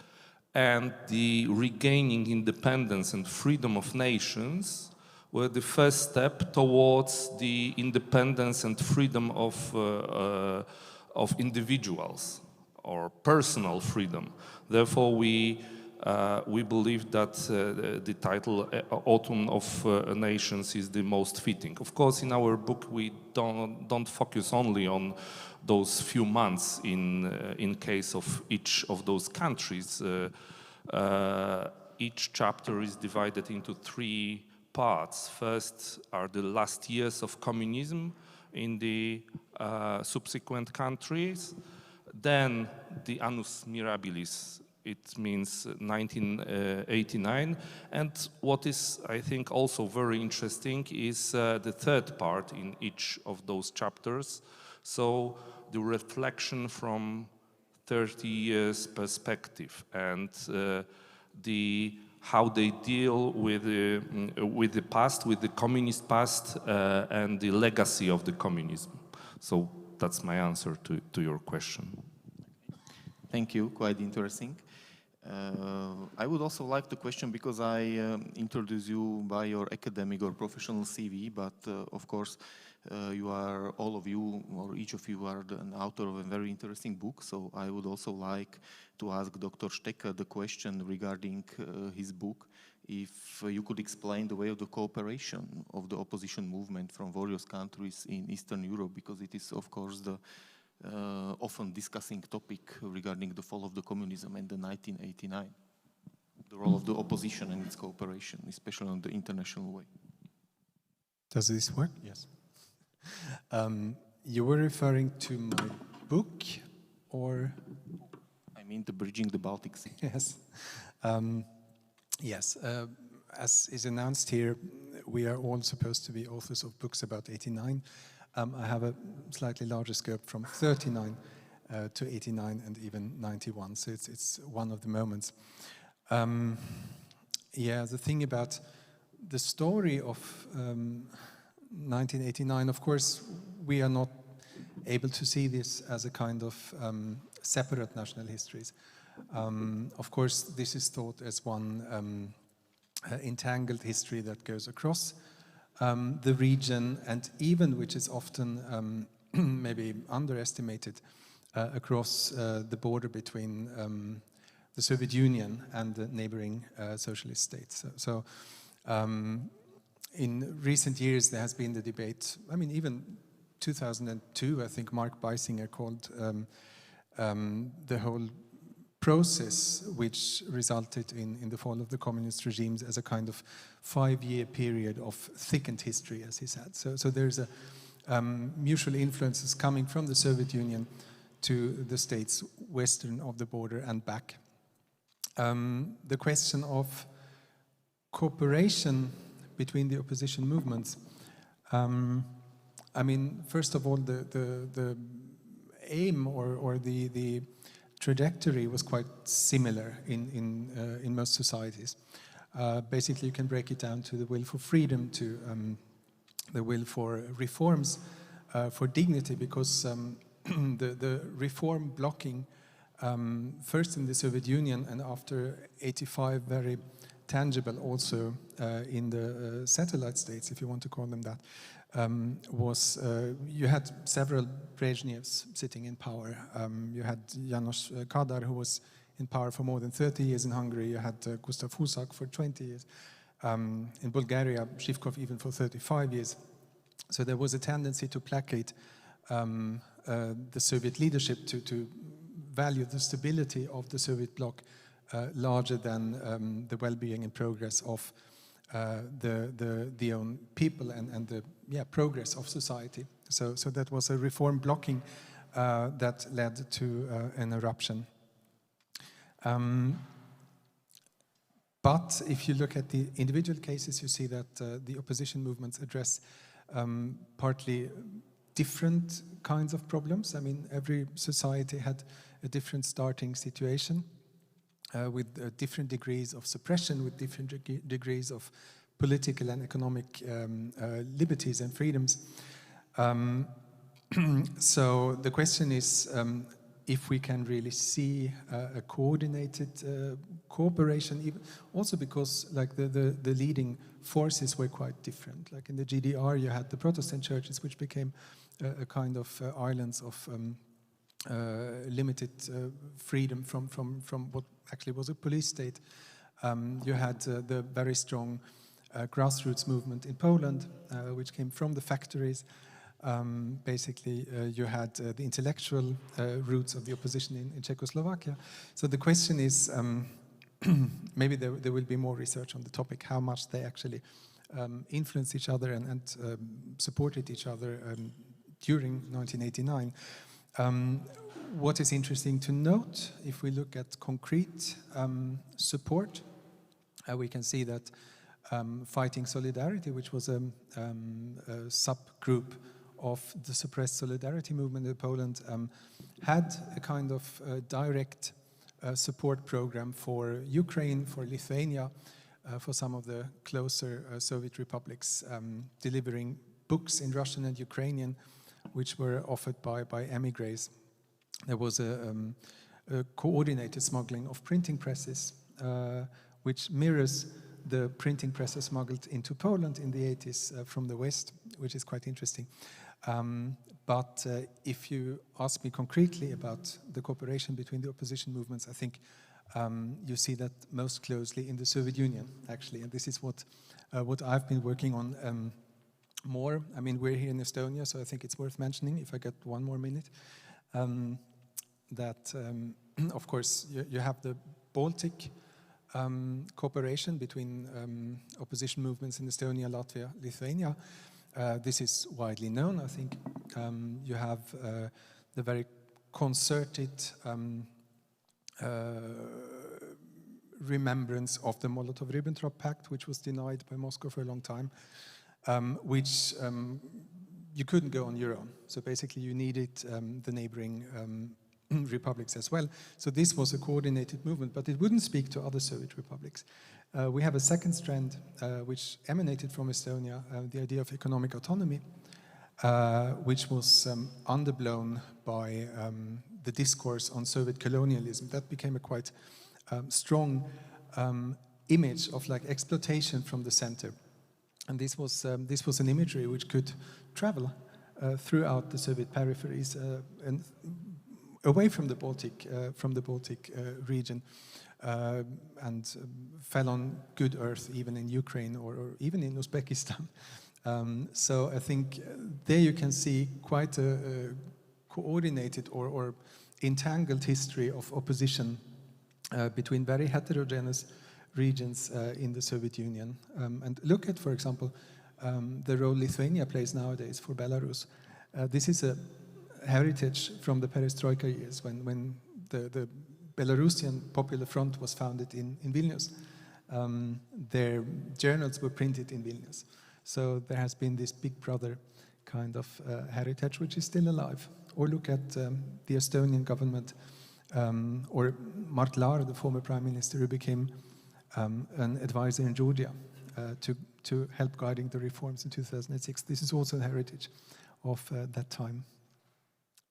and the regaining independence and freedom of nations were the first step towards the independence and freedom of individuals, or personal freedom. Therefore, we believe that the title "Autumn of Nations" is the most fitting. Of course, in our book, we don't focus only on those few months in case of each of those countries. Each chapter is divided into 3 parts. First are the last years of communism in the subsequent countries. Then the Annus Mirabilis, it means 1989. And what is, I think, also very interesting is the third part in each of those chapters. So the reflection from 30 years perspective and how they deal with the past, with the communist past, and the legacy of the communism. So that's my answer to your question. Thank you, quite interesting. I would also like to question, because I introduce you by your academic or professional CV, but of course you are, all of you, or each of you are an author of a very interesting book. So I would also like to ask Dr. Stecker the question regarding his book. If you could explain the way of the cooperation of the opposition movement from various countries in Eastern Europe, because it is, of course, the often discussing topic regarding the fall of the communism and the 1989. The role of the opposition and its cooperation, especially on the international way. Does this work? Yes. You were referring to my book, or? I mean, the bridging the Baltic Sea. Yes. Yes. As is announced here, we are all supposed to be authors of books about 89. I have a slightly larger scope from 39 to 89 and even 91. So it's one of the moments. Yeah, the thing about the story of 1989, of course, we are not able to see this as a kind of separate national histories. Of course, this is thought as one entangled history that goes across the region, and even, which is often maybe underestimated, across the border between the Soviet Union and the neighboring socialist states. So in recent years, there has been the debate, I mean, even 2002, I think Mark Beisinger called the whole process which resulted in the fall of the communist regimes as a kind of 5-year period of thickened history, as he said. So there's a mutual influences coming from the Soviet Union to the states western of the border and back. The question of cooperation between the opposition movements. I mean, first of all, the aim or the trajectory was quite similar in most societies. Basically, you can break it down to the will for freedom, to the will for reforms, for dignity, because the reform blocking, first in the Soviet Union and after 85, very tangible also in the satellite states, if you want to call them that, was you had several Brezhnevs sitting in power. You had János Kadar, who was in power for more than 30 years in Hungary. You had Gustav Husak for 20 years. In Bulgaria, Zhivkov even for 35 years. So there was a tendency to placate the Soviet leadership to value the stability of the Soviet bloc larger than the well-being and progress of the own people and the progress of society. So that was a reform blocking that led to an eruption. But if you look at the individual cases, you see that the opposition movements address partly different kinds of problems. I mean, every society had a different starting situation with different degrees of suppression, with different degrees of political and economic liberties and freedoms. So the question is if we can really see a coordinated cooperation, even also because like the leading forces were quite different. Like in the GDR, you had the Protestant churches, which became a kind of islands of limited freedom from what actually was a police state. You had the very strong grassroots movement in Poland, which came from the factories. Basically, you had the intellectual roots of the opposition in Czechoslovakia. So the question is, maybe there will be more research on the topic, how much they actually influenced each other and supported each other during 1989. What is interesting to note, if we look at concrete support, we can see that Fighting Solidarity, which was a subgroup of the suppressed Solidarity movement in Poland, had a kind of direct support program for Ukraine, for Lithuania, for some of the closer Soviet republics, delivering books in Russian and Ukrainian, which were offered by emigres. There was a coordinated smuggling of printing presses, which mirrors the printing presses smuggled into Poland in the 80s from the West, which is quite interesting. But if you ask me concretely about the cooperation between the opposition movements, I think you see that most closely in the Soviet Union, actually. And this is what I've been working on more. I mean, we're here in Estonia, so I think it's worth mentioning, if I get one more minute, that, of course, you have the Baltic cooperation between opposition movements in Estonia, Latvia, Lithuania. This is widely known, I think. You have the very concerted remembrance of the Molotov-Ribbentrop Pact, which was denied by Moscow for a long time, which you couldn't go on your own. So basically you needed the neighboring republics as well. So this was a coordinated movement, but it wouldn't speak to other Soviet republics. We have a second strand which emanated from Estonia, the idea of economic autonomy, which was underblown by the discourse on Soviet colonialism. That became a quite strong image of like exploitation from the center. And this was an imagery which could travel throughout the Soviet peripheries and away from the Baltic region, and fell on good earth, even in Ukraine or even in Uzbekistan. So I think there you can see quite a coordinated or entangled history of opposition between very heterogeneous regions in the Soviet Union. And look at, for example, the role Lithuania plays nowadays for Belarus. This is a heritage from the Perestroika years when the Belarusian Popular Front was founded in Vilnius. Their journals were printed in Vilnius. So there has been this big brother kind of heritage which is still alive. Or look at the Estonian government, or Mart Laar, the former prime minister, who became an advisor in Georgia to help guiding the reforms in 2006. This is also a heritage of that time.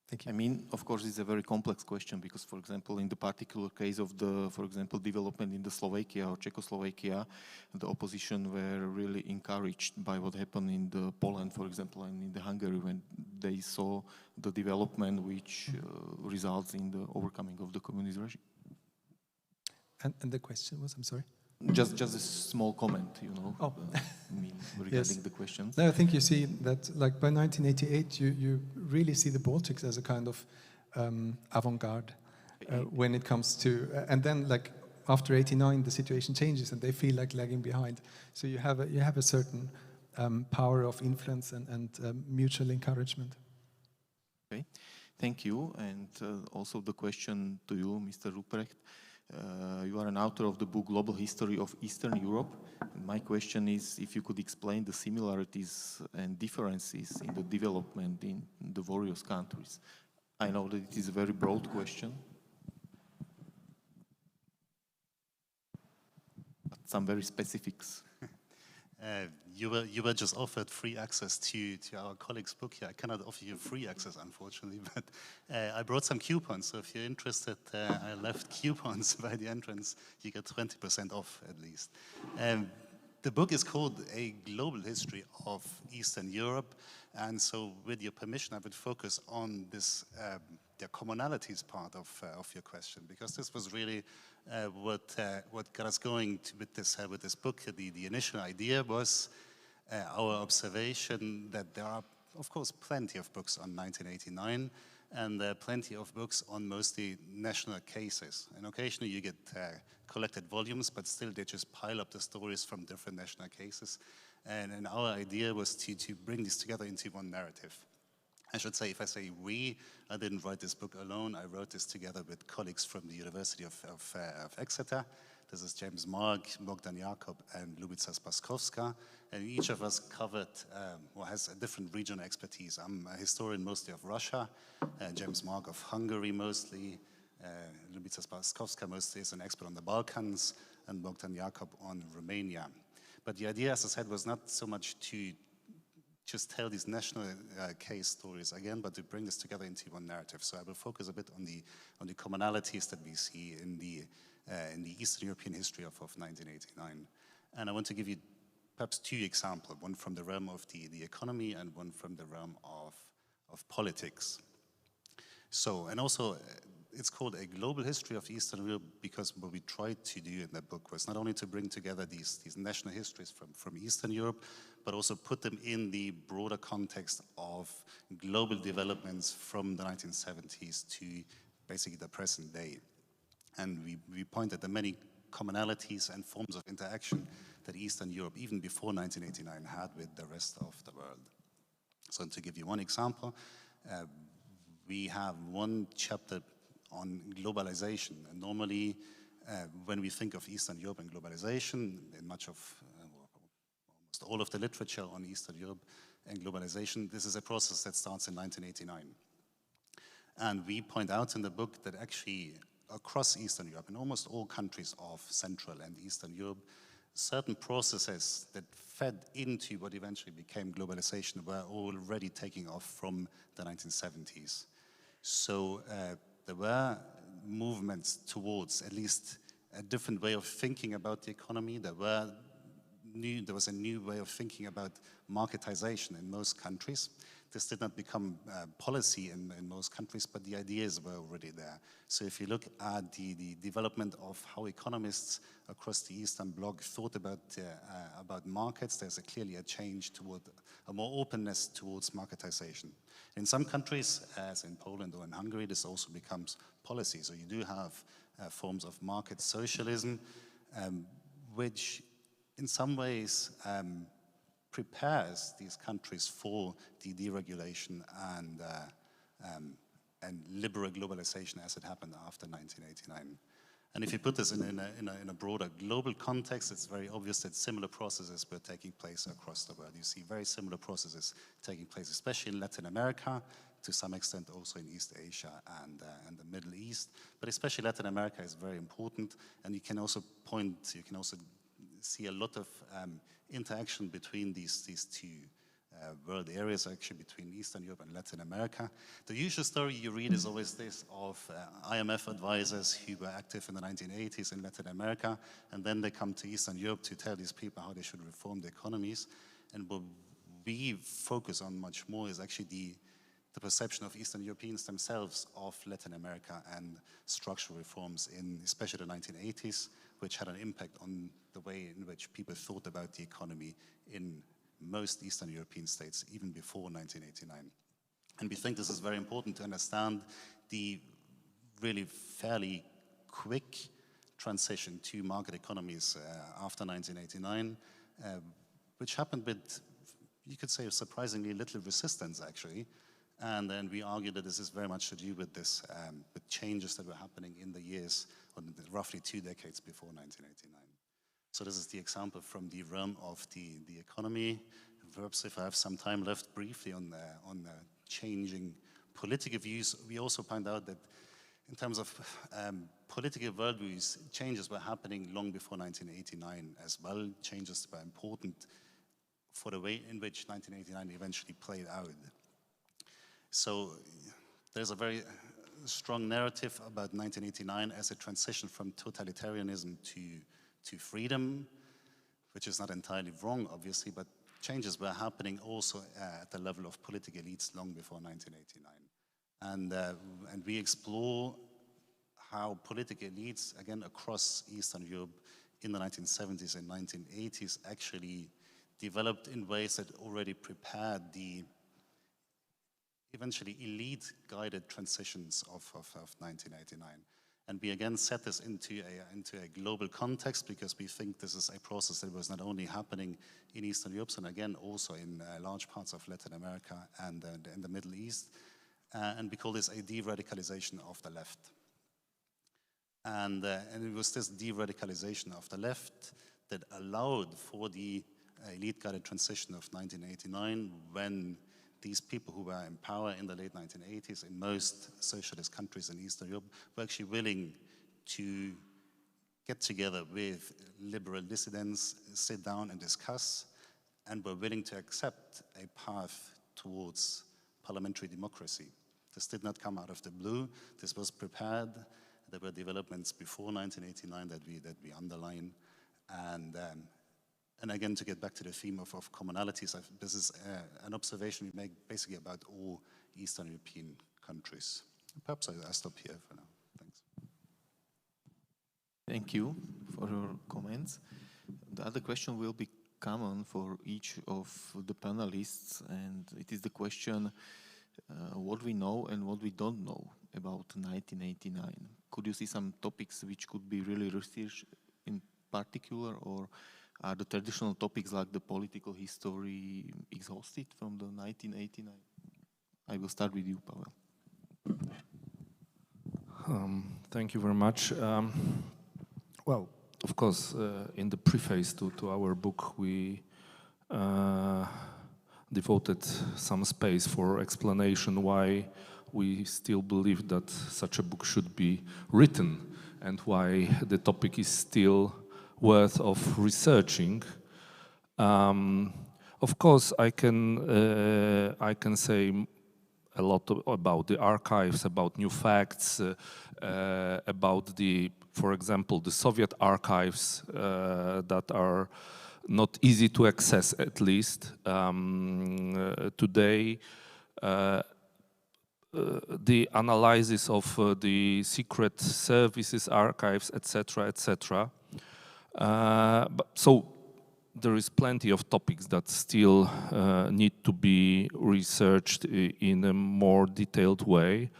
Thank you. I mean, of course, it's a very complex question because, for example, in the particular case of the, for example, development in the Slovakia or Czechoslovakia, the opposition were really encouraged by what happened in the Poland, for example, and in the Hungary when they saw the development which results in the overcoming of the communist regime. And the question was, I'm sorry? Just a small comment, you know, regarding yes. the questions. No, I think you see that, like by 1988, you really see the Baltics as a kind of avant-garde when it comes to, and then like after '89, the situation changes and they feel like lagging behind. So you have a certain power of influence and mutual encouragement. Okay, thank you, and also the question to you, Mr. Ruprecht. You are an author of the book Global History of Eastern Europe. And my question is if you could explain the similarities and differences in the development in the various countries. I know that it is a very broad question, but some very specifics. You were just offered free access to our colleague's book here. I cannot offer you free access, unfortunately, but I brought some coupons. So if you're interested, I left coupons by the entrance. You get 20% off at least. The book is called A Global History of Eastern Europe. And so with your permission, I would focus on this, the commonalities part of your question, because this was really what got us going with this book. The initial idea was our observation that there are, of course, plenty of books on 1989 and plenty of books on mostly national cases. And occasionally you get collected volumes, but still they just pile up the stories from different national cases. And our idea was to bring this together into one narrative. I should say, if I say we, I didn't write this book alone. I wrote this together with colleagues from the University of Exeter. This is James Mark, Bogdan Jakob, and Lubica Spaskowska. And each of us covered, or has a different regional expertise. I'm a historian mostly of Russia, James Mark of Hungary mostly, Lubica Spaskowska mostly is an expert on the Balkans, and Bogdan Jakob on Romania. But the idea, as I said, was not so much to just tell these national case stories again, but to bring this together into one narrative. So I will focus a bit on the commonalities that we see in the Eastern European history of 1989. And I want to give you perhaps two examples, one from the realm of the economy and one from the realm of politics. So, and also, it's called A Global History of Eastern Europe because what we tried to do in that book was not only to bring together these national histories from Eastern Europe, but also put them in the broader context of global developments from the 1970s to basically the present day. And we pointed at many commonalities and forms of interaction that Eastern Europe, even before 1989, had with the rest of the world. So to give you one example, we have one chapter on globalization. And normally, when we think of Eastern Europe and globalization, in much of, almost all of the literature on Eastern Europe and globalization, this is a process that starts in 1989. And we point out in the book that actually across Eastern Europe, in almost all countries of Central and Eastern Europe, certain processes that fed into what eventually became globalization were already taking off from the 1970s. So there were movements towards at least a different way of thinking about the economy. There was a new way of thinking about marketization in most countries. This did not become policy in most countries, but the ideas were already there. So if you look at the development of how economists across the Eastern Bloc thought about markets, there's clearly a change toward a more openness towards marketization. In some countries, as in Poland or in Hungary, this also becomes policy. So you do have forms of market socialism, which in some ways prepares these countries for the deregulation and liberal globalization as it happened after 1989. And if you put this in a broader global context, it's very obvious that similar processes were taking place across the world. You see very similar processes taking place, especially in Latin America, to some extent also in East Asia and the Middle East. But especially Latin America is very important, and you can also see a lot of interaction between these two world areas, actually between Eastern Europe and Latin America. The usual story you read is always this of IMF advisors who were active in the 1980s in Latin America, and then they come to Eastern Europe to tell these people how they should reform their economies. And what we focus on much more is actually the perception of Eastern Europeans themselves of Latin America and structural reforms in especially the 1980s, which had an impact on the way in which people thought about the economy in most Eastern European states, even before 1989. And we think this is very important to understand the really fairly quick transition to market economies after 1989, which happened with, you could say, surprisingly little resistance, actually. And then we argue that this is very much to do with this, with changes that were happening in the years, or roughly 2 decades before 1989. So this is the example from the realm of the economy. Perhaps if I have some time left, briefly on the changing political views, we also find out that in terms of political worldviews, changes were happening long before 1989 as well. Changes were important for the way in which 1989 eventually played out. So there's a very strong narrative about 1989 as a transition from totalitarianism to freedom, which is not entirely wrong, obviously, but changes were happening also at the level of political elites long before 1989. And we explore how political elites, again, across Eastern Europe in the 1970s and 1980s actually developed in ways that already prepared the eventually elite-guided transitions of 1989. And we again set this into a global context because we think this is a process that was not only happening in Eastern Europe, but again also in large parts of Latin America and in the Middle East. And we call this a de-radicalization of the left. And it was this de-radicalization of the left that allowed for the elite-guided transition of 1989 when these people who were in power in the late 1980s in most socialist countries in Eastern Europe were actually willing to get together with liberal dissidents, sit down and discuss, and were willing to accept a path towards parliamentary democracy. This did not come out of the blue. This was prepared. There were developments before 1989 that we underline. And again, to get back to the theme of commonalities, this is an observation we make basically about all Eastern European countries. Perhaps I stop here for now. Thanks. Thank you for your comments. The other question will be common for each of the panelists, and it is the question what we know and what we don't know about 1989. Could you see some topics which could be really researched in particular, or are the traditional topics like the political history exhausted from the 1989? I will start with you, Pavel. Thank you very much. Well, of course, in the preface to our book, we devoted some space for explanation why we still believe that such a book should be written and why the topic is still worth of researching. Of course, I can say a lot about the archives, about new facts, about for example, the Soviet archives that are not easy to access, at least today. The analysis of the secret services archives, etc., etc. So there is plenty of topics that still need to be researched in a more detailed way.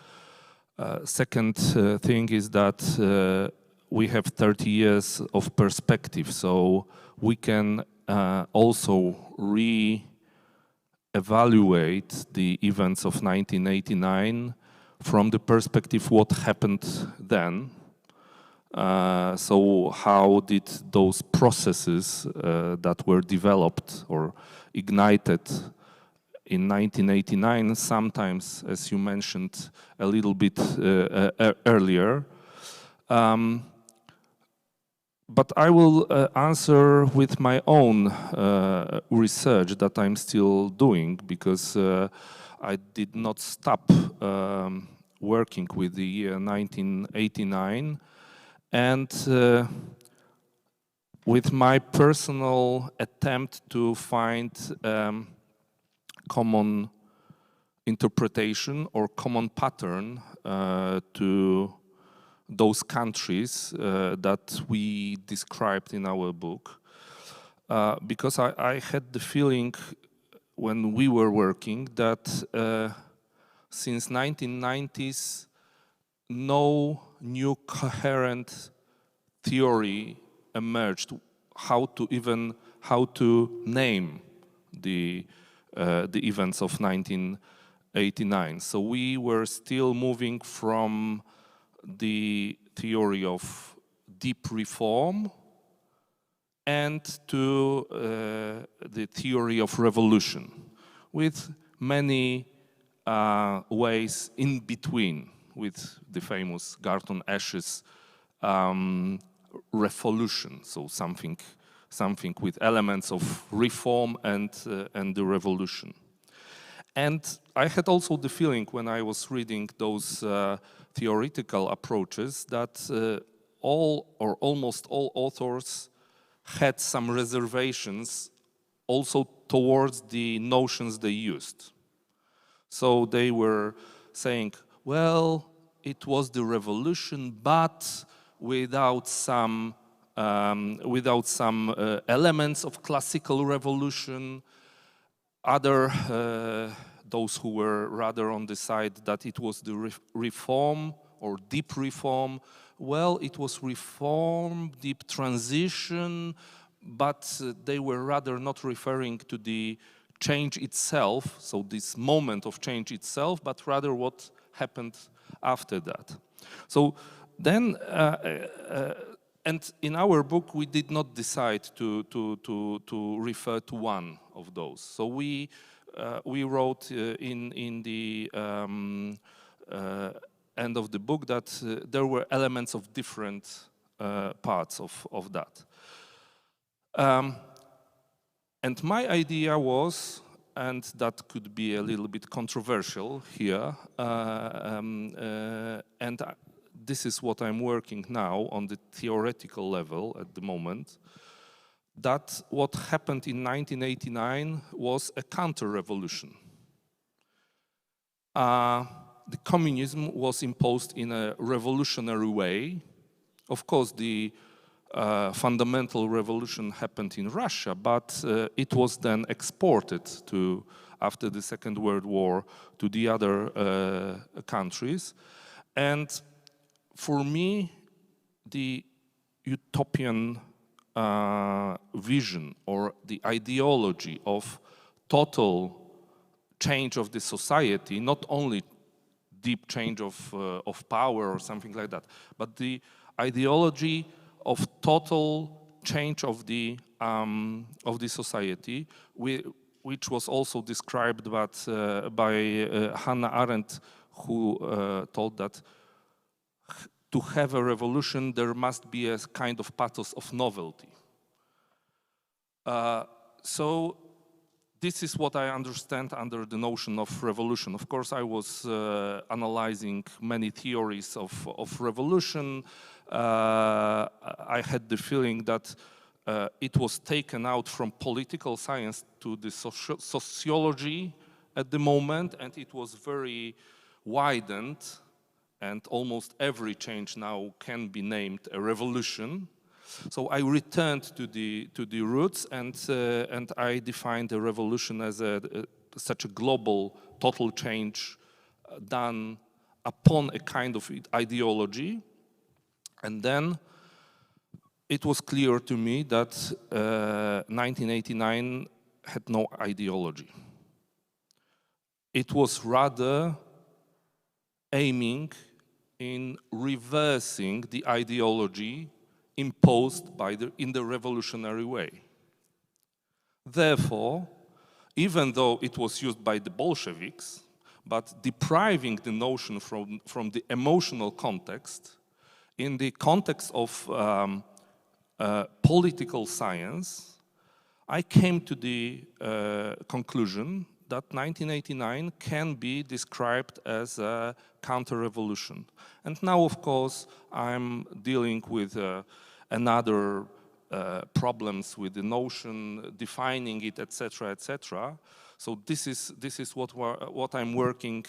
Second thing is that we have 30 years of perspective, so we can also re-evaluate the events of 1989 from the perspective what happened then. So how did those processes that were developed or ignited in 1989, sometimes, as you mentioned a little bit earlier. But I will answer with my own research that I'm still doing, because I did not stop working with the year 1989. And with my personal attempt to find common interpretation or common pattern to those countries that we described in our book. Because I had the feeling when we were working that since 1990s, no new coherent theory emerged how to name the events of 1989. So we were still moving from the theory of deep reform and to the theory of revolution, with many ways in between, with the famous Garton Ashes revolution, so something with elements of reform and the revolution. And I had also the feeling when I was reading those theoretical approaches that all or almost all authors had some reservations also towards the notions they used. So they were saying, well, it was the revolution, but without some elements of classical revolution. Other, those who were rather on the side that it was the reform or deep reform, well, it was reform, deep transition, but they were rather not referring to the change itself, so this moment of change itself, but rather what happened after that. So then, and in our book, we did not decide to refer to one of those. So we wrote in the end of the book that there were elements of different parts of that. And my idea was, and that could be a little bit controversial here, and this is what I'm working now on the theoretical level at the moment, that what happened in 1989 was a counter-revolution. The communism was imposed in a revolutionary way. Of course, the fundamental revolution happened in Russia, but it was then exported after the Second World War to the other countries. And for me, the utopian vision or the ideology of total change of the society, not only deep change of power or something like that, but the ideology of total change of the society, which was also described by Hannah Arendt, who told that to have a revolution there must be a kind of pathos of novelty. So this is what I understand under the notion of revolution. Of course, I was analyzing many theories of revolution. I had the feeling that it was taken out from political science to the sociology at the moment, and it was very widened, and almost every change now can be named a revolution. So I returned to the roots, and I defined a revolution as such a global, total change done upon a kind of ideology. And then it was clear to me that 1989 had no ideology. It was rather aiming in reversing the ideology imposed in the revolutionary way. Therefore, even though it was used by the Bolsheviks, but depriving the notion from the emotional context, in the context of political science, I came to the conclusion that 1989 can be described as a counter-revolution. And now, of course, I'm dealing with another problems with the notion, defining it, etc., etc. So this is what I'm working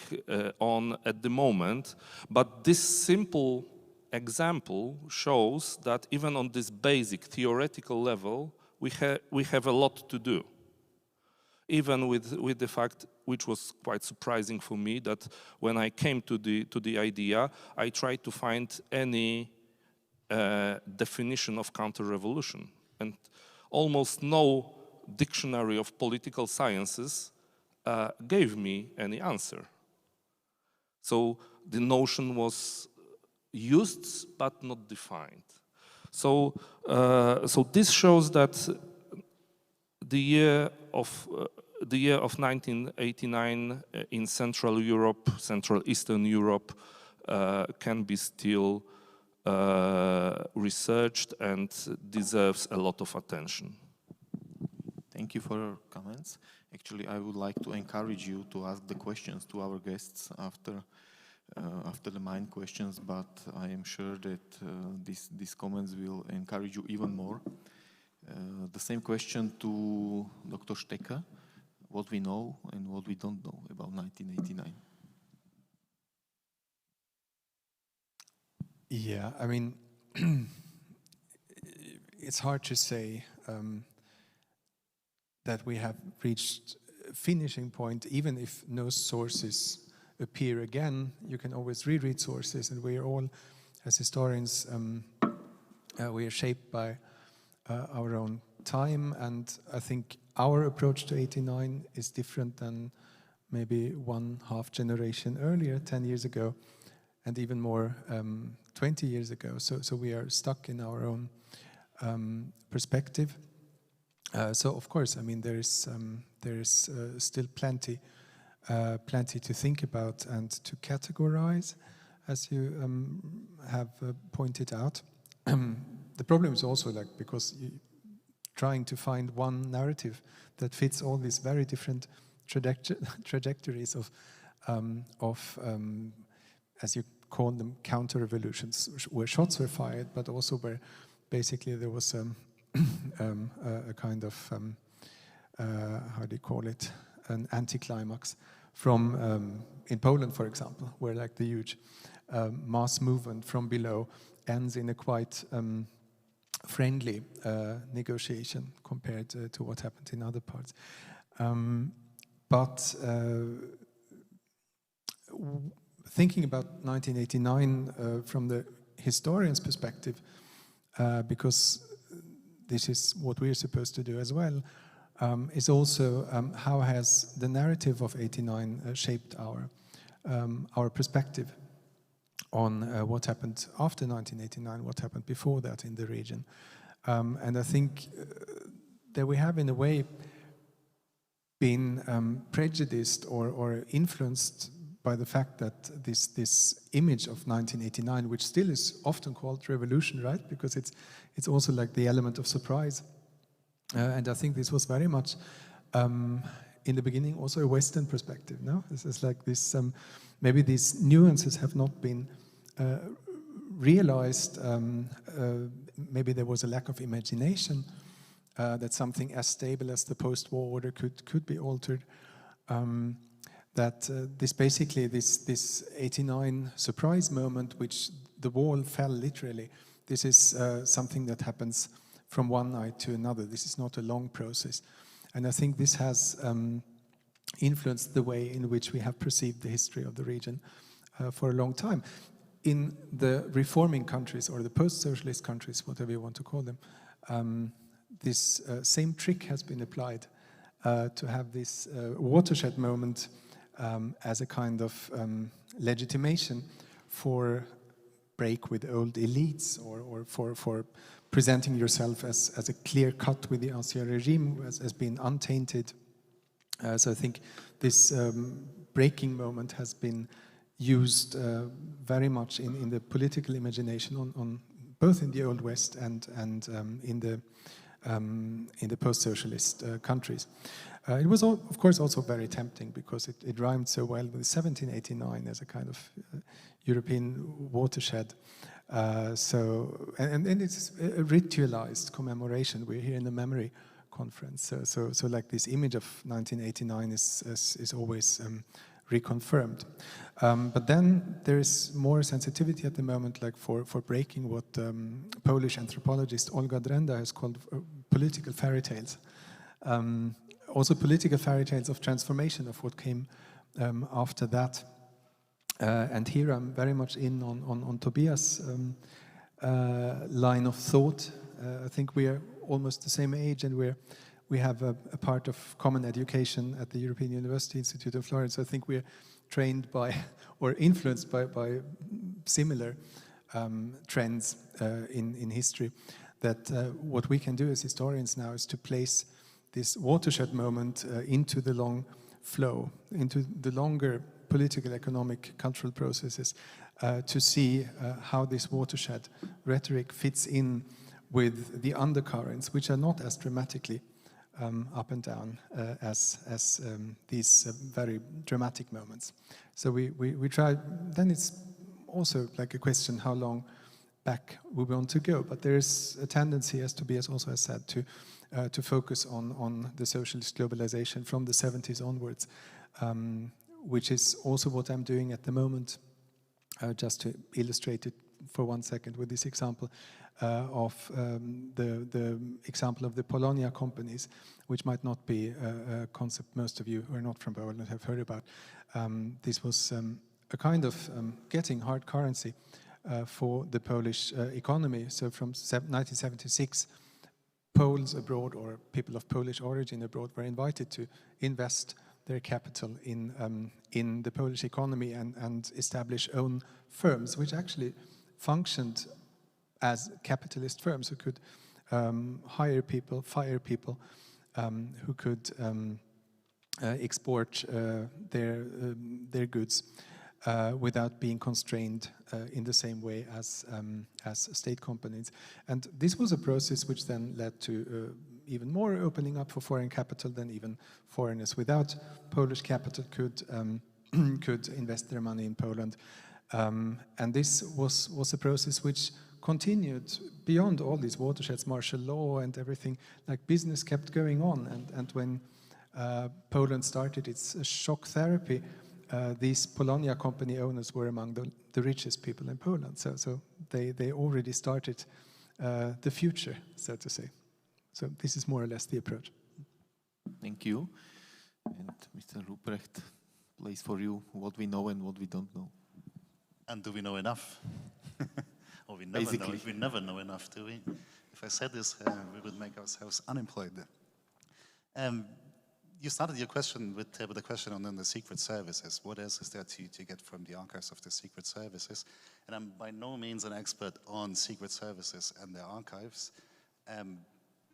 on at the moment. But this simple example shows that even on this basic theoretical level, we have a lot to do. Even with the fact, which was quite surprising for me, that when I came to the idea, I tried to find any definition of counter-revolution, and almost no dictionary of political sciences gave me any answer. So the notion was used but not defined. So this shows that the year of 1989 in Central Europe, Central Eastern Europe, can be still researched and deserves a lot of attention. Thank you for your comments. Actually, I would like to encourage you to ask the questions to our guests after the main questions, but I am sure that these comments will encourage you even more. The same question to Dr. Stecker, what we know and what we don't know about 1989. Yeah, I mean, it's hard to say that we have reached a finishing point, even if no sources appear again. You can always reread sources, and we are all, as historians, we are shaped by our own time, and I think our approach to 89 is different than maybe one half generation earlier, 10 years ago, and even more 20 years ago. So we are stuck in our own perspective. So of course, I mean, there is still plenty to think about and to categorize, as you have pointed out. The problem is also because trying to find one narrative that fits all these very different trajectories of as you call them, counter-revolutions, where shots were fired, but also where basically there was a kind of, how do you call it, an anticlimax from, in Poland, for example, where like the huge mass movement from below ends in a quite friendly negotiation compared to what happened in other parts. But thinking about 1989 from the historian's perspective, because this is what we're supposed to do as well, is also how has the narrative of 89 shaped our our perspective on what happened after 1989, what happened before that in the region. And I think that we have, in a way, been prejudiced or influenced by the fact that this image of 1989, which still is often called revolution, right? Because it's also like the element of surprise. And I think this was very much, in the beginning, also a Western perspective, no? This is like this, maybe these nuances have not been realized. Maybe there was a lack of imagination, that something as stable as the post-war order could be altered. That this 89 surprise moment, which the wall fell literally, this is something that happens from one night to another. This is not a long process. And I think this has influenced the way in which we have perceived the history of the region for a long time. In the reforming countries, or the post-socialist countries, whatever you want to call them, this same trick has been applied to have this watershed moment as a kind of legitimation for break with old elites, or for presenting yourself as a clear cut with the ancien regime, as being untainted. So I think this breaking moment has been used very much in the political imagination, on both in the Old West and in the post-socialist countries. It was, of course, also very tempting, because it rhymed so well with 1789 as a kind of European watershed. And it's a ritualized commemoration. We're here in the memory conference, so like this image of 1989 is always reconfirmed. But then there is more sensitivity at the moment, like for breaking what Polish anthropologist Olga Drenda has called political fairy tales. Also political fairy tales of transformation, of what came after that. And here I'm very much in on Tobias' line of thought. I think we are almost the same age, and we have a part of common education at the European University Institute of Florence. So I think we're trained by, or influenced by similar trends in history. That what we can do as historians now is to place this watershed moment into the long flow, into the longer political, economic, cultural processes, to see how this watershed rhetoric fits in with the undercurrents, which are not as dramatically up and down as these very dramatic moments. So we try. Then it's also like a question how long back we want to go. But there is a tendency, as Tobias also has said, to focus on the socialist globalization from the 70s onwards, which is also what I'm doing at the moment. Just to illustrate it for 1 second with this example of the example of the Polonia companies, which might not be a concept most of you who are not from Poland have heard about. This was a kind of getting hard currency for the Polish economy. So from 1976, Poles abroad, or people of Polish origin abroad, were invited to invest their capital in the Polish economy and establish own firms, which actually functioned as capitalist firms who could hire people, fire people, who could export their goods without being constrained in the same way as state companies. And this was a process which then led to even more opening up for foreign capital than even foreigners without Polish capital could invest their money in Poland. And this was a process which continued beyond all these watersheds, martial law and everything. Like business kept going on, and when Poland started its shock therapy, these Polonia company owners were among the richest people in Poland. So they already started the future, so to say. So this is more or less the approach. Thank you. And Mr. Ruprecht, place for you what we know and what we don't know. And do we know enough? Or we never know enough, do we? If I said this, we would make ourselves unemployed. you started your question with the question on the secret services. What else is there to get from the archives of the secret services? And I'm by no means an expert on secret services and their archives.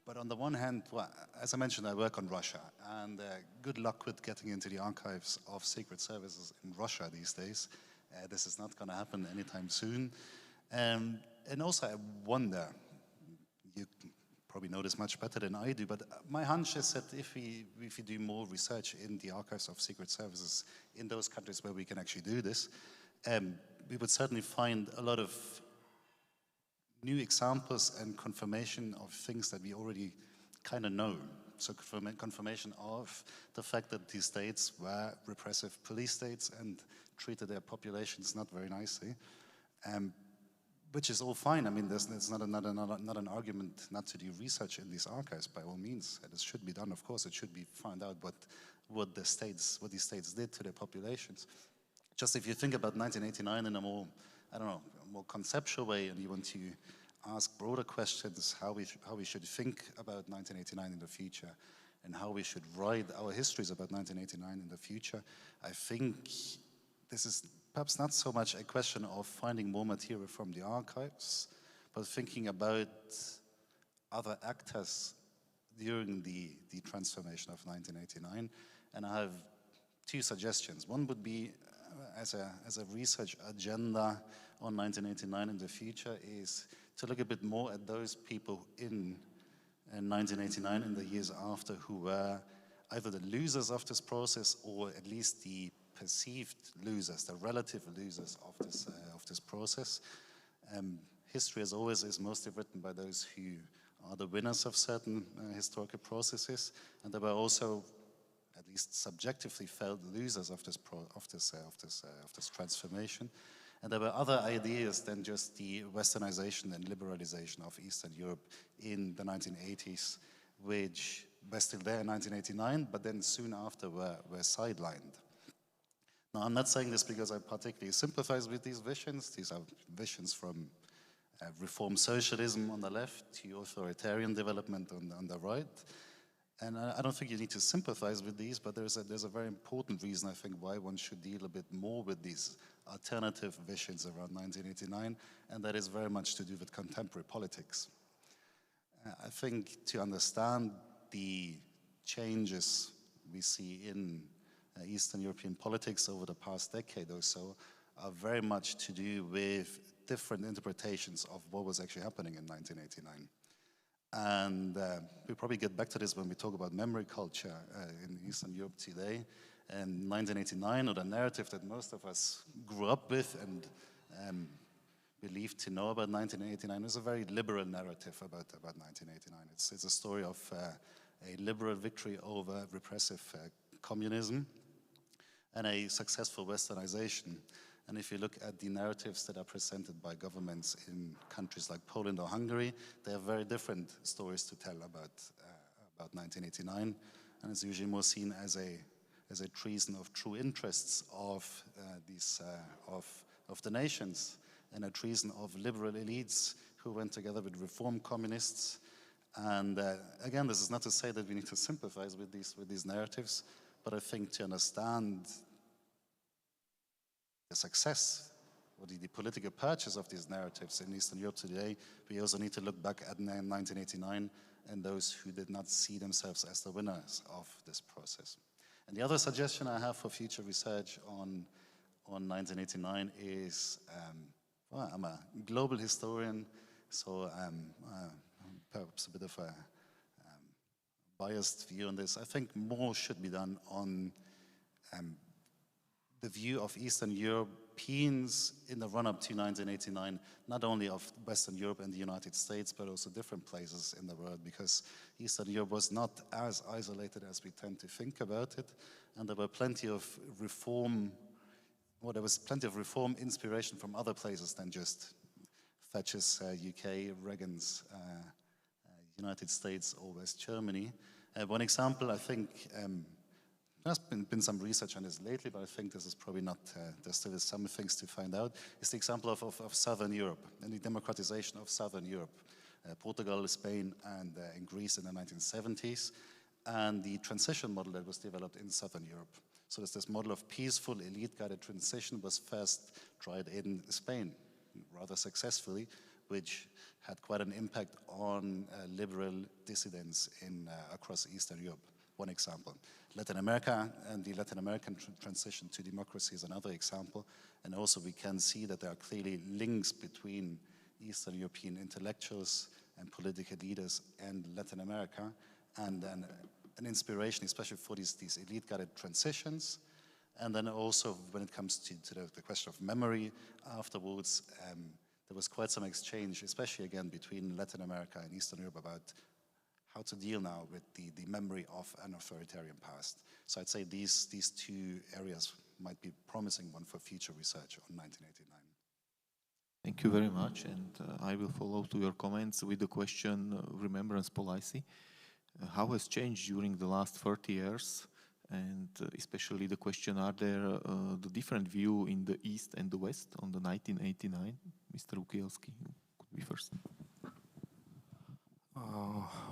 But on the one hand, well, as I mentioned, I work on Russia, and good luck with getting into the archives of secret services in Russia these days. This is not going to happen anytime soon. And also, I wonder, you probably know this much better than I do, but my hunch is that if we do more research in the archives of secret services in those countries where we can actually do this, we would certainly find a lot of new examples and confirmation of things that we already kind of know. So confirmation of the fact that these states were repressive police states and treated their populations not very nicely, which is all fine. I mean, it's not an argument not to do research in these archives, by all means. It should be done, of course. It should be found out what these states did to their populations. Just if you think about 1989 in a more, I don't know, more conceptual way, and you want to ask broader questions, how we should think about 1989 in the future, and how we should write our histories about 1989 in the future, I think this is perhaps not so much a question of finding more material from the archives, but thinking about other actors during the transformation of 1989. And I have two suggestions. One would be, as a research agenda on 1989 in the future, is to look a bit more at those people in 1989 and the years after who were either the losers of this process or at least the perceived losers, the relative losers of this process. History, as always, is mostly written by those who are the winners of certain historical processes, and there were also, at least subjectively, felt losers of this transformation. And there were other ideas than just the westernization and liberalization of Eastern Europe in the 1980s, which were still there in 1989, but then soon after were sidelined. Now, I'm not saying this because I particularly sympathize with these visions. These are visions from reform socialism on the left to authoritarian development on the right. And I don't think you need to sympathize with these, but there's a very important reason, I think, why one should deal a bit more with these alternative visions around 1989, and that is very much to do with contemporary politics. I think to understand the changes we see in Eastern European politics over the past decade or so are very much to do with different interpretations of what was actually happening in 1989. And we'll probably get back to this when we talk about memory culture in Eastern Europe today. And 1989, or the narrative that most of us grew up with and believed to know about 1989, is a very liberal narrative about 1989. It's a story of a liberal victory over repressive communism and a successful westernization. And if you look at the narratives that are presented by governments in countries like Poland or Hungary, they have very different stories to tell about 1989, and it's usually more seen as a treason of true interests of the nations, and a treason of liberal elites who went together with reform communists. And again, this is not to say that we need to sympathize with these narratives, but I think to understand the success or the political purchase of these narratives in Eastern Europe today, we also need to look back at 1989 and those who did not see themselves as the winners of this process. And the other suggestion I have for future research on 1989 is, well, I'm a global historian, so perhaps a bit of a biased view on this. I think more should be done on the view of Eastern Europeans in the run-up to 1989, not only of Western Europe and the United States, but also different places in the world, because Eastern Europe was not as isolated as we tend to think about it, and there were plenty of reform, well, there was plenty of reform inspiration from other places than just Thatcher's UK, Reagan's United States, or West Germany. One example, I think, there's been some research on this lately, but I think this is probably not, there still is some things to find out, is the example of Southern Europe and the democratization of Southern Europe, Portugal, Spain, and in Greece in the 1970s. and the transition model that was developed in Southern Europe. So there's this model of peaceful, elite-guided transition was first tried in Spain, rather successfully, which had quite an impact on liberal dissidents across Eastern Europe. One example. Latin America and the Latin American transition to democracy is another example. And also we can see that there are clearly links between Eastern European intellectuals and political leaders and Latin America, and then an inspiration, especially for these elite-guided transitions. And then also when it comes to the question of memory afterwards, there was quite some exchange, especially again between Latin America and Eastern Europe, about how to deal now with the memory of an authoritarian past. So I'd say these two areas might be promising one for future research on 1989. Thank you very much, and I will follow to your comments with the question, remembrance policy. How has changed during the last 30 years? And especially the question, are there the different view in the East and the West on the 1989? Mr. Ukielski, you could be first.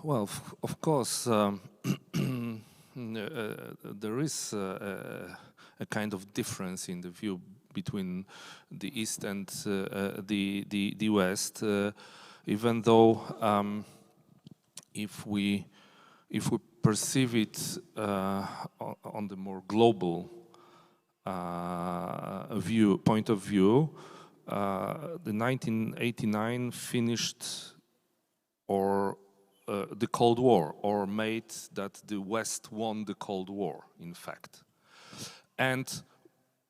Well, of course, there is a kind of difference in the view between the East and the West, even though if we perceive it on the more global point of view, the 1989 finished the Cold War, or made that the West won the Cold War, in fact. And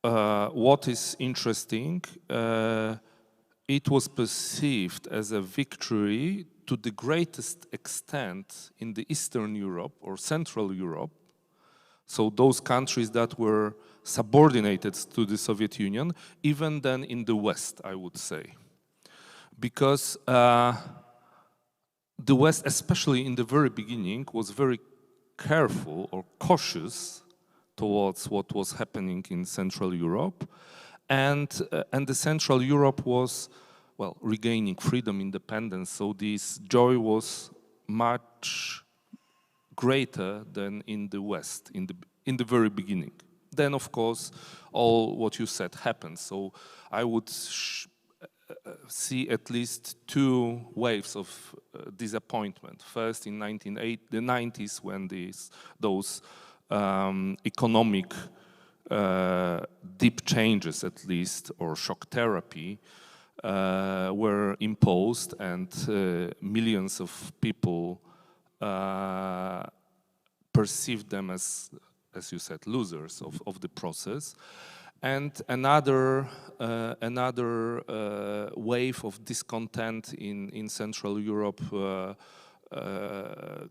what is interesting, it was perceived as a victory to the greatest extent in the Eastern Europe or Central Europe, so those countries that were subordinated to the Soviet Union, even than in the West, I would say. Because the West, especially in the very beginning, was very careful or cautious towards what was happening in Central Europe, and the Central Europe was, well, regaining freedom, independence. So this joy was much greater than in the West in the very beginning. Then, of course, all what you said happened. So I would see at least two waves of disappointment. First, in the 90s, when those economic deep changes, at least, or shock therapy, were imposed, and millions of people perceived them as you said, losers of the process. And another wave of discontent in Central Europe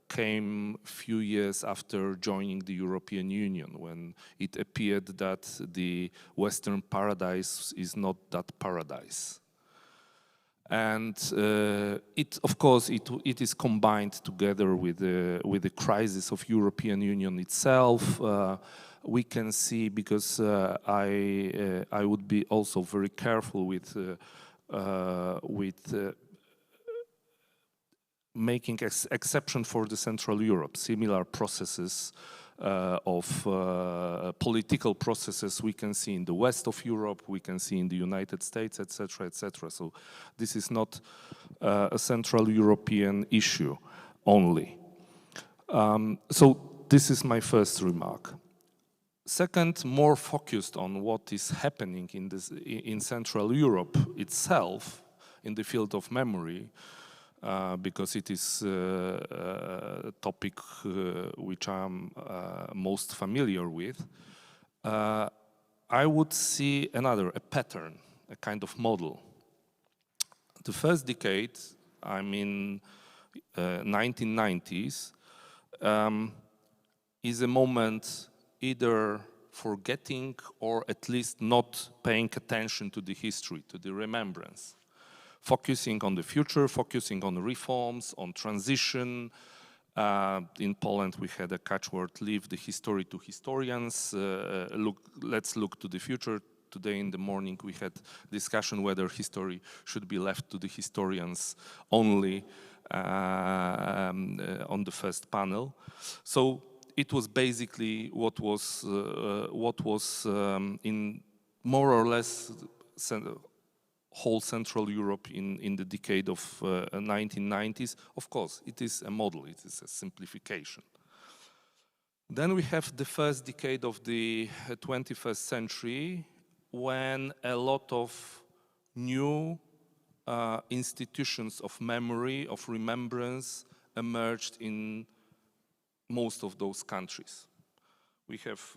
came a few years after joining the European Union, when it appeared that the Western paradise is not that paradise. And of course, it is combined together with the crisis of European Union itself. We can see, because I would be also very careful with making exception for the Central Europe. Similar processes of political processes we can see in the west of Europe, we can see in the United States, etc., etc. So this is not a Central European issue only. So this is my first remark. Second, more focused on what is happening in Central Europe itself, in the field of memory, because it is a topic which I'm most familiar with, I would see a pattern, a kind of model. The first decade, I mean 1990s, is a moment either forgetting or at least not paying attention to the history, to the remembrance. Focusing on the future, focusing on reforms, on transition. In Poland, we had a catchword, leave the history to historians. Let's look to the future. Today in the morning, we had discussion whether history should be left to the historians only. on the first panel. So it was basically what was in more or less whole Central Europe in the decade of 1990s. Of course, it is a model, it is a simplification. Then we have the first decade of the 21st century, when a lot of new institutions of memory, of remembrance emerged in most of those countries. We have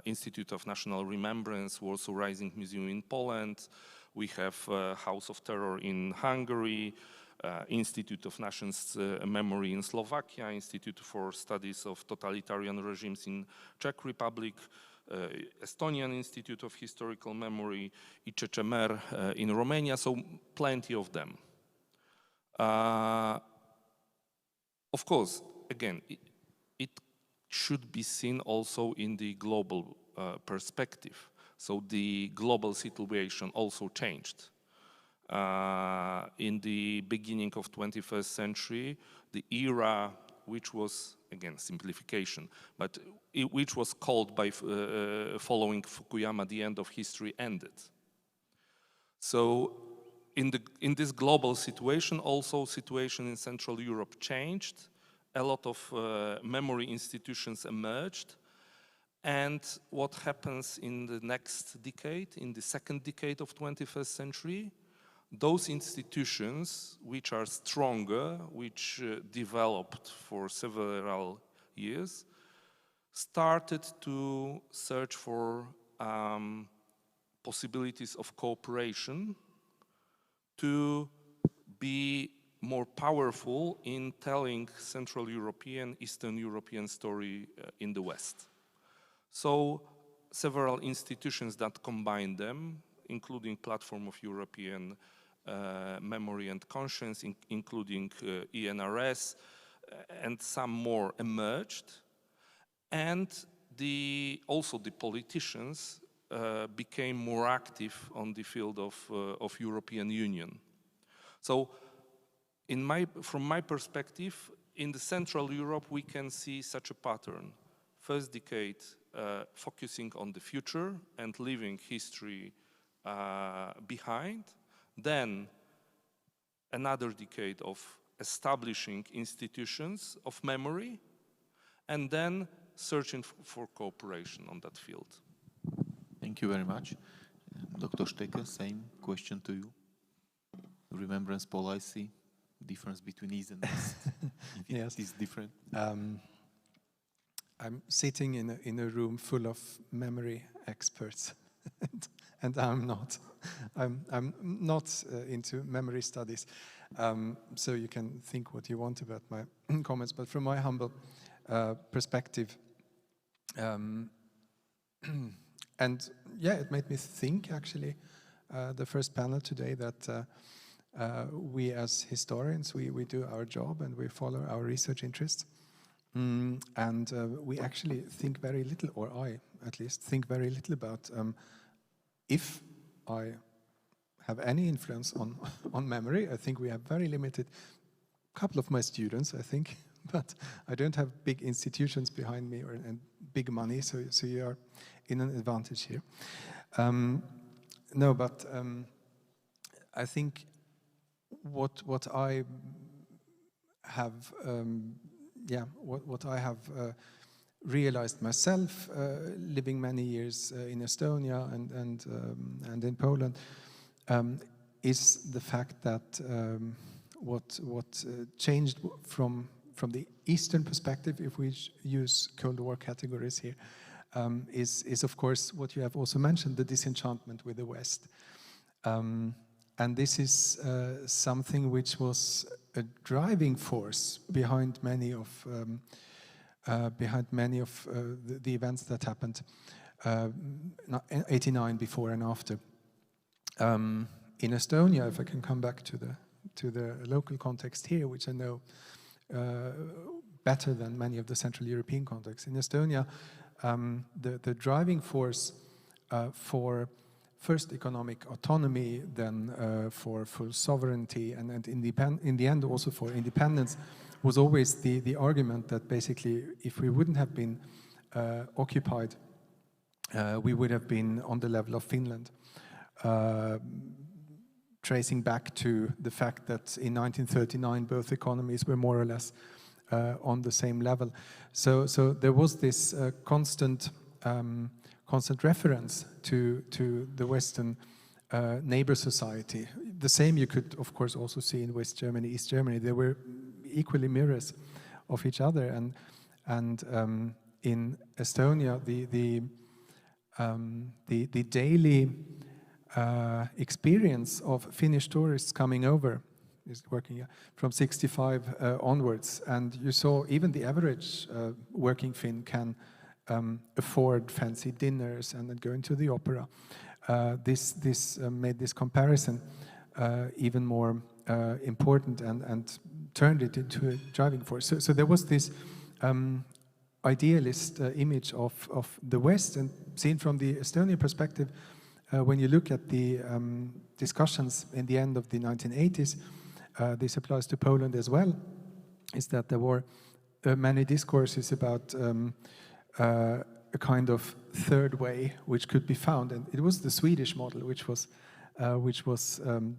Institute of National Remembrance, Warsaw Rising Museum in Poland. We have House of Terror in Hungary, Institute of Nations Memory in Slovakia, Institute for Studies of Totalitarian Regimes in Czech Republic, Estonian Institute of Historical Memory, ICCMR in Romania, so plenty of them. Of course, again, it should be seen also in the global perspective. So the global situation also changed. In the beginning of 21st century, the era which was, again, simplification, but which was called by following Fukuyama the end of history ended. So in this global situation, also situation in Central Europe changed. A lot of memory institutions emerged. And what happens in the next decade, in the second decade of 21st century, those institutions which are stronger, which developed for several years, started to search for possibilities of cooperation to be more powerful in telling Central European, Eastern European story in the West. So several institutions that combine them, including Platform of European Memory and Conscience, including ENRS, and some more emerged. And also the politicians became more active on the field of European Union. So from my perspective, in the Central Europe, we can see such a pattern. First decade, focusing on the future and leaving history behind. Then another decade of establishing institutions of memory, and then searching for cooperation on that field. Thank you very much. Dr. Stecker, same question to you. Remembrance policy, difference between East and West, if yes. It is different. I'm sitting in a room full of memory experts, and I'm not. I'm not into memory studies, so you can think what you want about my comments. But from my humble perspective, and yeah, it made me think actually. The first panel today that we as historians we do our job and we follow our research interests. And we actually think very little, or I at least think very little about if I have any influence on memory. I think we have very limited, couple of my students, I think, but I don't have big institutions behind me and big money, so you are in an advantage here. No, but I think what I have what I have realized myself, living many years in Estonia and in Poland, is the fact that what changed from the Eastern perspective, if we use Cold War categories here, is of course what you have also mentioned, the disenchantment with the West. And this is something which was a driving force behind many of the events that happened 89 before and after. In Estonia, if I can come back to the local context here, which I know better than many of the Central European contexts. In Estonia, the driving force for first economic autonomy, then for full sovereignty, and in the end also for independence, was always the argument that basically if we wouldn't have been occupied, we would have been on the level of Finland. Tracing back to the fact that in 1939 both economies were more or less on the same level. So there was this constant reference to the Western neighbor society. The same you could, of course, also see in West Germany, East Germany. They were equally mirrors of each other. And in Estonia, the daily experience of Finnish tourists coming over is working from 65 onwards, and you saw even the average working Finn can afford fancy dinners and then going to the opera. This made this comparison even more important and turned it into a driving force. So there was this idealist image of the West, and seen from the Estonian perspective, when you look at the discussions in the end of the 1980s, this applies to Poland as well, is that there were many discourses about a kind of third way which could be found, and it was the Swedish model which was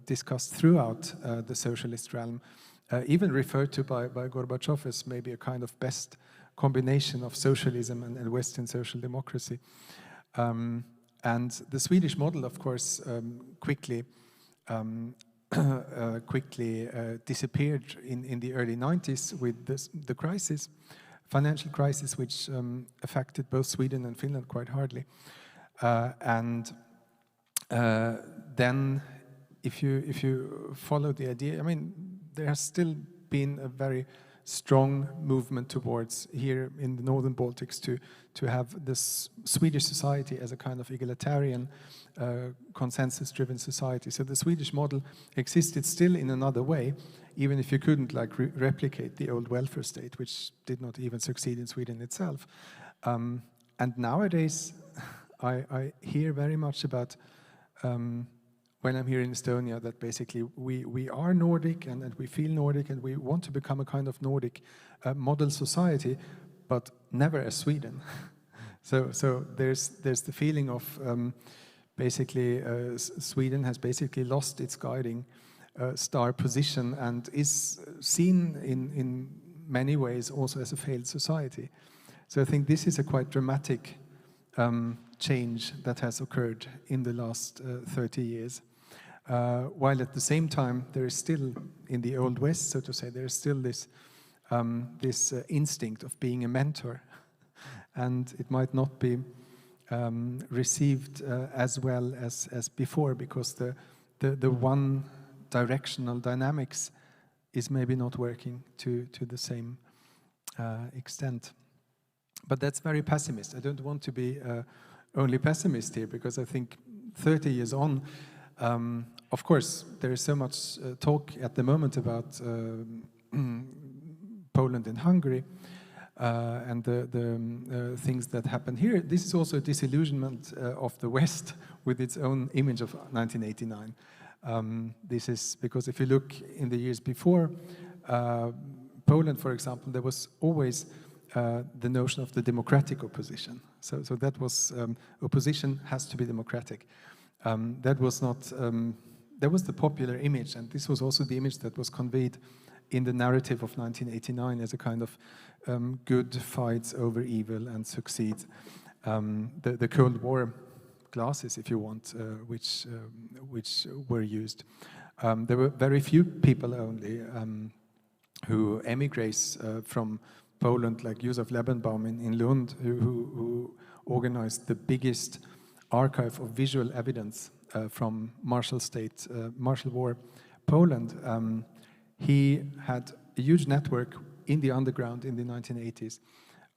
discussed throughout the socialist realm, even referred to by Gorbachev as maybe a kind of best combination of socialism and Western social democracy. And the Swedish model, of course, quickly disappeared in the early 90s with the crisis, financial crisis, which affected both Sweden and Finland quite hardly. Then, if you follow the idea, I mean, there has still been a very strong movement towards here in the northern Baltics to have this Swedish society as a kind of egalitarian, consensus-driven society. So the Swedish model existed still in another way, even if you couldn't like replicate the old welfare state, which did not even succeed in Sweden itself. And nowadays, I hear very much about when I'm here in Estonia, that basically we are Nordic and we feel Nordic and we want to become a kind of Nordic model society, but never as Sweden. So there's the feeling of basically Sweden has basically lost its guiding star position and is seen in many ways also as a failed society. So I think this is a quite dramatic change that has occurred in the last 30 years. While at the same time, there is still, in the Old West, so to say, there is still this instinct of being a mentor. And it might not be received as well as before, because the one-directional dynamics is maybe not working to the same extent. But that's very pessimist. I don't want to be only pessimist here, because I think 30 years on, of course, there is so much talk at the moment about Poland and Hungary and the things that happen here. This is also a disillusionment of the West with its own image of 1989. This is because if you look in the years before, Poland, for example, there was always the notion of the democratic opposition. So that was, opposition has to be democratic. That was not, that was the popular image, and this was also the image that was conveyed in the narrative of 1989 as a kind of good fights over evil and succeed. The Cold War glasses, if you want, which were used. There were very few people only who emigrates from Poland, like Józef Lebenbaum in Lund, who organized the biggest archive of visual evidence from Marshall War Poland. He had a huge network in the underground in the 1980s.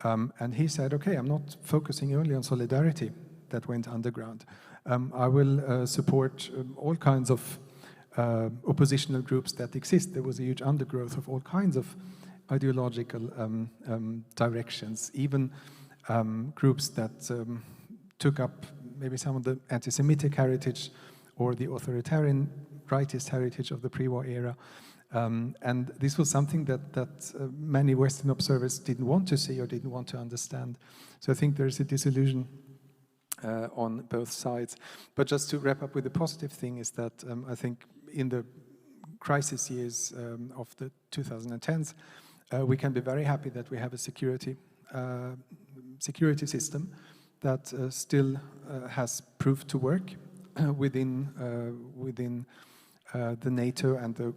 And he said, okay, I'm not focusing only on solidarity that went underground. I will support all kinds of oppositional groups that exist. There was a huge undergrowth of all kinds of ideological directions, even groups that took up maybe some of the anti-Semitic heritage or the authoritarian rightist heritage of the pre-war era. And this was something that many Western observers didn't want to see or didn't want to understand. So I think there's a disillusion on both sides. But just to wrap up with the positive thing is that I think in the crisis years of the 2010s, we can be very happy that we have a security system that still has proved to work within the NATO and the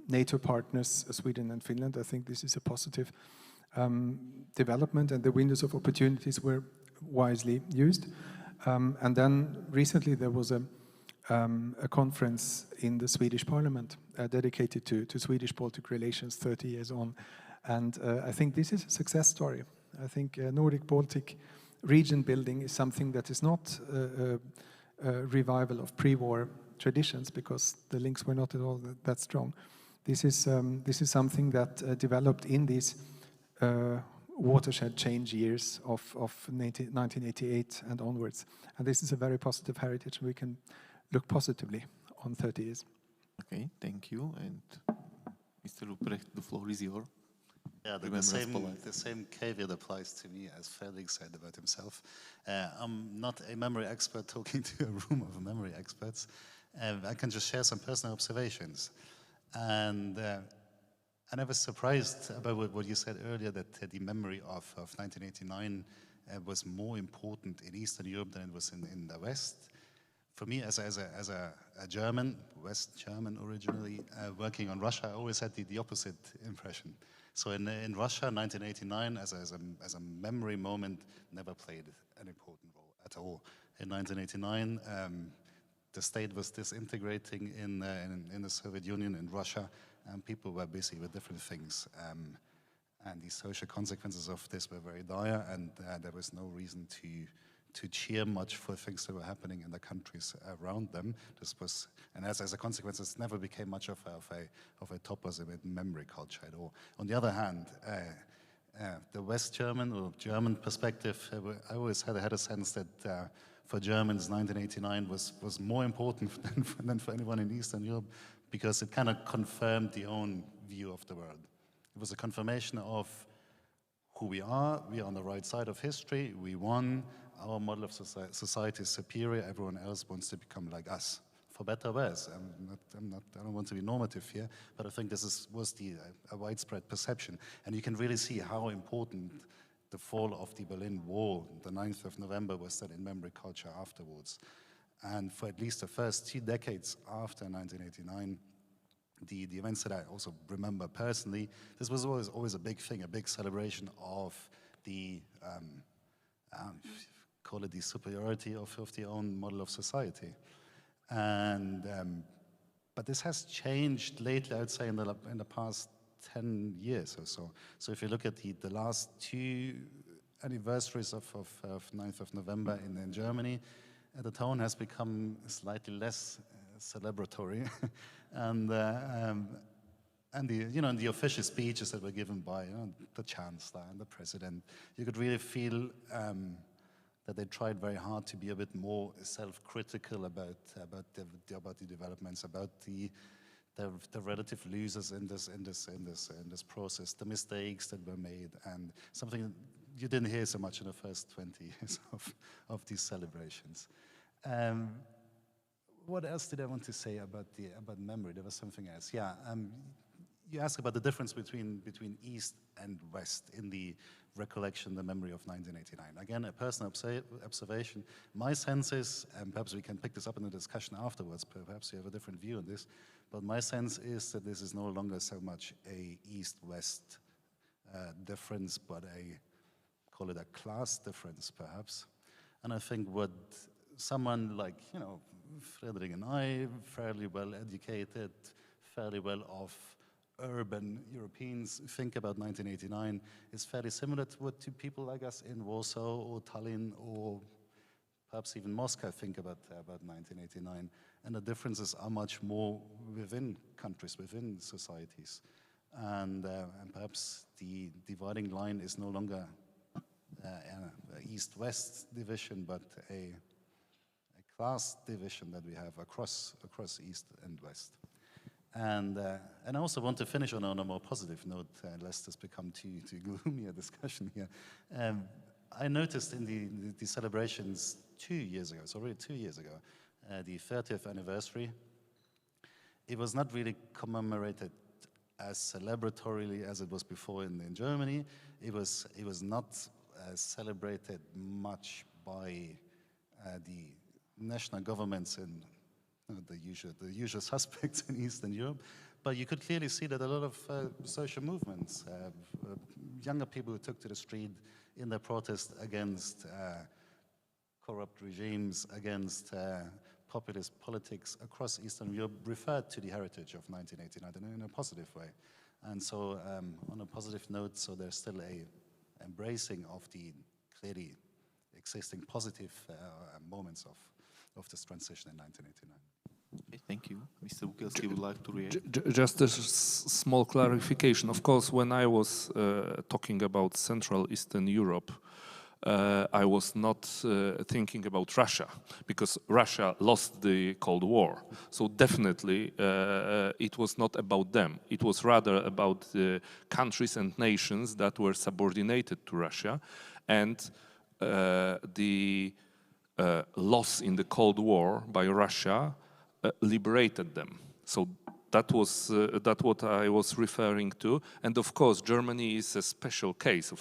NATO partners, Sweden and Finland. I think this is a positive development, and the windows of opportunities were wisely used. And then recently there was a conference in the Swedish Parliament dedicated to Swedish-Baltic relations 30 years on. And I think this is a success story. I think Nordic-Baltic region building is something that is not a revival of pre-war traditions, because the links were not at all that strong. This is something that developed in these watershed change years of 1988 and onwards. And this is a very positive heritage. We can look positively on 30 years. Okay, thank you. And Mr. Ruprecht, the floor is yours. Yeah, the same caveat applies to me as Felix said about himself. I'm not a memory expert talking to a room of memory experts. I can just share some personal observations. And I was surprised about what you said earlier, that the memory of 1989 was more important in Eastern Europe than it was in the West. For me, as a German, West German originally, working on Russia, I always had the opposite impression. So in Russia, 1989, as a memory moment, never played an important role at all. In 1989, the state was disintegrating in the Soviet Union, in Russia, and people were busy with different things. And the social consequences of this were very dire, and there was no reason to cheer much for things that were happening in the countries around them. This was, and as a consequence, it never became much of a topism in memory culture at all. On the other hand, the West German or German perspective, I always had a sense that for Germans, 1989 was more important than for anyone in Eastern Europe, because it kind of confirmed the own view of the world. It was a confirmation of who we are. We are on the right side of history. We won. Our model of society is superior. Everyone else wants to become like us, for better or worse. I don't want to be normative here, but I think this was a widespread perception. And you can really see how important the fall of the Berlin Wall, the 9th of November, was then in memory culture afterwards. And for at least the first 2 decades after 1989, the events that I also remember personally, this was always a big thing, a big celebration of the, call it the superiority of the own model of society. And, but this has changed lately, I would say, in the past 10 years or so. So if you look at the last 2 anniversaries of 9th of November in Germany, the tone has become slightly less celebratory, and the official speeches that were given by the Chancellor and the President, you could really feel that they tried very hard to be a bit more self-critical about the developments, about the relative losers in this process, the mistakes that were made, and something you didn't hear so much in the first 20 years of these celebrations. What else did I want to say about memory? There was something else. Yeah, you asked about the difference between East and West in the recollection, the memory of 1989. Again, a personal observation. My sense is, and perhaps we can pick this up in the discussion afterwards, perhaps you have a different view on this, but my sense is that this is no longer so much a East-West difference, but call it a class difference, perhaps. And I think what someone like, Frederick and I, fairly well educated, fairly well off urban Europeans think about 1989 is fairly similar to what people like us in Warsaw or Tallinn or perhaps even Moscow think about 1989. And the differences are much more within countries, within societies. And perhaps the dividing line is no longer an East-West division, but a vast division that we have across East and West. And I also want to finish on a more positive note, lest this become too gloomy a discussion here. I noticed in the celebrations 2 years ago, so really 2 years ago, the 30th anniversary, it was not really commemorated as celebratorily as it was before in Germany. It was not celebrated much by the national governments in the usual suspects in Eastern Europe, but you could clearly see that a lot of social movements, younger people who took to the street in their protest against corrupt regimes, against populist politics across Eastern Europe, referred to the heritage of 1989 in a positive way. And so on a positive note, so there's still a embracing of the clearly existing positive moments of this transition in 1989. Okay, thank you. Mr. Bukelski would like to react. Just a small clarification. Of course, when I was talking about Central Eastern Europe, I was not thinking about Russia, because Russia lost the Cold War. So definitely it was not about them. It was rather about the countries and nations that were subordinated to Russia, and the loss in the Cold War by Russia liberated them. So that was what I was referring to. And of course, Germany is a special case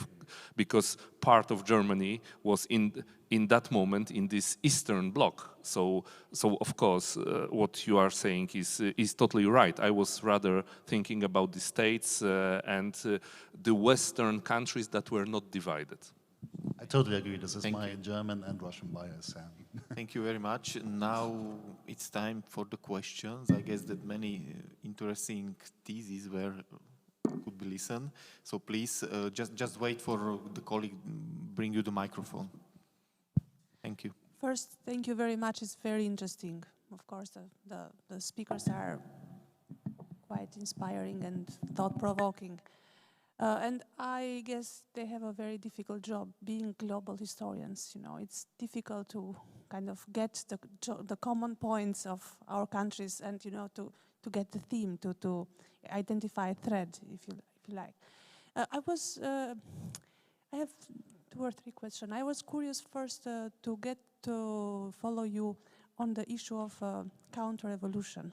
because part of Germany was in that moment in this Eastern Bloc. So of course, what you are saying is totally right. I was rather thinking about the states and the Western countries that were not divided. I totally agree. This is my German and Russian bias. Thank you very much. Now it's time for the questions. I guess that many interesting theses could be listened. So please just wait for the colleague bring you the microphone. Thank you. First, thank you very much. It's very interesting. Of course, the speakers are quite inspiring and thought-provoking. And I guess they have a very difficult job being global historians. You know, it's difficult to kind of get the common points of our countries and, you know, to get the theme, to identify a thread, if you like. I have 2 or 3 questions. I was curious first to get to follow you on the issue of counter-revolution.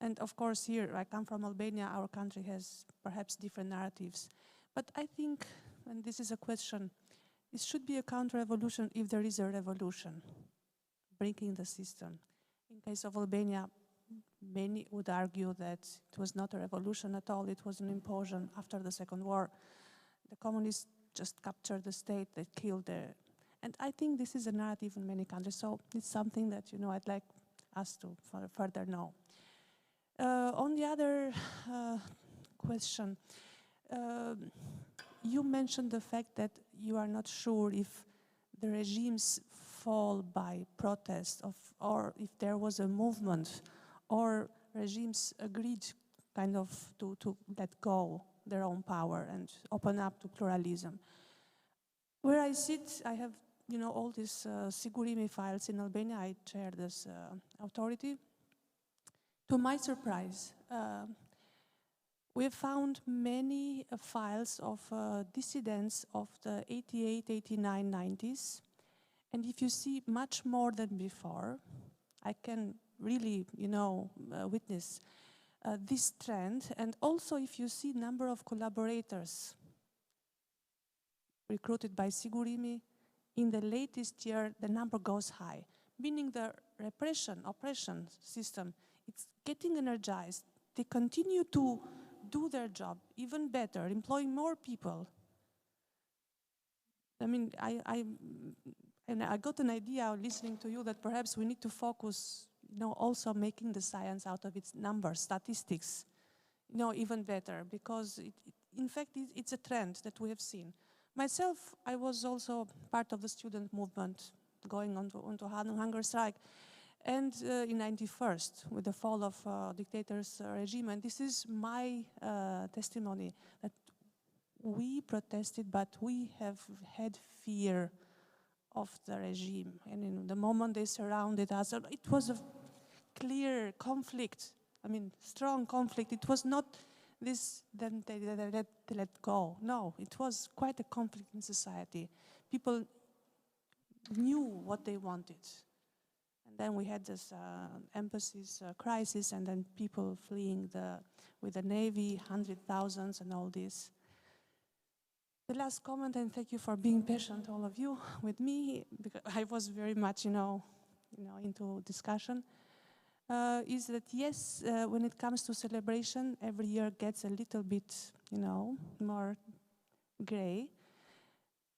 And of course, here, I come from Albania, our country has perhaps different narratives. But I think, and this is a question, it should be a counter-revolution if there is a revolution, breaking the system. In case of Albania, many would argue that it was not a revolution at all, it was an implosion after the Second War. The communists just captured the state, they killed the... And I think this is a narrative in many countries, so it's something that, you know, I'd like us to further know. On the other question, you mentioned the fact that you are not sure if the regimes fall by protest or if there was a movement or regimes agreed kind of to let go their own power and open up to pluralism. Where I sit, I have, you know, all these Sigurimi files in Albania. I chair this authority. To my surprise, we have found many files of dissidents of the 88, 89, 90s. And if you see much more than before, I can really, you know, witness this trend. And also if you see number of collaborators recruited by Sigurimi, in the latest year, the number goes high, meaning the oppression system, it's getting energized. They continue to do their job even better, employing more people. I mean, I got an idea listening to you that perhaps we need to focus, you know, also making the science out of its numbers, statistics, you know, even better, because in fact, it's a trend that we have seen. Myself, I was also part of the student movement going on to hunger strike. And in 91st, with the fall of dictator's regime, and this is my testimony, that we protested, but we have had fear of the regime. And in the moment they surrounded us, it was a clear conflict. I mean, strong conflict. It was not this, then they let go. No, it was quite a conflict in society. People knew what they wanted. And then we had this embassies crisis, and then people fleeing with the navy, 100,000 and all this. The last comment, and thank you for being patient, all of you, with me, because I was very much, into discussion. Is that yes, when it comes to celebration, every year gets a little bit, more gray.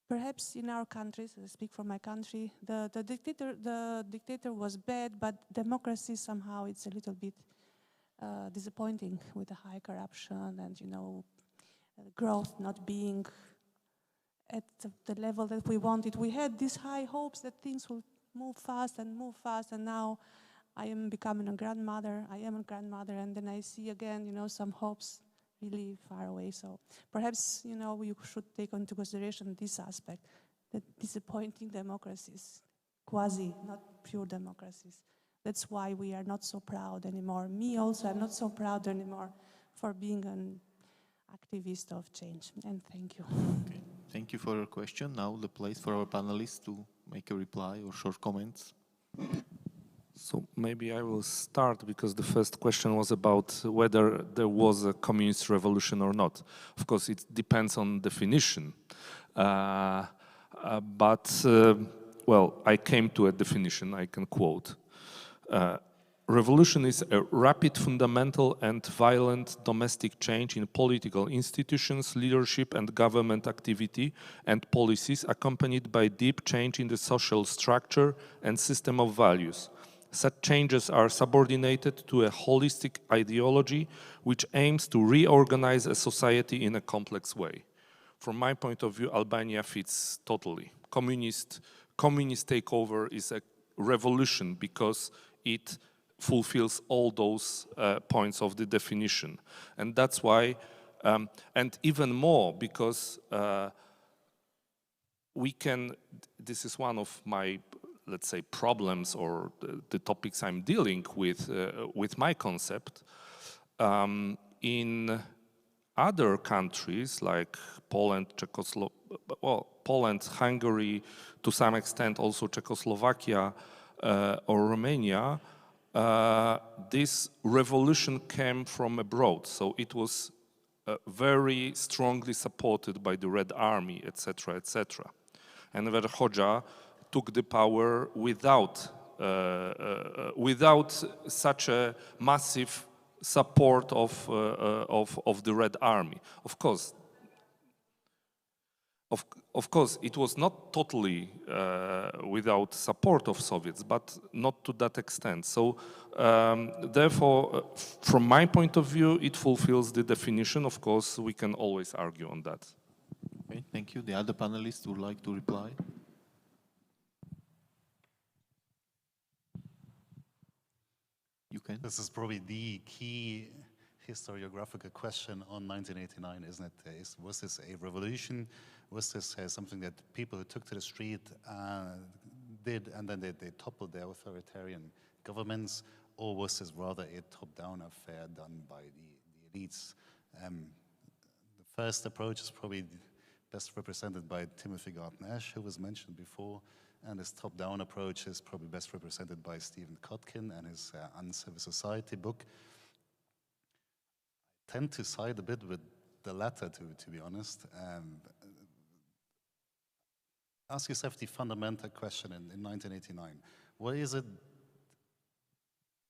Perhaps in our countries, I speak for my country, the dictator was bad, but democracy somehow it's a little bit disappointing with the high corruption and growth not being at the level that we wanted. We had these high hopes that things will move fast, and now I am becoming a grandmother. I am a grandmother, and then I see again, some hopes really far away. So perhaps, we should take into consideration this aspect, that disappointing democracies, quasi, not pure democracies. That's why we are not so proud anymore. Me also, I'm not so proud anymore for being an activist of change. And thank you. Okay. Thank you for your question. Now the place for our panelists to make a reply or short comments. So maybe I will start, because the first question was about whether there was a communist revolution or not. Of course, it depends on definition. Well, I came to a definition I can quote. Revolution is a rapid, fundamental, and violent domestic change in political institutions, leadership, and government activity and policies, accompanied by deep change in the social structure and system of values. Such changes are subordinated to a holistic ideology which aims to reorganize a society in a complex way. From my point of view, Albania fits totally. Communist takeover is a revolution because it fulfills all those points of the definition. And that's why, and even more because this is one of my, let's say, problems or the topics I'm dealing with my concept. In other countries like Poland, Poland, Hungary, to some extent also Czechoslovakia or Romania, this revolution came from abroad. So it was very strongly supported by the Red Army, etc., etc. And Verhoja took the power without such a massive support of the Red Army. Of course, it was not totally without support of Soviets, but not to that extent. So, therefore, from my point of view, it fulfills the definition. Of course, we can always argue on that. Okay, thank you. The other panelists would like to reply. You can. This is probably the key historiographical question on 1989, isn't it? Was this a revolution? Was this something that people who took to the street did, and then they toppled their authoritarian governments? Or was this rather a top-down affair done by the elites? The first approach is probably best represented by Timothy Garton-Ash, who was mentioned before, and this top-down approach is probably best represented by Stephen Kotkin and his Uncivil Society book. I tend to side a bit with the latter, to be honest. Ask yourself the fundamental question in 1989. What is it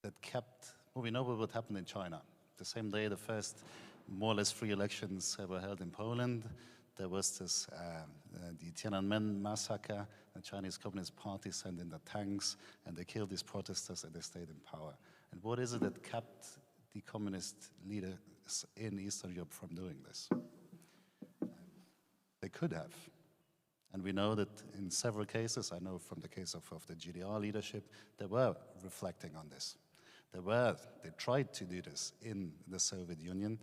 that kept, well, we know what happened in China. The same day the first more or less free elections were held in Poland, there was this, the Tiananmen massacre. The Chinese Communist Party sent in the tanks and they killed these protesters and they stayed in power. And what is it that kept the communist leaders in Eastern Europe from doing this? They could have. And we know that in several cases, I know from the case of the GDR leadership, they were reflecting on this. They tried to do this in the Soviet Union,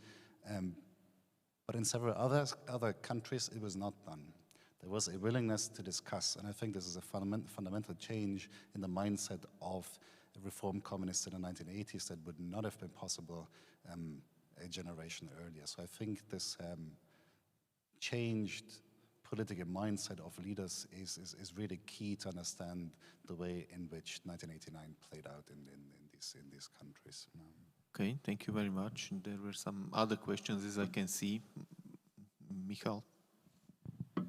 but in several other countries, it was not done. There was a willingness to discuss, and I think this is a fundamental change in the mindset of reformed communists in the 1980s that would not have been possible a generation earlier. So I think this changed political mindset of leaders is really key to understand the way in which 1989 played out in these countries. Okay, thank you very much. And there were some other questions, as I can see. Michal.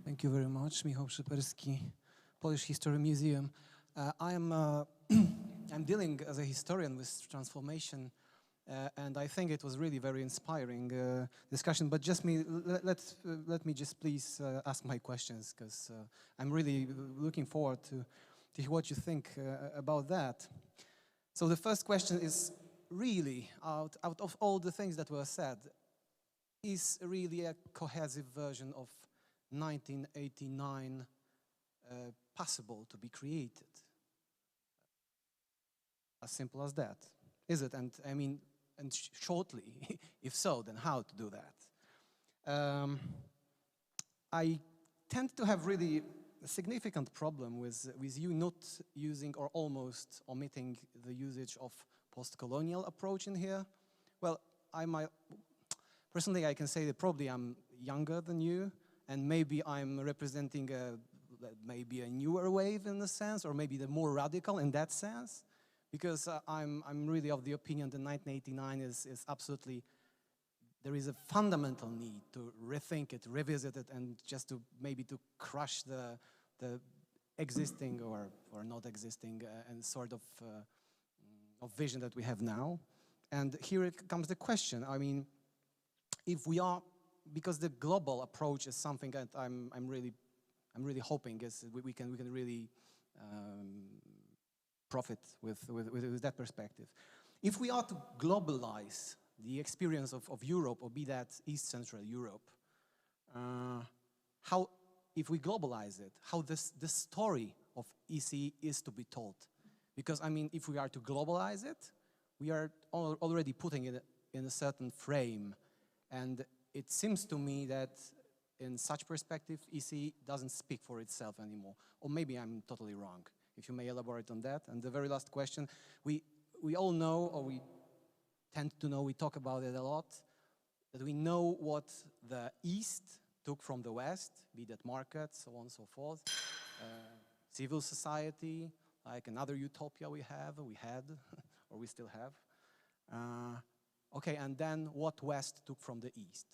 Thank you very much, Michał Szyperski, Polish History Museum. I'm dealing as a historian with transformation, and I think it was really very inspiring discussion. But let me just please ask my questions, because I'm really looking forward to hear what you think about that. So the first question is really, out of all the things that were said, is really a cohesive version of 1989 possible to be created? As simple as that. Is it? And I mean, and shortly, if so, then how to do that? I tend to have really a significant problem with you not using or almost omitting the usage of post-colonial approach in here. Well, personally, I can say that probably I'm younger than you, and maybe I'm representing maybe a newer wave in a sense, or maybe the more radical in that sense, because I'm really of the opinion that 1989 is absolutely, there is a fundamental need to rethink it, revisit it, and just to maybe to crush the existing or not existing and sort of vision that we have now. And here comes the question. I mean, if we are, because the global approach is something that I'm really hoping is we can really profit with that perspective. If we are to globalize the experience of Europe, or be that East Central Europe, how, if we globalize it, how the story of EC is to be told? Because I mean, if we are to globalize it, we are already putting it in a certain frame, and it seems to me that in such perspective, EC doesn't speak for itself anymore. Or maybe I'm totally wrong. If you may elaborate on that. And the very last question, we all know, or we tend to know, we talk about it a lot, that we know what the East took from the West, be that market, so on and so forth, civil society, like another utopia we had, or we still have. Okay, and then what West took from the East.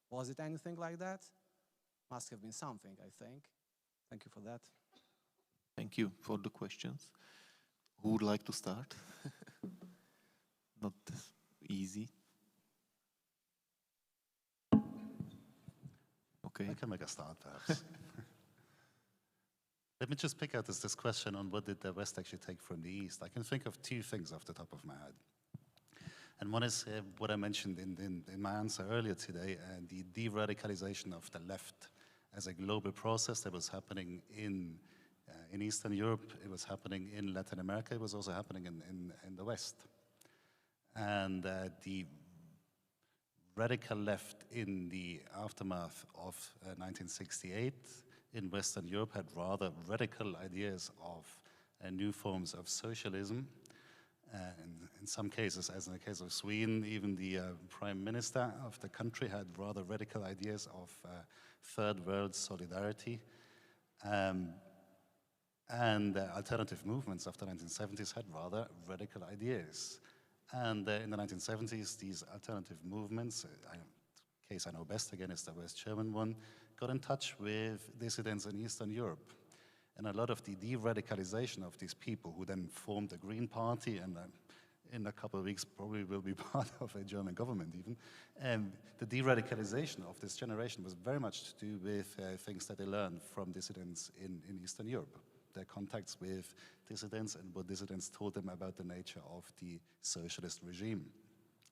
Was it anything like that? Must have been something, I think. Thank you for that. Thank you for the questions. Who would like to start? Not easy. Okay. I can make a start, perhaps. Let me just pick out this question on what did the West actually take from the East. I can think of two things off the top of my head. And one is what I mentioned in my answer earlier today, the de-radicalization of the left as a global process that was happening in Eastern Europe, it was happening in Latin America, it was also happening in the West. And the radical left in the aftermath of 1968 in Western Europe had rather radical ideas of new forms of socialism. In some cases, as in the case of Sweden, even the prime minister of the country had rather radical ideas of third world solidarity. And alternative movements after the 1970s had rather radical ideas. And in the 1970s, these alternative movements, the case I know best again is the West German one, got in touch with dissidents in Eastern Europe. And a lot of the de-radicalization of these people who then formed the Green Party and in a couple of weeks probably will be part of a German government even. And the de-radicalization of this generation was very much to do with things that they learned from dissidents in Eastern Europe. Their contacts with dissidents and what dissidents told them about the nature of the socialist regime.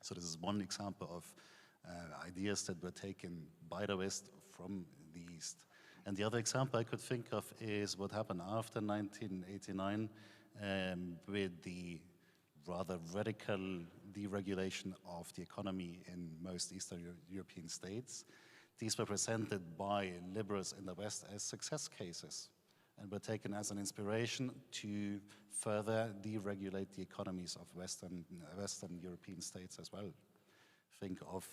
So this is one example of ideas that were taken by the West from the East. And the other example I could think of is what happened after 1989 with the rather radical deregulation of the economy in most Eastern European states. these were presented by liberals in the West as success cases and were taken as an inspiration to further deregulate the economies of Western European states as well. Think of,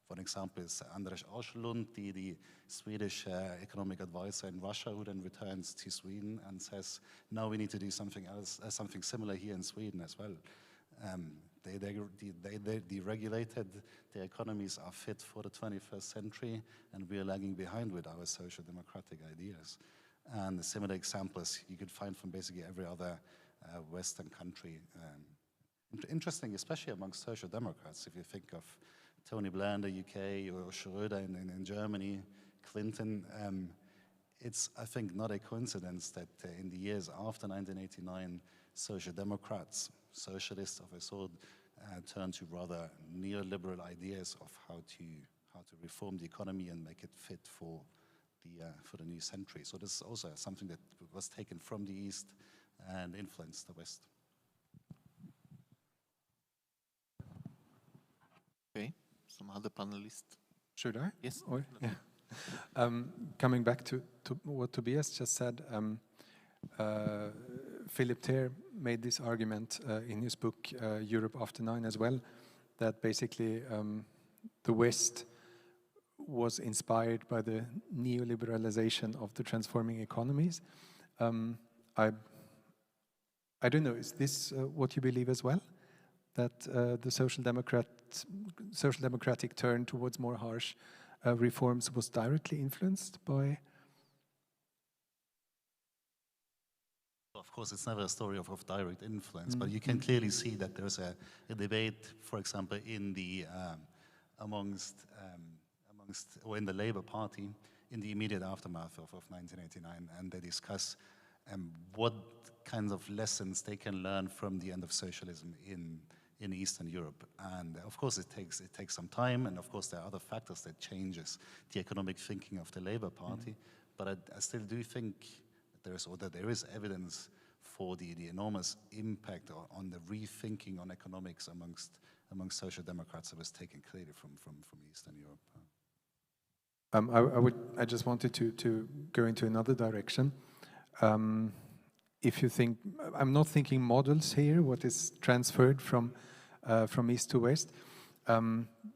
for example, is Andres Åslund, the Swedish economic advisor in Russia, who then returns to Sweden and says, "No, we need to do something else, something similar here in Sweden as well." They deregulated, their economies are fit for the 21st century, and we are lagging behind with our social democratic ideas. And similar examples you could find from basically every other Western country. Interesting, especially amongst social democrats, if you think of Tony Blair in the UK or Schröder in Germany, Clinton. It's, I think, not a coincidence that in the years after 1989, social democrats, socialists of a sort, turned to rather neoliberal ideas of how to reform the economy and make it fit for the new century. So this is also something that was taken from the East and influenced the West. Okay, some other panelists. Should I? Yes. Or, yeah. Coming back to what Tobias just said, Philip Ter made this argument in his book Europe After 9 as well, that basically the West was inspired by the neoliberalization of the transforming economies. I don't know, is this what you believe as well? That the social democratic turn towards more harsh reforms was directly influenced by? Of course, it's never a story of direct influence, but you can clearly see that there's a debate, for example, in the or in the Labour Party in the immediate aftermath of 1989, and they discuss what kinds of lessons they can learn from the end of socialism in Eastern Europe. And of course, it takes some time, and of course there are other factors that changes the economic thinking of the Labour Party. But I still do think that there is evidence for the enormous impact on the rethinking on economics amongst social democrats that was taken clearly from Eastern Europe. I just wanted to go into another direction. If you think, I'm not thinking models here, what is transferred from East to West,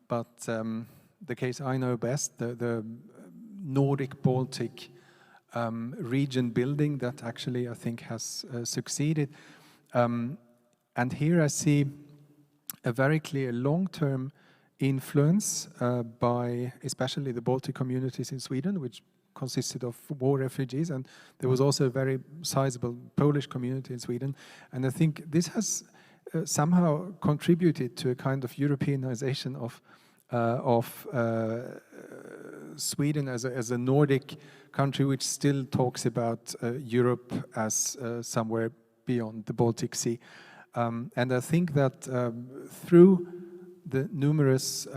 but the case I know best, the Nordic-Baltic region building that actually I think has succeeded. And here I see a very clear long-term influence by especially the Baltic communities in Sweden, which consisted of war refugees, and there was also a very sizable Polish community in Sweden. And I think this has somehow contributed to a kind of Europeanization of Sweden as a Nordic country, which still talks about Europe as somewhere beyond the Baltic Sea. And I think that through the numerous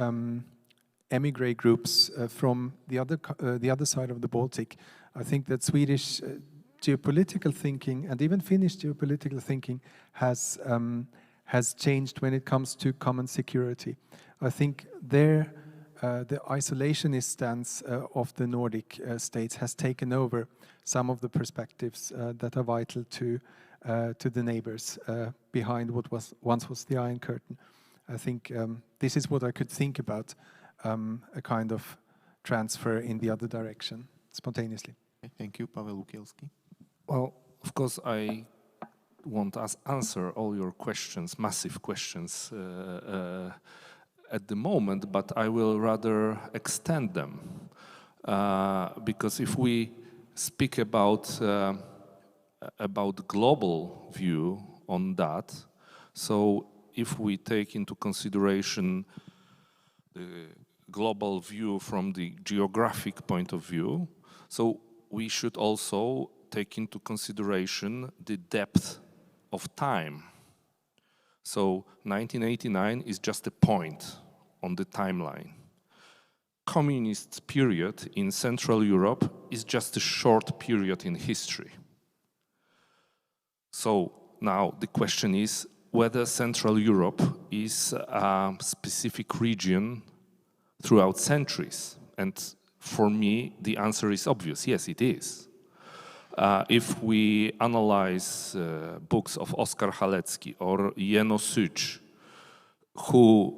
emigre groups from the other side of the Baltic, I think that Swedish geopolitical thinking and even Finnish geopolitical thinking has changed when it comes to common security. I think there the isolationist stance of the Nordic states has taken over some of the perspectives that are vital to the neighbors behind what once was the Iron Curtain. I think this is what I could think about, a kind of transfer in the other direction, spontaneously. Okay, thank you, Pavel Lukielski. Well, of course, I won't answer all your questions, massive questions, at the moment, but I will rather extend them. Because if we speak about global view on that, so if we take into consideration the global view from the geographic point of view, so we should also take into consideration the depth of time. So 1989 is just a point on the timeline. Communist period in Central Europe is just a short period in history. So now the question is whether Central Europe is a specific region throughout centuries. And for me, the answer is obvious. Yes, it is. If we analyze books of Oskar Halecki or Jeno Such, who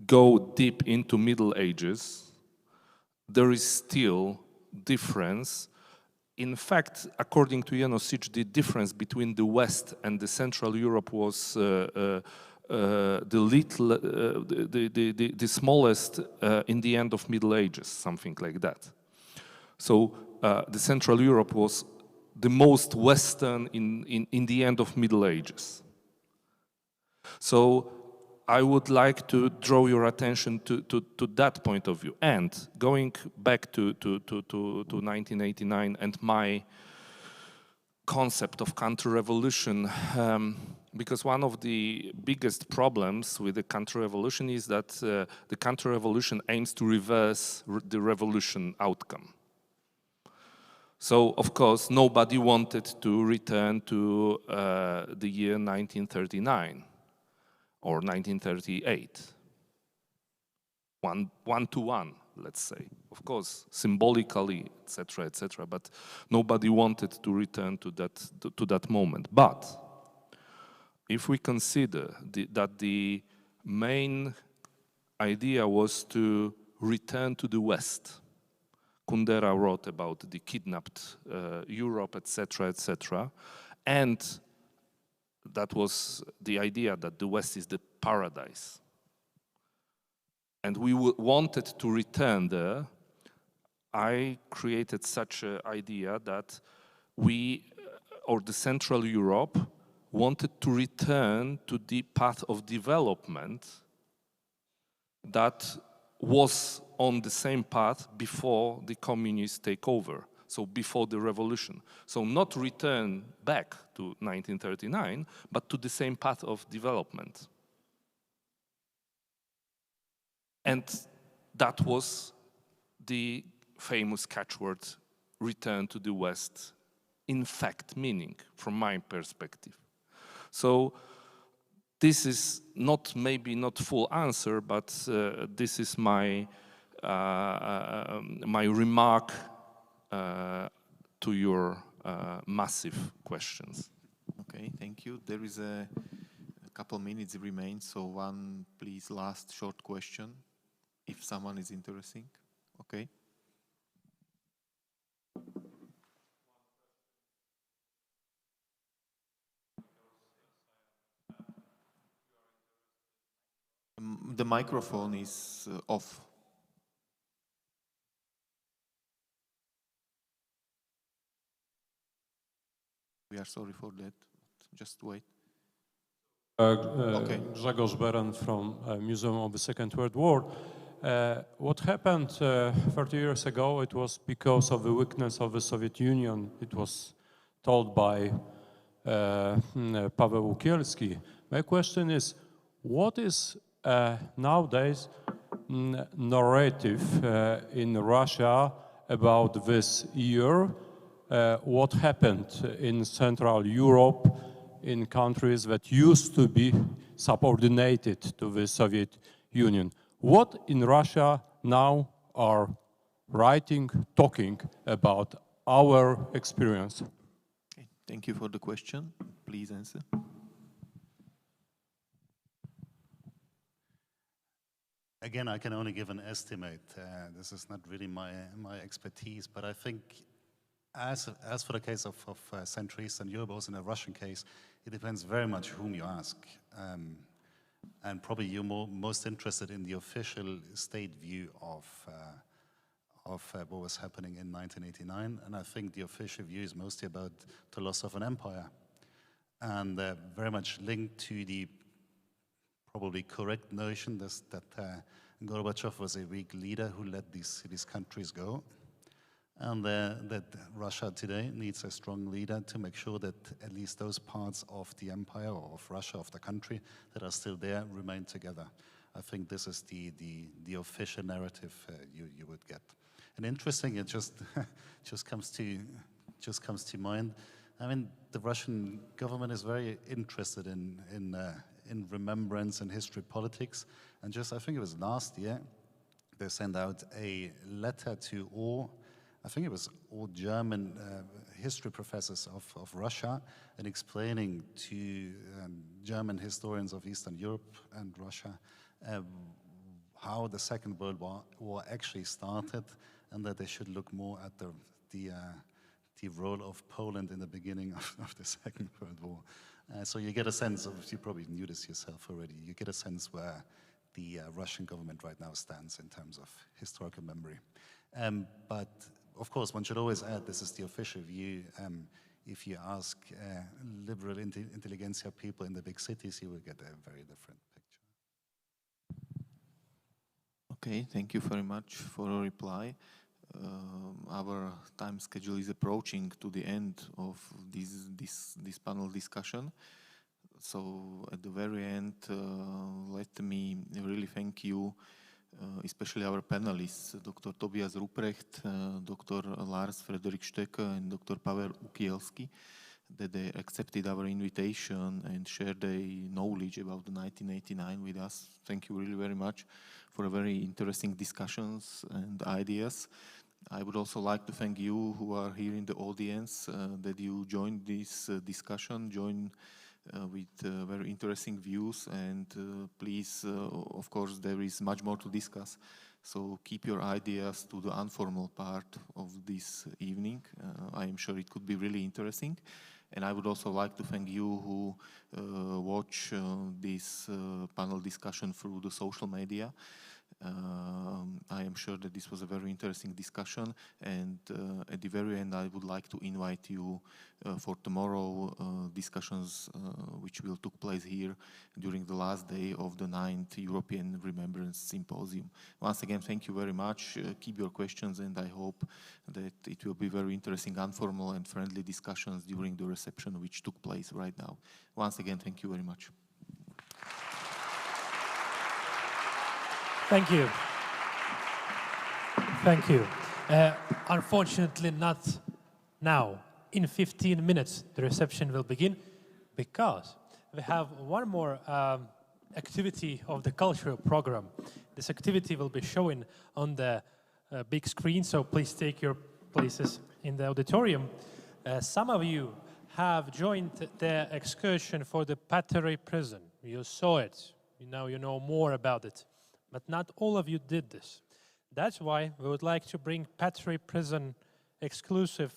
go deep into Middle Ages, there is still difference. In fact, according to Jeno Such, the difference between the West and the Central Europe was the smallest in the end of Middle Ages, something like that. So the Central Europe was the most Western in the end of Middle Ages. So I would like to draw your attention to that point of view. And going back to 1989 and my concept of counter-revolution, because one of the biggest problems with the counter-revolution is that the counter-revolution aims to reverse the revolution outcome. So, of course, nobody wanted to return to the year 1939 or 1938. One to one, let's say. Of course, symbolically, etc., but nobody wanted to return to that moment. But if we consider that the main idea was to return to the West, Kundera wrote about the kidnapped Europe, etc., and that was the idea that the West is the paradise. And we wanted to return there. I created such an idea that we, or the Central Europe, wanted to return to the path of development that was on the same path before the communist takeover, so before the revolution. So not return back to 1939, but to the same path of development. And that was the famous catchword, return to the West, in fact meaning, from my perspective. So this is maybe not full answer, but this is my my remark to your massive questions. Okay, thank you. There is a couple minutes remain, so one, please, last short question, if someone is interested. Okay. The microphone is off. We are sorry for that. Just wait. Okay. Grzegorz Beren from Museum of the Second World War. What happened 30 years ago, it was because of the weakness of the Soviet Union. It was told by Paweł Łukielski. My question is, what is nowadays narrative in Russia about this year? What happened in Central Europe, in countries that used to be subordinated to the Soviet Union? What in Russia now are writing, talking about our experience? Okay. Thank you for the question. Please answer. Again, I can only give an estimate. This is not really my expertise, but I think as for the case of Central Eastern Europe, also in the Russian case, it depends very much whom you ask. And probably you're most interested in the official state view of what was happening in 1989. And I think the official view is mostly about the loss of an empire. And very much linked to the probably correct notion that Gorbachev was a weak leader who let these countries go. And that Russia today needs a strong leader to make sure that at least those parts of the empire or of Russia, of the country, that are still there remain together. I think this is the official narrative you would get. And interesting, it just comes to mind. I mean, the Russian government is very interested in remembrance and history politics. And just, I think it was last year, they sent out a letter to all, I think it was all German history professors of Russia, and explaining to German historians of Eastern Europe and Russia how the Second World War actually started, and that they should look more at the role of Poland in the beginning of the Second World War. So you get a sense of, you probably knew this yourself already, you get a sense where the Russian government right now stands in terms of historical memory. But of course, one should always add, this is the official view. If you ask liberal intelligentsia people in the big cities, you will get a very different picture. Okay, thank you very much for your reply. Our time schedule is approaching to the end of this panel discussion. So at the very end, let me really thank you, especially our panelists, Dr. Tobias Ruprecht, Dr. Lars Frederik Stöcker, and Dr. Pavel Ukielski, that they accepted our invitation and shared their knowledge about the 1989 with us. Thank you really very much for very interesting discussions and ideas. I would also like to thank you who are here in the audience, that you joined this discussion, with very interesting views, and please, of course, there is much more to discuss, so keep your ideas to the informal part of this evening. I am sure it could be really interesting. And I would also like to thank you who watch this panel discussion through the social media. I am sure that this was a very interesting discussion, and at the very end I would like to invite you for tomorrow discussions which will take place here during the last day of the 9th European Remembrance Symposium. Once again, thank you very much. Keep your questions, and I hope that it will be very interesting, informal and friendly discussions during the reception which took place right now. Once again, thank you very much. Thank you. Thank you. Unfortunately, not now. In 15 minutes, the reception will begin, because we have one more activity of the cultural program. This activity will be shown on the big screen, so please take your places in the auditorium. Some of you have joined the excursion for the Pattery prison. You saw it. Now you know more about it. But not all of you did this. That's why we would like to bring Pattery prison exclusive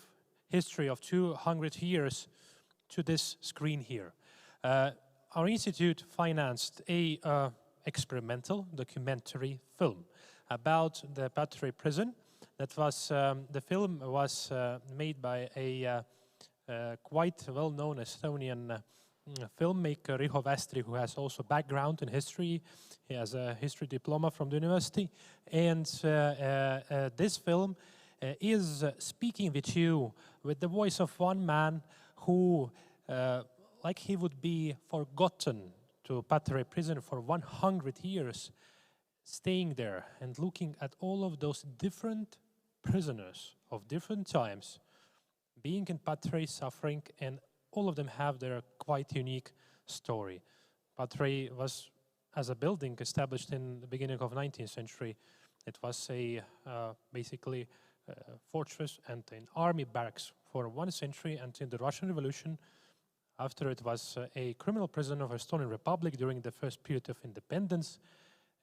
history of 200 years to this screen here. Our institute financed a experimental documentary film about the Pattery prison. That was the film was made by a quite well-known Estonian filmmaker, Riho Västri, who has also background in history. He has a history diploma from the university. And this film is speaking with you with the voice of one man who, like he would be forgotten to Pattery prison for 100 years, staying there and looking at all of those different prisoners of different times, being in Pattery, suffering, and all of them have their quite unique story. Pattery was, as a building, established in the beginning of 19th century. It was a basically fortress and an army barracks for 1 century until the Russian Revolution. After it was a criminal prison of Estonian Republic during the first period of independence.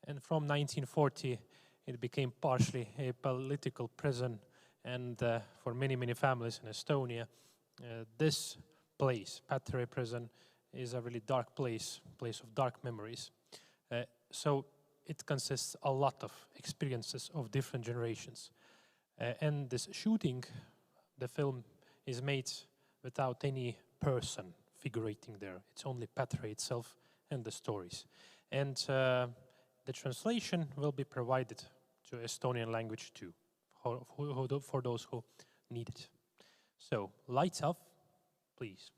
And from 1940, it became partially a political prison. And for many, many families in Estonia, this place, Pattery prison, is a really dark place of dark memories. So it consists a lot of experiences of different generations. And this shooting, the film, is made without any person figurating there. It's only Pattery itself and the stories. And the translation will be provided to Estonian language too, for those who need it. So, lights off, please.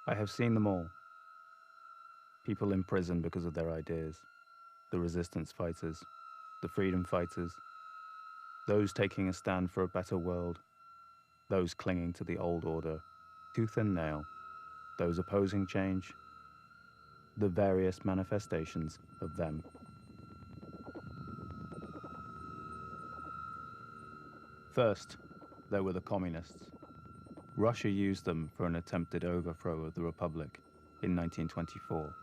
I have seen them all. People in prison because of their ideas, the resistance fighters, the freedom fighters, those taking a stand for a better world, those clinging to the old order, tooth and nail, those opposing change, the various manifestations of them. First, there were the communists. Russia used them for an attempted overthrow of the Republic in 1924.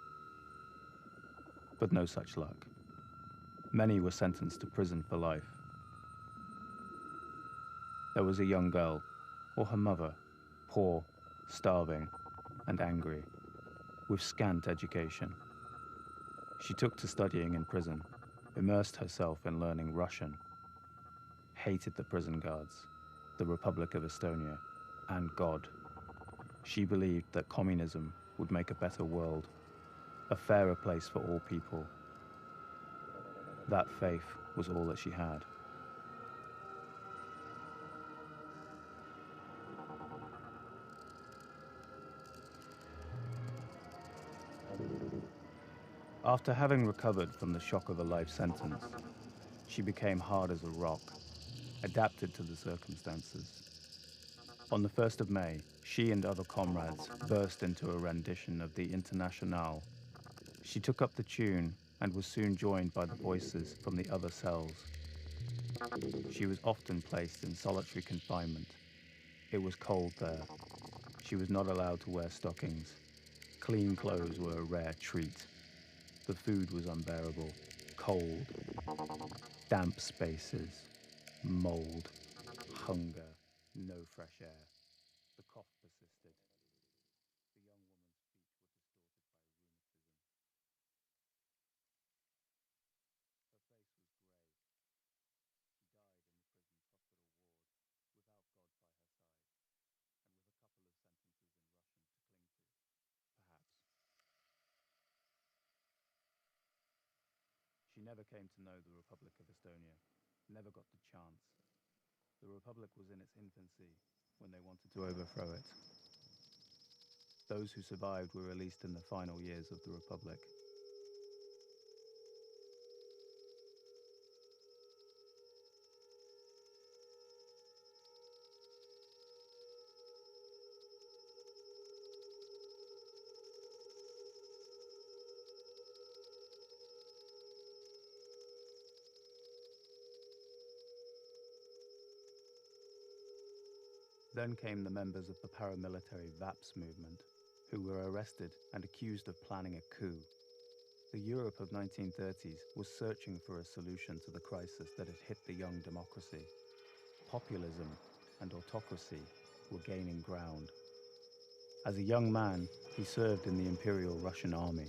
But no such luck. Many were sentenced to prison for life. There was a young girl, or her mother, poor, starving, and angry, with scant education. She took to studying in prison, immersed herself in learning Russian, hated the prison guards, the Republic of Estonia, and God. She believed that communism would make a better world, a fairer place for all people. That faith was all that she had. After having recovered from the shock of a life sentence, she became hard as a rock, adapted to the circumstances. On the 1st of May, she and other comrades burst into a rendition of the Internationale. She took up the tune and was soon joined by the voices from the other cells. She was often placed in solitary confinement. It was cold there. She was not allowed to wear stockings. Clean clothes were a rare treat. The food was unbearable, cold, damp spaces, mold, hunger, no fresh air. The cough persisted. The young woman's speech was distorted by rheumatism. Her face was grey. She died in the prison's hospital ward, without God by her side, and with a couple of sentences in Russian to cling to, perhaps. She never came to know the Republic of Estonia, never got the chance. The Republic was in its infancy when they wanted to overthrow it. Those who survived were released in the final years of the Republic. Then came the members of the paramilitary VAPS movement, who were arrested and accused of planning a coup. The Europe of 1930s was searching for a solution to the crisis that had hit the young democracy. Populism and autocracy were gaining ground. As a young man, he served in the Imperial Russian Army,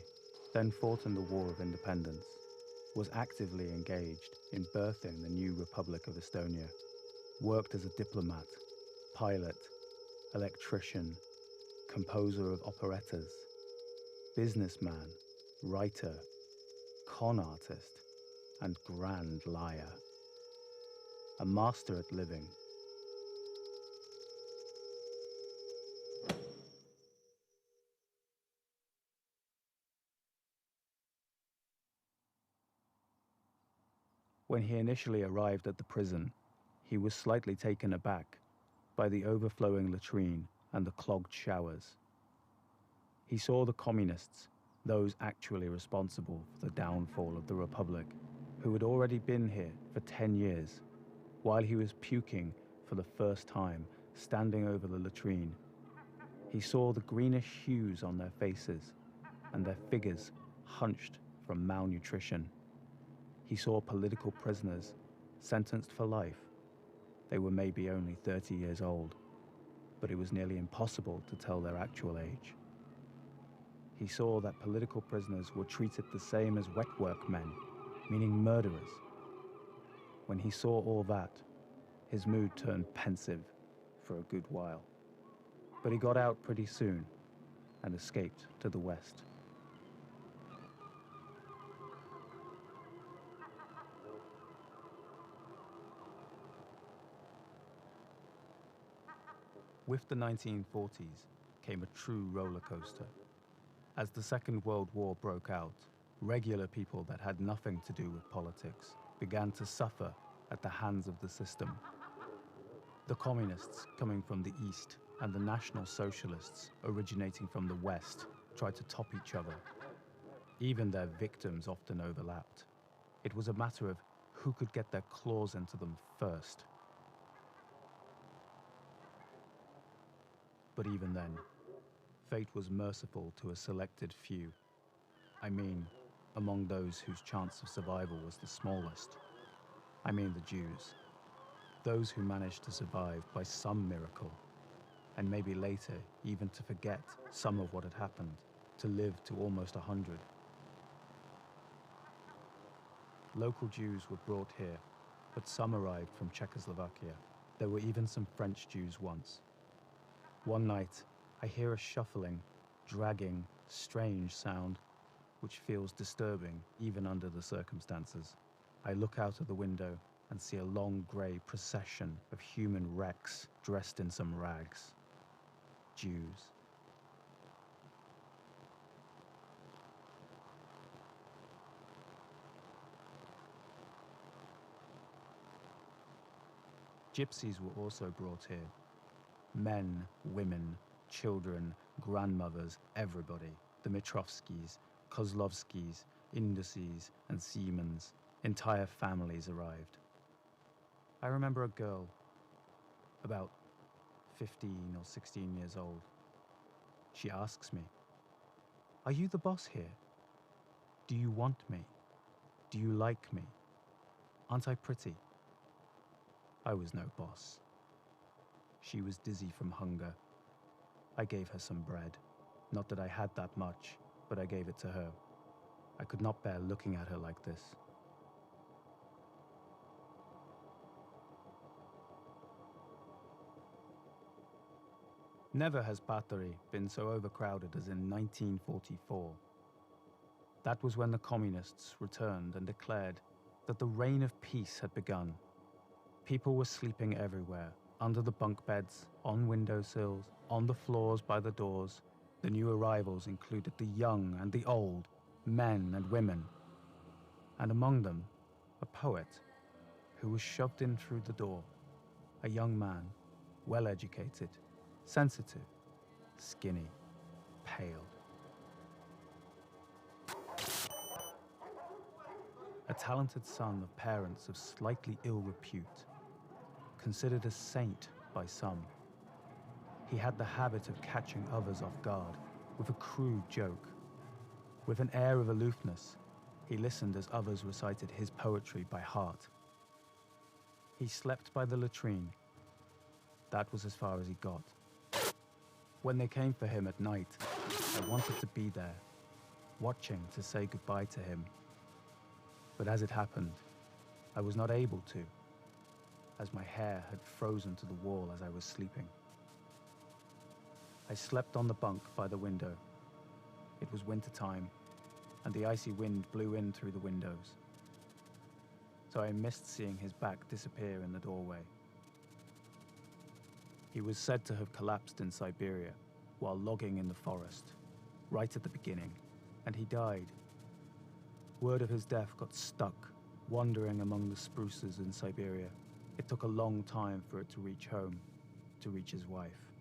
then fought in the War of Independence, was actively engaged in birthing the new Republic of Estonia, worked as a diplomat, pilot, electrician, composer of operettas, businessman, writer, con artist, and grand liar. A master at living. When he initially arrived at the prison, he was slightly taken aback by the overflowing latrine and the clogged showers. He saw the communists, those actually responsible for the downfall of the Republic, who had already been here for 10 years, while he was puking for the first time, standing over the latrine. He saw the greenish hues on their faces and their figures hunched from malnutrition. He saw political prisoners sentenced for life. They were maybe only 30 years old, but it was nearly impossible to tell their actual age. He saw that political prisoners were treated the same as wet work men, meaning murderers. When he saw all that, his mood turned pensive for a good while. But he got out pretty soon and escaped to the west. With the 1940s became a true roller coaster. As the Second World War broke out, regular people that had nothing to do with politics began to suffer at the hands of the system. The communists coming from the east and the National Socialists originating from the west tried to top each other. Even their victims often overlapped. It was a matter of who could get their claws into them first. But even then, fate was merciful to a selected few. I mean, among those whose chance of survival was the smallest. I mean the Jews. Those who managed to survive by some miracle, and maybe later even to forget some of what had happened, to live to almost 100. Local Jews were brought here, but some arrived from Czechoslovakia. There were even some French Jews once. One night, I hear a shuffling, dragging, strange sound, which feels disturbing even under the circumstances. I look out of the window and see a long grey procession of human wrecks dressed in some rags. Jews. Gypsies were also brought here. Men, women, children, grandmothers, everybody. The Mitrovskis, Kozlovskis, Induses, and Siemens. Entire families arrived. I remember a girl, about 15 or 16 years old. She asks me, "Are you the boss here? Do you want me? Do you like me? Aren't I pretty?" I was no boss. She was dizzy from hunger. I gave her some bread. Not that I had that much, but I gave it to her. I could not bear looking at her like this. Never has Bathory been so overcrowded as in 1944. That was when the communists returned and declared that the reign of peace had begun. People were sleeping everywhere, under the bunk beds, on windowsills, on the floors by the doors. The new arrivals included the young and the old, men and women. And among them, a poet who was shoved in through the door, a young man, well-educated, sensitive, skinny, pale. A talented son of parents of slightly ill repute, considered a saint by some. He had the habit of catching others off guard with a crude joke. With an air of aloofness, he listened as others recited his poetry by heart. He slept by the latrine. That was as far as he got. When they came for him at night, I wanted to be there, watching to say goodbye to him. But as it happened, I was not able to, as my hair had frozen to the wall as I was sleeping. I slept on the bunk by the window. It was winter time, and the icy wind blew in through the windows. So I missed seeing his back disappear in the doorway. He was said to have collapsed in Siberia while logging in the forest, right at the beginning, and he died. Word of his death got stuck, wandering among the spruces in Siberia. It took a long time for it to reach home, to reach his wife.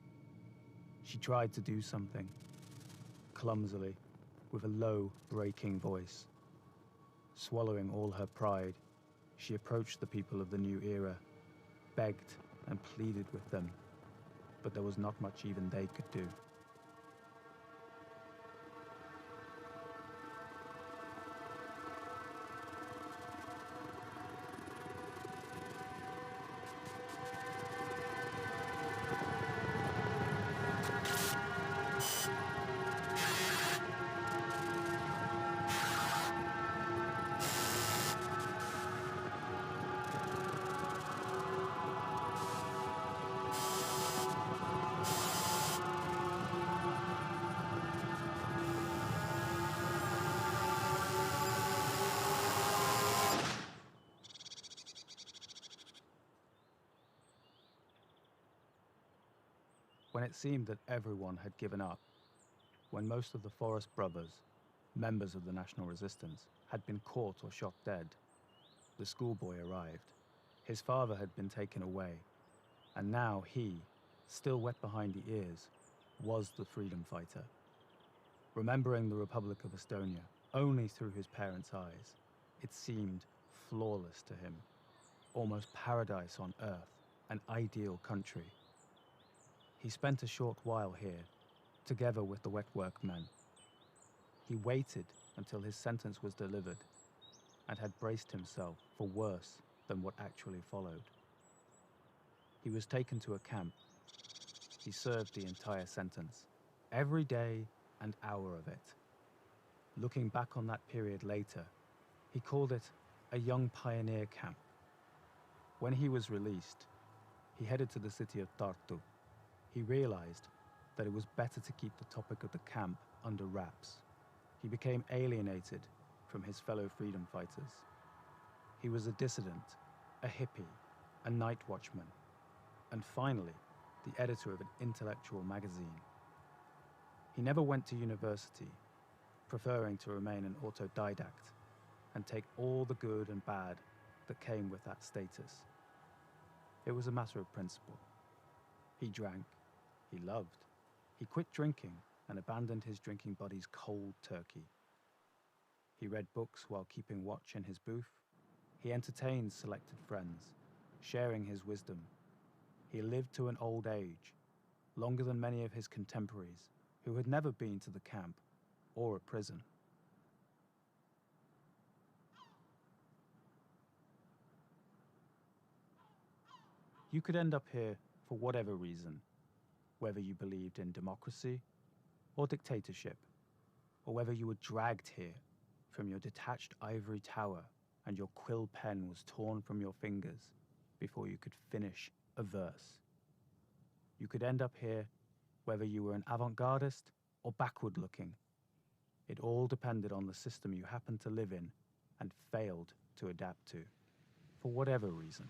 She tried to do something, clumsily, with a low, breaking voice. Swallowing all her pride, she approached the people of the new era, begged and pleaded with them, but there was not much even they could do. when it seemed that everyone had given up, when most of the Forest brothers, members of the National Resistance, had been caught or shot dead, the schoolboy arrived. His father had been taken away, and now he, still wet behind the ears, was the freedom fighter. Remembering the Republic of Estonia only through his parents' eyes, it seemed flawless to him, almost paradise on earth, an ideal country. He spent a short while here, together with the wet workmen. He waited until his sentence was delivered and had braced himself for worse than what actually followed. He was taken to a camp. He served the entire sentence, every day and hour of it. Looking back on that period later, he called it a young pioneer camp. When he was released, he headed to the city of Tartu. He realized that it was better to keep the topic of the camp under wraps. He became alienated from his fellow freedom fighters. He was a dissident, a hippie, a night watchman, and finally, the editor of an intellectual magazine. He never went to university, preferring to remain an autodidact and take all the good and bad that came with that status. It was a matter of principle. He drank, he loved, he quit drinking and abandoned his drinking buddies cold turkey. He read books while keeping watch in his booth. He entertained selected friends, sharing his wisdom. He lived to an old age, longer than many of his contemporaries who had never been to the camp or a prison. You could end up here for whatever reason, whether you believed in democracy or dictatorship, or whether you were dragged here from your detached ivory tower and your quill pen was torn from your fingers before you could finish a verse. You could end up here whether you were an avant-gardist or backward-looking. It all depended on the system you happened to live in and failed to adapt to, for whatever reason.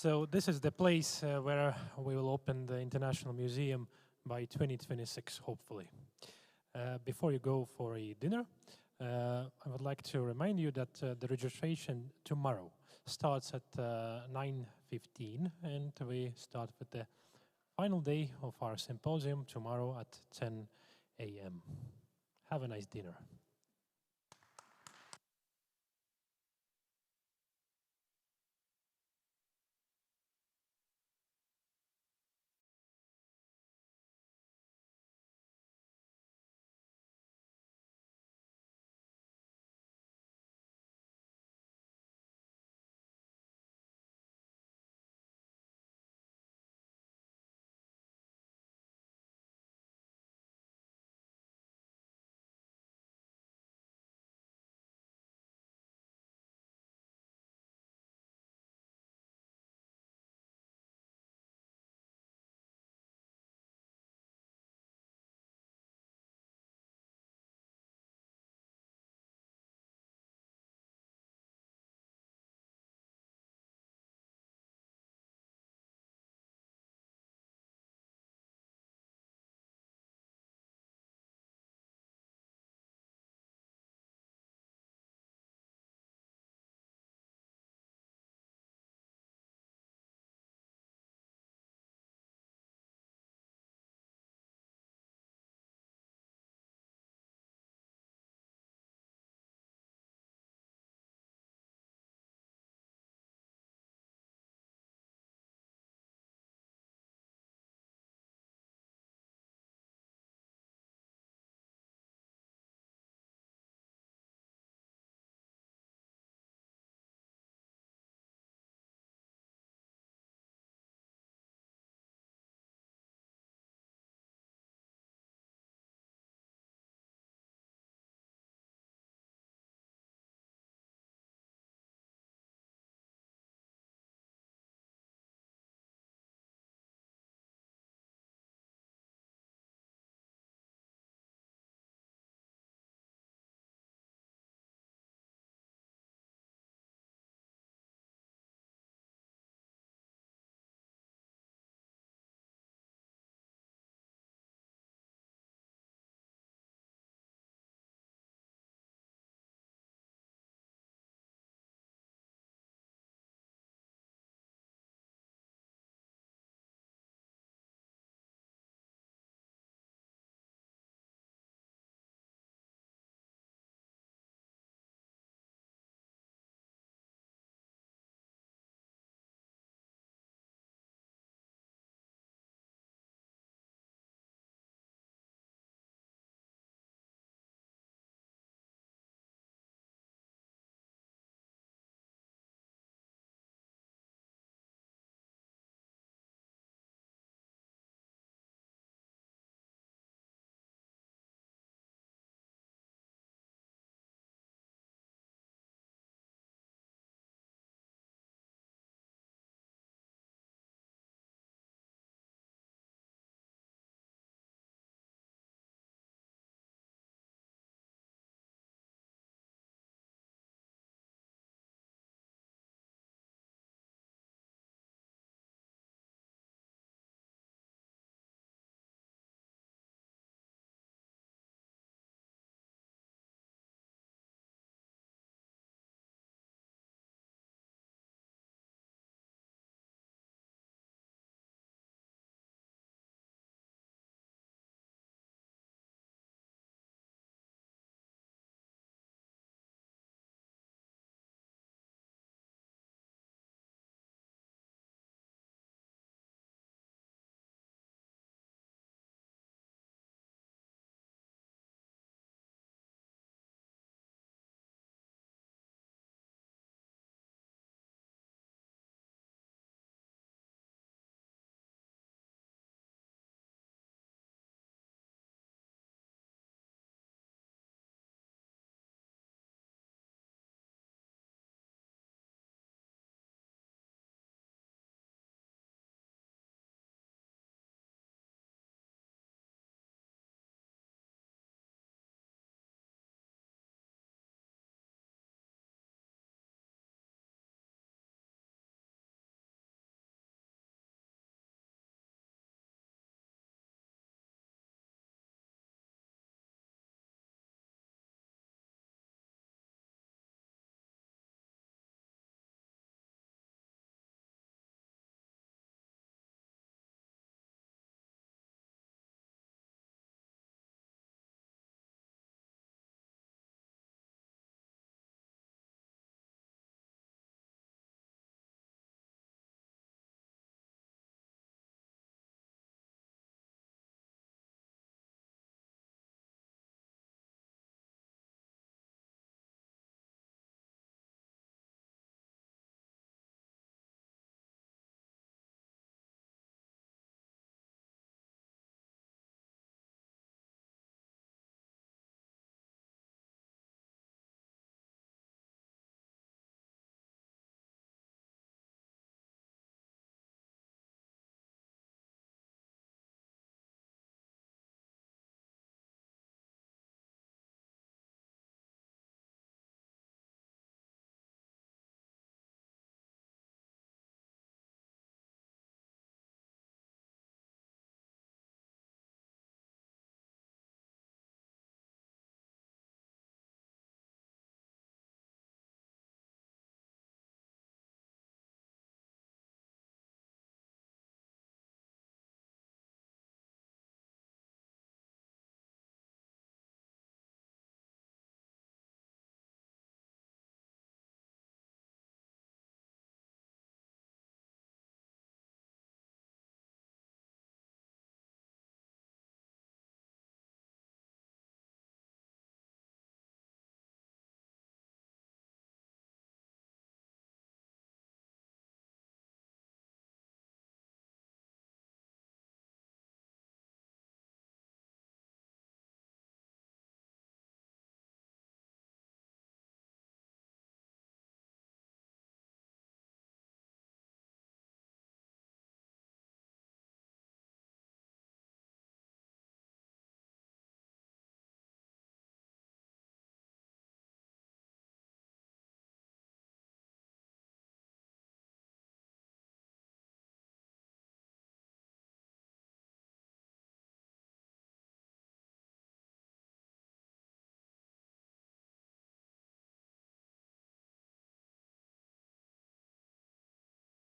So this is the place where we will open the International Museum by 2026, hopefully. Before you go for a dinner, I would like to remind you that the registration tomorrow starts at 9:15, and we start with the final day of our symposium tomorrow at 10 a.m. Have a nice dinner.